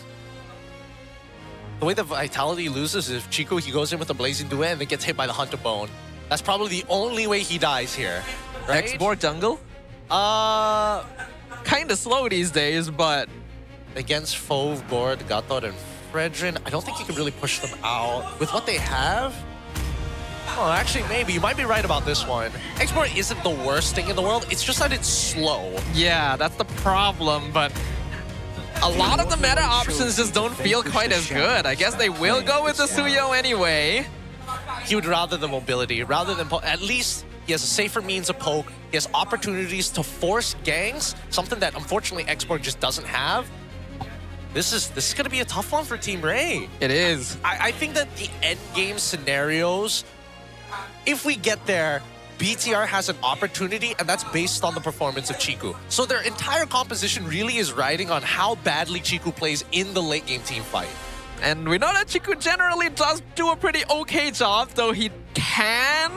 the way the Vitality loses is if Chiku, he goes in with a Blazing Duet and then gets hit by the Hunter Bone. That's probably the only way he dies here, right? Export jungle? Kind of slow these days, but... against Fove, Gord, Gator, and Fredrin, I don't think you can really push them out. With what they have? Oh, actually, maybe. You might be right about this one. Export isn't the worst thing in the world. It's just that it's slow. Yeah, that's the problem, but... a lot of the meta options just don't feel quite as good. I guess they will go with the Suyo anyway. He would rather the mobility, rather than... at least he has a safer means of poke. He has opportunities to force gangs, something that unfortunately Export just doesn't have. This is going to be a tough one for Team Rey. It is. I think that the end game scenarios, if we get there, BTR has an opportunity, and that's based on the performance of Chiku. So their entire composition really is riding on how badly Chiku plays in the late game team fight. And we know that Chiku generally does do a pretty okay job, though he can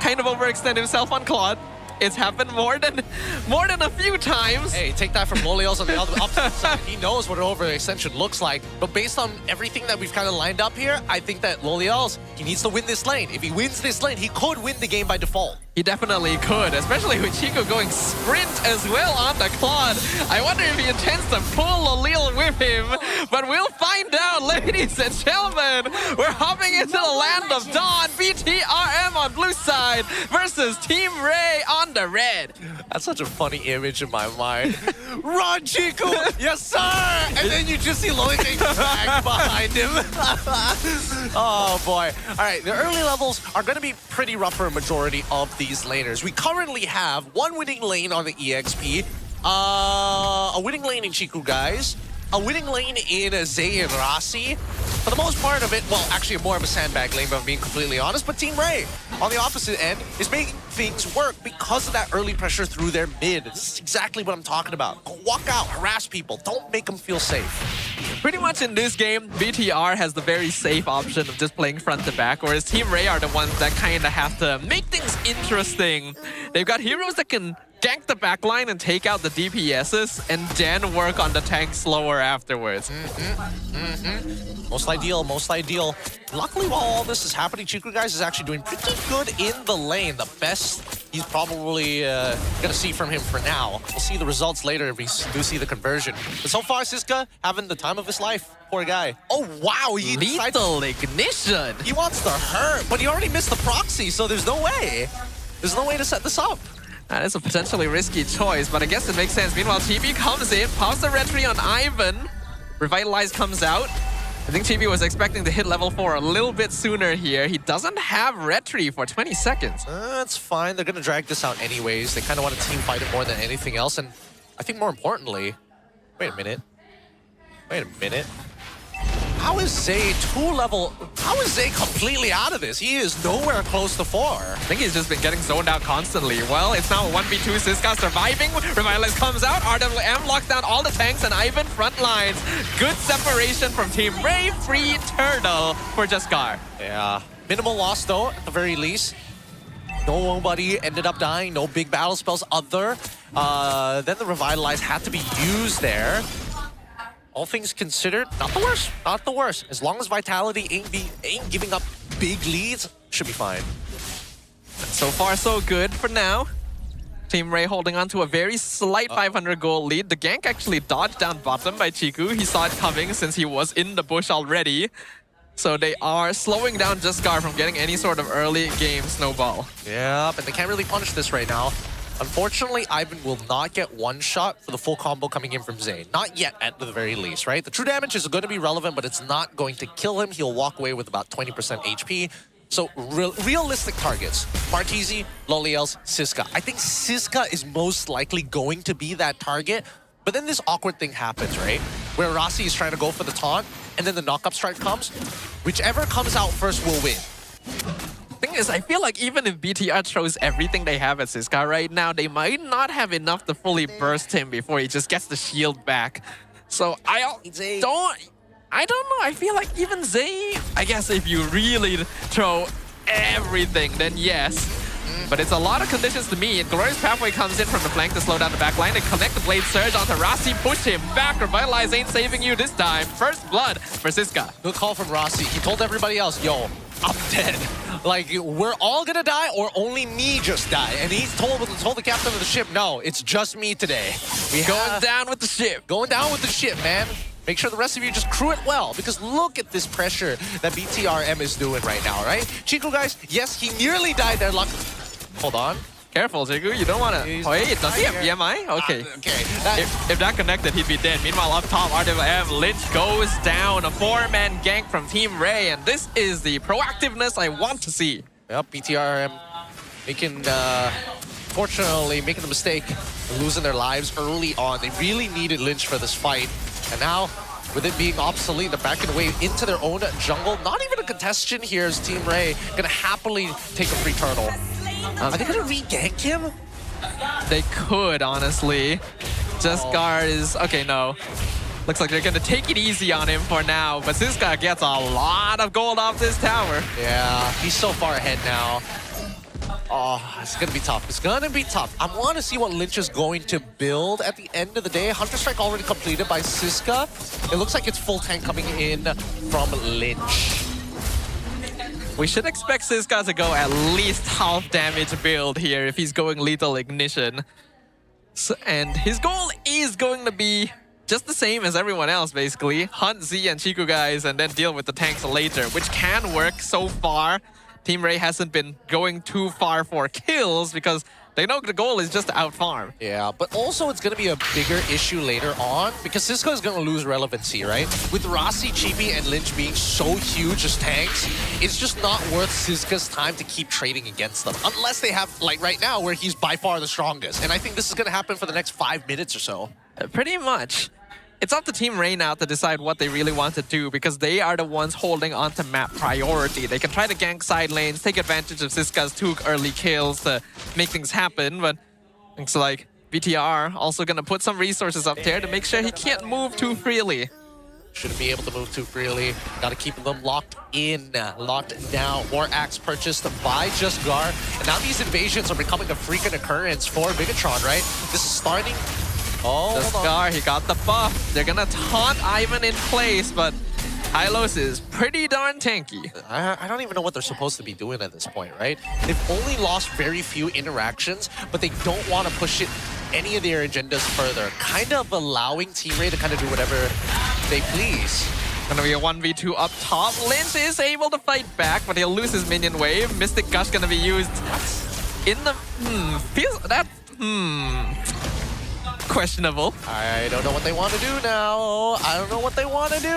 kind of overextend himself on Claude. It's happened more than a few times. Hey, take that from Loliel's on the opposite side. He knows what an overextension looks like. But based on everything that we've kind of lined up here, I think that Loliel's, he needs to win this lane. If he wins this lane, he could win the game by default. He definitely could, especially with Chico going sprint as well on the Claude. I wonder if he intends to pull Loliel with him, but we'll find out, ladies and gentlemen. We're hopping into the land of Dawn. BTRM on blue side versus Team Rey on the red. That's such a funny image in my mind. Run, Chico! Yes, sir! And then you just see Loliel getting dragged behind him. Oh, boy. All right, the early levels are going to be pretty rough for a majority of these laners. We currently have one winning lane on the EXP, a winning lane in Chiku, guys, a winning lane in Zay and Rasi. For the most part of it, well, actually more of a sandbag lane, if I'm being completely honest, but Team Rey, on the opposite end, is making things work because of that early pressure through their mid. This is exactly what I'm talking about. Walk out, harass people, don't make them feel safe. Pretty much in this game, BTR has the very safe option of just playing front to back, whereas Team Rey are the ones that kind of have to make things interesting. They've got heroes that can gank the backline and take out the DPSs, and then work on the tank slower afterwards. Most ideal, most ideal. Luckily, while all this is happening, Chiku guys is actually doing pretty good in the lane. The best he's probably gonna see from him for now. We'll see the results later if we do see the conversion. But so far, Siska having the time of his life. Poor guy. Oh wow, he lethal ignition. He wants to hurt, but he already missed the proxy, so there's no way. There's no way to set this up. That is a potentially risky choice, but I guess it makes sense. Meanwhile, TB comes in, pops the retry on Ivan. Revitalize comes out. I think TB was expecting to hit level 4 a little bit sooner here. He doesn't have retry for 20 seconds. That's fine. They're going to drag this out anyways. They kind of want to team fight it more than anything else. And I think more importantly... Wait a minute. How is Zay How is Zay completely out of this? He is nowhere close to 4. I think he's just been getting zoned out constantly. Well, it's now a 1v2. Siska surviving. Revitalize comes out. RWM locks down all the tanks, and Ivan front lines. Good separation from Team Rey. Free turtle for Jaskar. Yeah. Minimal loss, though, at the very least. Nobody ended up dying. No big battle spells other. Then the Revitalize had to be used there. All things considered, not the worst. Not the worst. As long as Vitality ain't giving up big leads, should be fine. So far, so good for now. Team Rey holding on to a very slight 500 gold lead. The gank actually dodged down bottom by Chiku. He saw it coming since he was in the bush already. So they are slowing down Jaskar from getting any sort of early game snowball. Yeah, but they can't really punish this right now. Unfortunately, Ivan will not get one shot for the full combo coming in from Zay. Not yet, at the very least, right? The true damage is going to be relevant, but it's not going to kill him. He'll walk away with about 20% HP. So realistic targets: Marquise, Loliels, Siska. I think Siska is most likely going to be that target. But then this awkward thing happens, right? Where Rossi is trying to go for the taunt, and then the knock-up strike comes. Whichever comes out first will win. Thing is, I feel like even if BTR throws everything they have at Siska right now, they might not have enough to fully burst him before he just gets the shield back. So I don't know. I feel like even Zay, I guess if you really throw everything, then yes. But it's a lot of conditions to meet. Glorious Pathway comes in from the flank to slow down the backline. They connect the Blade Surge onto Rossi, push him back. Revitalize ain't saving you this time. First blood for Siska. Good call from Rossi. He told everybody else, yo, I'm dead. Like, we're all gonna die or only me just die. And he's told the captain of the ship, no, it's just me today. Going down with the ship. Going down with the ship, man. Make sure the rest of you just crew it well, because look at this pressure that BTRM is doing right now, right? Chiku, guys, yes, he nearly died there. Hold on. Careful, Chiku. You don't want to... Wait, does he have BMI? Okay. If that connected, he'd be dead. Meanwhile, up top, RWM, Lynch goes down. A 4-man gank from Team Rey, and this is the proactiveness I want to see. Yep, BTRM fortunately making the mistake of losing their lives early on. They really needed Lynch for this fight. And now, with it being obsolete, they're backing away into their own jungle. Not even a contestation here as Team Rey gonna happily take a free turtle. Are they gonna re-gank him? They could, honestly. Jaskar is... Okay, no. Looks like they're gonna take it easy on him for now, but Siska gets a lot of gold off this tower. Yeah, he's so far ahead now. Oh, it's gonna be tough. It's gonna be tough. I want to see what Lynch is going to build at the end of the day. Hunter Strike already completed by Siska. It looks like it's full tank coming in from Lynch. We should expect Siska to go at least half damage build here if he's going lethal ignition. So, and his goal is going to be just the same as everyone else, basically. Hunt Z and Chiku guys and then deal with the tanks later, which can work so far. Team Rey hasn't been going too far for kills because they know the goal is just to outfarm. Yeah, but also it's going to be a bigger issue later on because Siska is going to lose relevancy, right? With Rossi, Chibi, and Lynch being so huge as tanks, it's just not worth Siska's time to keep trading against them. Unless they have, like right now, where he's by far the strongest. And I think this is going to happen for the next 5 minutes or so. Pretty much. It's up to Team Rey now to decide what they really want to do because they are the ones holding on to map priority. They can try to gank side lanes, take advantage of Siska's 2 early kills to make things happen, but looks like BTR also gonna put some resources up there to make sure he can't move too freely. Shouldn't be able to move too freely. Gotta keep them locked in, locked down. More axe purchased by Just Gar. And now these invasions are becoming a freaking occurrence for Bigatron, right? This is starting... Oh, Just Gar, he got the buff. They're gonna taunt Ivan in place, but Hylos is pretty darn tanky. I don't even know what they're supposed to be doing at this point, right? They've only lost very few interactions, but they don't want to push it any of their agendas further. Kind of allowing Team Rey to kind of do whatever they please. Gonna be a 1v2 up top. Lynch is able to fight back, but he'll lose his minion wave. Mystic Gush gonna be used in the... feels... that... questionable. I don't know what they want to do now. I don't know what they want to do.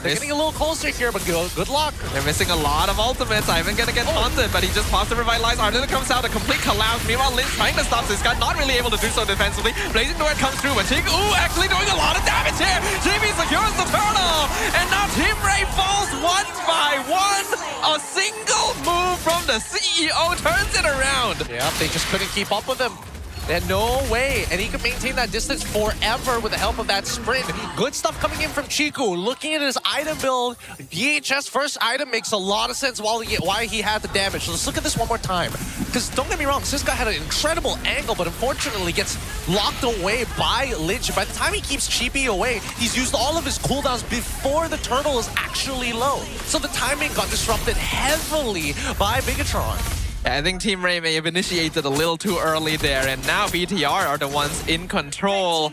They're getting a little closer here, but good luck. They're missing a lot of ultimates. Ivan gonna get taunted, but he just pops to revitalize. Arden comes out, a complete collapse. Meanwhile, Lynch trying to stop this guy, not really able to do so defensively. Blazing Duet comes through, but Chiku actually doing a lot of damage here. JB secures the turtle, and now Team Rey falls one by one. A single move from the CEO turns it around. Yeah, they just couldn't keep up with him. They had no way, and he could maintain that distance forever with the help of that sprint. Good stuff coming in from Chiku. Looking at his item build, VHS first item makes a lot of sense why he had the damage. So let's look at this one more time. Because don't get me wrong, Siska had an incredible angle, but unfortunately gets locked away by Lynch. By the time he keeps Chibi away, he's used all of his cooldowns before the turtle is actually low. So the timing got disrupted heavily by Bigatron. I think Team Rey may have initiated a little too early there, and now BTR are the ones in control.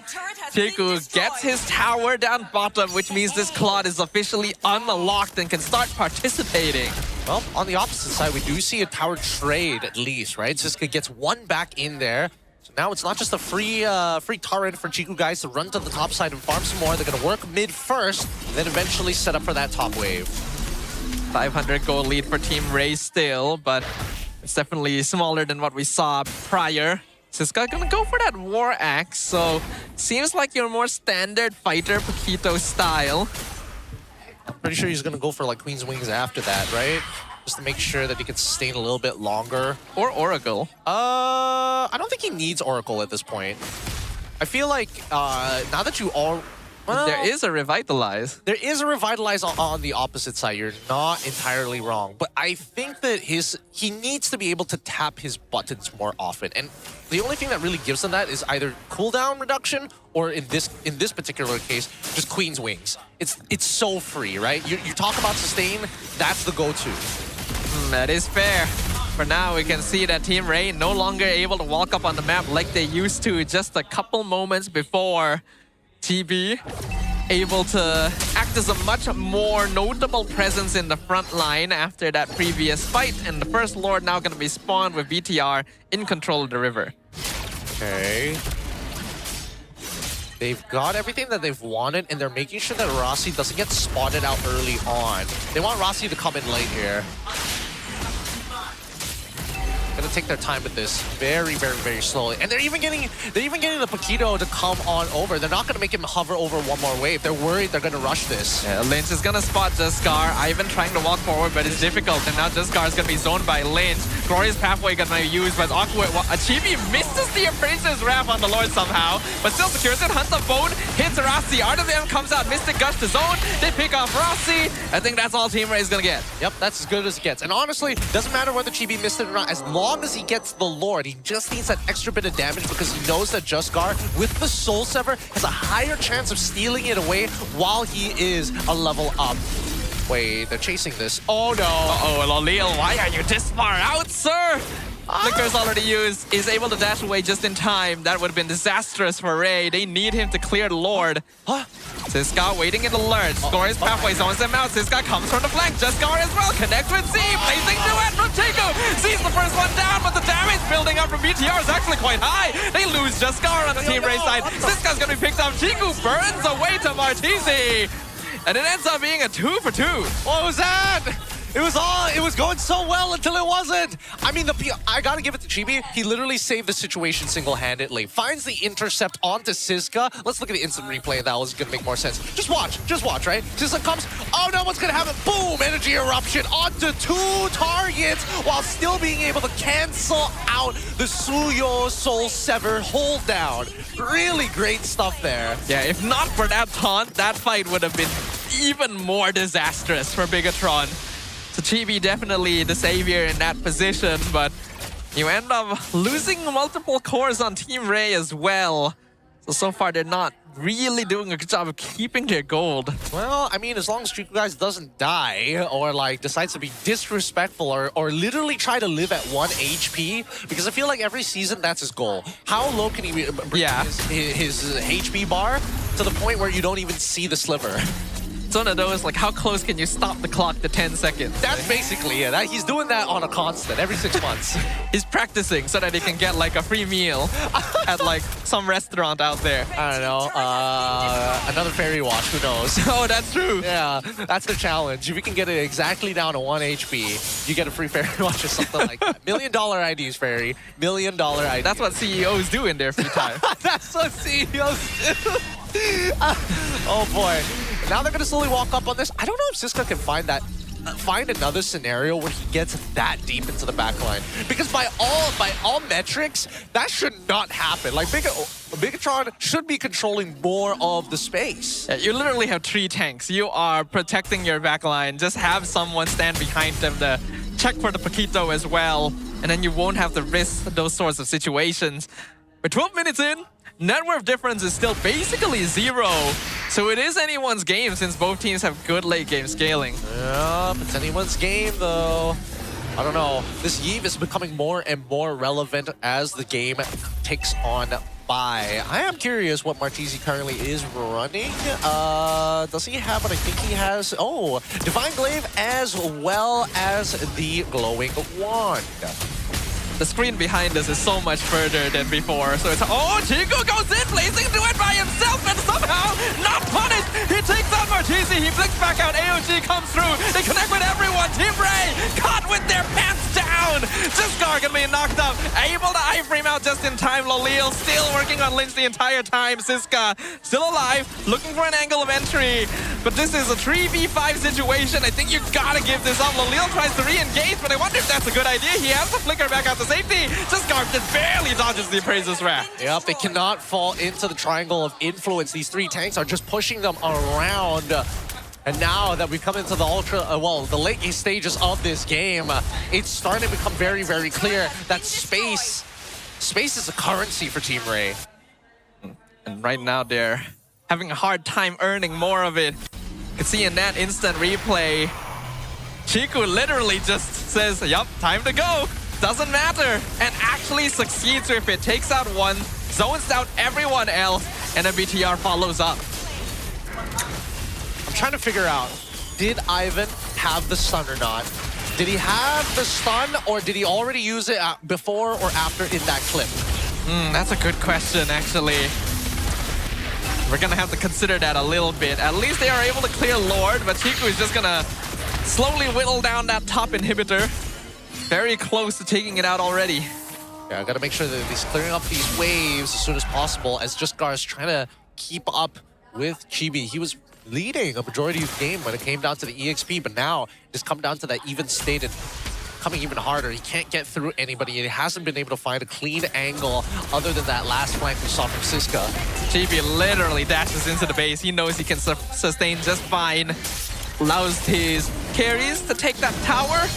Chiku gets his tower down bottom, which means this Claude is officially unlocked and can start participating. Well, on the opposite side, we do see a tower trade at least, right? Siska gets one back in there. So now it's not just a free turret for Chiku guys to run to the top side and farm some more. They're going to work mid first, then eventually set up for that top wave. 500 gold lead for Team Rey still, but it's definitely smaller than what we saw prior. Siska gonna go for that War Axe, so seems like your more standard fighter Paquito style. Pretty sure he's gonna go for like Queen's Wings after that, right? Just to make sure that he can sustain a little bit longer. Or Oracle. I don't think he needs Oracle at this point. I feel like now that you all... Well, there is a Revitalize. There is a Revitalize on the opposite side. You're not entirely wrong. But I think that he needs to be able to tap his buttons more often. And the only thing that really gives him that is either cooldown reduction or in this particular case, just Queen's Wings. It's so free, right? You talk about sustain, that's the go-to. That is fair. For now, we can see that Team Rey no longer able to walk up on the map like they used to just a couple moments before. TB able to act as a much more notable presence in the front line after that previous fight, and the first Lord now going to be spawned with BTR in control of the river. Okay. They've got everything that they've wanted, and they're making sure that Rossi doesn't get spotted out early on. They want Rossi to come in late here. Gonna take their time with this very, very, very slowly. And they're even getting the Paquito to come on over. They're not gonna make him hover over one more wave. They're worried they're gonna rush this. Yeah, Lynch is gonna spot Jaskar. Ivan trying to walk forward, but it's difficult. And now Jaskar is gonna be zoned by Lynch. Glorious Pathway gonna be used, but awkward. Chibi misses the Appraiser's Wrath on the Lord somehow, but still secures it. Hunts a bone, hits Rossi. RWM comes out, Mystic Gush to zone. They pick off Rossi. I think that's all Team Rey is gonna get. Yep, that's as good as it gets. And honestly, doesn't matter whether Chibi missed it or not, as long as he gets the Lord, he just needs that extra bit of damage because he knows that Jaskar, with the Soul Sever, has a higher chance of stealing it away while he is a level up. Wait, they're chasing this. Oh no! Uh-oh, Lolil, why are you this far out, sir? Flicker's already used, is able to dash away just in time. That would have been disastrous for Rey. They need him to clear the Lord. Siska waiting in the lurch. Glorious Pathway zones them out. Siska comes from the flank. Jaskar as well. Connects with Z. Blazing Duet from Chiku. Sees the first one down, but the damage building up from BTR is actually quite high. They lose Jaskar on the Team Rey side. Siska's gonna be picked up. Chiku burns away to Martisi. And it ends up being a 2 for 2. What was that? It was going so well until it wasn't. I mean, I gotta give it to Chibi. He literally saved the situation single-handedly. Finds the intercept onto Siska. Let's look at the instant replay. That was gonna make more sense. Just watch, right? Siska comes. Oh no, what's gonna happen? Boom! Energy eruption onto 2 targets while still being able to cancel out the Suyo Soul Sever hold down. Really great stuff there. Yeah, if not for that taunt, that fight would have been even more disastrous for Bigatron. So Chibi definitely the savior in that position, but you end up losing multiple cores on Team Rey as well. So far they're not really doing a good job of keeping their gold. Well, I mean, as long as Triku Guys doesn't die or like decides to be disrespectful or literally try to live at 1 HP, because I feel like every season that's his goal. How low can he bring his HP bar to the point where you don't even see the sliver? It's one of those, like, how close can you stop the clock to 10 seconds? That's basically it. He's doing that on a constant, every 6 months. He's practicing so that he can get, like, a free meal at, like, some restaurant out there. I don't know. Another fairy watch, who knows? Oh, that's true. Yeah, that's the challenge. If you can get it exactly down to 1 HP, you get a free fairy watch or something like that. $1 million IDs, fairy. $1 million IDs. That's what CEOs do in their free time. That's what CEOs do. Oh, boy. Now they're going to slowly walk up on this. I don't know if Siska can find another scenario where he gets that deep into the backline. Because by all metrics, that should not happen. Like, Bigatron should be controlling more of the space. Yeah, you literally have 3 tanks. You are protecting your backline. Just have someone stand behind them to check for the Paquito as well. And then you won't have to risk those sorts of situations. But 12 minutes in, net worth difference is still basically 0. So it is anyone's game since both teams have good late game scaling. Yep, it's anyone's game though. I don't know. This Yves is becoming more and more relevant as the game takes on by. I am curious what Martisi currently is running. Does he have what I think he has? Oh, Divine Glaive as well as the Glowing Wand. The screen behind us is so much further than before, so it's... Oh, Chico goes in, blazing to it by himself, and somehow not punished! He takes out Martisi, he flicks back out, AOG comes through, they connect with everyone, Team Rey caught with their pants down! Siskar gonna be knocked up, able to iframe out just in time, Lolil still working on Lynch the entire time, Siska still alive, looking for an angle of entry, but this is a 3v5 situation, I think you gotta give this up. Lolil tries to re-engage, but I wonder if that's a good idea. He has to flicker back out to safety. Siskar just barely dodges the Appraiser's Wrath. Yep, they cannot fall into the triangle of influence. These 3 tanks are just pushing them around. And now that we've come into the the late stages of this game, it's starting to become very, very clear that space is a currency for Team Rey. And right now they're having a hard time earning more of it. You can see in that instant replay, Chiku literally just says, yup, time to go. Doesn't matter, and actually succeeds with it. Takes out one, zones out everyone else, and then BTR follows up. I'm trying to figure out, did Ivan have the stun or not? Did he have the stun, or did he already use it before or after in that clip? That's a good question, actually. We're gonna have to consider that a little bit. At least they are able to clear Lord, but Chiku is just gonna slowly whittle down that top inhibitor. Very close to taking it out already. Yeah, I gotta make sure that he's clearing up these waves as soon as possible, as Justgar is trying to keep up with Chibi. He was leading a majority of the game when it came down to the EXP, but now it's come down to that even state and coming even harder. He can't get through anybody, and he hasn't been able to find a clean angle other than that last flank we saw from Siska. Chibi literally dashes into the base. He knows he can sustain just fine. Allows his carries to take that tower,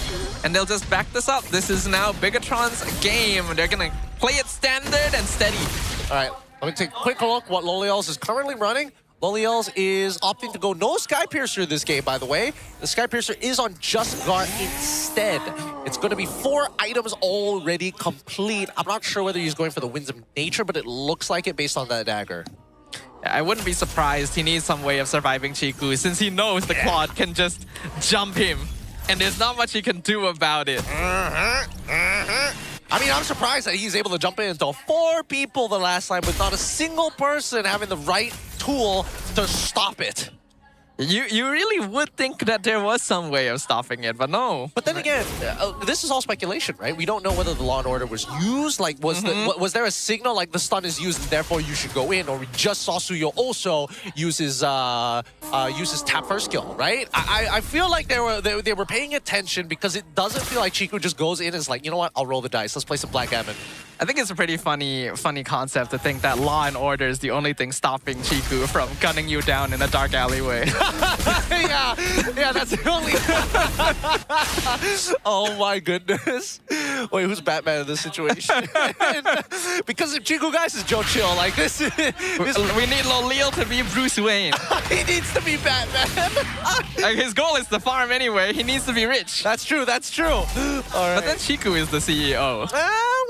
and they'll just back this up. This is now Bigatron's game. They're gonna play it standard and steady. All right, let me take a quick look what Loliels is currently running. Loliels is opting to go no Sky Piercer this game, by the way. The Sky Piercer is on Justgar instead. It's going to be 4 items already complete. I'm not sure whether he's going for the Winds of Nature, but it looks like it based on that dagger. I wouldn't be surprised. He needs some way of surviving Chiku since he knows the Claude can just jump him. And there's not much he can do about it. I mean, I'm surprised that he's able to jump into 4 people the last time with not a single person having the right tool to stop it. You really would think that there was some way of stopping it, but no. But then again, this is all speculation, right? We don't know whether the Law and Order was used. Like, was there a signal like the stun is used and therefore you should go in, or we just saw Suyo also uses tap first skill, right? I feel like they were paying attention because it doesn't feel like Chiku just goes in and is like, you know what? I'll roll the dice. Let's play some backgammon. I think it's a pretty funny concept to think that Law and Order is the only thing stopping Chiku from gunning you down in a dark alleyway. yeah, that's the only. Oh my goodness! Wait, who's Batman in this situation? Because if Chiku guys is Joe Chill, like this, we need Lolil to be Bruce Wayne. He needs to be Batman. Like, his goal is to farm anyway. He needs to be rich. That's true. That's true. All right. But then Chiku is the CEO.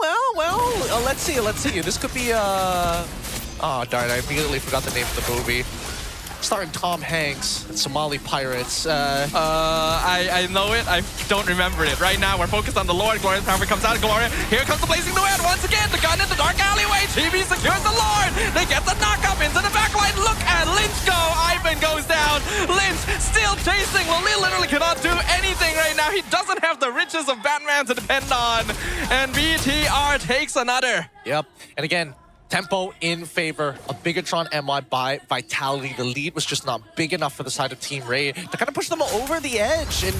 Well, let's see. This could be oh darn! I immediately forgot the name of the movie. Starring Tom Hanks and Somali pirates. I know it. I don't remember it. Right now, we're focused on the Lord. Gloria's power comes out of Gloria. Here comes the Blazing Duet. Once again, the gun in the dark alleyway. Chibi secures the Lord. They get the knock-up into the backline. Look at Lynch go. Ivan goes down. Lynch still chasing. Lolil literally cannot do anything right now. He doesn't have the riches of Batman to depend on. And BTR takes another. Yep. And again, tempo in favor of Bigatron MY by Vitality. The lead was just not big enough for the side of Team Rey to kind of push them over the edge. And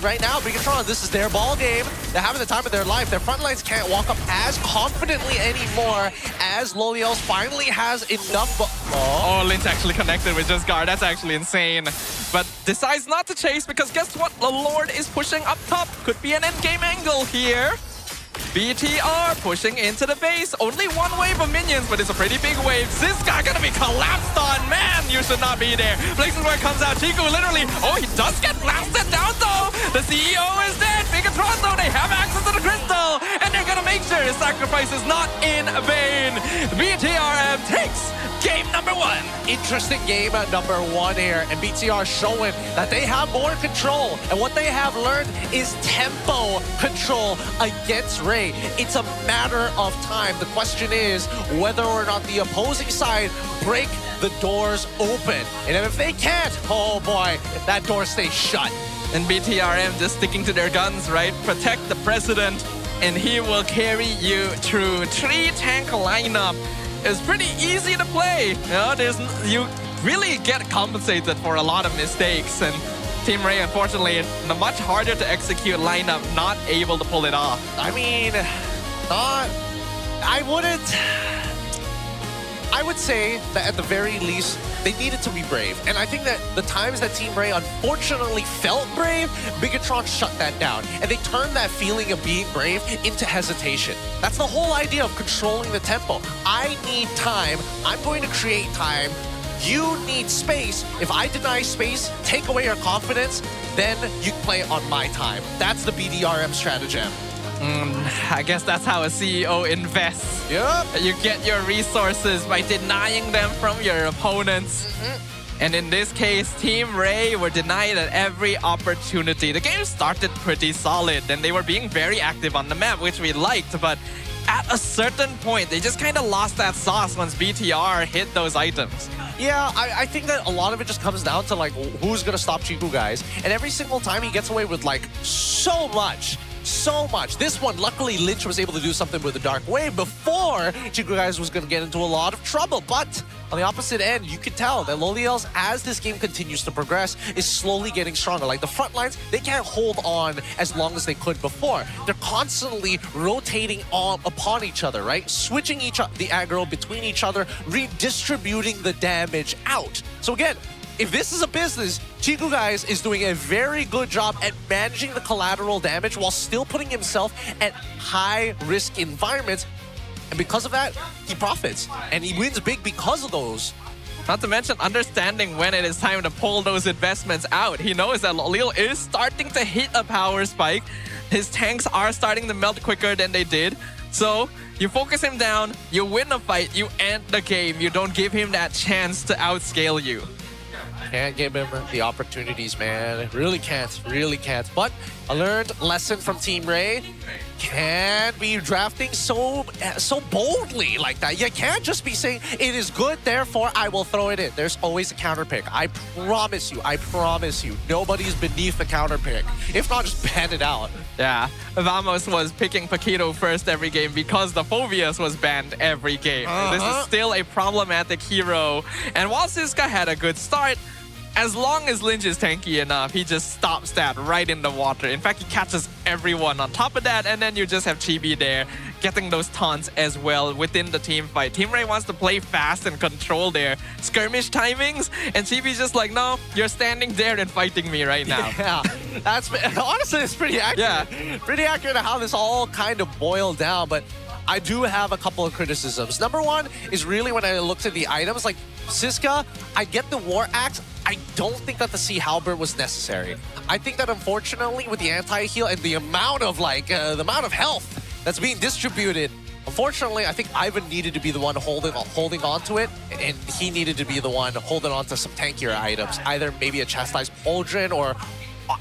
right now, Bigatron, this is their ball game. They're having the time of their life. Their front lines can't walk up as confidently anymore as Lolios finally has enough. Oh, Lynch actually connected with just guard. That's actually insane. But decides not to chase because guess what? The Lord is pushing up top. Could be an endgame angle here. BTR pushing into the base. Only one wave of minions, but it's a pretty big wave. This guy gonna be collapsed on. Man, you should not be there. Blazing Word comes out. Chiku literally, oh, he does get blasted down though. The CEO is dead. Bigatron though, they have access to the crystal. And they're gonna make sure his sacrifice is not in vain. BTRM takes game number 1. Interesting game at number 1 here. And BTR showing that they have more control. And what they have learned is tempo control against Rey. It's a matter of time. The question is whether or not the opposing side break the doors open. And if they can't, oh boy, that door stays shut. And BTRM just sticking to their guns, right? Protect the president, and he will carry you through. 3-tank lineup is pretty easy to play. You know, you really get compensated for a lot of mistakes, and Team Rey, unfortunately, a much harder to execute lineup, not able to pull it off. I mean, I would say that at the very least, they needed to be brave. And I think that the times that Team Rey unfortunately felt brave, Bigatron shut that down. And they turned that feeling of being brave into hesitation. That's the whole idea of controlling the tempo. I need time. I'm going to create time. You need space. If I deny space, take away your confidence, then you play on my time. That's the BDRM stratagem. I guess that's how a CEO invests. Yep. You get your resources by denying them from your opponents. And in this case, Team Rey were denied at every opportunity. The game started pretty solid, and they were being very active on the map, which we liked, but at a certain point, they just kind of lost that sauce once BTR hit those items. Yeah, I think that a lot of it just comes down to like who's gonna stop Chiku guys. And every single time he gets away with like so much. This one, luckily, Lynch was able to do something with the Dark Wave before Chiku guys was going to get into a lot of trouble. But on the opposite end, you can tell that Loliels, as this game continues to progress, is slowly getting stronger. Like the front lines, they can't hold on as long as they could before. They're constantly rotating upon each other, right? Switching the aggro between each other, redistributing the damage out. So again, if this is a business, Chiku guys is doing a very good job at managing the collateral damage while still putting himself at high-risk environments. And because of that, he profits. And he wins big because of those. Not to mention understanding when it is time to pull those investments out. He knows that Lolil is starting to hit a power spike. His tanks are starting to melt quicker than they did. So you focus him down, you win a fight, you end the game. You don't give him that chance to outscale you. Can't give him the opportunities, man. Really can't. But a learned lesson from Team Rey. can't be drafting so boldly like that. You can't just be saying, it is good, therefore I will throw it in. There's always a counter pick. I promise you, nobody's beneath the counter pick. If not, just ban it out. Yeah, Vamos was picking Paquito first every game because the Phobius was banned every game. This is still a problematic hero. And while Siska had a good start, as long as Lynch is tanky enough, he just stops that right in the water. In fact, he catches everyone on top of that, and then you just have Chibi there getting those taunts as well within the team fight. Team Rey wants to play fast and control their skirmish timings, and Chibi's just like, no, you're standing there and fighting me right now. Yeah, that's honestly, it's pretty accurate. Yeah. Pretty accurate how this all kind of boiled down, but I do have a couple of criticisms. Number one is really when I looked at the items, like Siska, I get the War Axe. I don't think that the Sea Halberd was necessary. I think that unfortunately with the anti-heal and the amount of health that's being distributed, unfortunately, I think Ivan needed to be the one holding on to it, and he needed to be the one holding on to some tankier items. Either maybe a Chastised Pauldron, or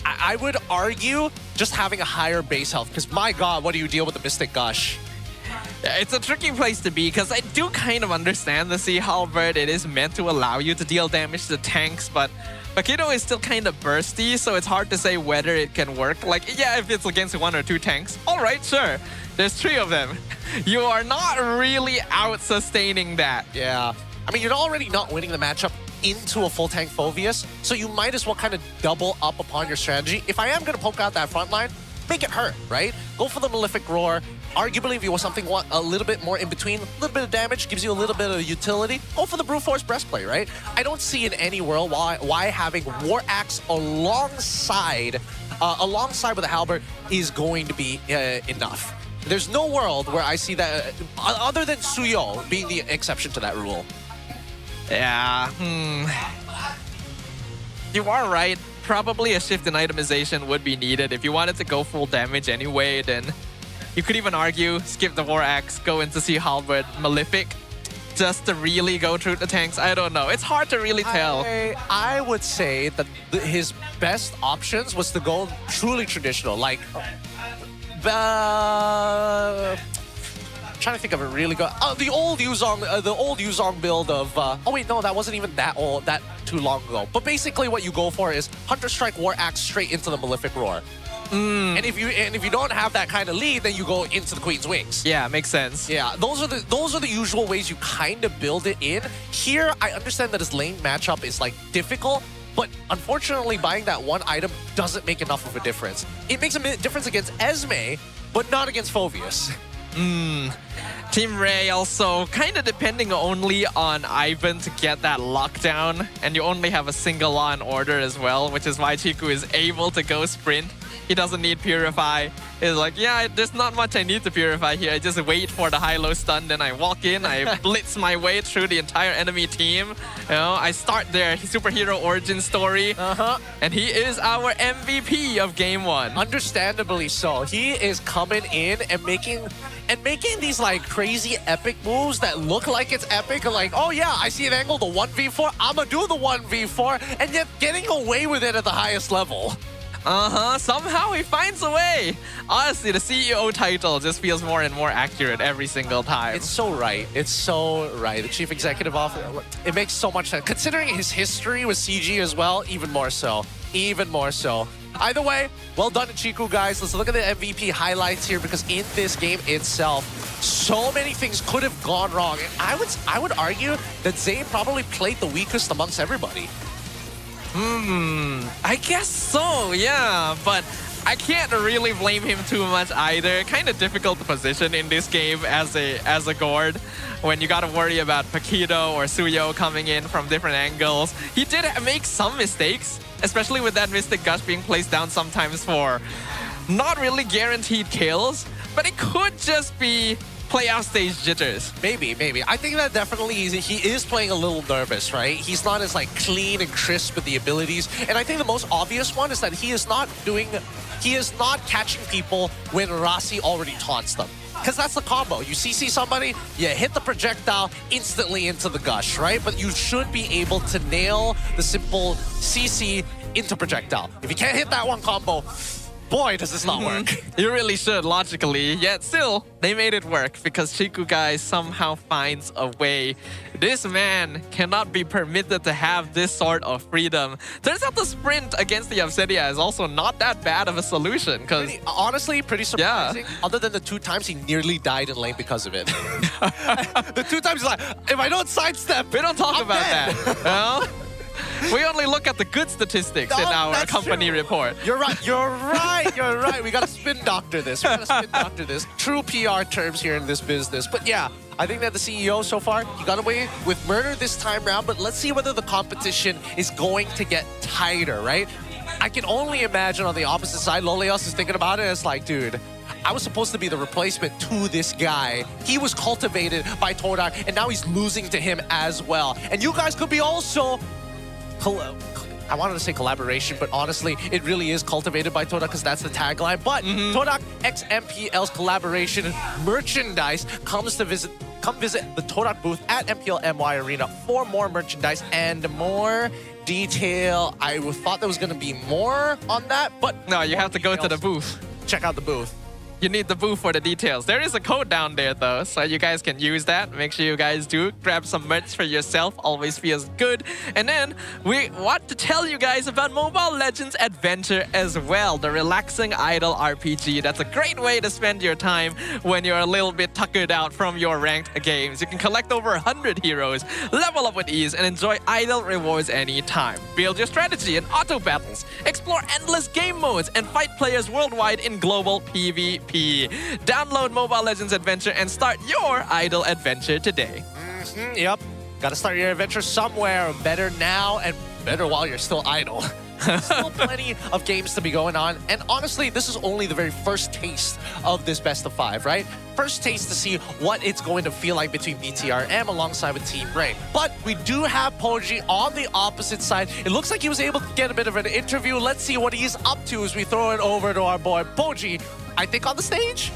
I would argue just having a higher base health, because my god, what do you deal with the Mystic Gush? Yeah, it's a tricky place to be because I do kind of understand the Sea Halberd. It is meant to allow you to deal damage to tanks, but Paquito is still kind of bursty, so it's hard to say whether it can work. Like, yeah, if it's against 1 or 2 tanks, all right, sure. There's 3 of them. You are not really out-sustaining that. Yeah. I mean, you're already not winning the matchup into a full tank Phobius, so you might as well kind of double up upon your strategy. If I am going to poke out that front line, make it hurt, right? Go for the Malefic Roar. Arguably, if you want something a little bit more in between, a little bit of damage, gives you a little bit of utility, go for the Brute Force Breastplate, right? I don't see in any world why having War Axe alongside with the Halberd is going to be enough. There's no world where I see that, other than Suyo being the exception to that rule. Yeah, You are right. Probably a shift in itemization would be needed. If you wanted to go full damage anyway, then you could even argue, skip the War Axe, go into Sea Halberd, Malefic, just to really go through the tanks. I don't know. It's hard to really tell. I would say that his best options was to go truly traditional, like trying to think of a really good. The old Yuzong build of. Oh wait, no, that wasn't even that old. That too long ago. But basically, what you go for is Hunter Strike, War Axe straight into the Malefic Roar. And if you don't have that kind of lead, then you go into the Queen's Wings. Yeah, makes sense. Yeah, those are the usual ways you kind of build it in. Here, I understand that his lane matchup is like difficult, but unfortunately, buying that one item doesn't make enough of a difference. It makes a difference against Esme, but not against Phobius. Team Rey also kind of depending only on Ivan to get that lockdown, and you only have a single law and order as well, which is why Chiku is able to go sprint. He doesn't need Purify. He's like, yeah, there's not much I need to Purify here. I just wait for the high-low stun, then I walk in, I blitz my way through the entire enemy team. You know, I start their superhero origin story. And he is our MVP of Game 1. Understandably so. He is coming in and making these like crazy epic moves that look like it's epic. Like, oh yeah, I see an angle, the 1v4, I'ma do the 1v4, and yet getting away with it at the highest level. Somehow he finds a way. Honestly, the CEO title just feels more and more accurate every single time. It's so right. It's so right. The Chief Executive Officer, it makes so much sense. Considering his history with CG as well, even more so. Even more so. Either way, well done to Chiku, guys. Let's look at the MVP highlights here, because in this game itself, so many things could have gone wrong. And I would argue that Zay probably played the weakest amongst everybody. I guess so, yeah, but I can't really blame him too much either. Kind of difficult to position in this game as a Gord when you got to worry about Paquito or Suyo coming in from different angles. He did make some mistakes, especially with that Mystic Gush being placed down sometimes for not really guaranteed kills, but it could just be playoff stage jitters. Maybe. I think that definitely he is playing a little nervous, right? He's not as like clean and crisp with the abilities. And I think the most obvious one is that he is not catching people when Rasi already taunts them. Because that's the combo. You CC somebody, you hit the projectile instantly into the gush, right? But you should be able to nail the simple CC into projectile. If you can't hit that one combo, boy, does this not work. You really should, logically. Yet still, they made it work because Chiku guys somehow finds a way. This man cannot be permitted to have this sort of freedom. Turns out the sprint against the Obsidia is also not that bad of a solution. Because honestly, pretty surprising. Yeah. Other than the 2 times he nearly died in lane because of it. The 2 times he's like, if I don't sidestep, we don't talk about that. You know? We only look at the good statistics in our company report. You're right. We gotta spin doctor this. True PR terms here in this business. But yeah, I think that the CEO so far, he got away with murder this time round, but let's see whether the competition is going to get tighter, right? I can only imagine on the opposite side, Lolios is thinking about it. It's like, dude, I was supposed to be the replacement to this guy. He was cultivated by Tora, and now he's losing to him as well. And you guys could be also... I wanted to say collaboration, but honestly, it really is cultivated by Tora because that's the tagline. But Tora x MPL's collaboration merchandise come visit the Tora booth at MPL MY Arena for more merchandise and more detail. I thought there was going to be more on that, but no, you have to go to the booth. Check out the booth. You need the booth for the details. There is a code down there though, so you guys can use that. Make sure you guys do grab some merch for yourself. Always feels good. And then we want to tell you guys about Mobile Legends Adventure as well. The relaxing idle RPG. That's a great way to spend your time when you're a little bit tuckered out from your ranked games. You can collect over 100 heroes, level up with ease, and enjoy idle rewards anytime. Build your strategy in auto battles, explore endless game modes, and fight players worldwide in global PvP. Download Mobile Legends Adventure and start your idle adventure today. Yep. Gotta start your adventure somewhere. Better now and better while you're still idle. Still plenty of games to be going on. And honestly, this is only the very first taste of this best of 5, right? First taste to see what it's going to feel like between BTRM alongside with Team Rey. But we do have Poji on the opposite side. It looks like he was able to get a bit of an interview. Let's see what he's up to as we throw it over to our boy Poji, I think on the stage.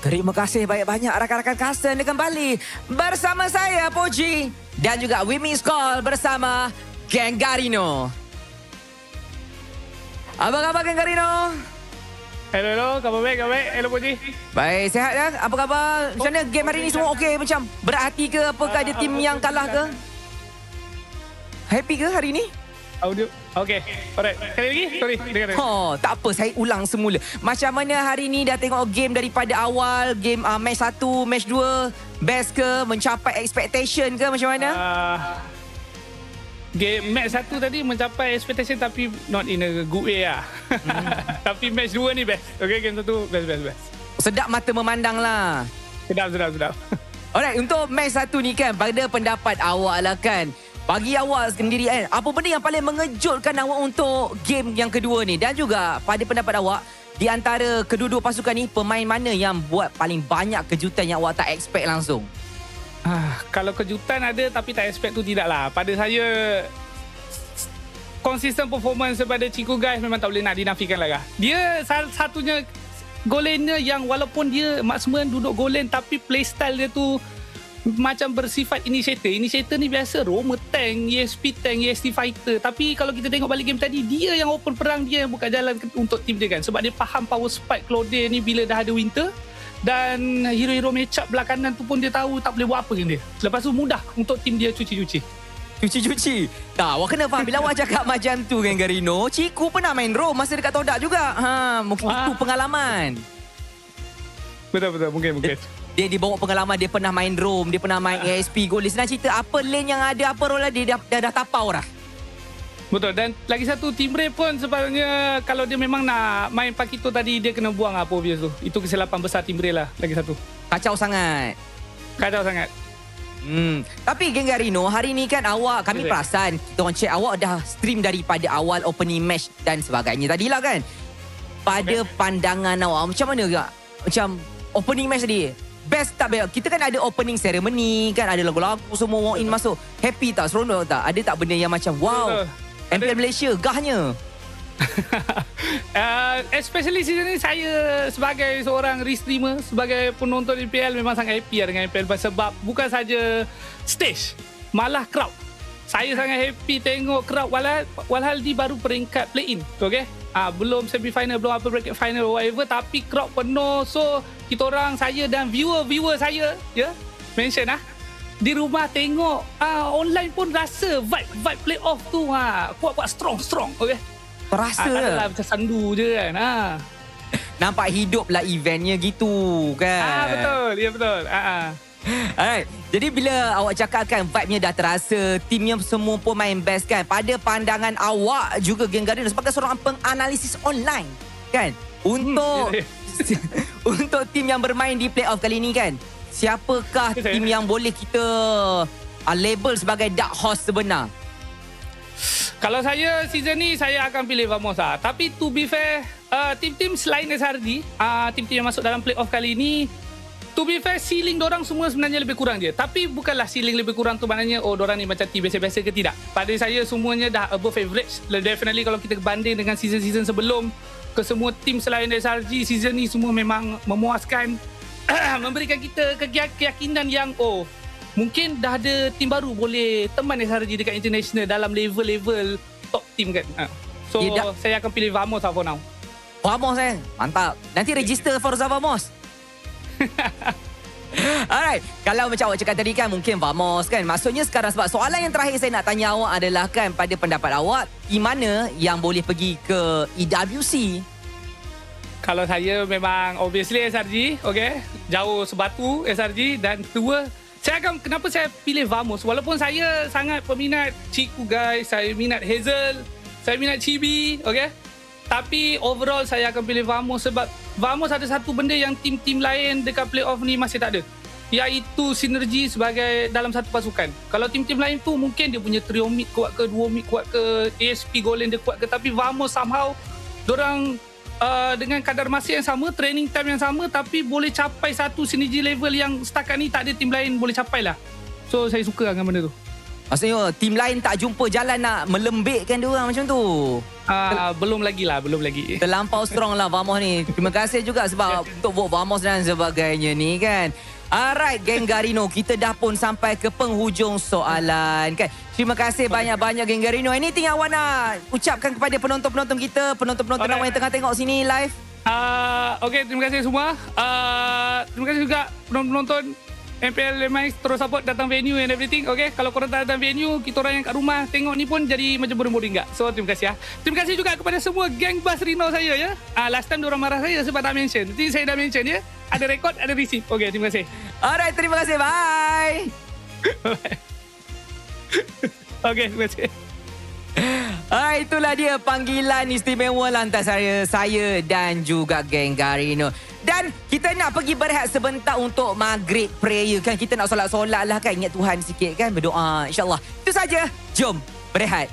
Terima kasih banyak-banyak rakan-rakan custom dia kembali bersama saya Poji dan juga Women's Call bersama Geng Garino. Apa khabar Geng Garino? Hello, khabar baik. Hello Poji. Baik, sihat ya? Apa khabar? Macam mana game hari ni semua okey macam? Berat hati ke? Apakah ada tim yang kalah ke? Happy ke hari ni? Audio. Okay. Alright. Sekali lagi. Sorry. Dengar. Tak apa. Saya ulang semula. Macam mana hari ni dah tengok game daripada awal? Game match 1, match 2. Best ke? Mencapai expectation ke? Macam mana? Game match 1 tadi mencapai expectation tapi not in a good way lah. Tapi match 2 ni best. Okay, game 1 best. Sedap mata memandang lah. Sedap. Alright, untuk match 1 ni kan, pada pendapat awak lah kan, bagi awak sendiri kan, apa benda yang paling mengejutkan awak untuk game yang kedua ni? Dan juga pada pendapat awak, di antara kedua-dua pasukan ni, pemain mana yang buat paling banyak kejutan yang awak tak expect langsung? Kalau kejutan ada tapi tak expect tu tidaklah. Pada saya, konsisten performance daripada Chiku guys memang tak boleh nak dinafikan lah. Dia salah satunya goal lane-nya yang walaupun dia maksimum duduk goal lane tapi playstyle dia tu macam bersifat initiator. Initiator ni biasa roamer tank, ESP tank, EST fighter. Tapi kalau kita tengok balik game tadi, dia yang open perang, dia yang buka jalan untuk tim dia kan. Sebab dia faham power spike Claude ni bila dah ada winter. Dan hero-hero matchup belah kanan tu pun dia tahu tak boleh buat apa dengan dia. Lepas tu mudah untuk tim dia cuci-cuci. Tak, awak kena faham bila awak cakap macam tu kan Garino. Ciku pernah main roam masa dekat Todak juga. Mungkin itu pengalaman. Betul, mungkin. Dia dibawa pengalaman, dia pernah main roam, dia pernah main ASP Gold. Senang cerita apa lane yang ada, apa role dia dah tapau dah. Betul, dan lagi satu Team Rey pun sebenarnya kalau dia memang nak main Pakito tadi, dia kena buang apa obvious tu. Itu kesilapan besar Team Rey lah, lagi satu. Kacau sangat. Tapi Geng Garino, hari ni kan awak, kami perasan, kita orang check awak dah stream daripada awal opening match dan sebagainya tadilah kan. Pada pandangan awak, macam mana ke? Macam opening match tadi, best tak best? Kita kan ada opening ceremony kan, ada lagu-lagu semua walk in masuk. Happy tak? Seronok tak? Ada tak benda yang macam wow, MPL Malaysia gahnya? Especially season ni saya sebagai seorang restreamer, sebagai penonton MPL memang sangat happy dengan MPL sebab bukan saja stage, malah crowd. Saya sangat happy tengok crowd walhal dia baru peringkat play-in. Okay? Belum semi-final, belum upper bracket final whatever, tapi crowd penuh. So kita orang, saya dan viewer saya mention di rumah tengok, online pun rasa vibe playoff tu kuat-kuat, strong. Okay, terasa adalah macam sandu je kan. Nampak hidup lah eventnya gitu kan. Betul, ya betul. Alright, jadi bila awak cakap kan vibe-nya dah terasa, timnya semua pun main best kan. Pada pandangan awak juga Geng Garino sebagai seorang penganalisis online kan, untuk untuk tim yang bermain di playoff kali ni kan, siapakah tim yang boleh kita label sebagai dark horse sebenar? Kalau saya season ni saya akan pilih Vamos Tapi to be fair, tim-tim selain SRG, tim-tim yang masuk dalam playoff kali ni, to be fair, ceiling dorang semua sebenarnya lebih kurang je. Tapi bukanlah ceiling lebih kurang tu maknanya dorang ni macam tim biasa-biasa ke, tidak. Pada saya semuanya dah above average. Definitely kalau kita banding dengan season-season sebelum, kesemua tim selain SRG season ni semua memang memuaskan. Memberikan kita keyakinan yang mungkin dah ada tim baru boleh teman SRG dekat international dalam level-level top team kan. So saya akan pilih Vamos for now. Vamos mantap. Nanti register Forza Vamos. Alright, kalau macam awak cakap tadi kan, mungkin Vamos kan. Maksudnya sekarang, sebab soalan yang terakhir saya nak tanya awak adalah kan, pada pendapat awak, tim mana yang boleh pergi ke EWC? Kalau saya memang obviously SRG, okay. Jauh sebatu SRG. Dan kedua, kenapa saya pilih Vamos? Walaupun saya sangat peminat Ciku guys, saya minat Hazel, saya minat Chibi, okay. Tapi overall saya akan pilih Vamos sebab Vamos ada satu benda yang tim-tim lain dekat playoff ni masih tak ada, iaitu sinergi sebagai dalam satu pasukan. Kalau tim-tim lain tu mungkin dia punya trio mid kuat ke, duo mid kuat ke, ASP goal line dia kuat ke, tapi Vamos somehow dorang dengan kadar masa yang sama, training time yang sama, tapi boleh capai satu sinergi level yang setakat ni tak ada tim lain boleh capai lah. So saya suka dengan benda tu. Maksudnya tim lain tak jumpa jalan nak melembikkan dia orang macam tu. Belum lagi. Terlampau strong lah Vamos ni. Terima kasih juga sebab untuk vote Vamos dan sebagainya ni kan. Alright Geng Garino, kita dah pun sampai ke penghujung soalan kan. Terima kasih banyak-banyak Geng Garino. Anything awak nak ucapkan kepada penonton-penonton kita, penonton-penonton awak yang tengah tengok sini live? Okay, terima kasih semua. Terima kasih juga penonton-penonton MPL MY, terus support datang venue and everything. Okay, kalau korang tak datang venue, kita orang yang kat rumah tengok ni pun jadi macam boring-boring tak. So terima kasih Terima kasih juga kepada semua geng Bas Rino saya ya. Last time diorang marah saya sebab tak mention. Nanti saya dah mention ya. Ada rekod, ada receipt. Okay, terima kasih. Alright, terima kasih. Bye. Okay, terima kasih. Itulah dia panggilan istimewa lantas saya dan juga Geng Garino. Dan kita nak pergi berehat sebentar untuk maghrib prayer kan. Kita nak solat-solat lah kan. Ingat Tuhan sikit kan. Berdoa insyaAllah. Itu saja. Jom berehat.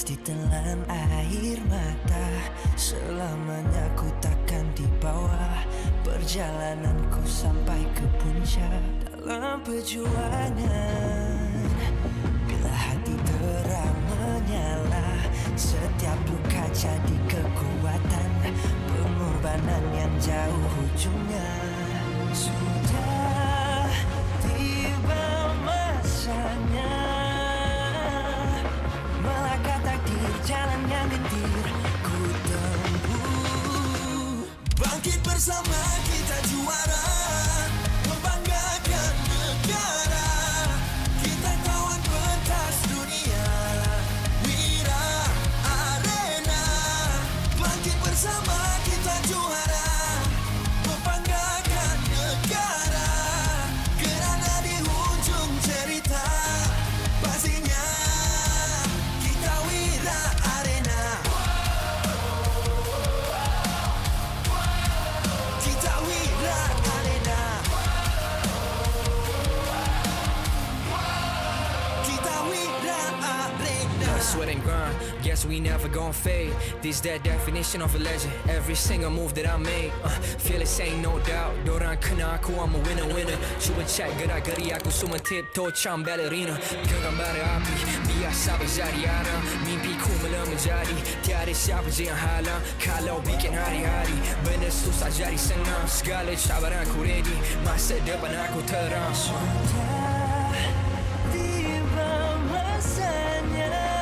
ditelan air mata. Selamanya ku takkan di bawah. Perjalananku sampai ke puncak dalam perjuangan. Bila hati terang menyala, setiap luka jadi kekuatan. Pengorbanan yang jauh ujungnya. Sudah tiba masanya melangkah takdir jalan yang gendir ku tempuh. Bangkit bersama kita juara, membanggakan negara. Kita kawan pentas dunia, Wira Arena. Bangkit bersama kita juara, membanggakan negara. Kerana di hujung cerita pastinya kita Wira Arena. Kita Wira Arena. Kita Wira Arena. Sweat and grind, guess we never gon' fade. This that definition of a legend. Every single move that I make, fearless ain't no doubt. Dorang kena aku, I'm a winner. Cuba check gerak-geri aku semua tiptoe macam ballerina. Genggam bara api, biasa berjadi ada. Mimpiku mula menjadi, tiada siapa je yang halang. Kalau bikin hari-hari, benda susah jadi senang. Segala cabaran aku ready, masa depan aku terang. Tiba masanya.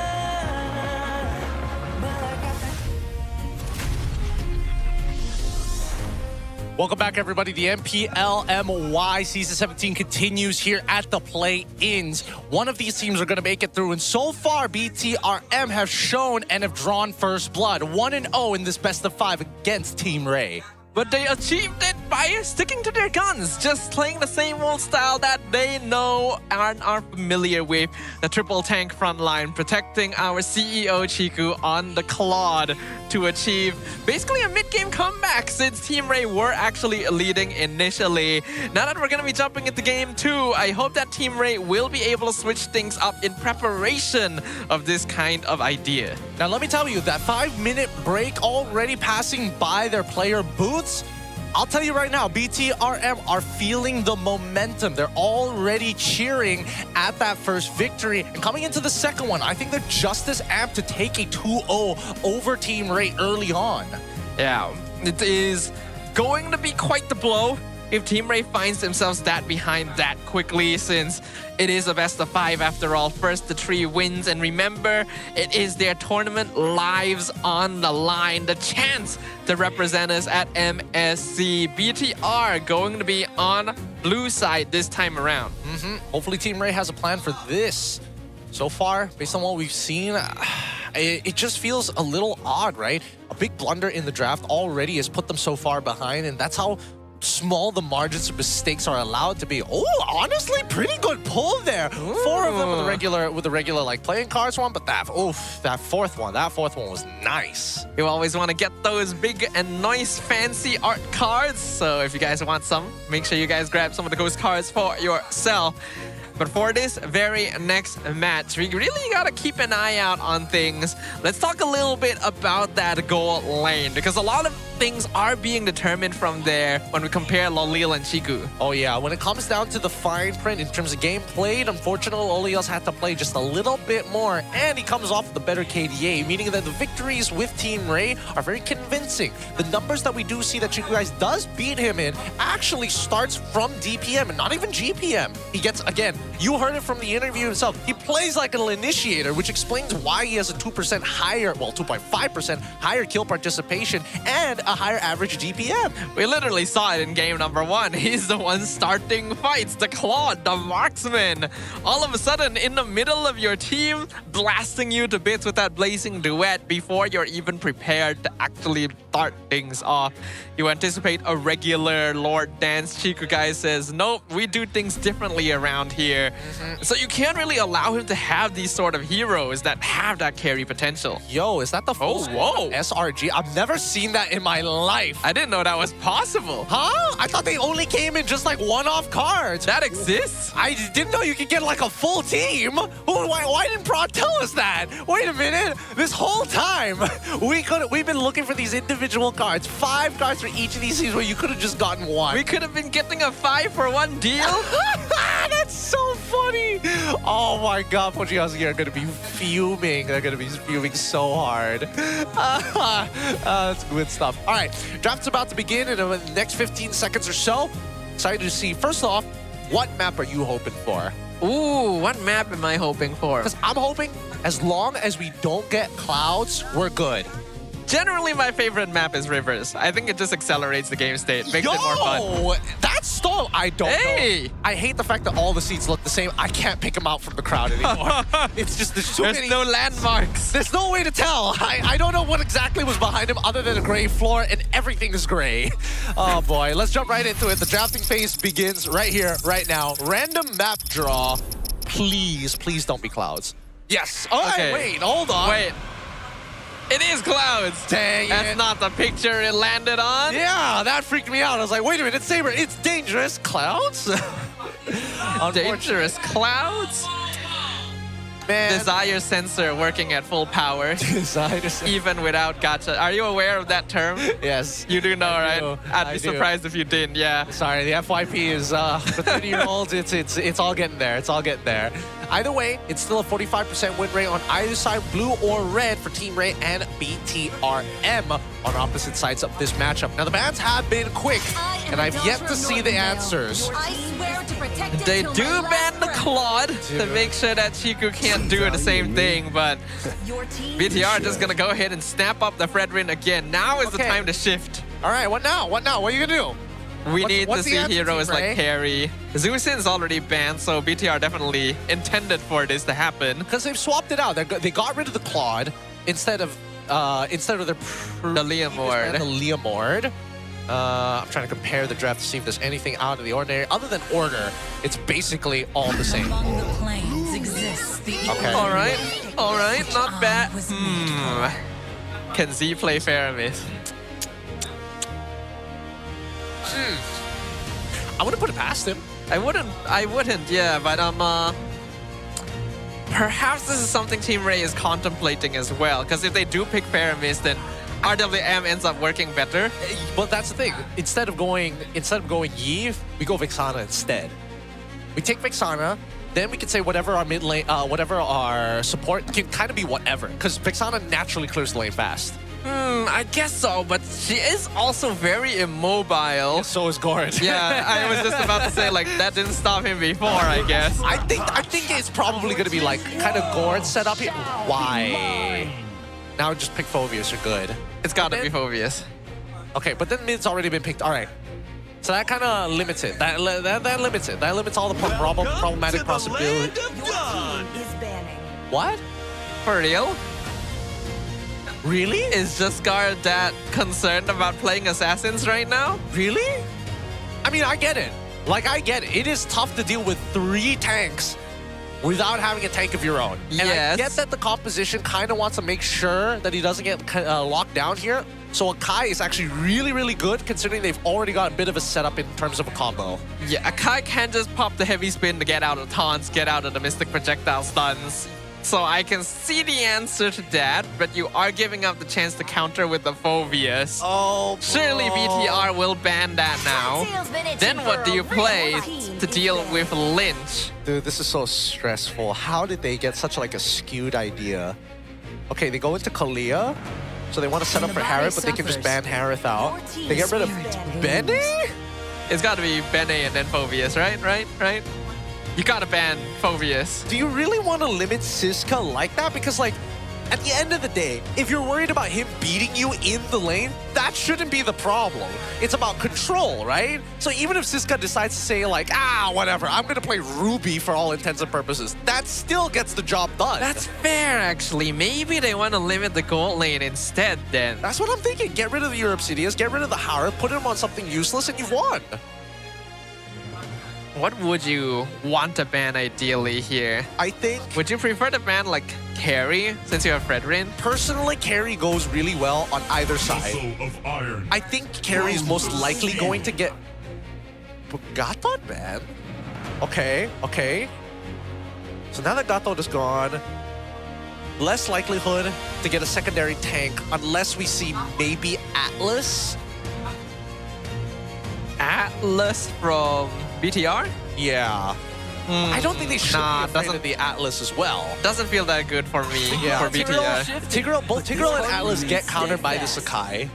Welcome back, everybody. The MPL MY Season 17 continues here at the play-ins. One of these teams are going to make it through, and so far, BTRM have shown and have drawn first blood. 1-0 in this best-of-5 against Team Rey. But they achieved it by sticking to their guns, just playing the same old style that they know and are familiar with. The triple tank front line, protecting our CEO Chiku on the Claude to achieve basically a mid-game comeback since Team Rey were actually leading initially. Now that we're going to be jumping into game 2, I hope that Team Rey will be able to switch things up in preparation of this kind of idea. Now, let me tell you, that 5-minute break already passing by their player booths, I'll tell you right now, BTRM are feeling the momentum. They're already cheering at that first victory. And coming into the second one, I think they're just as amped to take a 2-0 over Team Rey early on. Yeah, it is going to be quite the blow if Team Rey finds themselves that behind that quickly, since it is a best-of-5 after all. First, the 3 wins, and remember, it is their tournament lives on the line. The chance to represent us at MSC. BTR going to be on blue side this time around. Hopefully Team Rey has a plan for this. So far, based on what we've seen, it just feels a little odd, right? A big blunder in the draft already has put them so far behind, and that's how small the margins of mistakes are allowed to be. Oh, honestly, pretty good pull there. 4 of them with the regular like playing cards one, but that fourth one was nice. You always want to get those big and nice fancy art cards. So if you guys want some, make sure you guys grab some of those cards for yourself. But for this very next match, we really gotta keep an eye out on things. Let's talk a little bit about that goal lane, because a lot of things are being determined from there when we compare Lolil and Chiku. Oh yeah, when it comes down to the fine print in terms of game played, unfortunately Lolil's had to play just a little bit more, and he comes off the better KDA, meaning that the victories with Team Rey are very convincing. The numbers that we do see that Chiku guys does beat him in actually starts from DPM and not even GPM. He gets, again, you heard it from the interview himself, he plays like an initiator, which explains why he has a 2% higher, well, 2.5% higher kill participation and a higher average DPM. We literally saw it in game number 1. He's the one starting fights, the Claude, the marksman. All of a sudden, in the middle of your team, blasting you to bits with that blazing duet before you're even prepared to actually start things off. You anticipate a regular Lord dance. Chiku guy says, nope, we do things differently around here. So you can't really allow him to have these sort of heroes that have that carry potential. Yo, is that the full SRG? I've never seen that in my my life. I didn't know that was possible. Huh? I thought they only came in just like one-off cards. That exists? I didn't know you could get like a full team. Why didn't Prod tell us that? Wait a minute. This whole time, we've been looking for these individual cards. 5 cards for each of these teams where you could have just gotten one. We could have been getting a 5-for-1 deal. That's so funny. Oh my God, Pojiaski are going to be fuming. They're going to be fuming so hard. That's good stuff. All right, draft's about to begin in the next 15 seconds or so. Excited to see, first off, what map are you hoping for? Ooh, what map am I hoping for? Because I'm hoping as long as we don't get clouds, we're good. Generally, my favorite map is Rivers. I think it just accelerates the game state, makes it more fun. That's stall. I don't know. I hate the fact that all the seats look the same. I can't pick them out from the crowd anymore. It's just there's no landmarks. There's no way to tell. I don't know what exactly was behind him other than a gray floor, and everything is gray. Oh boy, let's jump right into it. The drafting phase begins right here, right now. Random map draw. Please, please don't be clouds. Yes. All right, wait, hold on. Wait. It is clouds. Dang That's it. not the picture it landed on. Yeah, that freaked me out. I was like, wait a minute, Saber, it's dangerous. Clouds? Dangerous clouds? Man. Desire sensor working at full power. Desire sensor. Even without gacha. Are you aware of that term? Yes. You do know, right? I'd be do. surprised if you didn't, yeah. Sorry, the FYP is, for 30-year-olds, it's all getting there. It's all getting there. Either way, it's still a 45% win rate on either side, blue or red, for Team Rey and BTRM on opposite sides of this matchup. Now, the bans have been quick, and I've yet to see the answers. They do ban the Claude to make sure that Chiku can't do the same thing, but BTR just gonna go ahead and snap up the Fredrin again. Now is the time to shift. All right, what now? What now? What are you gonna do? We need to see heroes Team Rey? like Carry. Zusin's already banned, so BTR definitely intended for this to happen. Because they've swapped it out. They got rid of the Claude instead of the Leomord. The Leomord. I'm trying to compare the draft to see if there's anything out of the ordinary. Other than order, it's basically all the same. Okay. All right, not bad. Can Z play Faramis? I wouldn't put it past him. I wouldn't, yeah, but perhaps this is something Team Rey is contemplating as well, because if they do pick Faramis, then RWM ends up working better. But that's the thing. Instead of going Yi, we go Vixana instead. We take Vixana, then we can say whatever our mid lane, whatever our support can kind of be whatever, because Vixana naturally clears the lane fast. I guess so, but she is also very immobile. Yeah, so is Gord. Yeah, I was just about to say, like, that didn't stop him before, I guess. I think it's probably going to be like kind of Gord set up here. Why? Now just pick Phoveus, you're good. It's got to be Phoveus. Okay, but then mid's already been picked. All right. So that kind of limits it. That limits it. That limits all the problematic possibilities. What? For real? Really? Is Jaskar that concerned about playing Assassins right now? Really? I mean, I get it. Like, I get it. It is tough to deal with 3 tanks without having a tank of your own. And I get that the composition kind of wants to make sure that he doesn't get locked down here. So Akai is actually really, really good, considering they've already got a bit of a setup in terms of a combo. Yeah, Akai can just pop the heavy spin to get out of taunts, get out of the Mystic Projectile stuns. So I can see the answer to that, but you are giving up the chance to counter with the Phoveus. Oh, surely BTR will ban that now. Then what do you play to deal with Lynch? Dude, this is so stressful. How did they get such like a skewed idea? Okay, they go into Kalia, so they want to set up for Harith, but they can just ban Harith out. They get rid of Bene? It's got to be Bene and then Phoveus, right? You gotta ban Phoveus. Do you really want to limit Siska like that? Because, like, at the end of the day, if you're worried about him beating you in the lane, that shouldn't be the problem. It's about control, right? So even if Siska decides to say, like, whatever, I'm gonna play Ruby for all intents and purposes, that still gets the job done. That's fair, actually. Maybe they want to limit the gold lane instead, then. That's what I'm thinking. Get rid of the Obsidians, get rid of the Harith, put him on something useless, and you've won. What would you want to ban ideally here? I think... Would you prefer to ban like carry since you have Fredrin? Personally, carry goes really well on either side. I think carry is most likely going to get... Gatot ban? Okay, okay. So now that Gatot is gone, less likelihood to get a secondary tank unless we see maybe Atlas. Atlas from BTR? Yeah. I don't think they should be afraid of the Atlas as well. Doesn't feel that good for me, Yeah, for BTR. Both Tigreal and Atlas get countered by the Sakai.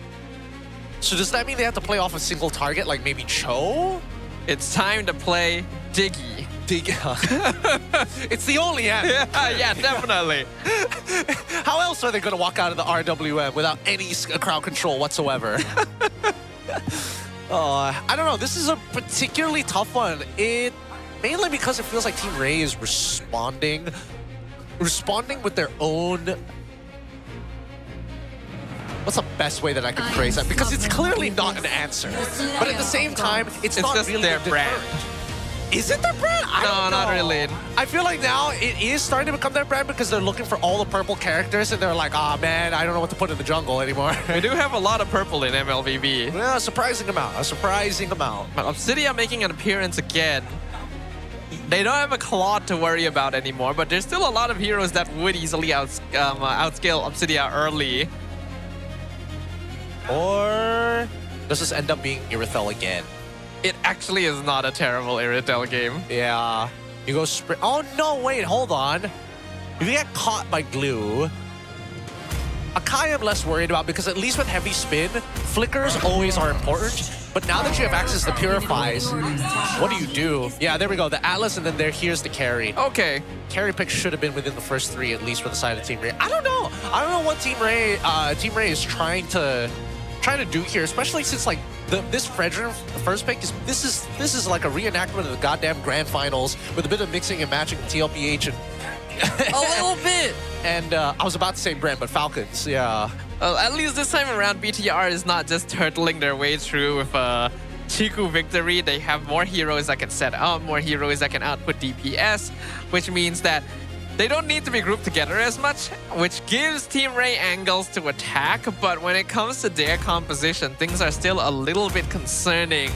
So does that mean they have to play off a single target, like maybe Cho? It's time to play Diggy. It's the only answer. Yeah, definitely. How else are they going to walk out of the RWM without any crowd control whatsoever? I don't know. This is a particularly tough one. Mainly because it feels like Team Rey is responding with their own... What's the best way that I can phrase that? Because it's clearly not an answer. But at the same time, it's not just really their brand. Is it their brand? I don't know. Not really. I feel like now it is starting to become their brand because they're looking for all the purple characters and they're like, ah, man, I don't know what to put in the jungle anymore. We do have a lot of purple in MLVB. Yeah, a surprising amount. But Obsidian making an appearance again. They don't have a Claude to worry about anymore, but there's still a lot of heroes that would easily outscale Obsidian early. Or does this end up being Irithel again? It actually is not a terrible Irithel game. Yeah. You go sprint. Oh, no, wait, hold on. If you get caught by glue, Akai I'm less worried about because at least with heavy spin, flickers always are important. But now that you have access to Purifies, what do? Yeah, there we go. The Atlas, and then here's the carry. Okay. Carry pick should have been within the first 3, at least for the side of Team Rey. I don't know. I don't know what Team Rey is trying to do here, especially since like this Fredrin first pick this is like a reenactment of the goddamn grand finals with a bit of mixing and matching TLPH and a little bit. And I was about to say Brent, but Falcons, yeah. Well, at least this time around, BTR is not just turtling their way through with a Chiku victory. They have more heroes that can set up, more heroes that can output DPS, which means that they don't need to be grouped together as much, which gives Team Rey angles to attack. But when it comes to their composition, things are still a little bit concerning.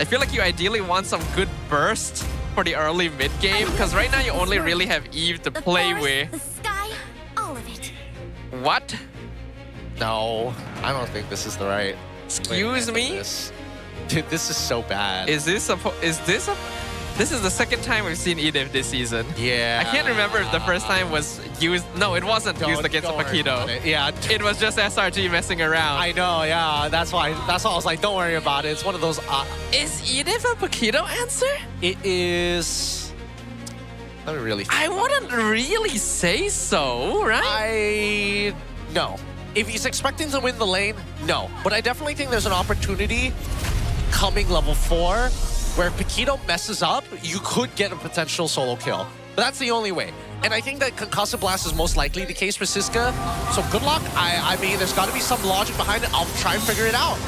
I feel like you ideally want some good burst for the early mid game, because right now you only really have Eve to play with. The sky, all of it. What? No, I don't think this is the right. Excuse me? Dude, this is so bad. This is the second time we've seen Edith this season. Yeah. I can't remember if the first time was used. No, it wasn't used against Paquito. Yeah. It was just SRG messing around. I know, yeah. That's why I was like, don't worry about it. It's one of those... Is Edith a Paquito answer? It is... Let me really... I wouldn't really say so, right? No. If he's expecting to win the lane, no. But I definitely think there's an opportunity coming level 4 where if Paquito messes up, you could get a potential solo kill. But that's the only way. And I think that Concussive Blast is most likely the case for Siska. So good luck. I mean, there's got to be some logic behind it. I'll try and figure it out.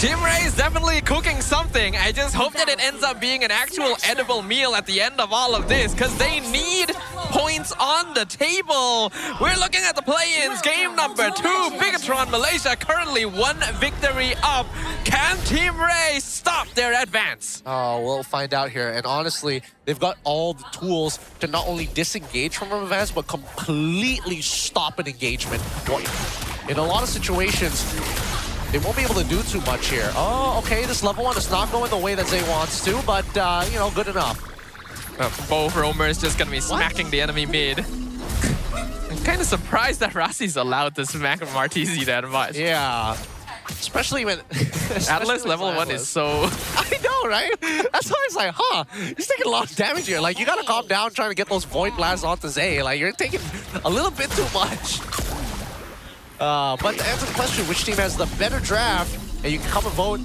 Team Rey is definitely cooking something. I just hope that it ends up being an actual edible meal at the end of all of this, because they need points on the table. We're looking at the play-ins. Game number 2, Bigatron Malaysia currently 1 victory up. Can Team Rey stop their advance? Oh, we'll find out here. And honestly, they've got all the tools to not only disengage from an advance, but completely stop an engagement. In a lot of situations, they won't be able to do too much here. Oh, okay, this level 1 is not going the way that Zay wants to, but, you know, good enough. Both Roamer is just gonna be smacking the enemy mid. I'm kind of surprised that Rassi's allowed to smack Martizi that much. Yeah. Especially when... Atlas level 1 is so... I know, right? That's why it's like, huh, he's taking a lot of damage here. Like, you gotta calm down trying to get those Void Blasts onto Zay. Like, you're taking a little bit too much. But to answer the question, which team has the better draft, and you can come and vote,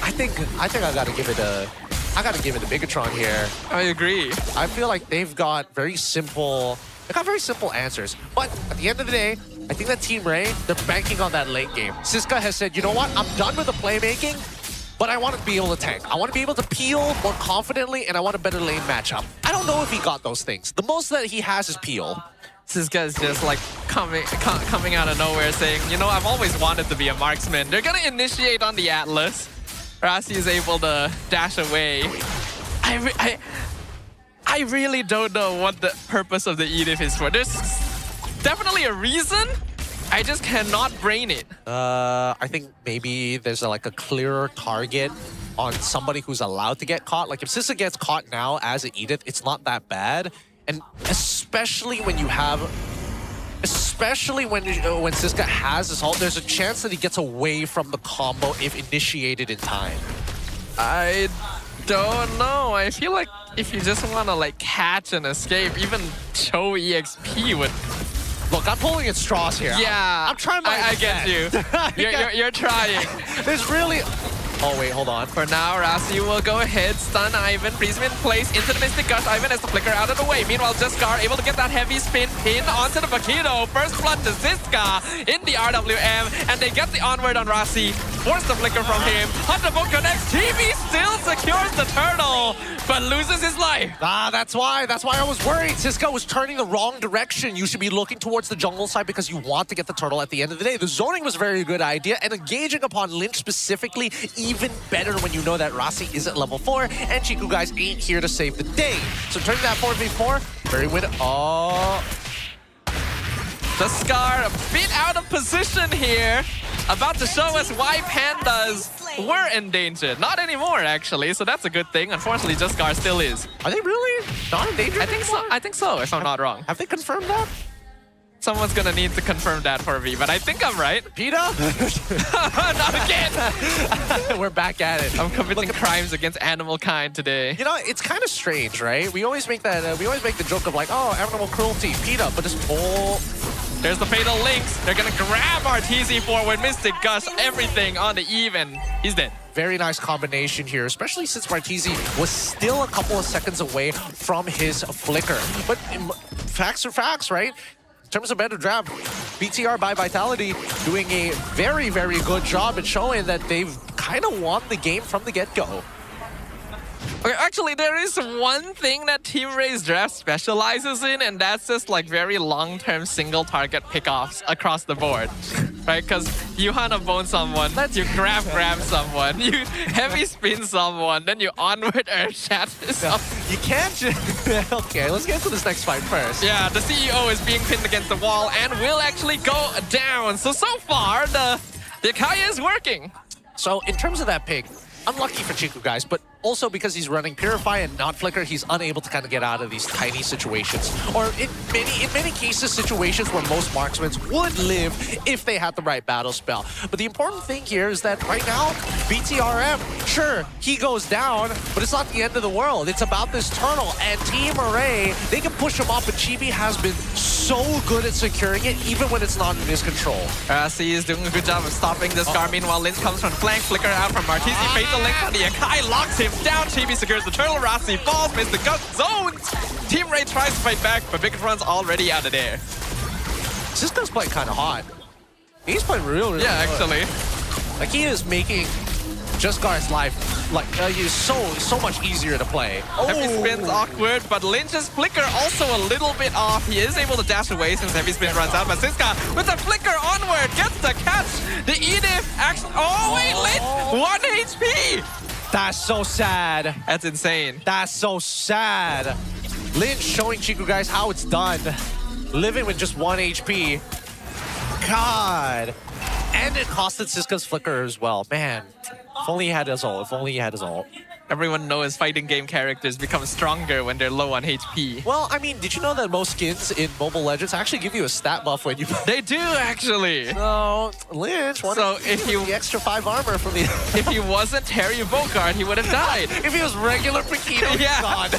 I think I gotta give it a Bigatron here. I agree. I feel like they've got very simple answers. But at the end of the day, I think that Team Rey, they're banking on that late game. Siska has said, you know what? I'm done with the playmaking. but I want to be able to tank. I want to be able to peel more confidently, and I want a better lane matchup. I don't know if he got those things. The most that he has is peel. This guy's just like coming out of nowhere saying, you know, I've always wanted to be a marksman. They're gonna initiate on the Atlas. Rasi is able to dash away. I really don't know what the purpose of the Edith is for. There's definitely a reason. I just cannot brain it. I think maybe there's like a clearer target on somebody who's allowed to get caught. Like if Sissa gets caught now as an Edith, it's not that bad. And especially when you have, when Siska has his ult, there's a chance that he gets away from the combo if initiated in time. I don't know. I feel like if you just want to like catch and escape, even Cho EXP would. Look, I'm pulling at straws here. Yeah, I'm trying my I get you. You're trying. There's really. Oh wait, hold on. For now, Rasi will go ahead, stun Ivan, freeze him in place into the Mystic Gush. Ivan has to flicker out of the way. Meanwhile, Jaskar able to get that heavy spin pin onto the Vaquito. First blood to Ziska in the RWM, and they get the onward on Rasi. Force the flicker from him. Hunterbolt connects. TV still secures the turtle, but loses his life. That's why I was worried. Siska was turning the wrong direction. You should be looking towards the jungle side because you want to get the turtle at the end of the day. The zoning was a very good idea, and engaging upon Lynch specifically, even better when you know that Rasi is at level 4 and Chiku guys ain't here to save the day. So turning that 4v4, very win. Oh. The Scar a bit out of position here. About to show us why pandas were endangered. Not anymore, actually, so that's a good thing. Unfortunately, Jaskar still is. Are they really not endangered anymore? I think so, if I'm not wrong. Have they confirmed that? Someone's gonna need to confirm that for me, but I think I'm right. PETA? Not again! We're back at it. I'm committing crimes against animal kind today. You know, it's kind of strange, right? We always make that. We always make the joke of like, oh, animal cruelty, PETA, but this whole. There's the fatal links. They're gonna grab Arteezy forward, Mystic Gush, everything on the even. He's dead. Very nice combination here, especially since Arteezy was still a couple of seconds away from his flicker. But facts are facts, right? In terms of better grab, BTR by Vitality doing a very, very good job at showing that they've kind of won the game from the get-go. Okay, actually, there is one thing that Team Rey's draft specializes in, and that's just like very long-term single-target pickoffs across the board. Right? Because you Hana bone someone, you grab someone, you heavy spin someone, then you onward air chat someone. You can't just... Okay, let's get to this next fight first. Yeah, the CEO is being pinned against the wall and will actually go down. So far, the Kaya is working. So in terms of that pick, unlucky for Chiku guys, but also because he's running Purify and not Flicker, he's unable to kind of get out of these tiny situations. Or in many cases, situations where most marksmen would live if they had the right battle spell. But the important thing here is that right now, BTRM, sure, he goes down, but it's not the end of the world. It's about this turtle, and Team Rey, they can push him up, but Chibi has been so good at securing it, even when it's not in his control. Rasi is doing a good job of stopping this Scar. Meanwhile, Lynch comes from flank, Flicker out from Arteezy, fatal link from the Akai, locks him down. Chibi secures the turtle, Rasi falls, Mystic Gush zones. Team Rey tries to fight back, but Big Run's already out of there. Siska's playing kind of hot. He's playing really yeah, good. Actually. Like, he is making Jaskard's life like he's so much easier to play. Heavy spin's awkward, but Lynch's flicker also a little bit off. He is able to dash away since heavy spin runs out, but Siska with the flicker onward gets the catch. The Edith actually. Oh wait, Lynch 1 HP. That's so sad. That's insane. That's so sad. Lynch showing Chiku guys how it's done. Living with just 1 HP. God. And it costed Siska's flicker as well. Man. If only he had his ult. If only he had his ult. Everyone knows fighting game characters become stronger when they're low on HP. Well, I mean, did you know that most skins in Mobile Legends actually give you a stat buff when you... They do, actually. So, Lynch wanted if you the extra 5 armor from the... If he wasn't Terry Bogard, he would have died. If he was regular Paquito, yeah. God. The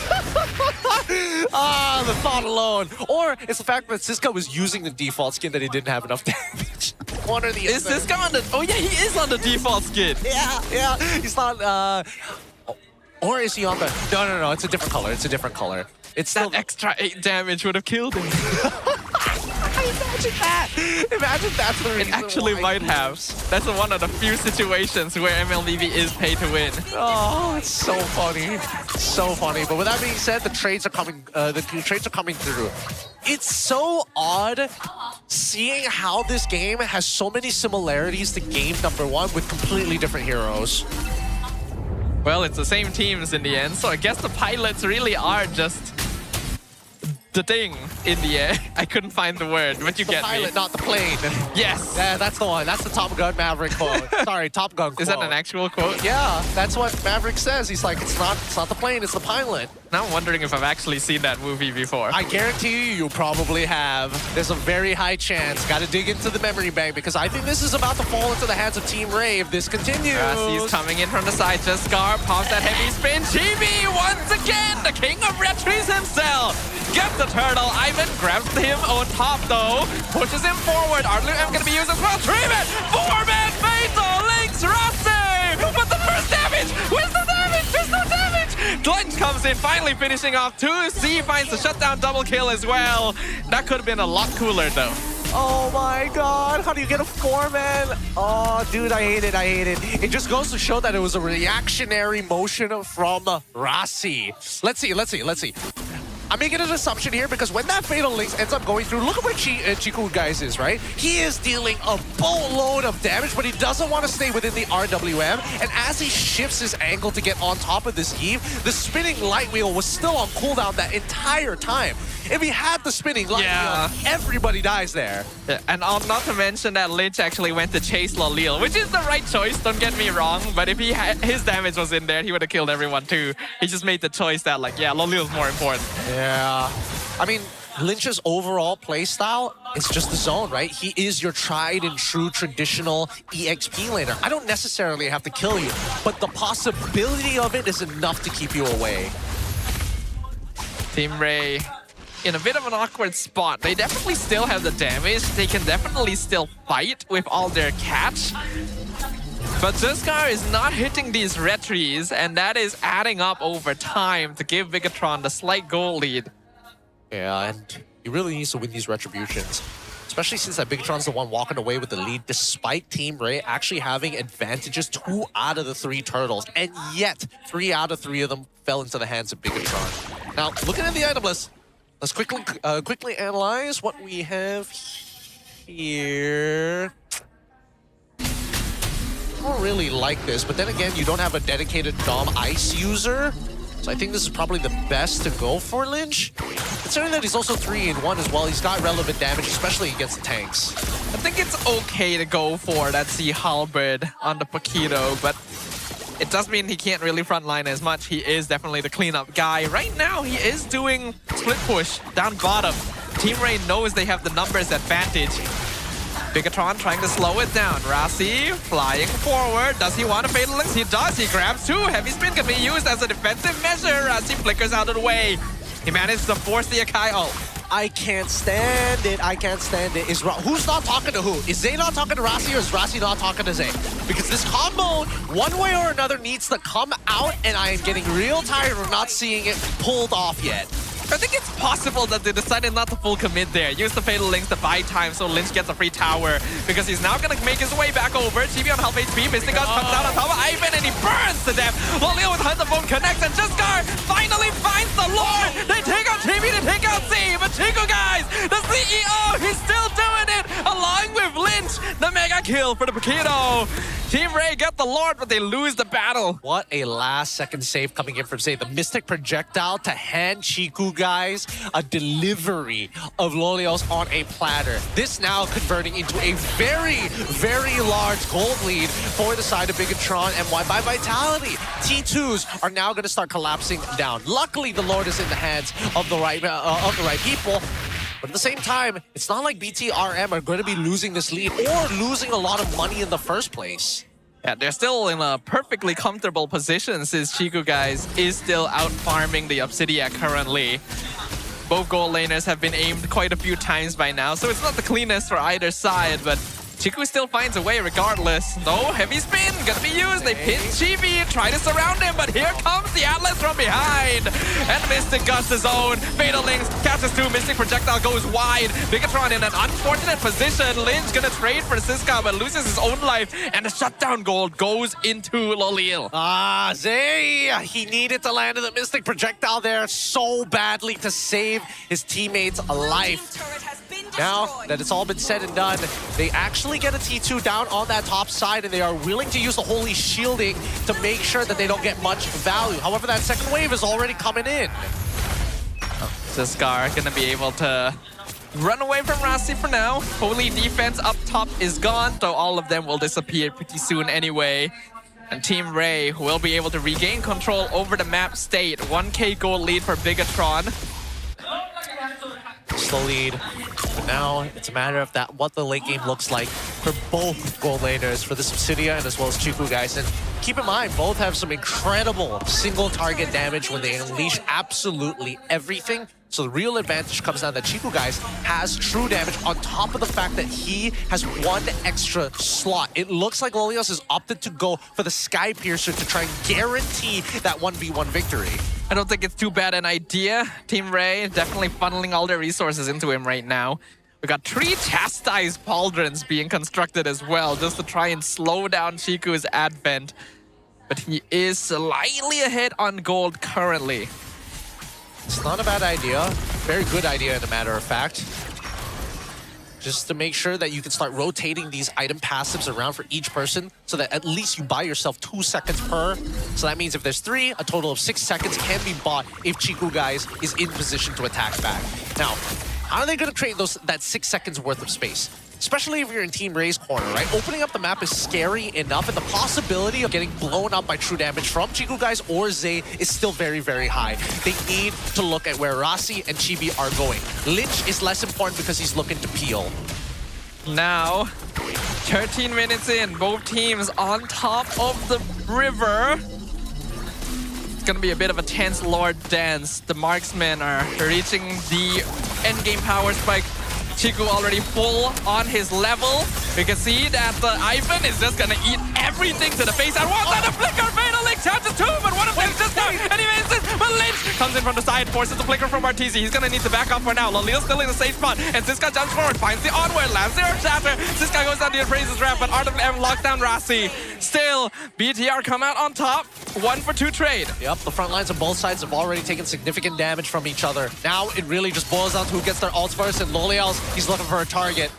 thought alone. Or it's the fact that Siska was using the default skin that he didn't have enough damage. One or the other. Is Siska on the... Oh, yeah, he is on the default skin. Yeah. He's not... Or is he on the... No. It's a different color. It's a different color. It's that extra 8 damage would have killed him. Imagine that! Imagine that's the reason It actually why might have. That's one of the few situations where MLBB is pay to win. Oh, it's so funny. So funny. But with that being said, the trades are coming through. It's so odd seeing how this game has so many similarities to game number 1 with completely different heroes. Well, it's the same teams in the end, so I guess the pilots really are just the thing in the air. I couldn't find the word, but you get me. The pilot, not the plane. Yes. Yeah, that's the one. That's the Top Gun Maverick quote. Sorry, Top Gun quote. Is that an actual quote? Yeah, that's what Maverick says. He's like, it's not the plane, it's the pilot. Now I'm wondering if I've actually seen that movie before. I guarantee you probably have. There's a very high chance. Got to dig into the memory bank because I think this is about to fall into the hands of Team Rey if this continues. He's coming in from the side. Just Scar pops that heavy spin. Chibi once again, the king of retries himself. Gets the turtle. Ivan grabs him on top though. Pushes him forward. RRQ going to be used as well. Treatment. 4-man fatal. Links Rossi. But the first damage. Where's the damage? There's no damage. Glitch comes in, finally finishing off 2C, finds the shutdown double kill as well. That could have been a lot cooler though. Oh my god, how do you get a 4-man? Oh, dude, I hate it, I hate it. It just goes to show that it was a reactionary motion from Rossi. Let's see. I'm making an assumption here because when that Fatal Links ends up going through, look at where Chiku guys is, right? He is dealing a boatload of damage, but he doesn't want to stay within the RWM. And as he shifts his angle to get on top of this heave, the spinning light wheel was still on cooldown that entire time. If he had the spinning light wheel, everybody dies there. Yeah, and not to mention that Lynch actually went to chase Lolil, which is the right choice, don't get me wrong. But if his damage was in there, he would have killed everyone too. He just made the choice that, like, yeah, Lolil's more important. Yeah. I mean, Lynch's overall playstyle is just the zone, right? He is your tried and true traditional EXP laner. I don't necessarily have to kill you, but the possibility of it is enough to keep you away. Team Rey in a bit of an awkward spot. They definitely still have the damage. They can definitely still fight with all their catch. But Zuskar is not hitting these retries, and that is adding up over time to give Bigatron the slight goal lead. Yeah, and he really needs to win these retributions. Especially since that Bigatron's the one walking away with the lead, despite Team Rey actually having advantages 2 out of the 3 turtles. And yet, 3 out of 3 of them fell into the hands of Bigatron. Now, looking at the item list, let's quickly analyze what we have here. I don't really like this, but then again, you don't have a dedicated Dom Ice user. So I think this is probably the best to go for Lynch. Considering that he's also 3-in-1 as well, he's got relevant damage, especially against the tanks. I think it's okay to go for that Sea Halberd on the Paquito, but it does mean he can't really frontline as much. He is definitely the cleanup guy. Right now, he is doing split push down bottom. Team Rey knows they have the numbers advantage. Bigatron trying to slow it down. Rossi flying forward. Does he want a Fatal Links? He does. He grabs 2. Heavy spin can be used as a defensive measure. Rossi flickers out of the way. He managed to force the Akai ult. I can't stand it. I can't stand it. Who's not talking to who? Is Zay not talking to Rossi or is Rossi not talking to Zay? Because this combo, one way or another, needs to come out, and I am getting real tired of not seeing it pulled off yet. I think it's possible that they decided not to full commit there. Use the Fatal Links to buy time so Lynch gets a free tower because he's now going to make his way back over. GB on half HP, Mystic Gun comes out on top of Ivan and he burns to death. Lolil with Hunter Boom connects and Juskar finally finds the Lord. They take out GB to take out Z, but Chico guys, the CEO, he's still doing it along with Lynch. The mega kill for the Paquito. Team Rey get the Lord, but they lose the battle. What a last-second save coming in from Zay. The Mystic Projectile to hand Chiku guys a delivery of Lolios on a platter. This now converting into a very, very large gold lead for the side of Bigatron and MY by Vitality. T2s are now going to start collapsing down. Luckily, the Lord is in the hands of the right people. But at the same time, it's not like BTRM are going to be losing this lead or losing a lot of money in the first place. Yeah, they're still in a perfectly comfortable position since Chiku guys is still out farming the Obsidian currently. Both gold laners have been aimed quite a few times by now, so it's not the cleanest for either side, but Chiku still finds a way regardless. Though, heavy spin gonna be used. They pin Chibi, try to surround him, but here comes the Atlas from behind. And Mystic Guts his own. Fatal Links catches two. Mystic Projectile goes wide. Bigatron in an unfortunate position. Lynch gonna trade for Siska, but loses his own life. And the shutdown gold goes into Lolil. Ah, Zay! He needed to land the Mystic Projectile there so badly to save his teammates' life. Now that it's all been said and done, they actually get a T2 down on that top side, and they are willing to use the Holy Shielding to make sure that they don't get much value. However, that second wave is already coming in. Siskar gonna be able to run away from Rasi for now. Holy defense up top is gone, so all of them will disappear pretty soon anyway. And Team Rey will be able to regain control over the map state. 1k gold lead for Bigatron. Slow lead, but now it's a matter of what the late game looks like for both gold laners, for the Subsidia and as well as Chiku guys. And keep in mind, both have some incredible single target damage when they unleash absolutely everything. So the real advantage comes down that Chiku guys has true damage on top of the fact that he has one extra slot. It looks like Lolios has opted to go for the Sky Piercer to try and guarantee that 1v1 victory. I don't think it's too bad an idea. Team Rey definitely funneling all their resources into him right now. We got 3 chastised pauldrons being constructed as well, just to try and slow down Chiku's advent. But he is slightly ahead on gold currently. It's not a bad idea. Very good idea, in a matter of fact. Just to make sure that you can start rotating these item passives around for each person so that at least you buy yourself 2 seconds per. So that means if there's 3, a total of 6 seconds can be bought if Chiku guys is in position to attack back. Now, how are they going to create that 6 seconds worth of space? Especially if you're in Team Rey's corner, right? Opening up the map is scary enough, and the possibility of getting blown up by true damage from Chiku guys or Zay is still very, very high. They need to look at where Rasi and Chibi are going. Lynch is less important because he's looking to peel. Now, 13 minutes in, both teams on top of the river. It's gonna be a bit of a tense Lord dance. The marksmen are reaching the endgame power spike. Chiku already full on his level. We can see that Ivan is just gonna eat everything to the face at once. And a flicker, Fatal Link touches 2, but one of them just got, and he misses. But Lynch comes in from the side, forces the flicker from Arteezy. He's gonna need to back up for now. Lolil's still in the safe spot, and Siska jumps forward, finds the onward, lands the Earth Shatter. Siska goes down to the Appraiser's Wrap, but RWM locks down Rasi. Still, BTR come out on top. 1 for 2 trade. Yep, the front lines on both sides have already taken significant damage from each other. Now it really just boils down to who gets their ults first, and Loliel's, he's looking for a target.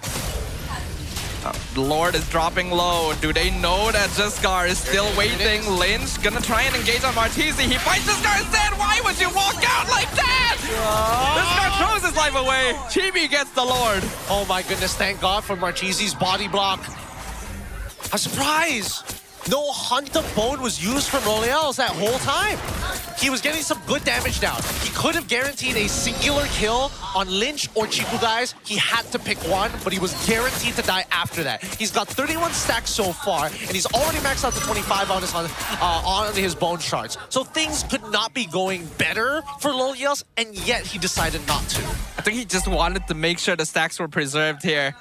The Lord is dropping low. Do they know that Jiskar is still waiting? Lynch gonna try and engage on Martisi. He fights Jiskar instead. Why would you walk out like that? Jiskar throws his life away. Chibi gets the Lord. Oh my goodness, thank God for Martisi's body block. A surprise! No Hunt of Bone was used from Loliel's that whole time. He was getting some good damage down. He could have guaranteed a singular kill on Lynch or Chiku guys. He had to pick one, but he was guaranteed to die after that. He's got 31 stacks so far, and he's already maxed out to 25 on his bone shards. So things could not be going better for Loliel's, and yet he decided not to. I think he just wanted to make sure the stacks were preserved here.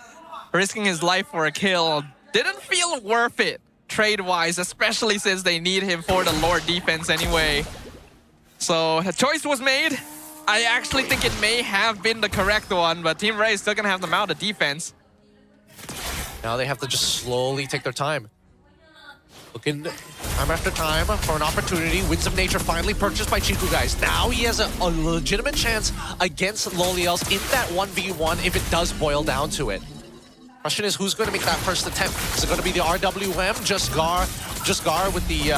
Risking his life for a kill didn't feel worth it. Trade-wise, especially since they need him for the Lord defense anyway. So a choice was made. I actually think it may have been the correct one, but Team Rey is still gonna have them out of defense. Now they have to just slowly take their time. Looking time after time for an opportunity. Winds of Nature finally purchased by Chiku guys. Now he has a legitimate chance against Loliel's in that 1v1 if it does boil down to it. Question is, who's going to make that first attempt? Is it going to be the RWM? Jiskar with the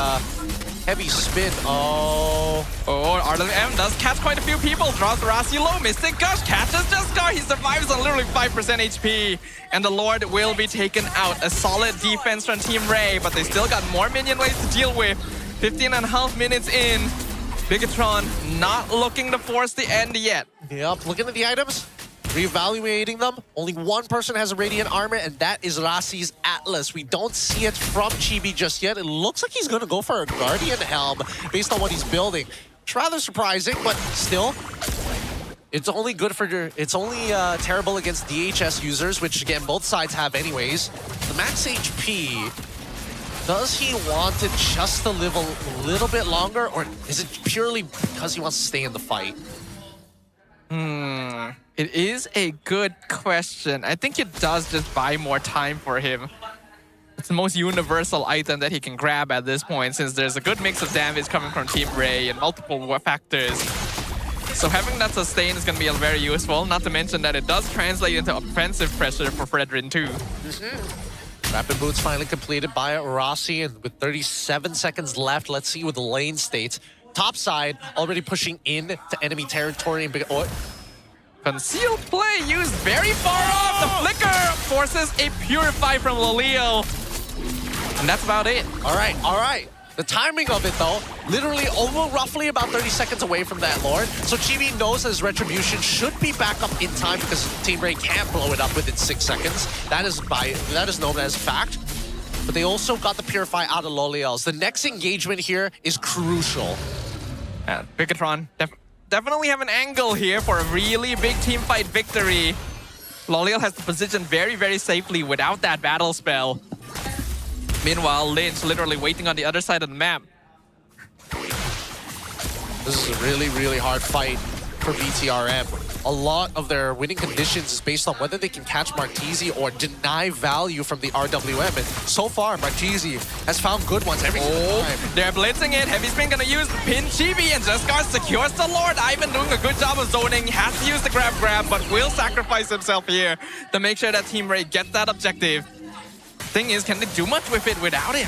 heavy spin. Oh, RWM does catch quite a few people. Draws Rasi low. Mystic Gush catches Jiskar. He survives on literally 5% HP. And the Lord will be taken out. A solid defense from Team Rey, but they still got more minion waves to deal with. 15.5 minutes in. Bigatron not looking to force the end yet. Yep, looking at the items. Reevaluating them, only one person has a Radiant Armor, and that is Rasi's Atlas. We don't see it from Chibi just yet. It looks like he's going to go for a Guardian Helm based on what he's building. It's rather surprising, but still, It's only good for it's only terrible against DHS users, which again both sides have anyways. The max HP, does he want to just to live a little bit longer, or is it purely because he wants to stay in the fight? It is a good question. I think it does just buy more time for him. It's the most universal item that he can grab at this point, since there's a good mix of damage coming from Team Rey and multiple factors. So having that sustain is going to be very useful, not to mention that it does translate into offensive pressure for Fredrin too. Rapid Boots finally completed by Rossi, and with 37 seconds left, let's see what the lane states. Top side already pushing in to enemy territory. And Concealed play used very far off. The flicker forces a Purify from Loleo. And that's about it. All right. The timing of it, though, literally roughly about 30 seconds away from that Lord. So Chibi knows his Retribution should be back up in time because Team Rey can't blow it up within 6 seconds. That is known as fact. But they also got the Purify out of Loliel's. The next engagement here is crucial. Bigatron definitely have an angle here for a really big team fight victory. Loliel has the position very, very safely without that battle spell. Meanwhile, Lynch literally waiting on the other side of the map. This is a really, really hard fight for BTRM. A lot of their winning conditions is based on whether they can catch Martese or deny value from the RWM. And so far, Martese has found good ones every single time. They're blitzing it. Heavy Spin gonna use the pin. Chibi and Jescar secures the Lord. Ivan doing a good job of zoning. Has to use the grab, but will sacrifice himself here to make sure that Team Rey gets that objective. Thing is, can they do much with it without him?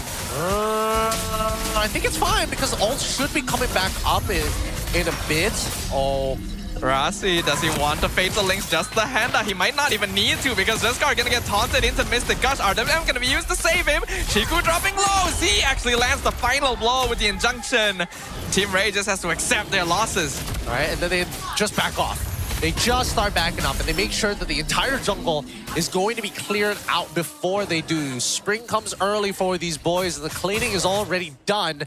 I think it's fine because ult should be coming back up in a bit. Oh, Rossi, does he want to Fatal Links just the Handa? He might not even need to because Jescar gonna get taunted into Mystic Gush. RWM gonna be used to save him. Shiku dropping low. Z actually lands the final blow with the injunction. Team Rey just has to accept their losses. All right, and then they just back off. They just start backing up, and they make sure that the entire jungle is going to be cleared out before they do. Spring comes early for these boys, and the cleaning is already done.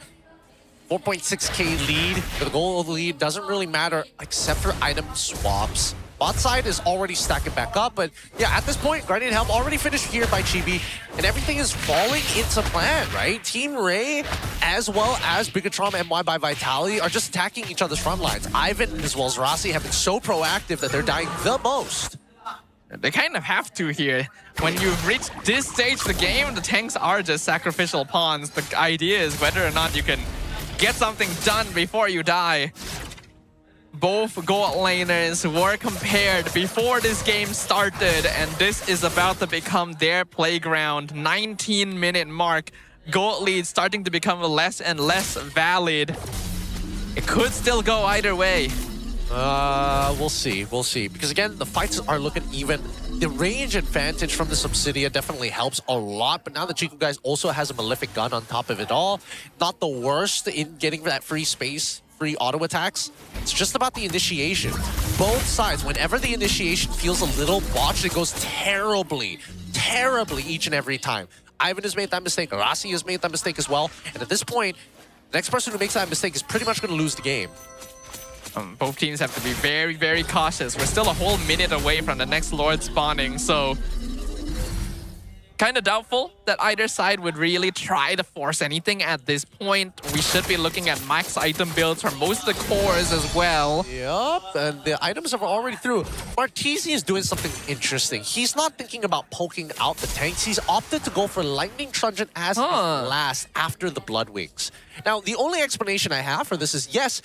4.6k lead, but the goal of the lead doesn't really matter except for item swaps. Bot side is already stacking back up, but yeah, at this point, Guardian Helm already finished here by Chibi, and everything is falling into plan, right? Team Rey, as well as Bigatron MY by Vitality, are just attacking each other's front lines. Ivan as well as Rossi have been so proactive that they're dying the most. They kind of have to here. When you've reached this stage of the game, the tanks are just sacrificial pawns. The idea is whether or not you can get something done before you die. Both gold laners were compared before this game started, and this is about to become their playground. 19-minute mark. Gold lead starting to become less and less valid. It could still go either way. We'll see. Because again, the fights are looking even. The range advantage from the Subsidia definitely helps a lot, but now the Chico guys also has a Malefic gun on top of it all. Not the worst in getting that free space, free auto attacks. It's just about the initiation. Both sides, whenever the initiation feels a little botched, it goes terribly each and every time. Ivan has made that mistake, Rossi has made that mistake as well, and at this point, the next person who makes that mistake is pretty much going to lose the game. Both teams have to be very, very cautious. We're still a whole minute away from the next Lord spawning, so kind of doubtful that either side would really try to force anything at this point. We should be looking at max item builds for most of the cores as well. Yup, and the items are already through. Martese is doing something interesting. He's not thinking about poking out the tanks. He's opted to go for Lightning Truncheon as his last after the Blood Wings. Now, the only explanation I have for this is, yes,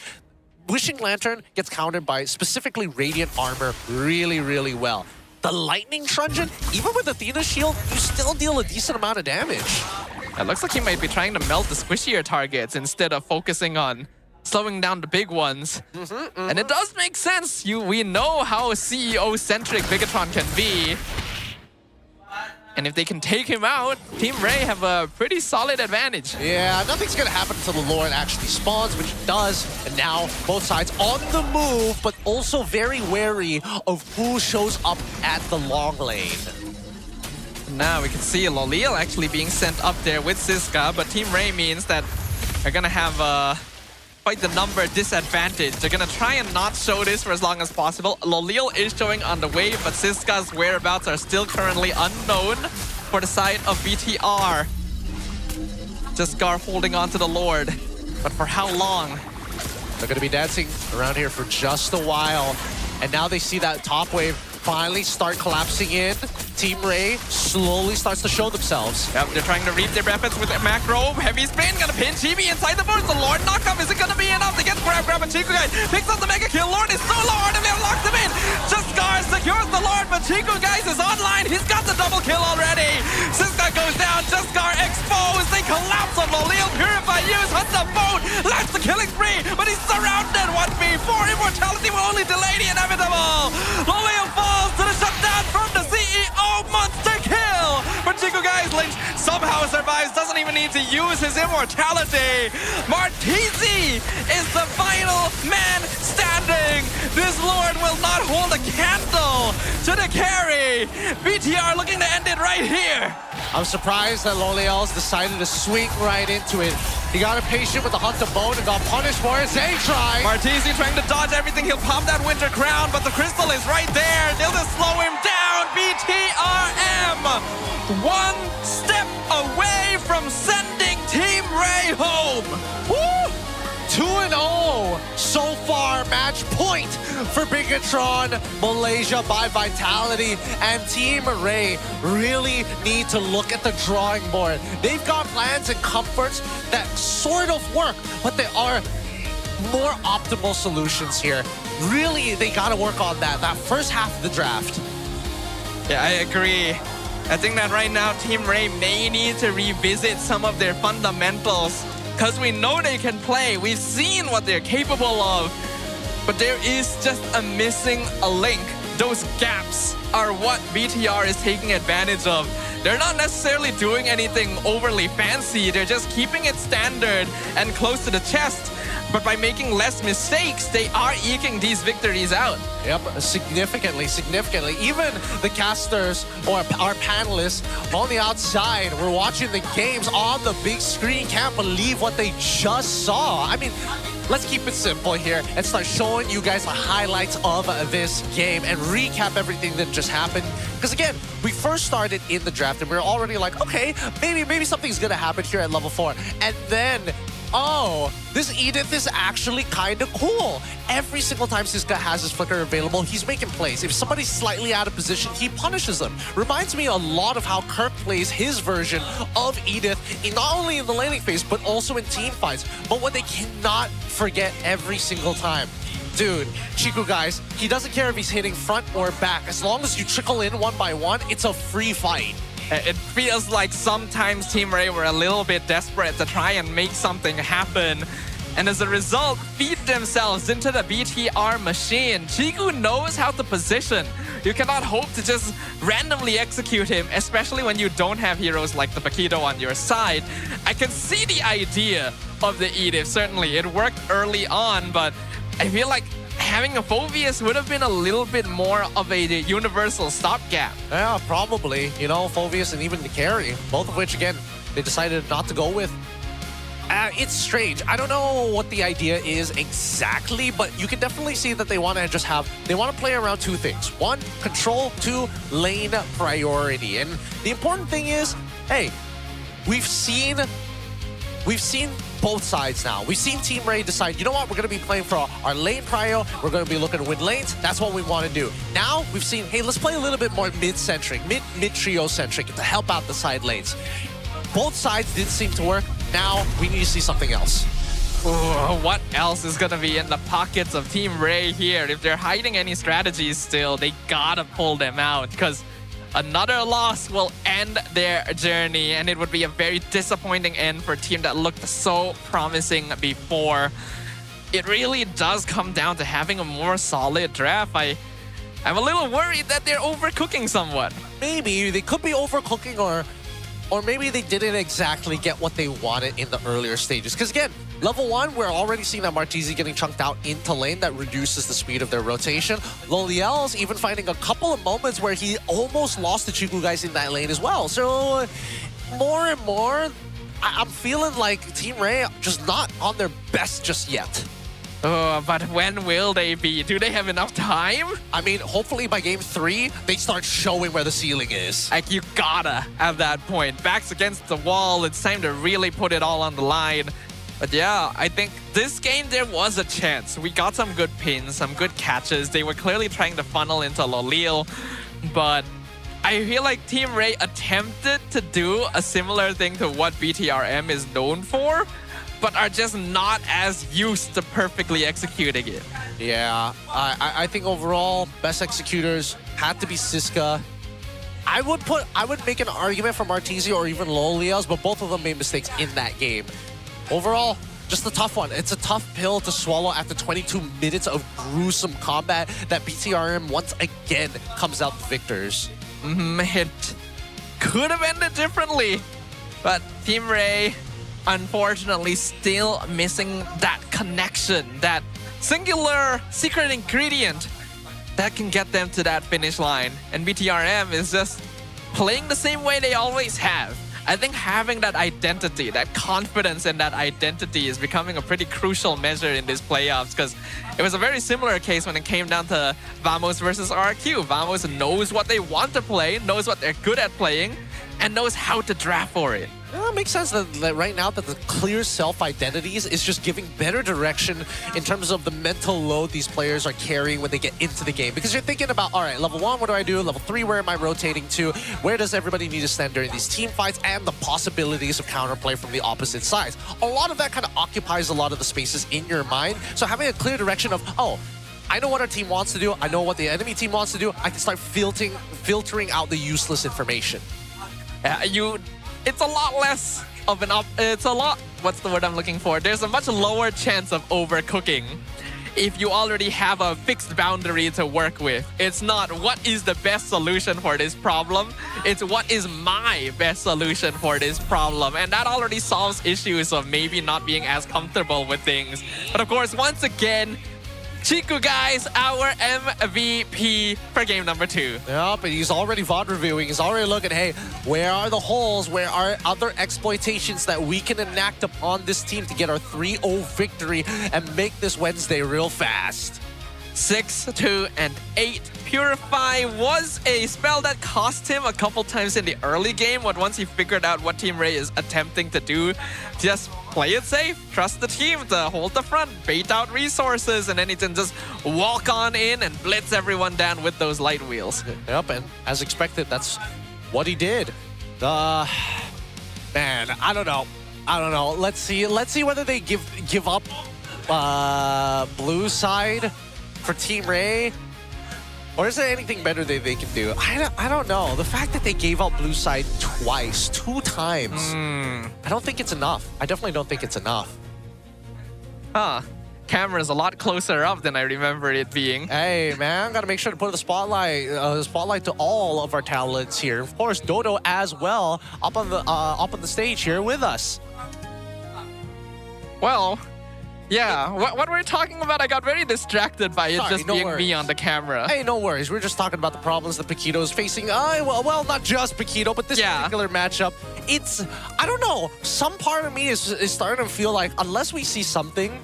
Wishing Lantern gets countered by specifically Radiant Armor really, really well. The Lightning Truncheon, even with Athena's shield, you still deal a decent amount of damage. It looks like he might be trying to melt the squishier targets instead of focusing on slowing down the big ones. And it does make sense. We know how CEO-centric Bigatron can be. And if they can take him out, Team Rey have a pretty solid advantage. Yeah, nothing's going to happen until the Lord actually spawns, which it does. And now both sides on the move, but also very wary of who shows up at the long lane. Now we can see Loleel actually being sent up there with Siska, but Team Rey means that they're going to have quite the number disadvantage. They're gonna try and not show this for as long as possible. Lolil is showing on the way, but Siska's whereabouts are still currently unknown for the side of BTR. Jesgar holding on to the Lord, but for how long? They're going to be dancing around here for just a while. And now they see that top wave finally start collapsing in. Team Rey slowly starts to show themselves. Yep, they're trying to reap their benefits with a macro. Heavy spin, gonna pin Chibi inside the burst. The Lord knockup, is it gonna be enough to get grab and Chiku guys picks up the mega kill. Lord is so low, RWL locks him in. Jesgar secures the Lord, but Chiku guys is online. He's got the double kill already. Siska goes down, Jesgar exposed. They collapse on Lolil. Purify use, hunt the boat, launch the killing spree, but he's surrounded. 1v4, immortality will only delay the inevitable. Lolil falls to the shutdown from the CEO. Monster kill! But Chiku guys, Lynch somehow survives, doesn't even need to use his immortality. Martizi is the final man standing. This Lord will not hold a candle to the carry. BTR looking to end it right here. I'm surprised that Loliel's decided to swing right into it. He got impatient with the hunt of bone and got punished for his A try. Martizi trying to dodge everything. He'll pop that winter crown, but the crystal is right there. They'll just slow him down. BTRM, one step away from sending Team Rey home. Woo! 2-0 so far, match point for Bigatron Malaysia by Vitality, and Team Rey really need to look at the drawing board. They've got plans and comforts that sort of work, but they are more optimal solutions here. Really, they gotta work on that first half of the draft. Yeah, I agree. I think that right now Team Rey may need to revisit some of their fundamentals, because we know they can play. We've seen what they're capable of, but there is just missing a link. Those gaps are what BTR is taking advantage of. They're not necessarily doing anything overly fancy. They're just keeping it standard and close to the chest. But by making less mistakes, they are eking these victories out. Yep, significantly. Even the casters or our panelists on the outside were watching the games on the big screen. Can't believe what they just saw. I mean, let's keep it simple here and start showing you guys the highlights of this game and recap everything that just happened. Because again, we first started in the draft and we were already like, okay, maybe something's gonna happen here at level 4. And then, oh, this Edith is actually kind of cool. Every single time Siska has his flicker available, he's making plays. If somebody's slightly out of position, he punishes them. Reminds me a lot of how Kirk plays his version of Edith, not only in the laning phase, but also in team fights. But what they cannot forget every single time, dude, Chiku guys, he doesn't care if he's hitting front or back. As long as you trickle in one by one, it's a free fight. It feels like sometimes Team Rey were a little bit desperate to try and make something happen, and as a result, feed themselves into the BTR machine. Chiku knows how to position. You cannot hope to just randomly execute him, especially when you don't have heroes like the Paquito on your side. I can see the idea of the Edith, certainly. It worked early on, but I feel like having a Phoveus would have been a little bit more of a universal stopgap. Yeah, probably. You know, Phoveus and even the carry, both of which, again, they decided not to go with. It's strange. I don't know what the idea is exactly, but you can definitely see that they want to play around two things. One, control. Two, lane priority. And the important thing is, hey, we've seen both sides now. We've seen Team Rey decide, you know what, we're going to be playing for our lane prio. We're going to be looking to win lanes. That's what we want to do. Now we've seen, hey, let's play a little bit more mid-centric, mid-trio-centric to help out the side lanes. Both sides didn't seem to work. Now we need to see something else. Ooh, what else is going to be in the pockets of Team Rey here? If they're hiding any strategies still, they gotta pull them out, because another loss will end their journey, and it would be a very disappointing end for a team that looked so promising before. It really does come down to having a more solid draft. I'm a little worried that they're overcooking somewhat. Maybe they could be overcooking, or maybe they didn't exactly get what they wanted in the earlier stages. Because again, level 1, we're already seeing that Martizi getting chunked out into lane. That reduces the speed of their rotation. Loliel's even finding a couple of moments where he almost lost the Chiku guys in that lane as well. So more and more, I'm feeling like Team Rey just not on their best just yet. Oh, but when will they be? Do they have enough time? I mean, hopefully by game 3, they start showing where the ceiling is. Like, you gotta at that point. Backs against the wall, it's time to really put it all on the line. But yeah, I think this game there was a chance. We got some good pins, some good catches. They were clearly trying to funnel into Lolil, but I feel like Team Rey attempted to do a similar thing to what BTRM is known for, but are just not as used to perfectly executing it. Yeah, I think overall, best executors had to be Siska. I would make an argument for Martizio or even Lolios, but both of them made mistakes in that game. Overall, just a tough one. It's a tough pill to swallow after 22 minutes of gruesome combat that BTRM once again comes out the victors. It could have ended differently, but Team Rey, unfortunately, still missing that connection, that singular secret ingredient that can get them to that finish line. And BTRM is just playing the same way they always have. I think having that identity, that confidence in that identity is becoming a pretty crucial measure in these playoffs, because it was a very similar case when it came down to Vamos versus RRQ. Vamos knows what they want to play, knows what they're good at playing, and knows how to draft for it. Well, it makes sense that right now that the clear self-identities is just giving better direction in terms of the mental load these players are carrying when they get into the game. Because you're thinking about, all right, level 1, what do I do? Level 3, where am I rotating to? Where does everybody need to stand during these team fights? And the possibilities of counterplay from the opposite sides. A lot of that kind of occupies a lot of the spaces in your mind. So having a clear direction of, oh, I know what our team wants to do. I know what the enemy team wants to do. I can start filtering out the useless information. It's a lot less of an what's the word I'm looking for? There's a much lower chance of overcooking if you already have a fixed boundary to work with. It's not what is the best solution for this problem, it's what is my best solution for this problem. And that already solves issues of maybe not being as comfortable with things. But of course, once again, Chiku, guys, our MVP for game number 2. Yep, and he's already VOD reviewing. He's already looking, hey, where are the holes? Where are other exploitations that we can enact upon this team to get our 3-0 victory and make this Wednesday real fast? 6, 2, and 8. Purify was a spell that cost him a couple times in the early game, but once he figured out what Team Rey is attempting to do, just play it safe, trust the team to hold the front, bait out resources, and then he can just walk on in and blitz everyone down with those light wheels. Yep, and as expected, that's what he did. Man, I don't know. Let's see whether they give up blue side for Team Rey. Or is there anything better that they can do? I don't know. The fact that they gave out blue side twice, 2 times, I don't think it's enough. I definitely don't think it's enough. Camera's a lot closer up than I remember it being. Hey, man, gotta make sure to put the spotlight to all of our talents here. Of course, Dodo as well, up on the stage here with us. Well, yeah, what we're talking about, I got very distracted by it just being me on the camera. Hey, no worries. We're just talking about the problems that Paquito is facing. Well, not just Paquito, but this particular matchup. I don't know. Some part of me is starting to feel like unless we see something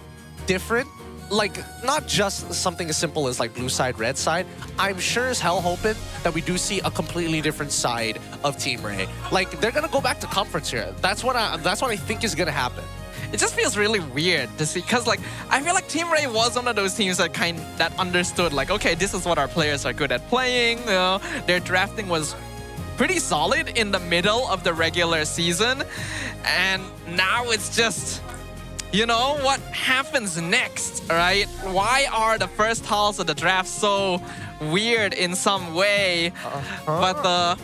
different, like not just something as simple as like blue side, red side, I'm sure as hell hoping that we do see a completely different side of Team Rey. Like they're gonna go back to comforts here. That's what I think is gonna happen. It just feels really weird to see, because like I feel like Team Rey was one of those teams that understood like, okay, this is what our players are good at playing. You know, their drafting was pretty solid in the middle of the regular season, and now it's just, you know, what happens next, right? Why are the first halls of the draft so weird in some way? But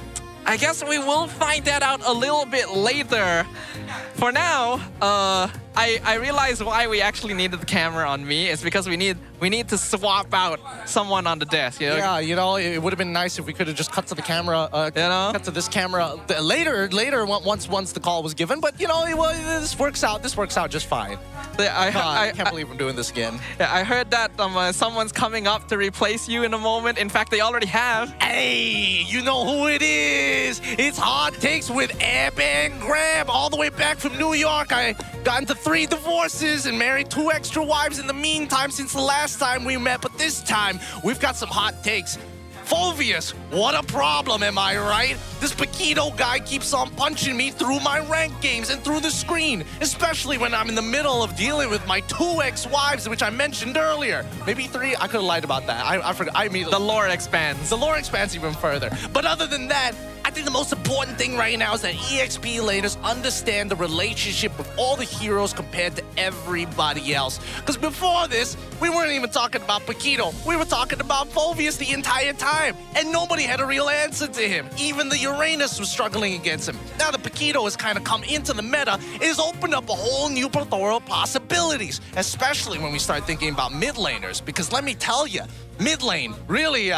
I guess we will find that out a little bit later. For now, I realized why we actually needed the camera on me. It's because we need to swap out someone on the desk. You know? Yeah, you know, it would have been nice if we could have just cut to the camera, cut to this camera later once the call was given. But you know, this works out. This works out just fine. I can't believe I'm doing this again. Yeah, I heard that someone's coming up to replace you in a moment. In fact, they already have. Hey, you know who it is? It's Hot Takes with Ab and Grab. All the way back from New York. I got into 3 divorces and married 2 extra wives in the meantime since the last time we met. But this time, we've got some hot takes. Fulvius, what a problem, am I right? This Paquito guy keeps on punching me through my ranked games and through the screen, especially when I'm in the middle of dealing with my 2 ex-wives, which I mentioned earlier. Maybe 3, I could have lied about that. I forgot. I mean, the lore expands. The lore expands even further. But other than that, I think the most important thing right now is that EXP laners understand the relationship with all the heroes compared to everybody else. Because before this, we weren't even talking about Paquito. We were talking about Fulvius the entire time. And nobody had a real answer to him. Even the Uranus was struggling against him. Now that Paquito has kind of come into the meta, it has opened up a whole new plethora of possibilities. Especially when we start thinking about mid laners. Because let me tell you, mid lane really...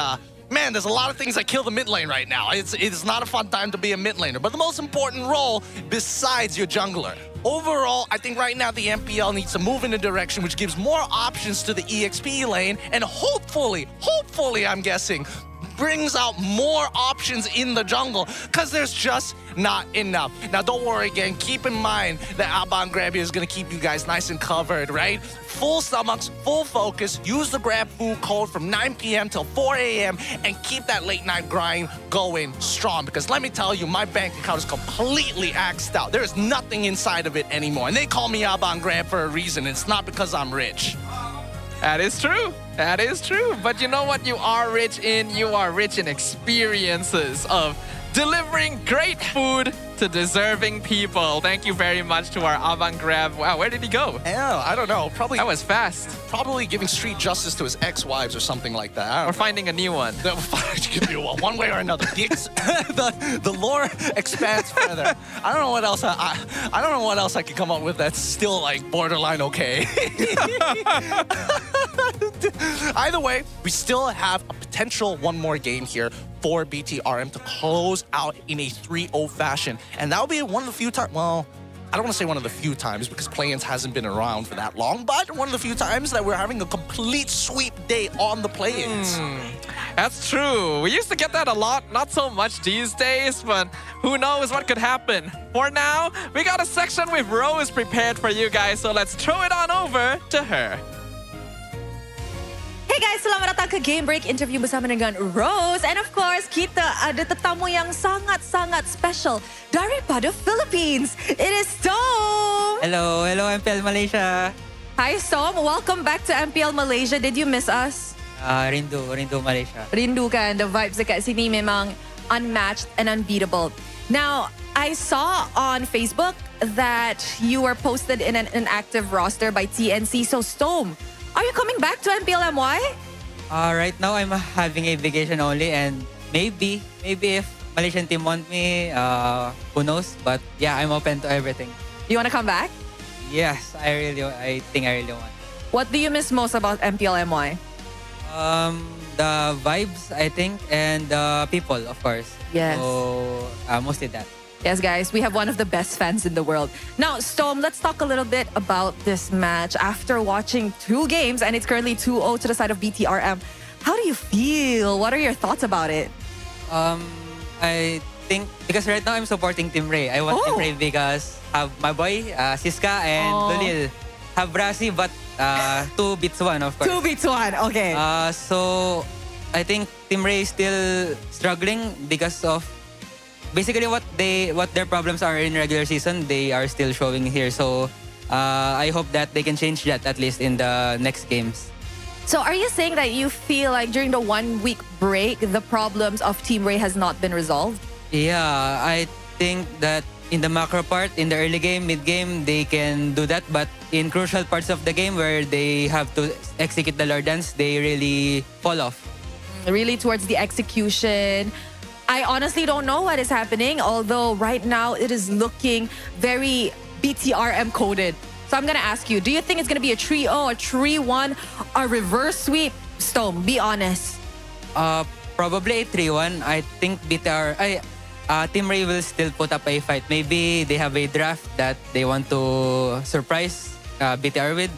Man, there's a lot of things that kill the mid lane right now. It's not a fun time to be a mid laner. But the most important role, besides your jungler, overall, I think right now the MPL needs to move in a direction which gives more options to the EXP lane, and hopefully, I'm guessing, brings out more options in the jungle, because there's just not enough. Now, don't worry again. Keep in mind that Alban Grab is going to keep you guys nice and covered, right? Full stomachs, full focus. Use the Grab Food code from 9 p.m. till 4 a.m. and keep that late night grind going strong, because let me tell you, my bank account is completely axed out. There is nothing inside of it anymore. And they call me Alban Grab for a reason. It's not because I'm rich. That is true. That is true. But you know what you are rich in? You are rich in experiences of delivering great food to deserving people. Thank you very much to our Alban Grab. Wow, where did he go? Yeah, I don't know. Probably that was fast. Probably giving street justice to his ex-wives or something like that. Or finding a new one. One way or another. The lore expands further. I don't know what else I don't know what else I can come up with that's still like borderline okay. Either way, we still have a potential one more game here for BTRM to close out in a 3-0 fashion. And that'll be one of the few times, well, I don't want to say one of the few times because play-ins hasn't been around for that long, but one of the few times that we're having a complete sweep day on the play-ins. That's true. We used to get that a lot, not so much these days, but who knows what could happen. For now, we got a section with Rose prepared for you guys, so let's throw it on over to her. Hey guys, selamat datang ke Game Break interview bersama dengan Rose. And of course, kita ada tetamu yang sangat-sangat special daripada Philippines. It is Storm. Hello MPL Malaysia. Hi Storm, welcome back to MPL Malaysia. Did you miss us? Rindu Malaysia. Rindu kan, the vibes dekat sini memang unmatched and unbeatable. Now, I saw on Facebook that you were posted in an inactive roster by TNC. So Storm, are you coming back to MPL MY? Right now, I'm having a vacation only, and maybe if Malaysian team want me, who knows? But yeah, I'm open to everything. You want to come back? Yes, I think I really want. What do you miss most about MPL MY? The vibes, I think, and the people, of course. Yes. So mostly that. Yes, guys, we have one of the best fans in the world. Now, Storm, let's talk a little bit about this match. After watching 2 games, and it's currently 2-0 to the side of BTRM, how do you feel? What are your thoughts about it? I think, because right now I'm supporting Team Rey. I want Team Rey because have my boy, Siska, and Lulil. Have Brasi, but 2 beats 1, of course. 2 beats 1, okay. So, I think Team Rey is still struggling because of basically what their problems are in regular season, they are still showing here. So I hope that they can change that at least in the next games. So are you saying that you feel like during the 1-week break, the problems of Team Rey has not been resolved? Yeah, I think that in the macro part, in the early game, mid game, they can do that. But in crucial parts of the game where they have to execute the lore dance, they really fall off. Really towards the execution. I honestly don't know what is happening, although right now it is looking very BTRM coded. So I'm going to ask you, do you think it's going to be a 3-0, a 3-1, a reverse sweep? Stone, be honest. Probably a 3-1. I think Team Rey will still put up a fight. Maybe they have a draft that they want to surprise BTR with.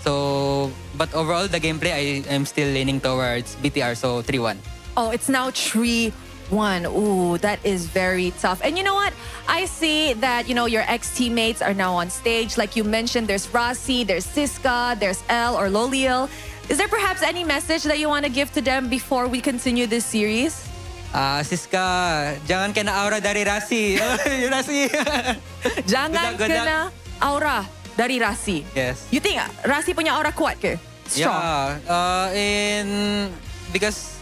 So, but overall, the gameplay, I am still leaning towards BTR, so 3-1. Oh, it's now 3-1. Ooh, that is very tough. And you know what? I see that, your ex-teammates are now on stage. Like you mentioned, there's Rasi, there's Siska, there's L or Loliel. Is there perhaps any message that you want to give to them before we continue this series? Siska, jangan kena aura dari Rasi. Rasi. Jangan kena aura dari Rasi. Yes. You think Rasi punya aura kuat ke? Strong? Yeah. Because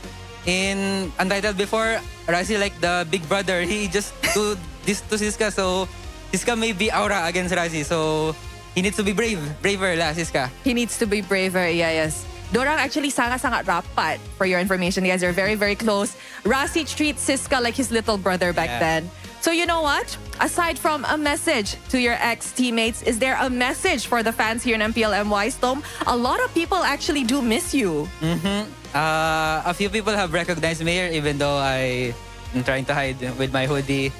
in Untitled before, Rasi like the big brother. He just do this to Siska. So Siska may be aura against Rasi. So he needs to be braver lah, Siska. He needs to be braver, yes. Dorang actually sangat-sangat rapat, for your information. You guys are very, very close. Rasi treats Siska like his little brother back then. So you know what? Aside from a message to your ex-teammates, is there a message for the fans here in MPL MY, Storm? A lot of people actually do miss you. A few people have recognized me here, even though I am trying to hide with my hoodie.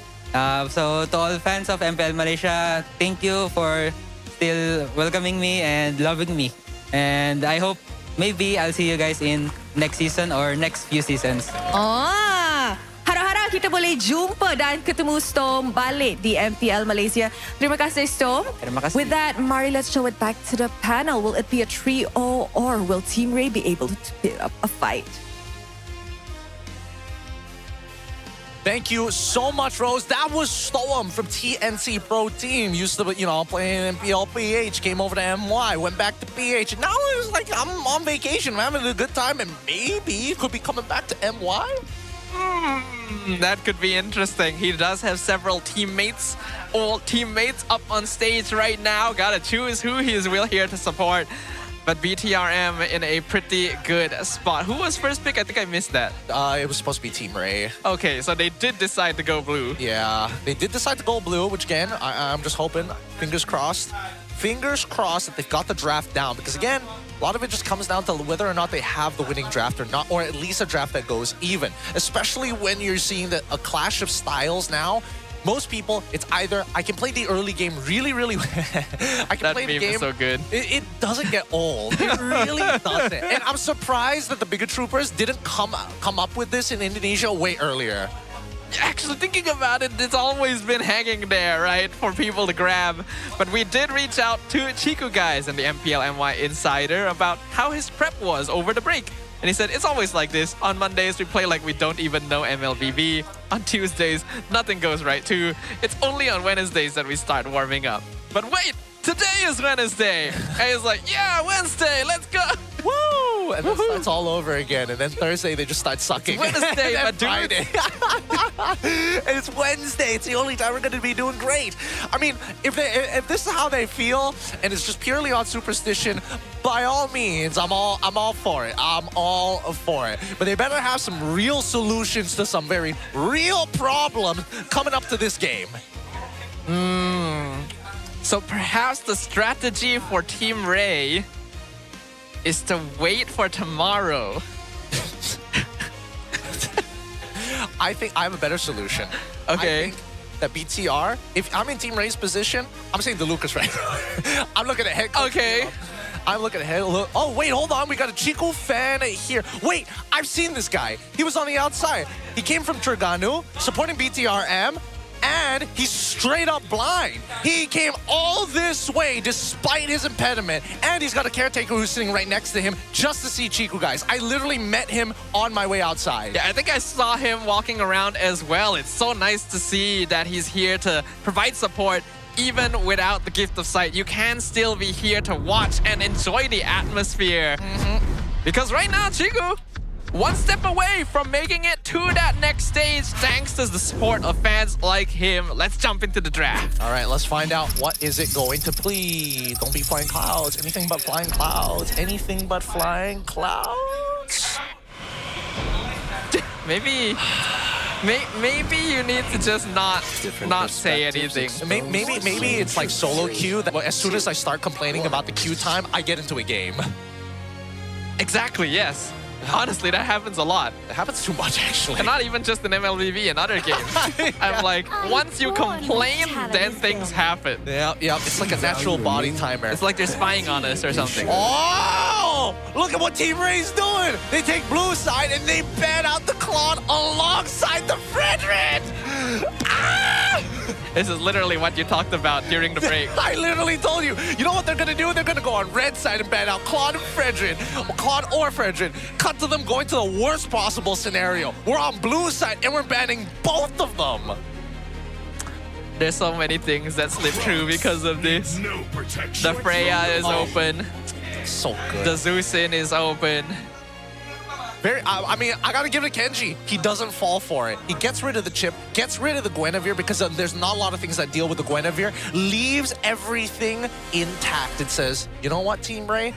So to all fans of MPL Malaysia, thank you for still welcoming me and loving me. And I hope maybe I'll see you guys in next season or next few seasons. Harap-harap kita boleh jumpa dan ketemu Storm balik di MPL Malaysia. Terima kasih, Storm. Terima kasih. With that, Mari, let's show it back to the panel. Will it be a 3-0 or will Team Rey be able to put up a fight? Thank you so much, Rose. That was Storm from TNC Pro Team. Used to, playing MPL PH, came over to MY, went back to PH, and now it's like I'm on vacation, I'm having a good time, and maybe could be coming back to MY. That could be interesting. He does have several teammates, old teammates up on stage right now. Gotta choose who he is here to support. But BTRM in a pretty good spot. Who was first pick? I think I missed that. It was supposed to be Team Rey. Okay, so they did decide to go blue. Yeah, they did decide to go blue, which again, I'm just hoping, fingers crossed that they've got the draft down. Because again, a lot of it just comes down to whether or not they have the winning draft or not, or at least a draft that goes even. Especially when you're seeing that a clash of styles now. Most people, it's either I can play the early game really, really well. I can play the game. Is so good. It doesn't get old. It really doesn't. And I'm surprised that the bigger troopers didn't come up with this in Indonesia way earlier. Actually, thinking about it, it's always been hanging there, right, for people to grab. But we did reach out to Chiku guys and the MPL MY Insider about how his prep was over the break. And he said, it's always like this. On Mondays, we play like we don't even know MLBB. On Tuesdays, nothing goes right too. It's only on Wednesdays that we start warming up. But wait, today is Wednesday. And he's like, yeah, Wednesday, let's go. Woo! And then starts all over again. And then Thursday, they just start sucking. It's Wednesday, and but Friday. And it's Wednesday. It's the only time we're going to be doing great. I mean, if this is how they feel, and it's just purely on superstition, by all means, I'm all for it. I'm all for it. But they better have some real solutions to some very real problems coming up to this game. So perhaps the strategy for Team Rey is to wait for tomorrow. I think I have a better solution. Okay. I think that BTR, if I'm in Team Rey's position, I'm saying the Lucas right now. I'm looking at head coach. Okay. I'm looking at head. Oh, wait, hold on. We got a Chico fan here. Wait, I've seen this guy. He was on the outside. He came from Terengganu, supporting BTRM. And he's straight up blind. He came all this way despite his impediment. And he's got a caretaker who's sitting right next to him just to see Chiku guys. I literally met him on my way outside. Yeah, I think I saw him walking around as well. It's so nice to see that he's here to provide support. Even without the gift of sight, you can still be here to watch and enjoy the atmosphere. Because right now, Chiku, one step away from making it to that next stage thanks to the support of fans like him. Let's jump into the draft. All right, let's find out what is it going to be. Don't be flying clouds. Anything but flying clouds. Anything but flying clouds. Maybe Maybe you need to just not say anything. Maybe it's like solo queue. That as soon as I start complaining about the queue time, I get into a game. Exactly, yes. Honestly, that happens a lot. It happens too much, actually. And not even just in MLBB, in other games. I'm like, once you complain, then things happen. Yeah. It's like a natural body timer. It's like they're spying on us or something. Oh! Look at what Team Rey's doing! They take blue side and they ban out the Claude alongside the Frederick! Ah! This is literally what you talked about during the break. I literally told you. You know what they're gonna do? They're gonna go on red side and ban out Claude and Frederick. Claude or Frederick. Cut to them going to the worst possible scenario. We're on blue side and we're banning both of them. There's so many things that slip through because of this. The Freya is open. So good. The Zeusin is open. I mean, I gotta give it to Kenji. He doesn't fall for it. He gets rid of the chip, gets rid of the Guinevere because there's not a lot of things that deal with the Guinevere, leaves everything intact. It says, you know what, Team Rey?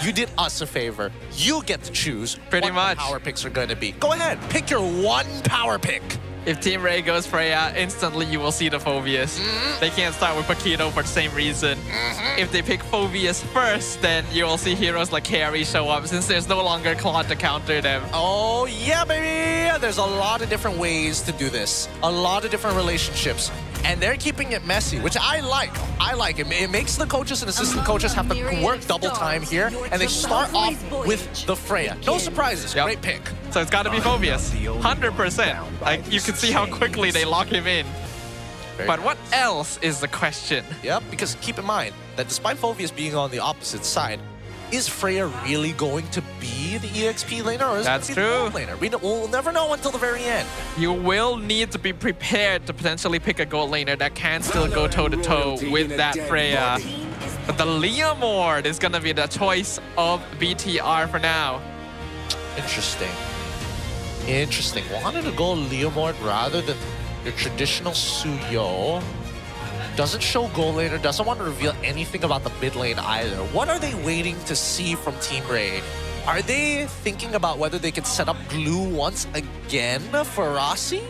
You did us a favor. You get to choose Pretty what much. the power picks are going to be. Go ahead, pick your one power pick. If Team Rey goes Freya, instantly you will see the Phobius. They can't start with Paquito for the same reason. If they pick Phobius first, then you will see heroes like Carry show up since there's no longer Claude to counter them. Oh, yeah, baby! There's a lot of different ways to do this. A lot of different relationships. And they're keeping it messy, which I like. I like it. It makes the coaches and assistant coaches have to work double time here, and they start off with the Freya. No surprises. Great pick. So it's got to be Phobius. 100%. Like, you can see how quickly they lock him in. But what else is the question? Yep, because keep in mind that despite Phobius being on the opposite side, is Freya really going to be the EXP laner, or is it the gold laner? We'll never know until the very end. You will need to be prepared to potentially pick a gold laner that can still go toe-to-toe with that Freya. But the Leomord is going to be the choice of BTR for now. Interesting. Wanted to go Leomord rather than your traditional Suyo. Doesn't show gold laner, doesn't want to reveal anything about the mid lane either. What are they waiting to see from Team Rey? Are they thinking about whether they can set up glue once again for Rossi?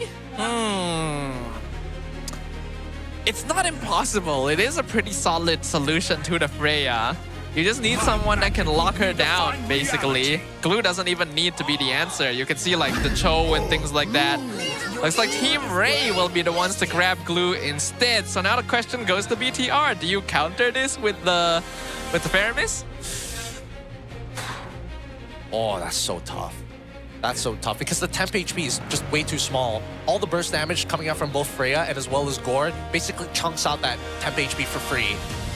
It's not impossible. It is a pretty solid solution to the Freya. You just need someone that can lock her down, basically. Glue doesn't even need to be the answer. You can see like the Cho and things like that. Looks like Team Rey will be the ones to grab Glue instead. So now the question goes to BTR. Do you counter this with the Faramis? Oh, that's so tough. That's so tough because the temp HP is just way too small. All the burst damage coming out from both Freya and as well as Gord basically chunks out that temp HP for free.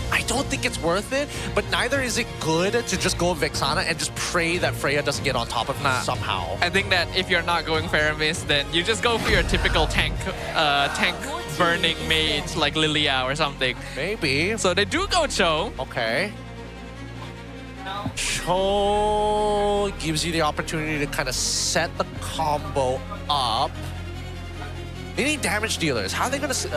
I don't think it's worth it, but neither is it good to just go Vexana and just pray that Freya doesn't get on top of him somehow. I think that if you're not going Faramis, then you just go for your typical tank burning mage like Lilia or something. Maybe. So they do go Cho. Okay. Cho gives you the opportunity to kind of set the combo up. They need damage dealers. How are they going to...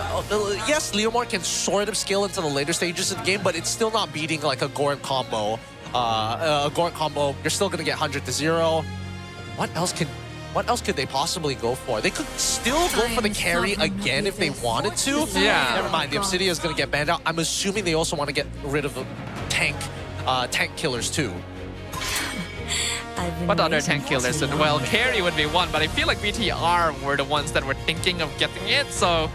yes, Leomord can sort of scale into the later stages of the game, but it's still not beating like a Gord combo. A Gord combo, you're still going to get 100 to 0. What else could they possibly go for? They could still go for the carry again if they wanted to. Yeah. Never mind, the Obsidian is going to get banned out. I'm assuming they also want to get rid of the tank killers too. What other tank killers? Well, carry would be one, but I feel like BTR were the ones that were thinking of getting it, so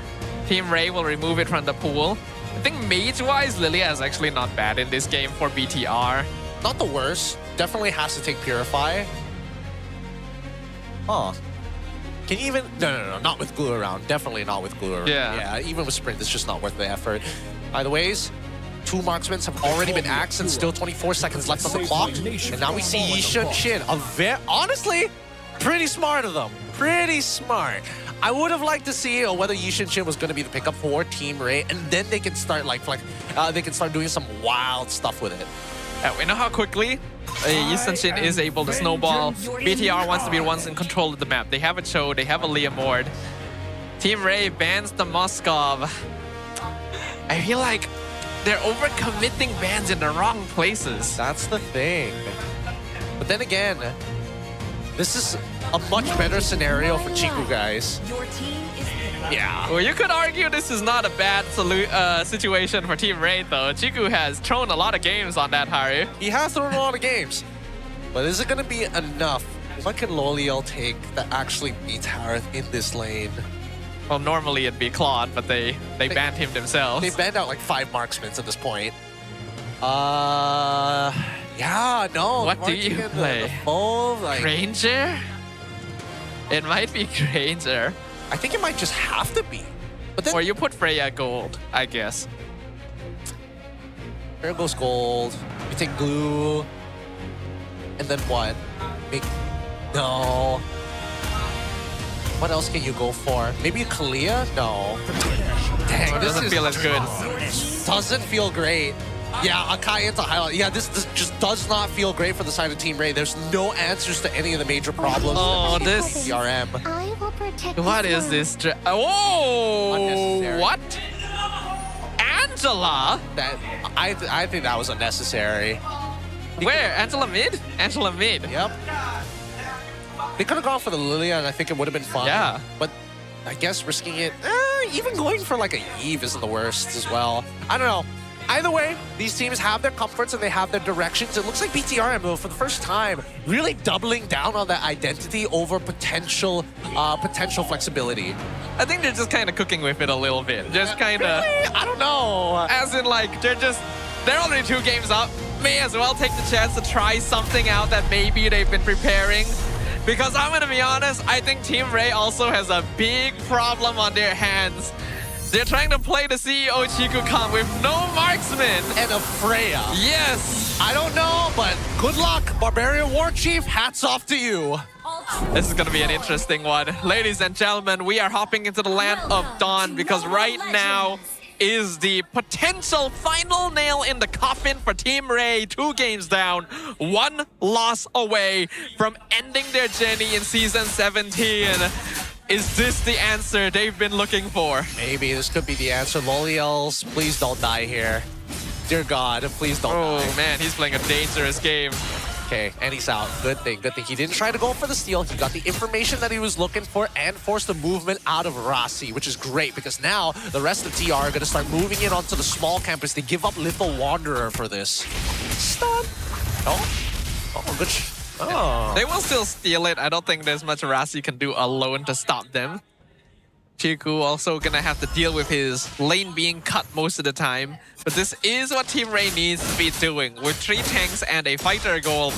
Team Rey will remove it from the pool. I think mage-wise, Lilia is actually not bad in this game for BTR. Not the worst. Definitely has to take Purify. Huh. Can you even... No, not with glue around. Definitely not with glue around. Yeah, even with Sprint, it's just not worth the effort. Either ways, 2 marksmen have already been axed and still 24 seconds left on the clock. And now we see Yisha Chin. Honestly, pretty smart of them. Pretty smart. I would have liked to see whether Yisha Chin was going to be the pickup for Team Rey, and then they can start they can start doing some wild stuff with it. We know how quickly Yisha Chin is able to snowball. BTR wants to be the ones in control of the map. They have a Cho, they have a Leomord. Team Rey bans the Moskov. I feel like they're overcommitting bans in the wrong places. That's the thing. But then again, This is a much better scenario for Chiku, guys. Yeah. Well, you could argue this is not a bad situation for Team Rey, though. Chiku has thrown a lot of games on that Haru. He has thrown a lot of games. But is it going to be enough? What can Loliel take that actually beats Harith in this lane? Well, normally it'd be Claude, but they banned him themselves. They banned out like 5 marksmen at this point. Yeah, no. What do you play? Granger? It might be Granger. I think it might just have to be. But then, or you put Freya gold, I guess. Freya goes gold. You take glue. And then what? No. What else can you go for? Maybe a Kalia? No. Dang, this doesn't feel as good. Doesn't feel great. Yeah, Akai into highlight. Yeah, this just does not feel great for the side of Team Rey. There's no answers to any of the major problems. Oh, this BTRM. What is this? Oh, what? Angela? That I think that was unnecessary. Where? Angela mid? Angela mid. Yep. They could have gone for the Lilia, and I think it would have been fun. Yeah. But I guess risking it, even going for like a Eve isn't the worst as well. I don't know. Either way, these teams have their comforts and they have their directions. It looks like BTRM, though, for the first time, really doubling down on that identity over potential flexibility. I think they're just kind of cooking with it a little bit. Just kind of... Really? I don't know. As in, like, they're already 2 games up. May as well take the chance to try something out that maybe they've been preparing. Because I'm going to be honest, I think Team Rey also has a big problem on their hands. They're trying to play the CEO Chiku-kan with no marksman. And a Freya. Yes. I don't know, but good luck, Barbarian War Chief. Hats off to you. This is going to be an interesting one. Ladies and gentlemen, we are hopping into the land of Dawn because right now is the potential final nail in the coffin for Team Rey. 2 games down, 1 loss away from ending their journey in Season 17. Is this the answer they've been looking for? Maybe this could be the answer. Loliels, please don't die here. Dear God, please don't die. Oh man, he's playing a dangerous game. Okay, and he's out. Good thing, good thing. He didn't try to go for the steal. He got the information that he was looking for and forced the movement out of Rasi, which is great because now the rest of TR are going to start moving in onto the small campus. They give up Little Wanderer for this. Stun. Oh, good. Oh. They will still steal it. I don't think there's much Rasi can do alone to stop them. Chiku also gonna have to deal with his lane being cut most of the time. But this is what Team Rey needs to be doing. With 3 tanks and a fighter goal,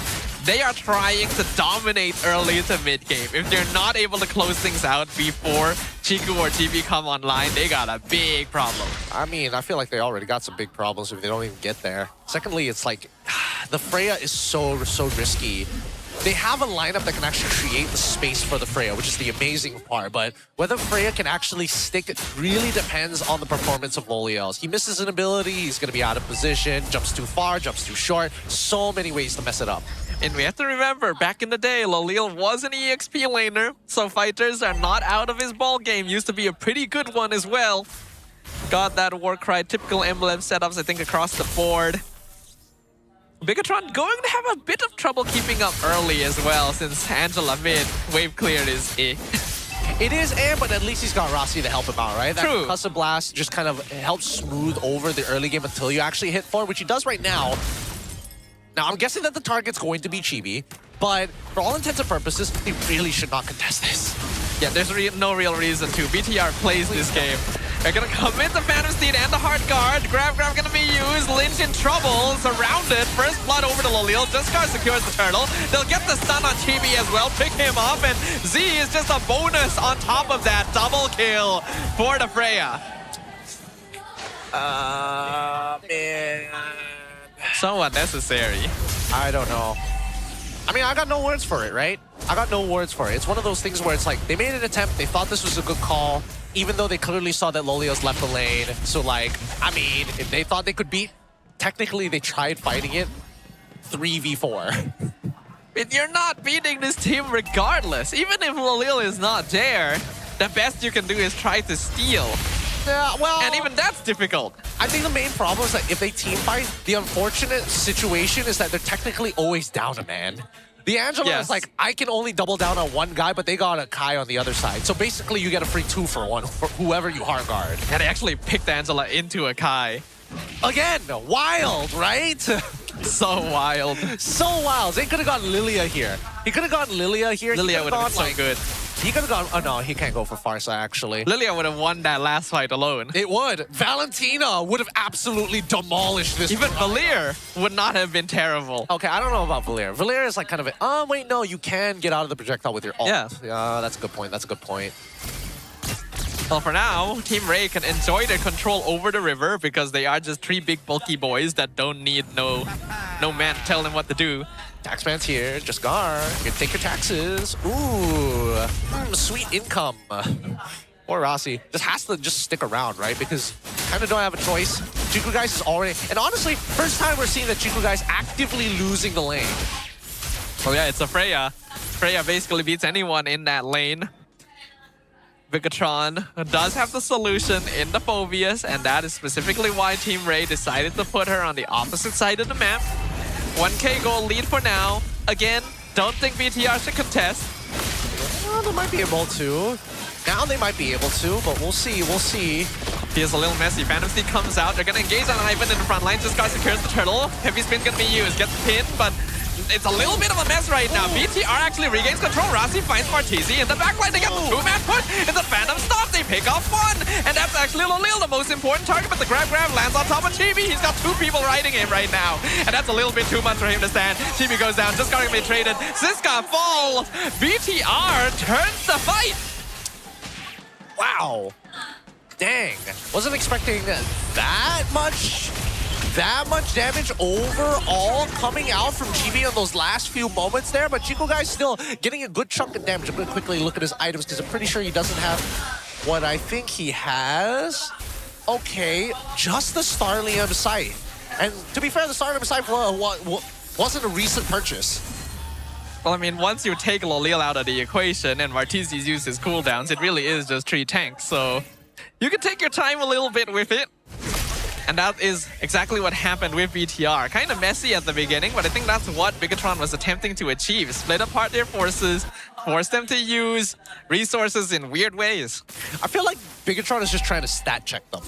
they are trying to dominate early to mid-game. If they're not able to close things out before Chiku or GB come online, they got a big problem. I mean, I feel like they already got some big problems if they don't even get there. Secondly, it's like, the Freya is so risky. They have a lineup that can actually create the space for the Freya, which is the amazing part. But whether Freya can actually stick, it really depends on the performance of Loliels. He misses an ability, he's going to be out of position, jumps too far, jumps too short. So many ways to mess it up. And we have to remember, back in the day, Loliel was an EXP laner, so fighters are not out of his ball game. Used to be a pretty good one as well. Got that Warcry, typical emblem setups, I think, across the board. Bigatron going to have a bit of trouble keeping up early as well, since Angela mid wave cleared is eh. It is but at least he's got Rasi to help him out, right? True. That Concussive Blast just kind of helps smooth over the early game until you actually hit 4, which he does right now. Now, I'm guessing that the target's going to be Chibi, but for all intents and purposes, he really should not contest this. Yeah, there's no real reason to. BTR plays this game. They're gonna commit the Phantom Steed and the Hard Guard. Grab gonna be used. Lynch in trouble. Surrounded. First blood over to Loliel. Juskar secures the turtle. They'll get the stun on Chibi as well. Pick him up. And Z is just a bonus on top of that. Double kill for the Freya. Man. So unnecessary. I don't know. I mean, I got no words for it, right? I got no words for it. It's one of those things where it's like, they made an attempt, they thought this was a good call, even though they clearly saw that Loliel's left the lane. So like, I mean, if they thought they could beat, technically they tried fighting it 3v4. But you're not beating this team regardless. Even if Loliel is not there, the best you can do is try to steal. Yeah, well... And even that's difficult. I think the main problem is that if they team fight, the unfortunate situation is that they're technically always down a man. The Angela Yes. is like, I can only double down on one guy, but they got a Kai on the other side. So basically, you get a free 2 for 1 for whoever you hard guard. And they actually picked Angela into a Kai. Again, wild, right? So wild. So wild. They could have gotten Lilia here. He could have gotten Lilia here. Lilia would have been so good. He could have gone... Oh, no, he can't go for Farsa, actually. Lilia would have won that last fight alone. It would. Valentina would have absolutely demolished this. Even Valir would not have been terrible. Okay, I don't know about Valir. Valir is like kind of a... Oh, wait, no, you can get out of the projectile with your ult. Yeah. Yeah, that's a good point. That's a good point. Well, for now, Team Rey can enjoy their control over the river because they are just 3 big bulky boys that don't need no man to tell them what to do. Taxman's here. Just Gar. You can take your taxes. Ooh. Sweet income. Or Rossi just has to just stick around, right? Because kind of don't have a choice. Chiku Guys is already... And honestly, first time we're seeing that Chiku Guys actively losing the lane. Oh yeah, it's a Freya. Freya basically beats anyone in that lane. Bigatron does have the solution in the Phobius, and that is specifically why Team Rey decided to put her on the opposite side of the map. 1k goal lead for now. Again, don't think BTR should contest. Well, they might be able to. Now they might be able to, but we'll see, we'll see. Feels a little messy. Phantom Steed comes out. They're going to engage on Ivan in the front line. Just Gar secures the turtle. Heavy spin going to be used. Gets the pin, but it's a little bit of a mess right now. BTR actually regains control. Rossi finds Martizi in the backline. They get the 2-man push. It's a Phantom stop. They pick off 1. And that's actually Lolil, the most important target. But the grab lands on top of Chibi. He's got 2 people riding him right now. And that's a little bit too much for him to stand. Chibi goes down. Just going to be traded. Siska falls. BTR turns the fight. Wow. Dang. Wasn't expecting that much damage overall coming out from GB in those last few moments there, but Chico Guy's still getting a good chunk of damage. I'm going to quickly look at his items because I'm pretty sure he doesn't have what I think he has. Okay, just the Starlium Scythe. And to be fair, the Starlium Scythe wasn't a recent purchase. Well, I mean, once you take Lolil out of the equation and Martizi's used his cooldowns, it really is just 3 tanks, so you can take your time a little bit with it. And that is exactly what happened with BTR. Kind of messy at the beginning, but I think that's what Bigatron was attempting to achieve. Split apart their forces, force them to use resources in weird ways. I feel like Bigatron is just trying to stat check them.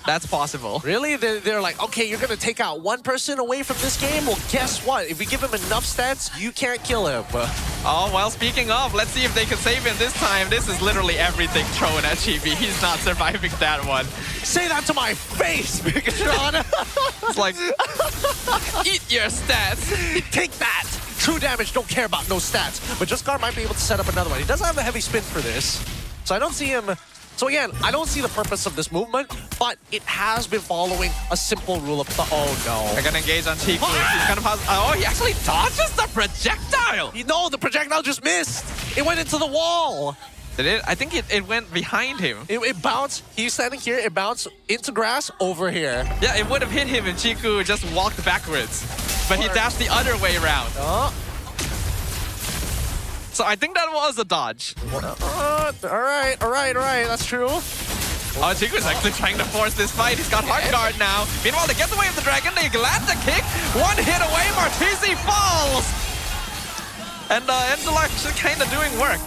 That's possible. Really? They're like, okay, you're going to take out 1 person away from this game? Well, guess what? If we give him enough stats, you can't kill him. Oh, well, speaking of, let's see if they can save him this time. This is literally everything thrown at Chibi. He's not surviving that one. Say that to my face, Bigatron! It's like, eat your stats. Take that! True damage, don't care about no stats. But Just Gar might be able to set up another one. He doesn't have a heavy spin for this. So I don't see him... So again, I don't see the purpose of this movement, but it has been following a simple rule of thumb. Oh no. They're gonna engage on Chiku. He's kind of oh, he actually dodges the projectile! No, the projectile just missed! It went into the wall! Did it? I think it went behind him. It bounced. He's standing here. It bounced into grass over here. Yeah, it would have hit him if Chiku just walked backwards. But he dashed the other way around. Oh. So I think that was a dodge. All right. That's true. Oh, Chiku's actually trying to force this fight. He's got hard guard now. Meanwhile, they get away with the dragon. They land the kick. 1 hit away. Martizi falls. And Angela actually kind of doing work.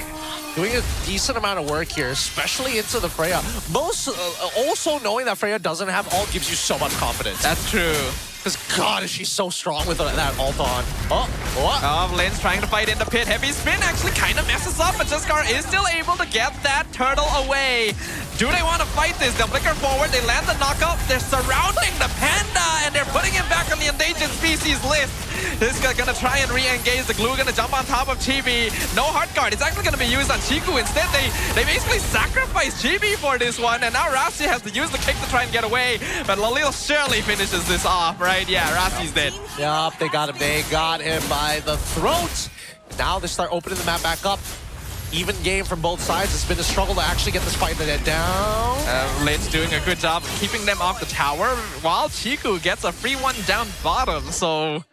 Doing a decent amount of work here, especially into the Freya. Also knowing that Freya doesn't have ult gives you so much confidence. That's true. Because God, is she so strong with that ult on. Oh, what? Oh, Lynn's trying to fight in the pit. Heavy spin actually kind of messes up, but Just Gar is still able to get that turtle away. Do they want to fight this? They'll flicker forward. They land the knockup. They're surrounding the panda, and they're putting him back on the endangered species list. This guy's gonna try and re-engage. The glue gonna jump on top of Chibi. No heart guard. It's actually gonna be used on Chiku. Instead, they basically sacrificed Chibi for this one, and now Rossi has to use the kick to try and get away. But Lolil surely finishes this off, right? Yeah, Rossi's dead. Yup, they got him. They got him by the throat. Now they start opening the map back up. Even game from both sides. It's been a struggle to actually get this fight down. Lane's doing a good job of keeping them off the tower, while Chiku gets a free one down bottom. So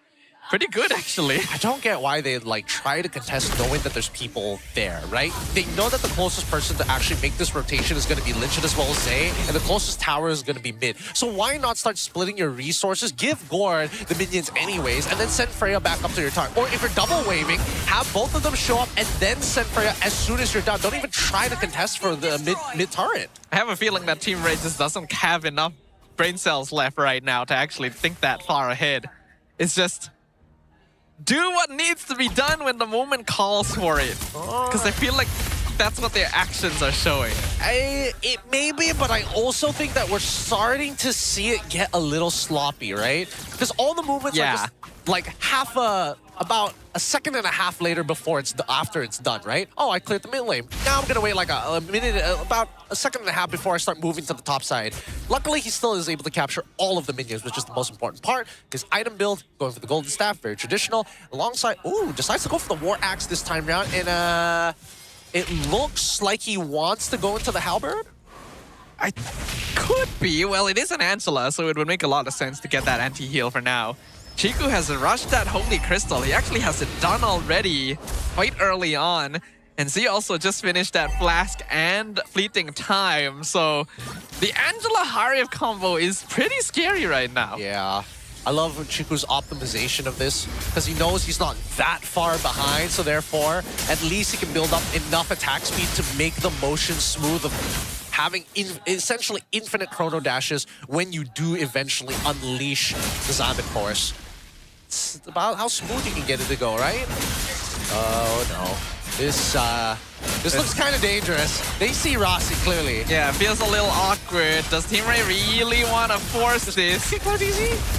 Pretty good, actually. I don't get why they like try to contest knowing that there's people there, right? They know that the closest person to actually make this rotation is going to be Lynch as well as Zay, and the closest tower is going to be mid. So why not start splitting your resources, give Gord the minions anyways, and then send Freya back up to your target? Or if you're double waving, have both of them show up and then send Freya as soon as you're done. Don't even try to contest for the mid turret. I have a feeling that Team Rey just doesn't have enough brain cells left right now to actually think that far ahead. It's just do what needs to be done when the moment calls for it. Because I feel like that's what their actions are showing. It may be, but I also think that we're starting to see it get a little sloppy, right? Because all the movements are just like about a second and a half later before after it's done, right? Oh, I cleared the mid lane. Now I'm gonna wait like a minute, about a second and a half before I start moving to the top side. Luckily, he still is able to capture all of the minions, which is the most important part. His item build, going for the golden staff, very traditional. Alongside, decides to go for the war axe this time around, and it looks like he wants to go into the halberd. I could be. Well, it is an Angela, so it would make a lot of sense to get that anti-heal for now. Chiku has rushed that Holy Crystal. He actually has it done already quite early on. And Z also just finished that Flask and Fleeting Time. So the Angela Harif combo is pretty scary right now. Yeah. I love Chiku's optimization of this because he knows he's not that far behind. So therefore, at least he can build up enough attack speed to make the motion smooth of having essentially infinite chrono dashes when you do eventually unleash the Zombie Force. It's about how smooth you can get it to go, right? Oh no. This looks kind of dangerous. They see Rossi clearly. Yeah, feels a little awkward. Does Team Rey really want to force this?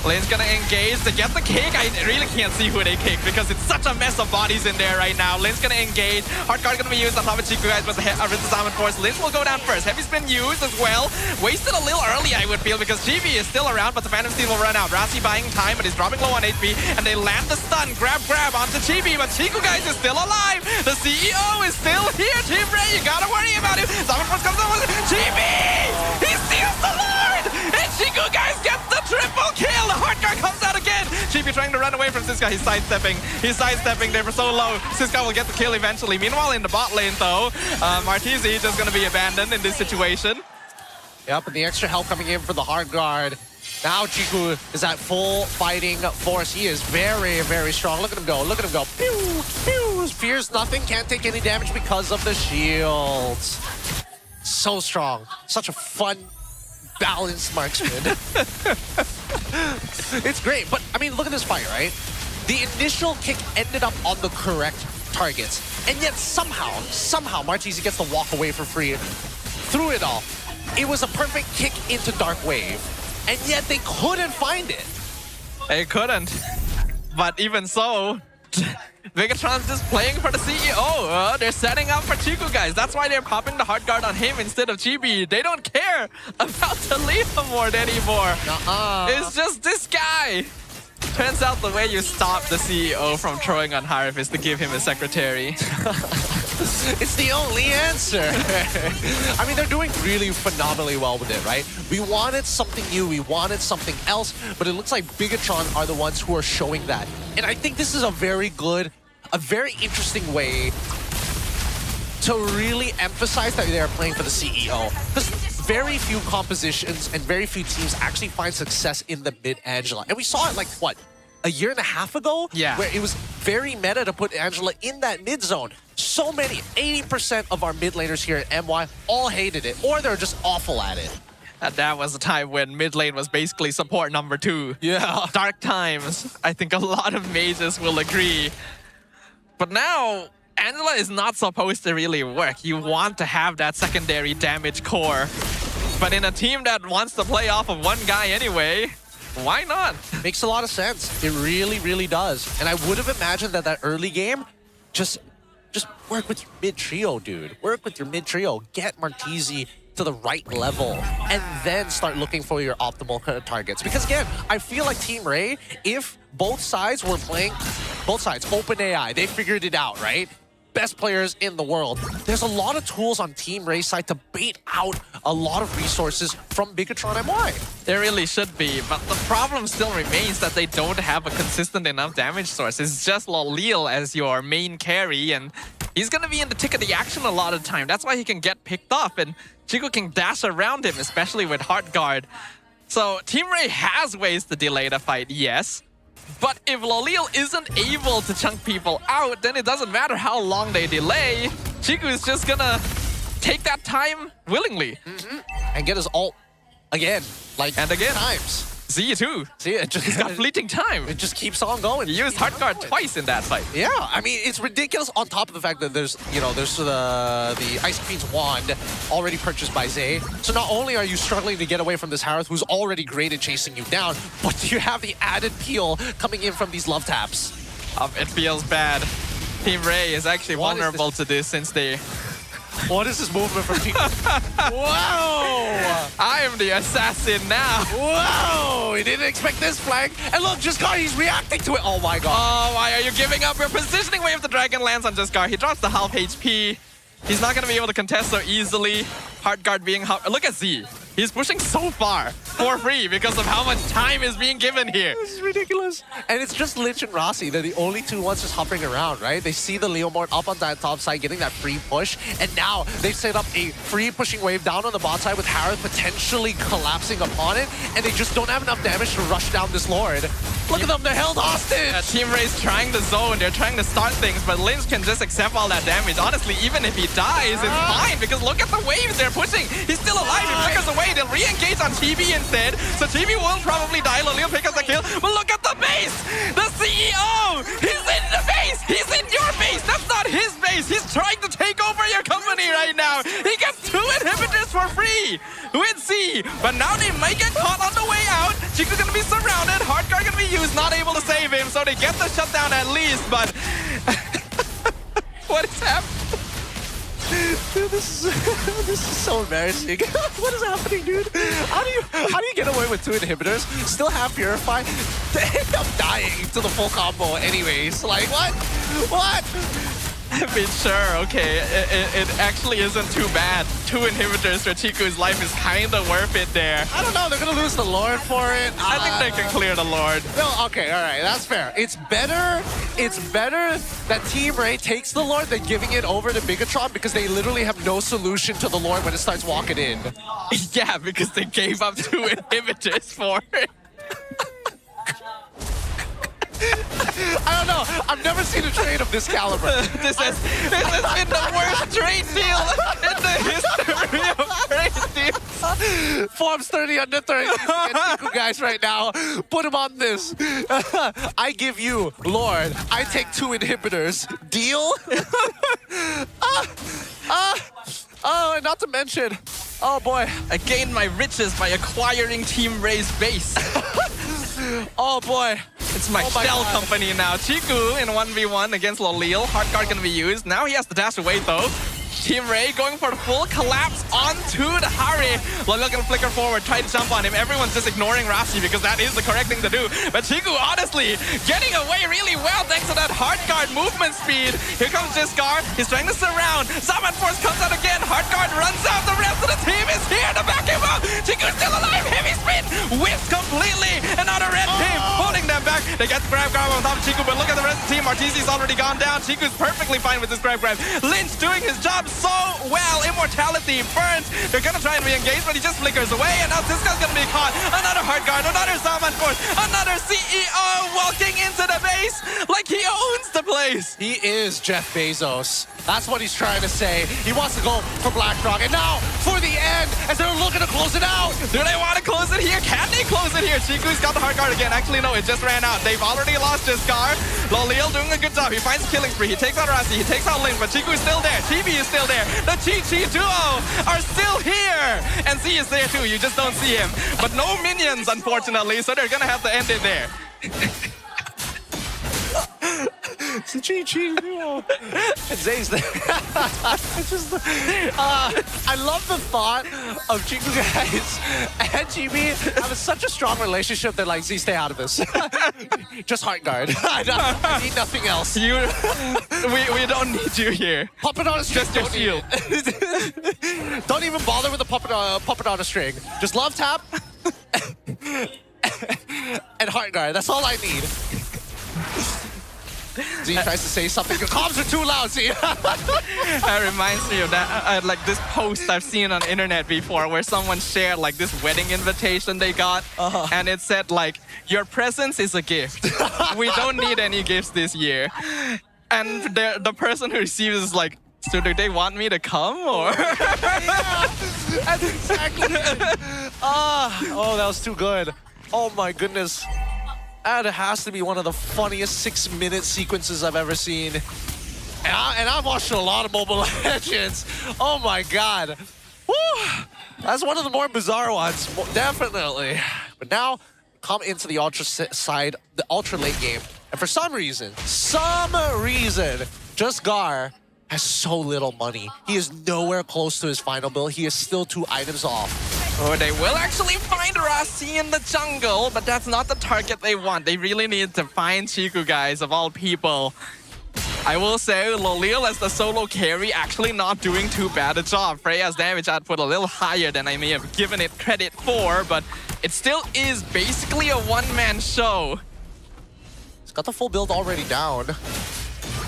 Lane's gonna engage to get the kick. I really can't see who they kick because it's such a mess of bodies in there right now. Lane's gonna engage. Hard guard gonna be used on top of Chiku, guys, but the Diamond Force. Lynch will go down first. Heavy spin used as well. Wasted a little early, I would feel, because GB is still around, but the Phantom Steel will run out. Rossi buying time, but he's dropping low on HP, and they land the stun. Grab onto GB, but Chiku, guys, is still alive. The CEO is still here. Team Rey, you gotta worry about him. Diamond Force comes over. GB! He steals the Lord! And Chiku, guys, gets the triple kill. The hard guard comes out again. GB trying to run away from Siska. He's sidestepping. He's sidestepping there for so low. Siska will get the kill eventually. Meanwhile, in the bot lane, though, Martizi just gonna be abandoned in this situation. Yep, and the extra help coming in for the hard guard. Now Chiku is at full fighting force. He is very, very strong. Look at him go. Look at him go. Pew, pew. Fears nothing. Can't take any damage because of the shields. So strong. Such a fun, balanced marksman. It's great. But, I mean, look at this fight, right? The initial kick ended up on the correct targets. And yet somehow Martizi gets to walk away for free through it all. It was a perfect kick into Dark Wave. And yet they couldn't find it. They couldn't. But even so, Megatron's just playing for the CEO. They're setting up for Chiku, guys. That's why they're popping the hard guard on him instead of GB. They don't care about the leaderboard anymore. It's just this guy. Turns out the way you stop the CEO from throwing on Harif is to give him a secretary. It's the only answer. I mean, they're doing really phenomenally well with it, right? We wanted something new, we wanted something else, but it looks like Bigatron are the ones who are showing that. And I think this is a very interesting way to really emphasize that they are playing for the CEO. Because very few compositions and very few teams actually find success in the mid-Angela. And we saw it like, what, a year and a half ago? Yeah. Where it was very meta to put Angela in that mid-zone. So many, 80% of our mid laners here at MY all hated it, or they're just awful at it. And that was a time when mid lane was basically support number 2. Yeah. Dark times. I think a lot of mages will agree. But now, Angela is not supposed to really work. You want to have that secondary damage core. But in a team that wants to play off of one guy anyway, why not? Makes a lot of sense. It really, really does. And I would have imagined that early game, just work with your mid-trio, dude. Work with your mid-trio. Get Martizi to the right level. And then start looking for your optimal targets. Because again, I feel like Team Rey, if both sides were playing, both sides, open AI, they figured it out, right? best players in the world. There's a lot of tools on Team Rey's side to bait out a lot of resources from Bigatron MY. There really should be, but the problem still remains that they don't have a consistent enough damage source. It's just Lolil as your main carry, and he's gonna be in the tick of the action a lot of the time. That's why he can get picked off, and Chiku can dash around him, especially with Heart Guard. So Team Rey has ways to delay the fight, yes. But if Lolil isn't able to chunk people out, then it doesn't matter how long they delay. Chiku is just gonna take that time willingly. And get his ult again. And again. Times. Z too. See, He's got fleeting time. It just keeps on going. He used Heart Guard twice in that fight. Yeah, I mean, it's ridiculous on top of the fact that there's the Ice Queen's wand already purchased by Zay. So not only are you struggling to get away from this Harith who's already great at chasing you down, but you have the added peel coming in from these love taps. It feels bad. Team Rey is actually vulnerable to this since they... What is this movement from Chiku? Whoa! I am the assassin now. Whoa! He didn't expect this flank. And look, Jaskar, he's reacting to it. Oh my god. Oh, why are you giving up your positioning wave? The dragon lands on Jaskar. He drops the half HP. He's not going to be able to contest so easily. Heart Guard being... Look at Z. He's pushing so far for free because of how much time is being given here. This is ridiculous. And it's just Lich and Rossi. They're the only two ones just hovering around, right? They see the Leomord up on that top side, getting that free push. And now they've set up a free pushing wave down on the bot side with Harith potentially collapsing upon it. And they just don't have enough damage to rush down this Lord. Look at them, they're held hostage! Team Rey's trying the zone, they're trying to start things, but Lynch can just accept all that damage. Honestly, even if he dies, it's fine, because look at the waves they're pushing. He's still alive, he flickers away, they'll re-engage on TB instead. So TB will probably die, Lolil pick up the kill, but look at the base! The CEO! He's in the base! He's in your base! That's not his base! He's trying to take over your company right now! He gets 2 inhibitors for free with C! But now they might get caught on the way out. Chiku's gonna be surrounded, Heart Guard gonna be used. Not able to save him, so they get the shutdown at least, but what is happening? Dude, this is so embarrassing. What is happening, dude? How do you get away with 2 inhibitors? Still have Purify? They end up dying to the full combo anyways. Like, what? What? I mean, sure, okay. It actually isn't too bad. 2 inhibitors for Chiku's life is kind of worth it there. I don't know, they're going to lose the Lord for it. I think they can clear the Lord. No, okay, all right, that's fair. It's better that Team Rey takes the Lord than giving it over to Bigatron because they literally have no solution to the Lord when it starts walking in. Yeah, because they gave up 2 inhibitors for it. I don't know. I've never seen a trade of this caliber. This has been the worst trade deal in the history of trade deals. Forms 30 under 30 against Chiku guys right now. Put him on this. I give you Lord. I take 2 inhibitors. Deal? Oh, and not to mention, oh boy, I gained my riches by acquiring Team Rey's base. Oh boy. It's my shell company now. Chiku in 1v1 against Lolil. Heart Guard gonna be used. Now he has to dash away though. Team Rey going for the full collapse onto the Hari. Lolil gonna flicker forward, try to jump on him. Everyone's just ignoring Rashi because that is the correct thing to do. But Chiku honestly getting away really well thanks to that Heart Guard movement speed. Here comes Jaskar. He's trying to surround. Zaman Force comes out again. Heart Guard runs out. The rest of the team is here to back him up. Chiku's still alive. Heavy spin. Whiffs completely. And now the red team holding them back. They get the grab on top of Chiku, but look at the rest of the team. Martizi's already gone down. Chiku's perfectly fine with this grab. Lynch doing his job so well. Immortality burns. They're gonna try and re-engage, but he just flickers away, and now Siska's gonna be caught. Another Heart Guard, another Zaman Force, another CEO walking into the base like he owns the place. He is Jeff Bezos. That's what he's trying to say. He wants to go for BlackRock, and now for the end, as they're looking to close it out. Do they want to close it here? Can they close it here? Chiku's got the Heart Guard again. Actually, no, it just ran out. They've already lost Jaskar. Lolil doing a good job. He finds a killing spree. He takes out Rasi. He takes out Lynch, but Chiku is still there. TB is still there. The Chi-Chi duo are still here. And Z is there too. You just don't see him. But no minions, unfortunately, so they're going to have to end it there. And Zay's there. It's just, I love the thought of Chiku guys and GB have such a strong relationship that like, Z, stay out of this. Just heart guard. I need nothing else. We don't need you here. Puppet on a string. Just your shield. Don't even bother with the puppet on a string. Just love tap and heart guard. That's all I need. Z tries to say something. Your comms are too loud, Z. That reminds me of that, like this post I've seen on internet before where someone shared like this wedding invitation they got, and it said like, your presence is a gift. We don't need any gifts this year. And the person who receives is like, so do they want me to come or? That's exactly it. Oh, that was too good. Oh my goodness. That has to be one of the funniest 6-minute sequences I've ever seen. And I've watched a lot of Mobile Legends. Oh my god. Woo! That's one of the more bizarre ones, definitely. But now, come into the Ultra side, the Ultra late game. And for some reason, Just Gar has so little money. He is nowhere close to his final build. He is still 2 items off. Oh, they will actually find Rasi in the jungle, but that's not the target they want. They really need to find Chiku, guys, of all people. I will say, Lolil as the solo carry actually not doing too bad a job. Freya's damage output a little higher than I may have given it credit for, but it still is basically a one-man show. He's got the full build already down.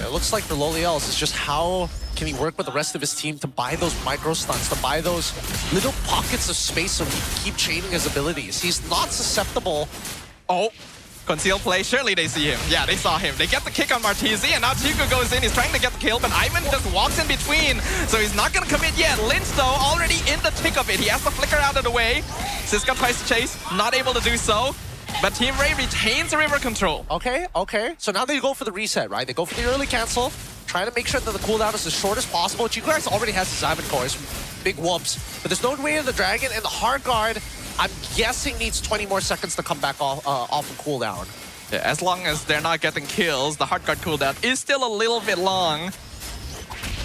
It looks like for Lolil, it's just how can he work with the rest of his team to buy those micro stunts, to buy those little pockets of space so he can keep chaining his abilities. He's not susceptible. Oh, concealed play. Surely they see him. Yeah, they saw him. They get the kick on Martizi, and now Chiku goes in. He's trying to get the kill, but Ivan just walks in between, so he's not going to commit yet. Lynch, though, already in the thick of it. He has to flicker out of the way. Siska tries to chase, not able to do so. But Team Rey retains the river control. Okay. So now they go for the reset, right? They go for the early cancel, trying to make sure that the cooldown is as short as possible. Chiku guys already has his Ivan cores, big whoops. But there's no way in the Dragon, and the hard guard, I'm guessing, needs 20 more seconds to come back off of cooldown. Yeah, as long as they're not getting kills, the hard guard cooldown is still a little bit long.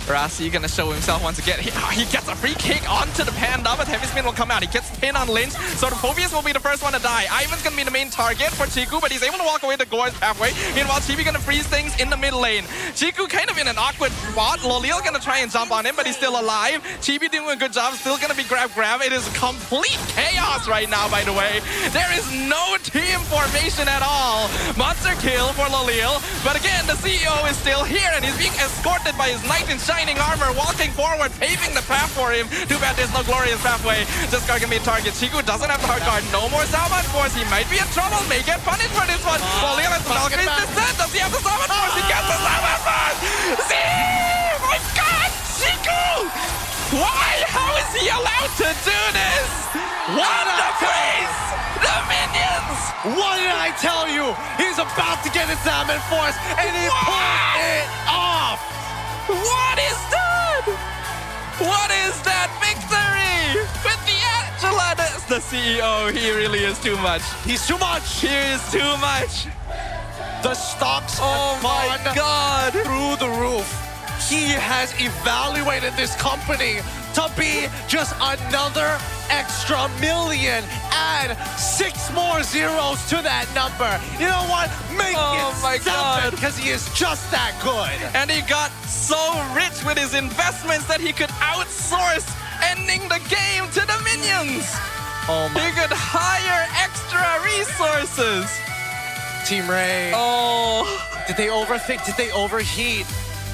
Rasi gonna show himself once again. He gets a free kick onto the Panda, but Heavy Spin will come out. He gets pinned on Lynch, so the Phobius will be the first one to die. Ivan's gonna be the main target for Chiku, but he's able to walk away to Gore's pathway. Meanwhile, Chibi gonna freeze things in the mid lane. Chiku kind of in an awkward spot. Lolil gonna try and jump on him, but he's still alive. Chibi doing a good job, still gonna be grab. It is complete chaos right now, by the way. There is no team formation at all. Monster kill for Lolil, but again, the CEO is still here, and he's being escorted by his knight in shining armor, walking forward, paving the path for him. Too bad there's no glorious pathway. Just Gar can be a target. Chiku doesn't have the hard guard. No more Salmon Force. He might be in trouble. May get punished for this one. Lolil has the Valkyrie's descent. Does he have the Salmon Force? He gets the Salmon Force! See! My God! Chiku! Why? How is he allowed to do this? What the face! The minions! What did I tell you? He's about to get his Salmon Force, and he pulled it off! What is that? What is that victory? With the Angela, the CEO, he really is too much. He's too much. He is too much. The stocks oh my God, through the roof. He has evaluated this company to be just another extra million. Add 6 more zeros to that number. You know what? Make it 7 because he is just that good. And he got so rich with his investments that he could outsource ending the game to the minions. Oh my. He could hire extra resources. Team Rey. Oh. Did they overthink? Did they overheat?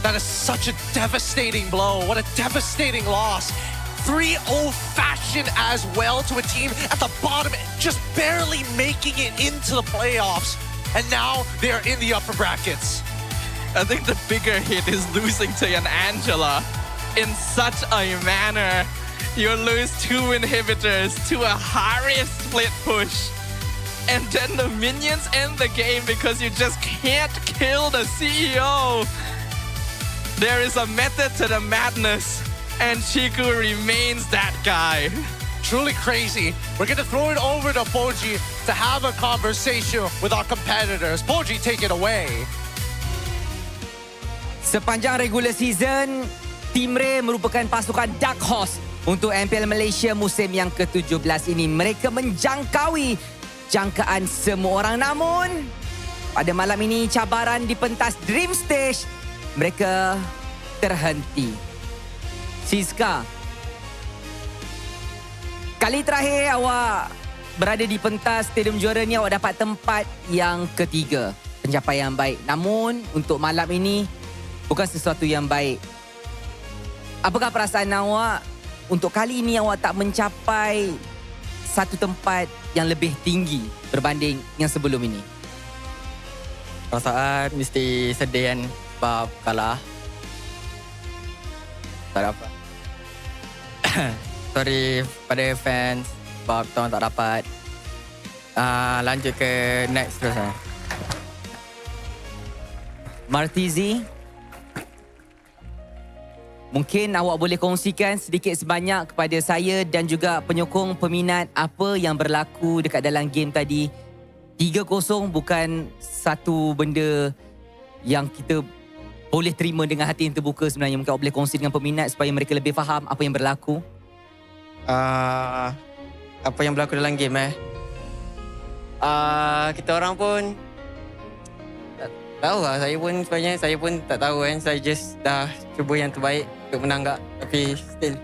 That is such a devastating blow. What a devastating loss. 3-0 fashion as well to a team at the bottom, just barely making it into the playoffs. And now they are in the upper brackets. I think the bigger hit is losing to an Angela in such a manner. You lose 2 inhibitors to a Harry split push. And then the minions end the game because you just can't kill the CEO. There is a method to the madness, and Chiku remains that guy. Truly crazy. We're going to throw it over to Poji to have a conversation with our competitors. Poji, take it away. Sepanjang regular season, Team Rey merupakan pasukan dark horse untuk MPL Malaysia musim yang ke-17 ini. Mereka menjangkaui jangkaan semua orang. Namun, pada malam ini cabaran di pentas Dream Stage, mereka terhenti. Siska, kali terakhir awak berada di pentas Stadium Juara ni, awak dapat tempat yang ketiga. Pencapaian baik. Namun, untuk malam ini, bukan sesuatu yang baik. Apakah perasaan awak untuk kali ini awak tak mencapai satu tempat yang lebih tinggi berbanding yang sebelum ini? Perasaan mesti sedih kan sebab kalah. Tak dapat. Sorry pada fans sebab tuan tak dapat. Lanjut ke next terus. Martizi, mungkin awak boleh kongsikan sedikit sebanyak kepada saya dan juga penyokong peminat apa yang berlaku dekat dalam game tadi. 3-0 bukan satu benda yang kita boleh terima dengan hati yang terbuka sebenarnya. Mungkin awak boleh kongsi dengan peminat supaya mereka lebih faham apa yang berlaku. Apa yang berlaku dalam game kita orang pun tak tahu lah. Saya pun tak tahu kan. Saya just dah cuba yang terbaik untuk menang tak. Tapi still.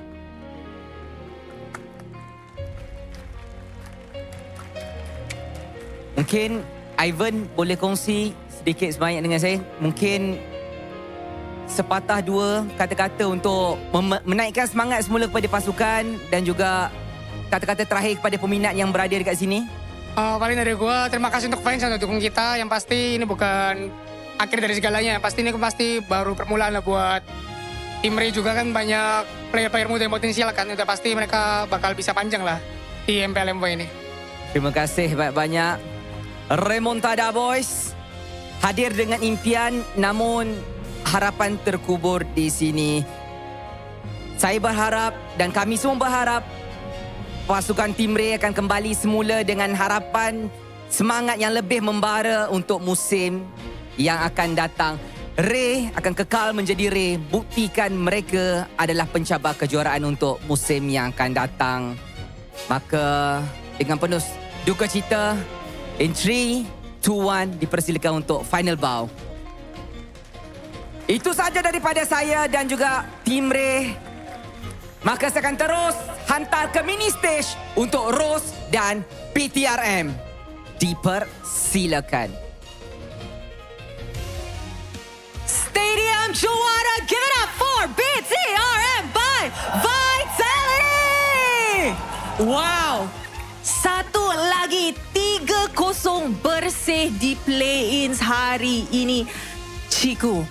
Mungkin Ivan boleh kongsi sedikit sebanyak dengan saya. Mungkin sepatah dua kata-kata untuk menaikkan semangat semula kepada pasukan dan juga kata-kata terakhir kepada peminat yang berada dekat sini. Paling dari gua, terima kasih untuk fans yang dukung kita. Yang pasti ini bukan akhir dari segalanya. Pasti ini pasti baru permulaan lah buat Team Rey juga kan, banyak player-player muda yang potensial kan. Udah pasti mereka bakal bisa panjang lah di MPL MY ini. Terima kasih banyak-banyak. Remontada Boys hadir dengan impian, namun harapan terkubur di sini. Saya berharap dan kami semua berharap pasukan Team Rey akan kembali semula dengan harapan semangat yang lebih membara untuk musim yang akan datang. Rey akan kekal menjadi Rey. Buktikan mereka adalah pencabar kejuaraan untuk musim yang akan datang. Maka dengan penuh duka cita, in 3, 2, 1 dipersilakan untuk final bow. Itu saja daripada saya dan juga Team Rey. Maka saya akan terus hantar ke mini stage untuk Rose dan BTRM. Dipersilakan. Stadium Juara, give it up for BTRM by Vitality! Wow! Satu lagi 3-0 bersih di play-ins hari ini. Ciku,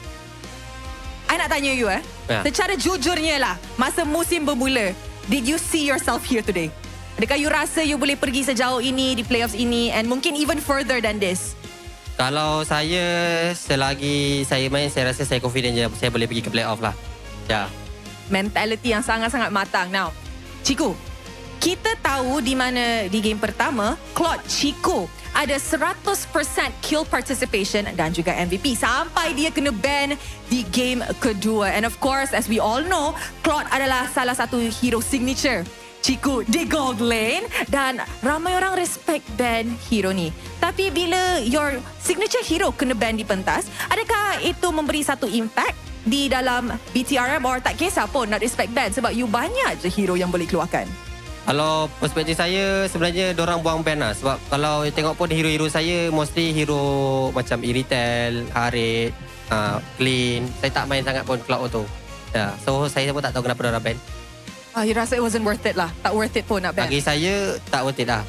I nak tanya you secara jujurnya lah, masa musim bermula, did you see yourself here today? Adakah you rasa you boleh pergi sejauh ini di playoffs ini and mungkin even further than this? Kalau saya, selagi saya main, saya rasa saya confident je saya boleh pergi ke playoff lah. Ya. Mentality yang sangat-sangat matang. Now, Ciku, kita tahu di mana di game pertama, Claude Chico ada 100% kill participation dan juga MVP sampai dia kena ban di game kedua. And of course, as we all know, Claude adalah salah satu hero signature Chico di gold lane dan ramai orang respect ban hero ni. Tapi bila your signature hero kena ban di pentas, adakah itu memberi satu impact di dalam BTRM or tak kisah pun nak respect ban sebab you banyak je hero yang boleh keluarkan? Kalau perspektif saya, sebenarnya diorang buang ban lah. Sebab kalau tengok pun hero-hero saya, mostly hero macam Iritel, Harit, Clean. Saya tak main sangat pun Cloud tu. Ya, so saya pun tak tahu kenapa diorang ban. You rasa it wasn't worth it lah? Tak worth it pun nak ban? Bagi saya, tak worth it lah.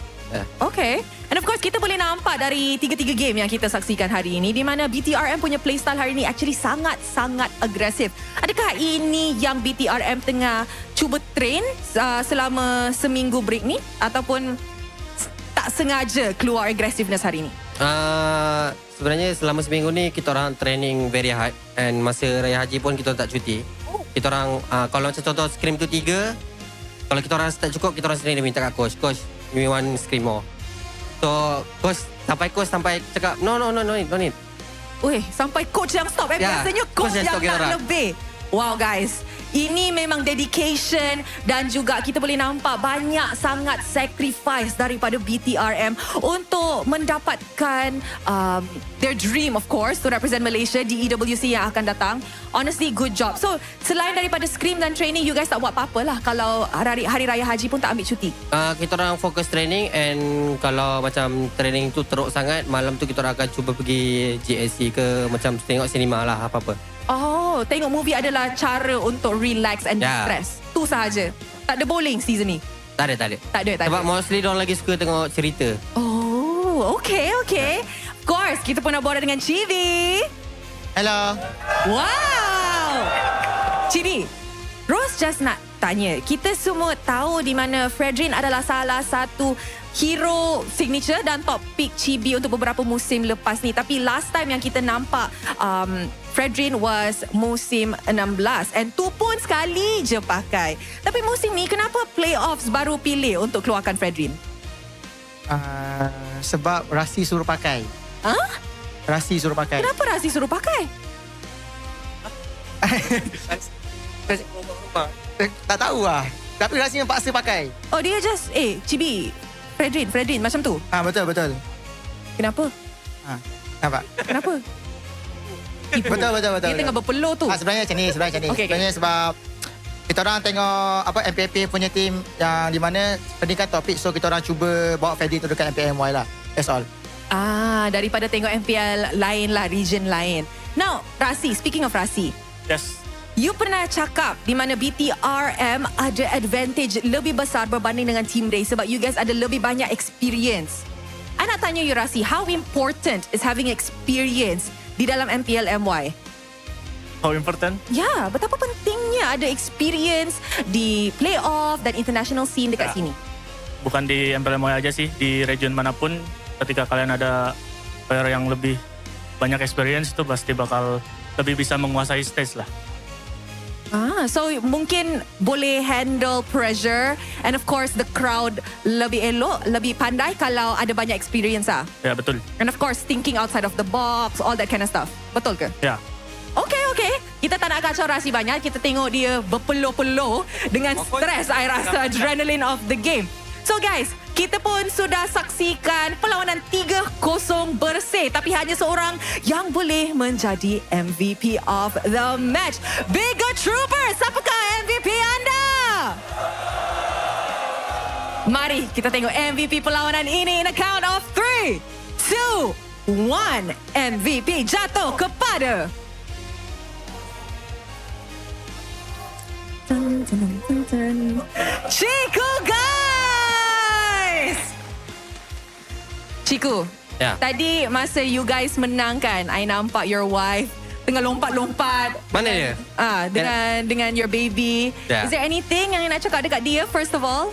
Okay. And of course, kita boleh nampak dari 3-3 game yang kita saksikan hari ini di mana BTRM punya playstyle hari ini actually sangat-sangat agresif. Adakah ini yang BTRM tengah cuba train selama seminggu break ni ataupun tak sengaja keluar aggressiveness hari ini? Sebenarnya selama seminggu ni kita orang training very hard and masa Raya Haji pun kita tak cuti. Kita orang, kalau macam contoh scrim tu 3, kalau kita orang tak cukup, kita orang sendiri minta kat coach. Coach, we want scrim more. So, coach sampai cakap, no need. sampai coach yang stop. Biasanya coach yang nak lebih. Wow guys, ini memang dedication dan juga kita boleh nampak banyak sangat sacrifice daripada BTRM untuk mendapatkan their dream of course to represent Malaysia di EWC yang akan datang. Honestly, good job. So, selain daripada scrim dan training, you guys tak buat apa-apa lah kalau hari Raya Haji pun tak ambil cuti? Kita orang fokus training and kalau macam training tu teruk sangat, malam tu kita orang akan cuba pergi GSC ke macam tengok sinema lah apa-apa. Oh, tengok movie adalah cara untuk relax and distress. Tu sahaja. Tak ada bowling season ni? Tak ada. Sebab mostly diorang lagi suka tengok cerita. Oh, okay. Of course, kita pun nak borak dengan Chibi. Hello. Wow. Chibi, Rose just nak tanya. Kita semua tahu di mana Fredrin adalah salah satu hero signature dan top pick Chibi untuk beberapa musim lepas ni. Tapi last time yang kita nampak Fredrin was musim 16 and tu pun sekali je pakai. Tapi musim ni kenapa playoffs baru pilih untuk keluarkan Fredrin? Sebab Rasi suruh pakai. Rasi suruh pakai. Kenapa Rasi suruh pakai? Tak tahu lah. Tapi Rasi yang paksa pakai. Oh, dia just Chibi, Fredrin macam tu? Betul. Kenapa? Nampak? Kenapa? Betul. Dia tengah berpeluh tu. Sebenarnya macam ni. Okay. Sebenarnya sebab kita orang tengok MPL punya team yang di mana pendidikan topik, so kita orang cuba bawa Freddy tu dekat MPL MY lah. That's all. Daripada tengok MPL lain lah, region lain. Now, Rasi, speaking of Rasi. Yes. You pernah cakap di mana BTRM ada advantage lebih besar berbanding dengan Team Rey sebab you guys ada lebih banyak experience. I nak tanya you, Rasi, how important is having experience di dalam MPL MY? How important? Ya, betapa pentingnya ada experience di playoff dan international scene dekat sini. Bukan di MPL MY aja sih, di region manapun ketika kalian ada player yang lebih banyak experience itu pasti bakal lebih bisa menguasai stage lah. So mungkin boleh handle pressure and of course the crowd lebih elok, lebih pandai kalau ada banyak experience lah. Ya, betul. And of course thinking outside of the box, all that kind of stuff. Betul ke? Ya. Okay. Kita tak nak kacau Rasi banyak. Kita tengok dia berpeluh-peluh dengan stres, I rasa, adrenaline of the game. So guys, kita pun sudah saksikan perlawanan 3-0 bersih. Tapi hanya seorang yang boleh menjadi MVP of the match. Bigger Troopers, apakah MVP anda? Mari kita tengok MVP perlawanan ini in a count of 3, 2, 1. MVP jatuh kepada... Chiku, guys! Chiku, tadi masa you guys menang kan, I nampak your wife tengah lompat-lompat. Mana dia? Dengan your baby. Is there anything yang nak cakap dekat dia first of all?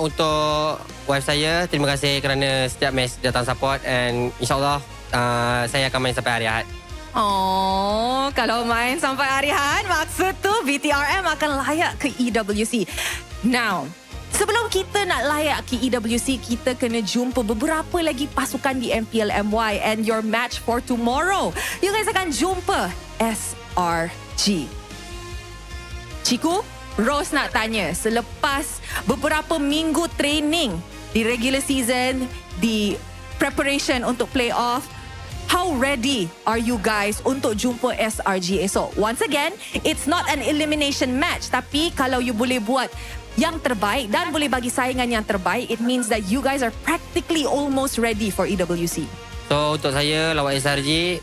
Untuk wife saya, terima kasih kerana setiap match datang support and insyaAllah saya akan main sampai hari Ahad. Oh, kalau main sampai hari Ahad, maksud tu BTRM akan layak ke EWC. Now, sebelum kita nak layak ke EWC, kita kena jumpa beberapa lagi pasukan di MPL MY and your match for tomorrow. You guys akan jumpa SRG. Chiku, Rose nak tanya, selepas beberapa minggu training di regular season, di preparation untuk playoff, how ready are you guys untuk jumpa SRG esok? Once again, it's not an elimination match. Tapi kalau you boleh buat yang terbaik dan boleh bagi saingan yang terbaik, it means that you guys are practically almost ready for EWC. So untuk saya lawan SRG,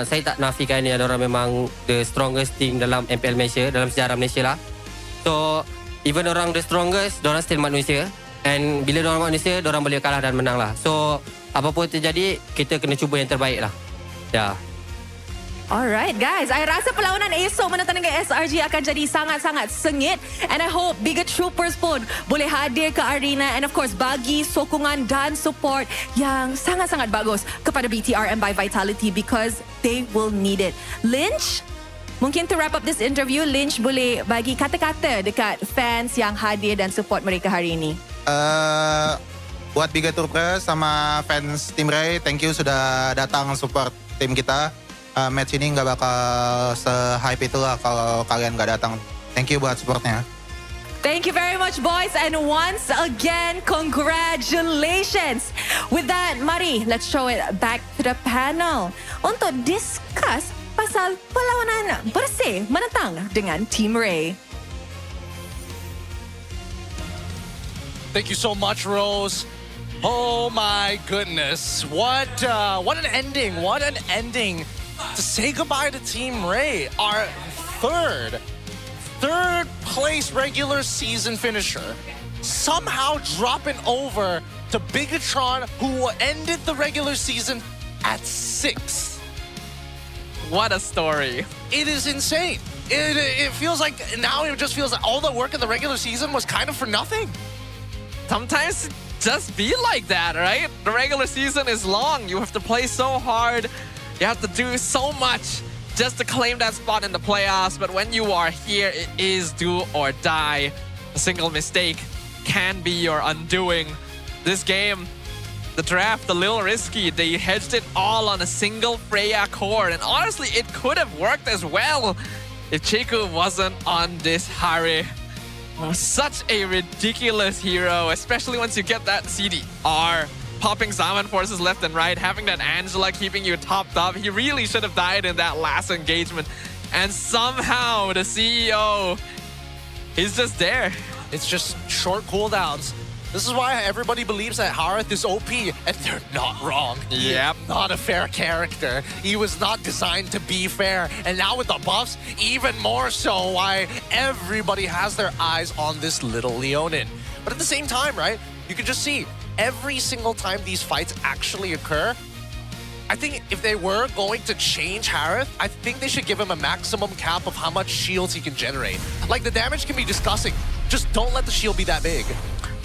saya tak nafikan ni ada orang memang the strongest team dalam MPL Malaysia, dalam sejarah Malaysia lah. So even orang the strongest, diorang still manusia. And bila diorang manusia, diorang boleh kalah dan menang lah. So apapun terjadi, kita kena cuba yang terbaik lah. Ya. Alright guys, I rasa perlawanan esok menentang dengan SRG akan jadi sangat-sangat sengit. And I hope Bigger Troopers pun boleh hadir ke arena and of course bagi sokongan dan support yang sangat-sangat bagus kepada BTRM by Vitality because they will need it. Lynch, mungkin to wrap up this interview, Lynch boleh bagi kata-kata dekat fans yang hadir dan support mereka hari ini. Buat Bigger Troopers sama fans Team Rey, thank you sudah datang support tim kita. Match ini nggak bakal se-hype itulah kalau kalian nggak datang. Thank you buat supportnya. Thank you very much, boys. And once again, congratulations. With that, mari, let's show it back to the panel untuk discuss pasal perlawanan bersih menentang dengan Team Rey. Thank you so much, Rose. Oh my goodness. What an ending. What an ending to say goodbye to Team Rey, our third place regular season finisher, somehow dropping over to Bigatron, who ended the regular season at 6th. What a story. It is insane. It feels like now it just feels like all the work in the regular season was kind of for nothing. Sometimes just be like that, right? The regular season is long. You have to play so hard. You have to do so much just to claim that spot in the playoffs. But when you are here, it is do or die. A single mistake can be your undoing. This game, the draft, a little risky. They hedged it all on a single Freya core. And honestly, it could have worked as well if Chiku wasn't on this Harry. Such a ridiculous hero, especially once you get that CDR. Popping Zaman forces left and right, having that Angela keeping you topped up. He really should have died in that last engagement. And somehow the CEO, he's just there. It's just short cooldowns. This is why everybody believes that Harith is OP, and they're not wrong. Yep. He's not a fair character. He was not designed to be fair. And now with the buffs, even more so why everybody has their eyes on this little Leonin. But at the same time, right, you can just see every single time these fights actually occur, I think if they were going to change Harith, I think they should give him a maximum cap of how much shields he can generate. Like, the damage can be discussing. Just don't let the shield be that big.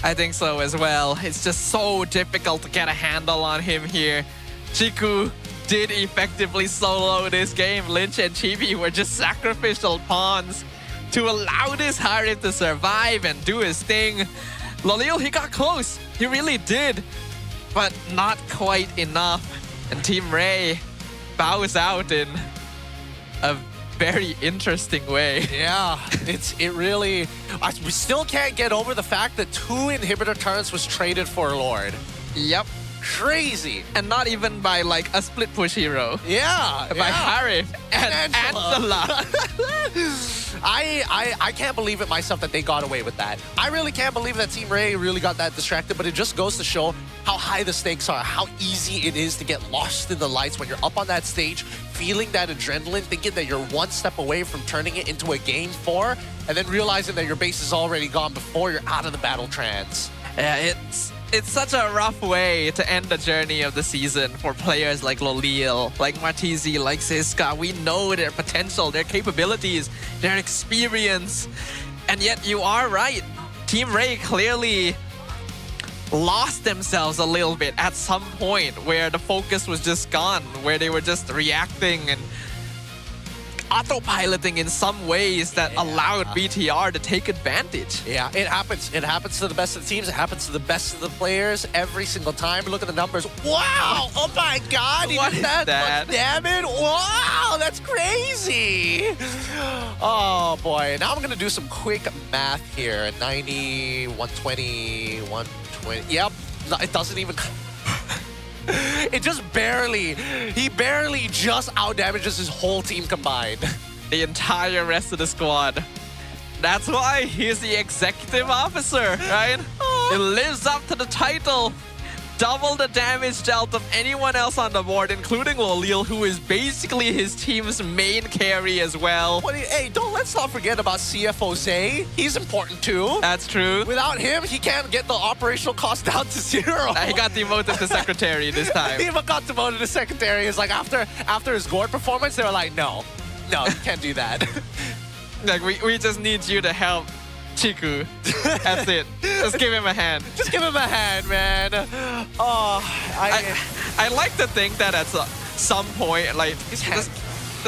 I think so as well. It's just so difficult to get a handle on him here. Chiku did effectively solo this game. Lynch and Chibi were just sacrificial pawns to allow this Harith to survive and do his thing. Lolil, he got close. He really did. But not quite enough. And Team Rey bows out in a very interesting way. Yeah, it really... we still can't get over the fact that 2 inhibitor turrets was traded for Lord. Yep. Crazy. And not even by like a split push hero. Yeah. By Harith and Angela. I can't believe it myself that they got away with that. I really can't believe that Team Rey really got that distracted, but it just goes to show how high the stakes are, how easy it is to get lost in the lights when you're up on that stage, feeling that adrenaline, thinking that you're one step away from turning it into a game 4, and then realizing that your base is already gone before you're out of the battle trance. Yeah, it's such a rough way to end the journey of the season for players like Lolil, like Martizi, like Siska. We know their potential, their capabilities, their experience. And yet you are right. Team Rey clearly lost themselves a little bit at some point where the focus was just gone, where they were just reacting and autopiloting in some ways that allowed BTR to take advantage. Yeah, it happens. It happens to the best of the teams. It happens to the best of the players every single time. Look at the numbers. Wow! Oh my God! What is that? Damn it! Wow! That's crazy! Oh boy. Now I'm going to do some quick math here. 90, 120, 120. Yep. No, it doesn't even... It just barely, he barely just outdamages his whole team combined. The entire rest of the squad. That's why he's the executive officer, right? He lives up to the title. Double the damage dealt of anyone else on the board, including Lolil, who is basically his team's main carry as well. Hey, let's not forget about CFO Zay. He's important too. That's true. Without him, he can't get the operational cost down to 0. He got demoted to secretary this time. He got demoted to secretary. It's like after his Gord performance, they were like, no, you can't do that. Like, we just need you to help Chiku. That's it. Just give him a hand. Just give him a hand, man. Oh, I like to think that at some point, like, just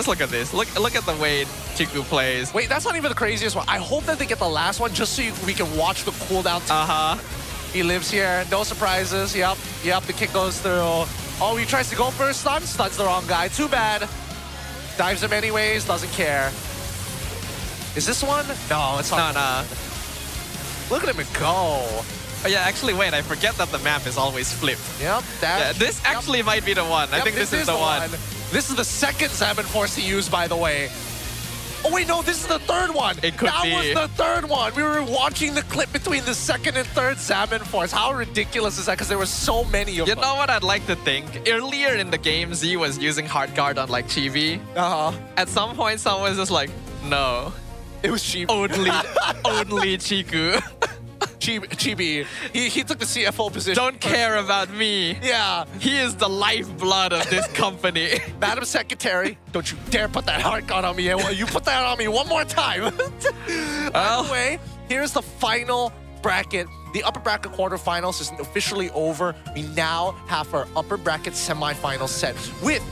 look at this. Look at the way Chiku plays. Wait, that's not even the craziest one. I hope that they get the last one just so we can watch the cooldown. Uh-huh. He lives here. No surprises. Yep. The kick goes through. Oh, he tries to go for a stun. Stuns the wrong guy. Too bad. Dives him anyways. Doesn't care. Is this one? No, it's not. No. Look at him go. Oh yeah, actually, wait, I forget that the map is always flipped. Yep, yeah, this actually might be the one. I think this is the one. This is the second Salmon Force he used, by the way. Oh wait, no, this is the third one. It could be. That was the third one. We were watching the clip between the second and third Salmon Force. How ridiculous is that? Because there were so many of them. You know what I'd like to think? Earlier in the game, Z was using hard guard on like Chibi. At some point, someone was just like, no. It was Chibi. Only Chiku. Chibi, he took the CFO position. Don't care about me. Yeah. He is the lifeblood of this company. Madam Secretary, don't you dare put that hard guard on me. You put that on me one more time. By the way, here's the final bracket. The upper bracket quarterfinals is officially over. We now have our upper bracket semifinals set with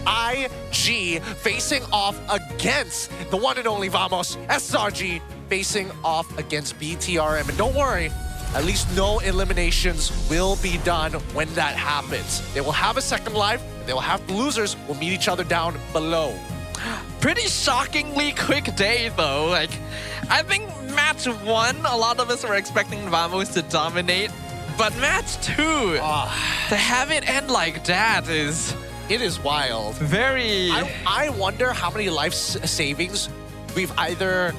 IG facing off against the one and only Vamos, SRG facing off against BTRM. And don't worry, at least no eliminations will be done when that happens. They will have a second life, and they will have the losers will meet each other down below. Pretty shockingly quick day though. Like, I think match 1, a lot of us were expecting Vamos to dominate, but match 2, to have it end like that is... It is wild. Very... I wonder how many life savings we've either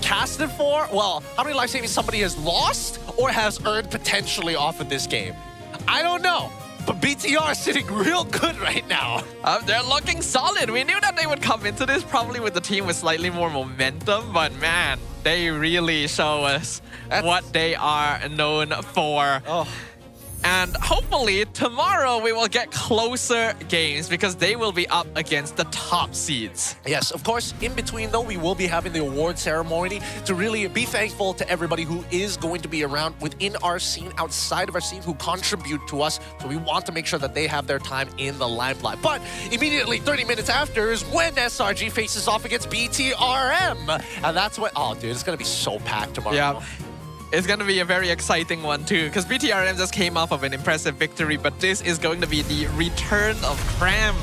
casted for, well, how many life savings somebody has lost or has earned potentially off of this game. I don't know, but BTR is sitting real good right now. They're looking solid. We knew that they would come into this probably with the team with slightly more momentum, but man, they really show us what they are known for. And hopefully tomorrow we will get closer games because they will be up against the top seeds. Yes, of course, in between though, we will be having the award ceremony to really be thankful to everybody who is going to be around within our scene, outside of our scene, who contribute to us. So we want to make sure that they have their time in the limelight. But immediately 30 minutes after is when SRG faces off against BTRM. And that's what, oh dude, it's going to be so packed tomorrow. Yeah. It's going to be a very exciting one too, because BTRM just came off of an impressive victory, but this is going to be the return of Cram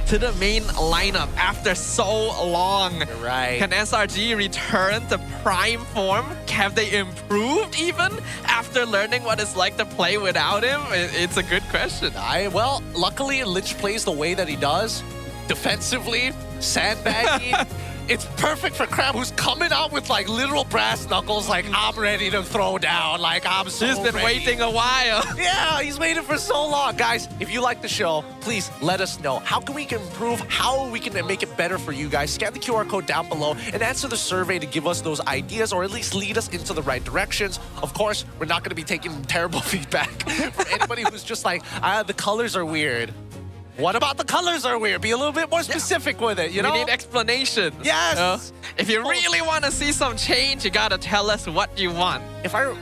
to the main lineup after so long. Right. Can SRG return to prime form? Have they improved even after learning what it's like to play without him? It's a good question. Well, luckily Lich plays the way that he does. Defensively, sandbagging. It's perfect for Crab, who's coming out with like literal brass knuckles, like I'm ready to throw down, like I'm so He's been ready. waiting a while. Yeah, he's waited for so long. Guys, if you like the show, please let us know. How can we improve? How we can make it better for you guys? Scan the QR code down below and answer the survey to give us those ideas or at least lead us into the right directions. Of course, we're not going to be taking terrible feedback from anybody who's just like, the colors are weird. What about the colors are weird? Be a little bit more specific with it, you know? We need explanations. Yes! If you really want to see some change, you gotta tell us what you want. If I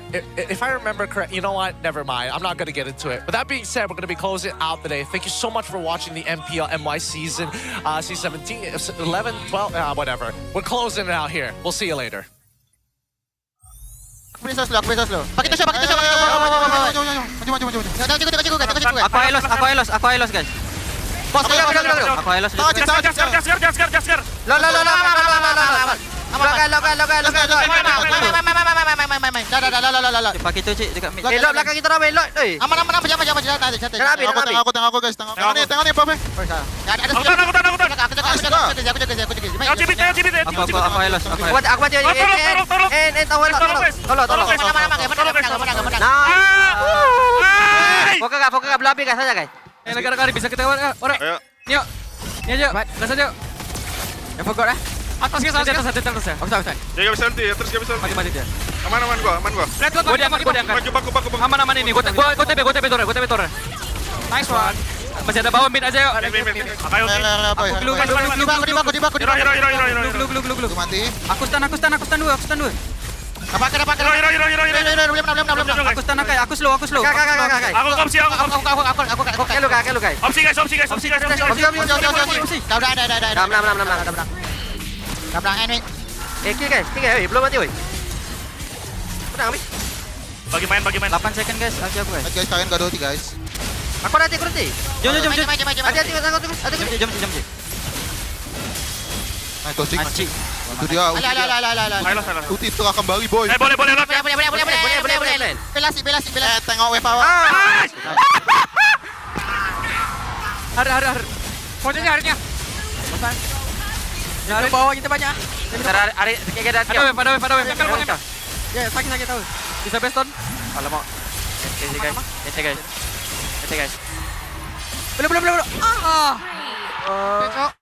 remember correct, you know what? Never mind. I'm not going to get into it. But that being said, we're going to be closing out today. Thank you so much for watching the MPL MY season 17, 11, 12, whatever. We're closing it out here. We'll see you later. Aku boleh slow. Pakai tu shot. Maju. Aku elos guys. Bos, aku elos. Gas. Lo. Dah. Pakai tu cik dekat mid. Lot belakang kita ramai lot. Aman. Jangan ambil. Tengok aku guys. Tengok ni apa? Ada Aku elos. Aku mati. Tolong. Fokus kat belah api guys saja guys. Dekat bisa kita orang. Ni aja. Gas aja. Ya fokus Atas ya. Aku tahu. Jaga bisa nanti, terus dia bisa. Mati dia. Aman gua. Lihat gua diangkat. Baku. Aman ini. Gua TP Tora. Nice one. Masih ada bawah mid aja yuk. Aku glue guys. Glue. Mati. Aku stun dulu. Kenapa? Aku stun kai. Aku slow. Aku opsi. Kelu guys. Opsi guys. Dah berang end. Guys. 3 belum mati woi. Menang ambil. Bagi main. 8 second guys. Aku guys. Guys, kalian gaduh 3 guys. Aku nanti. Jom. Hati-hati. Jom. Coaching. Acik. Itu dia. Ayolah. Ulti tengah kembali, boy. Boleh. Boleh. Belasi. Tengok wave awal. Har. Pokoknya harusnya. Ada bawah kita banyak. Ada wave. Ya, sakit tahu. Bisa beston. Alamak. Ente guys. Belum. Besok.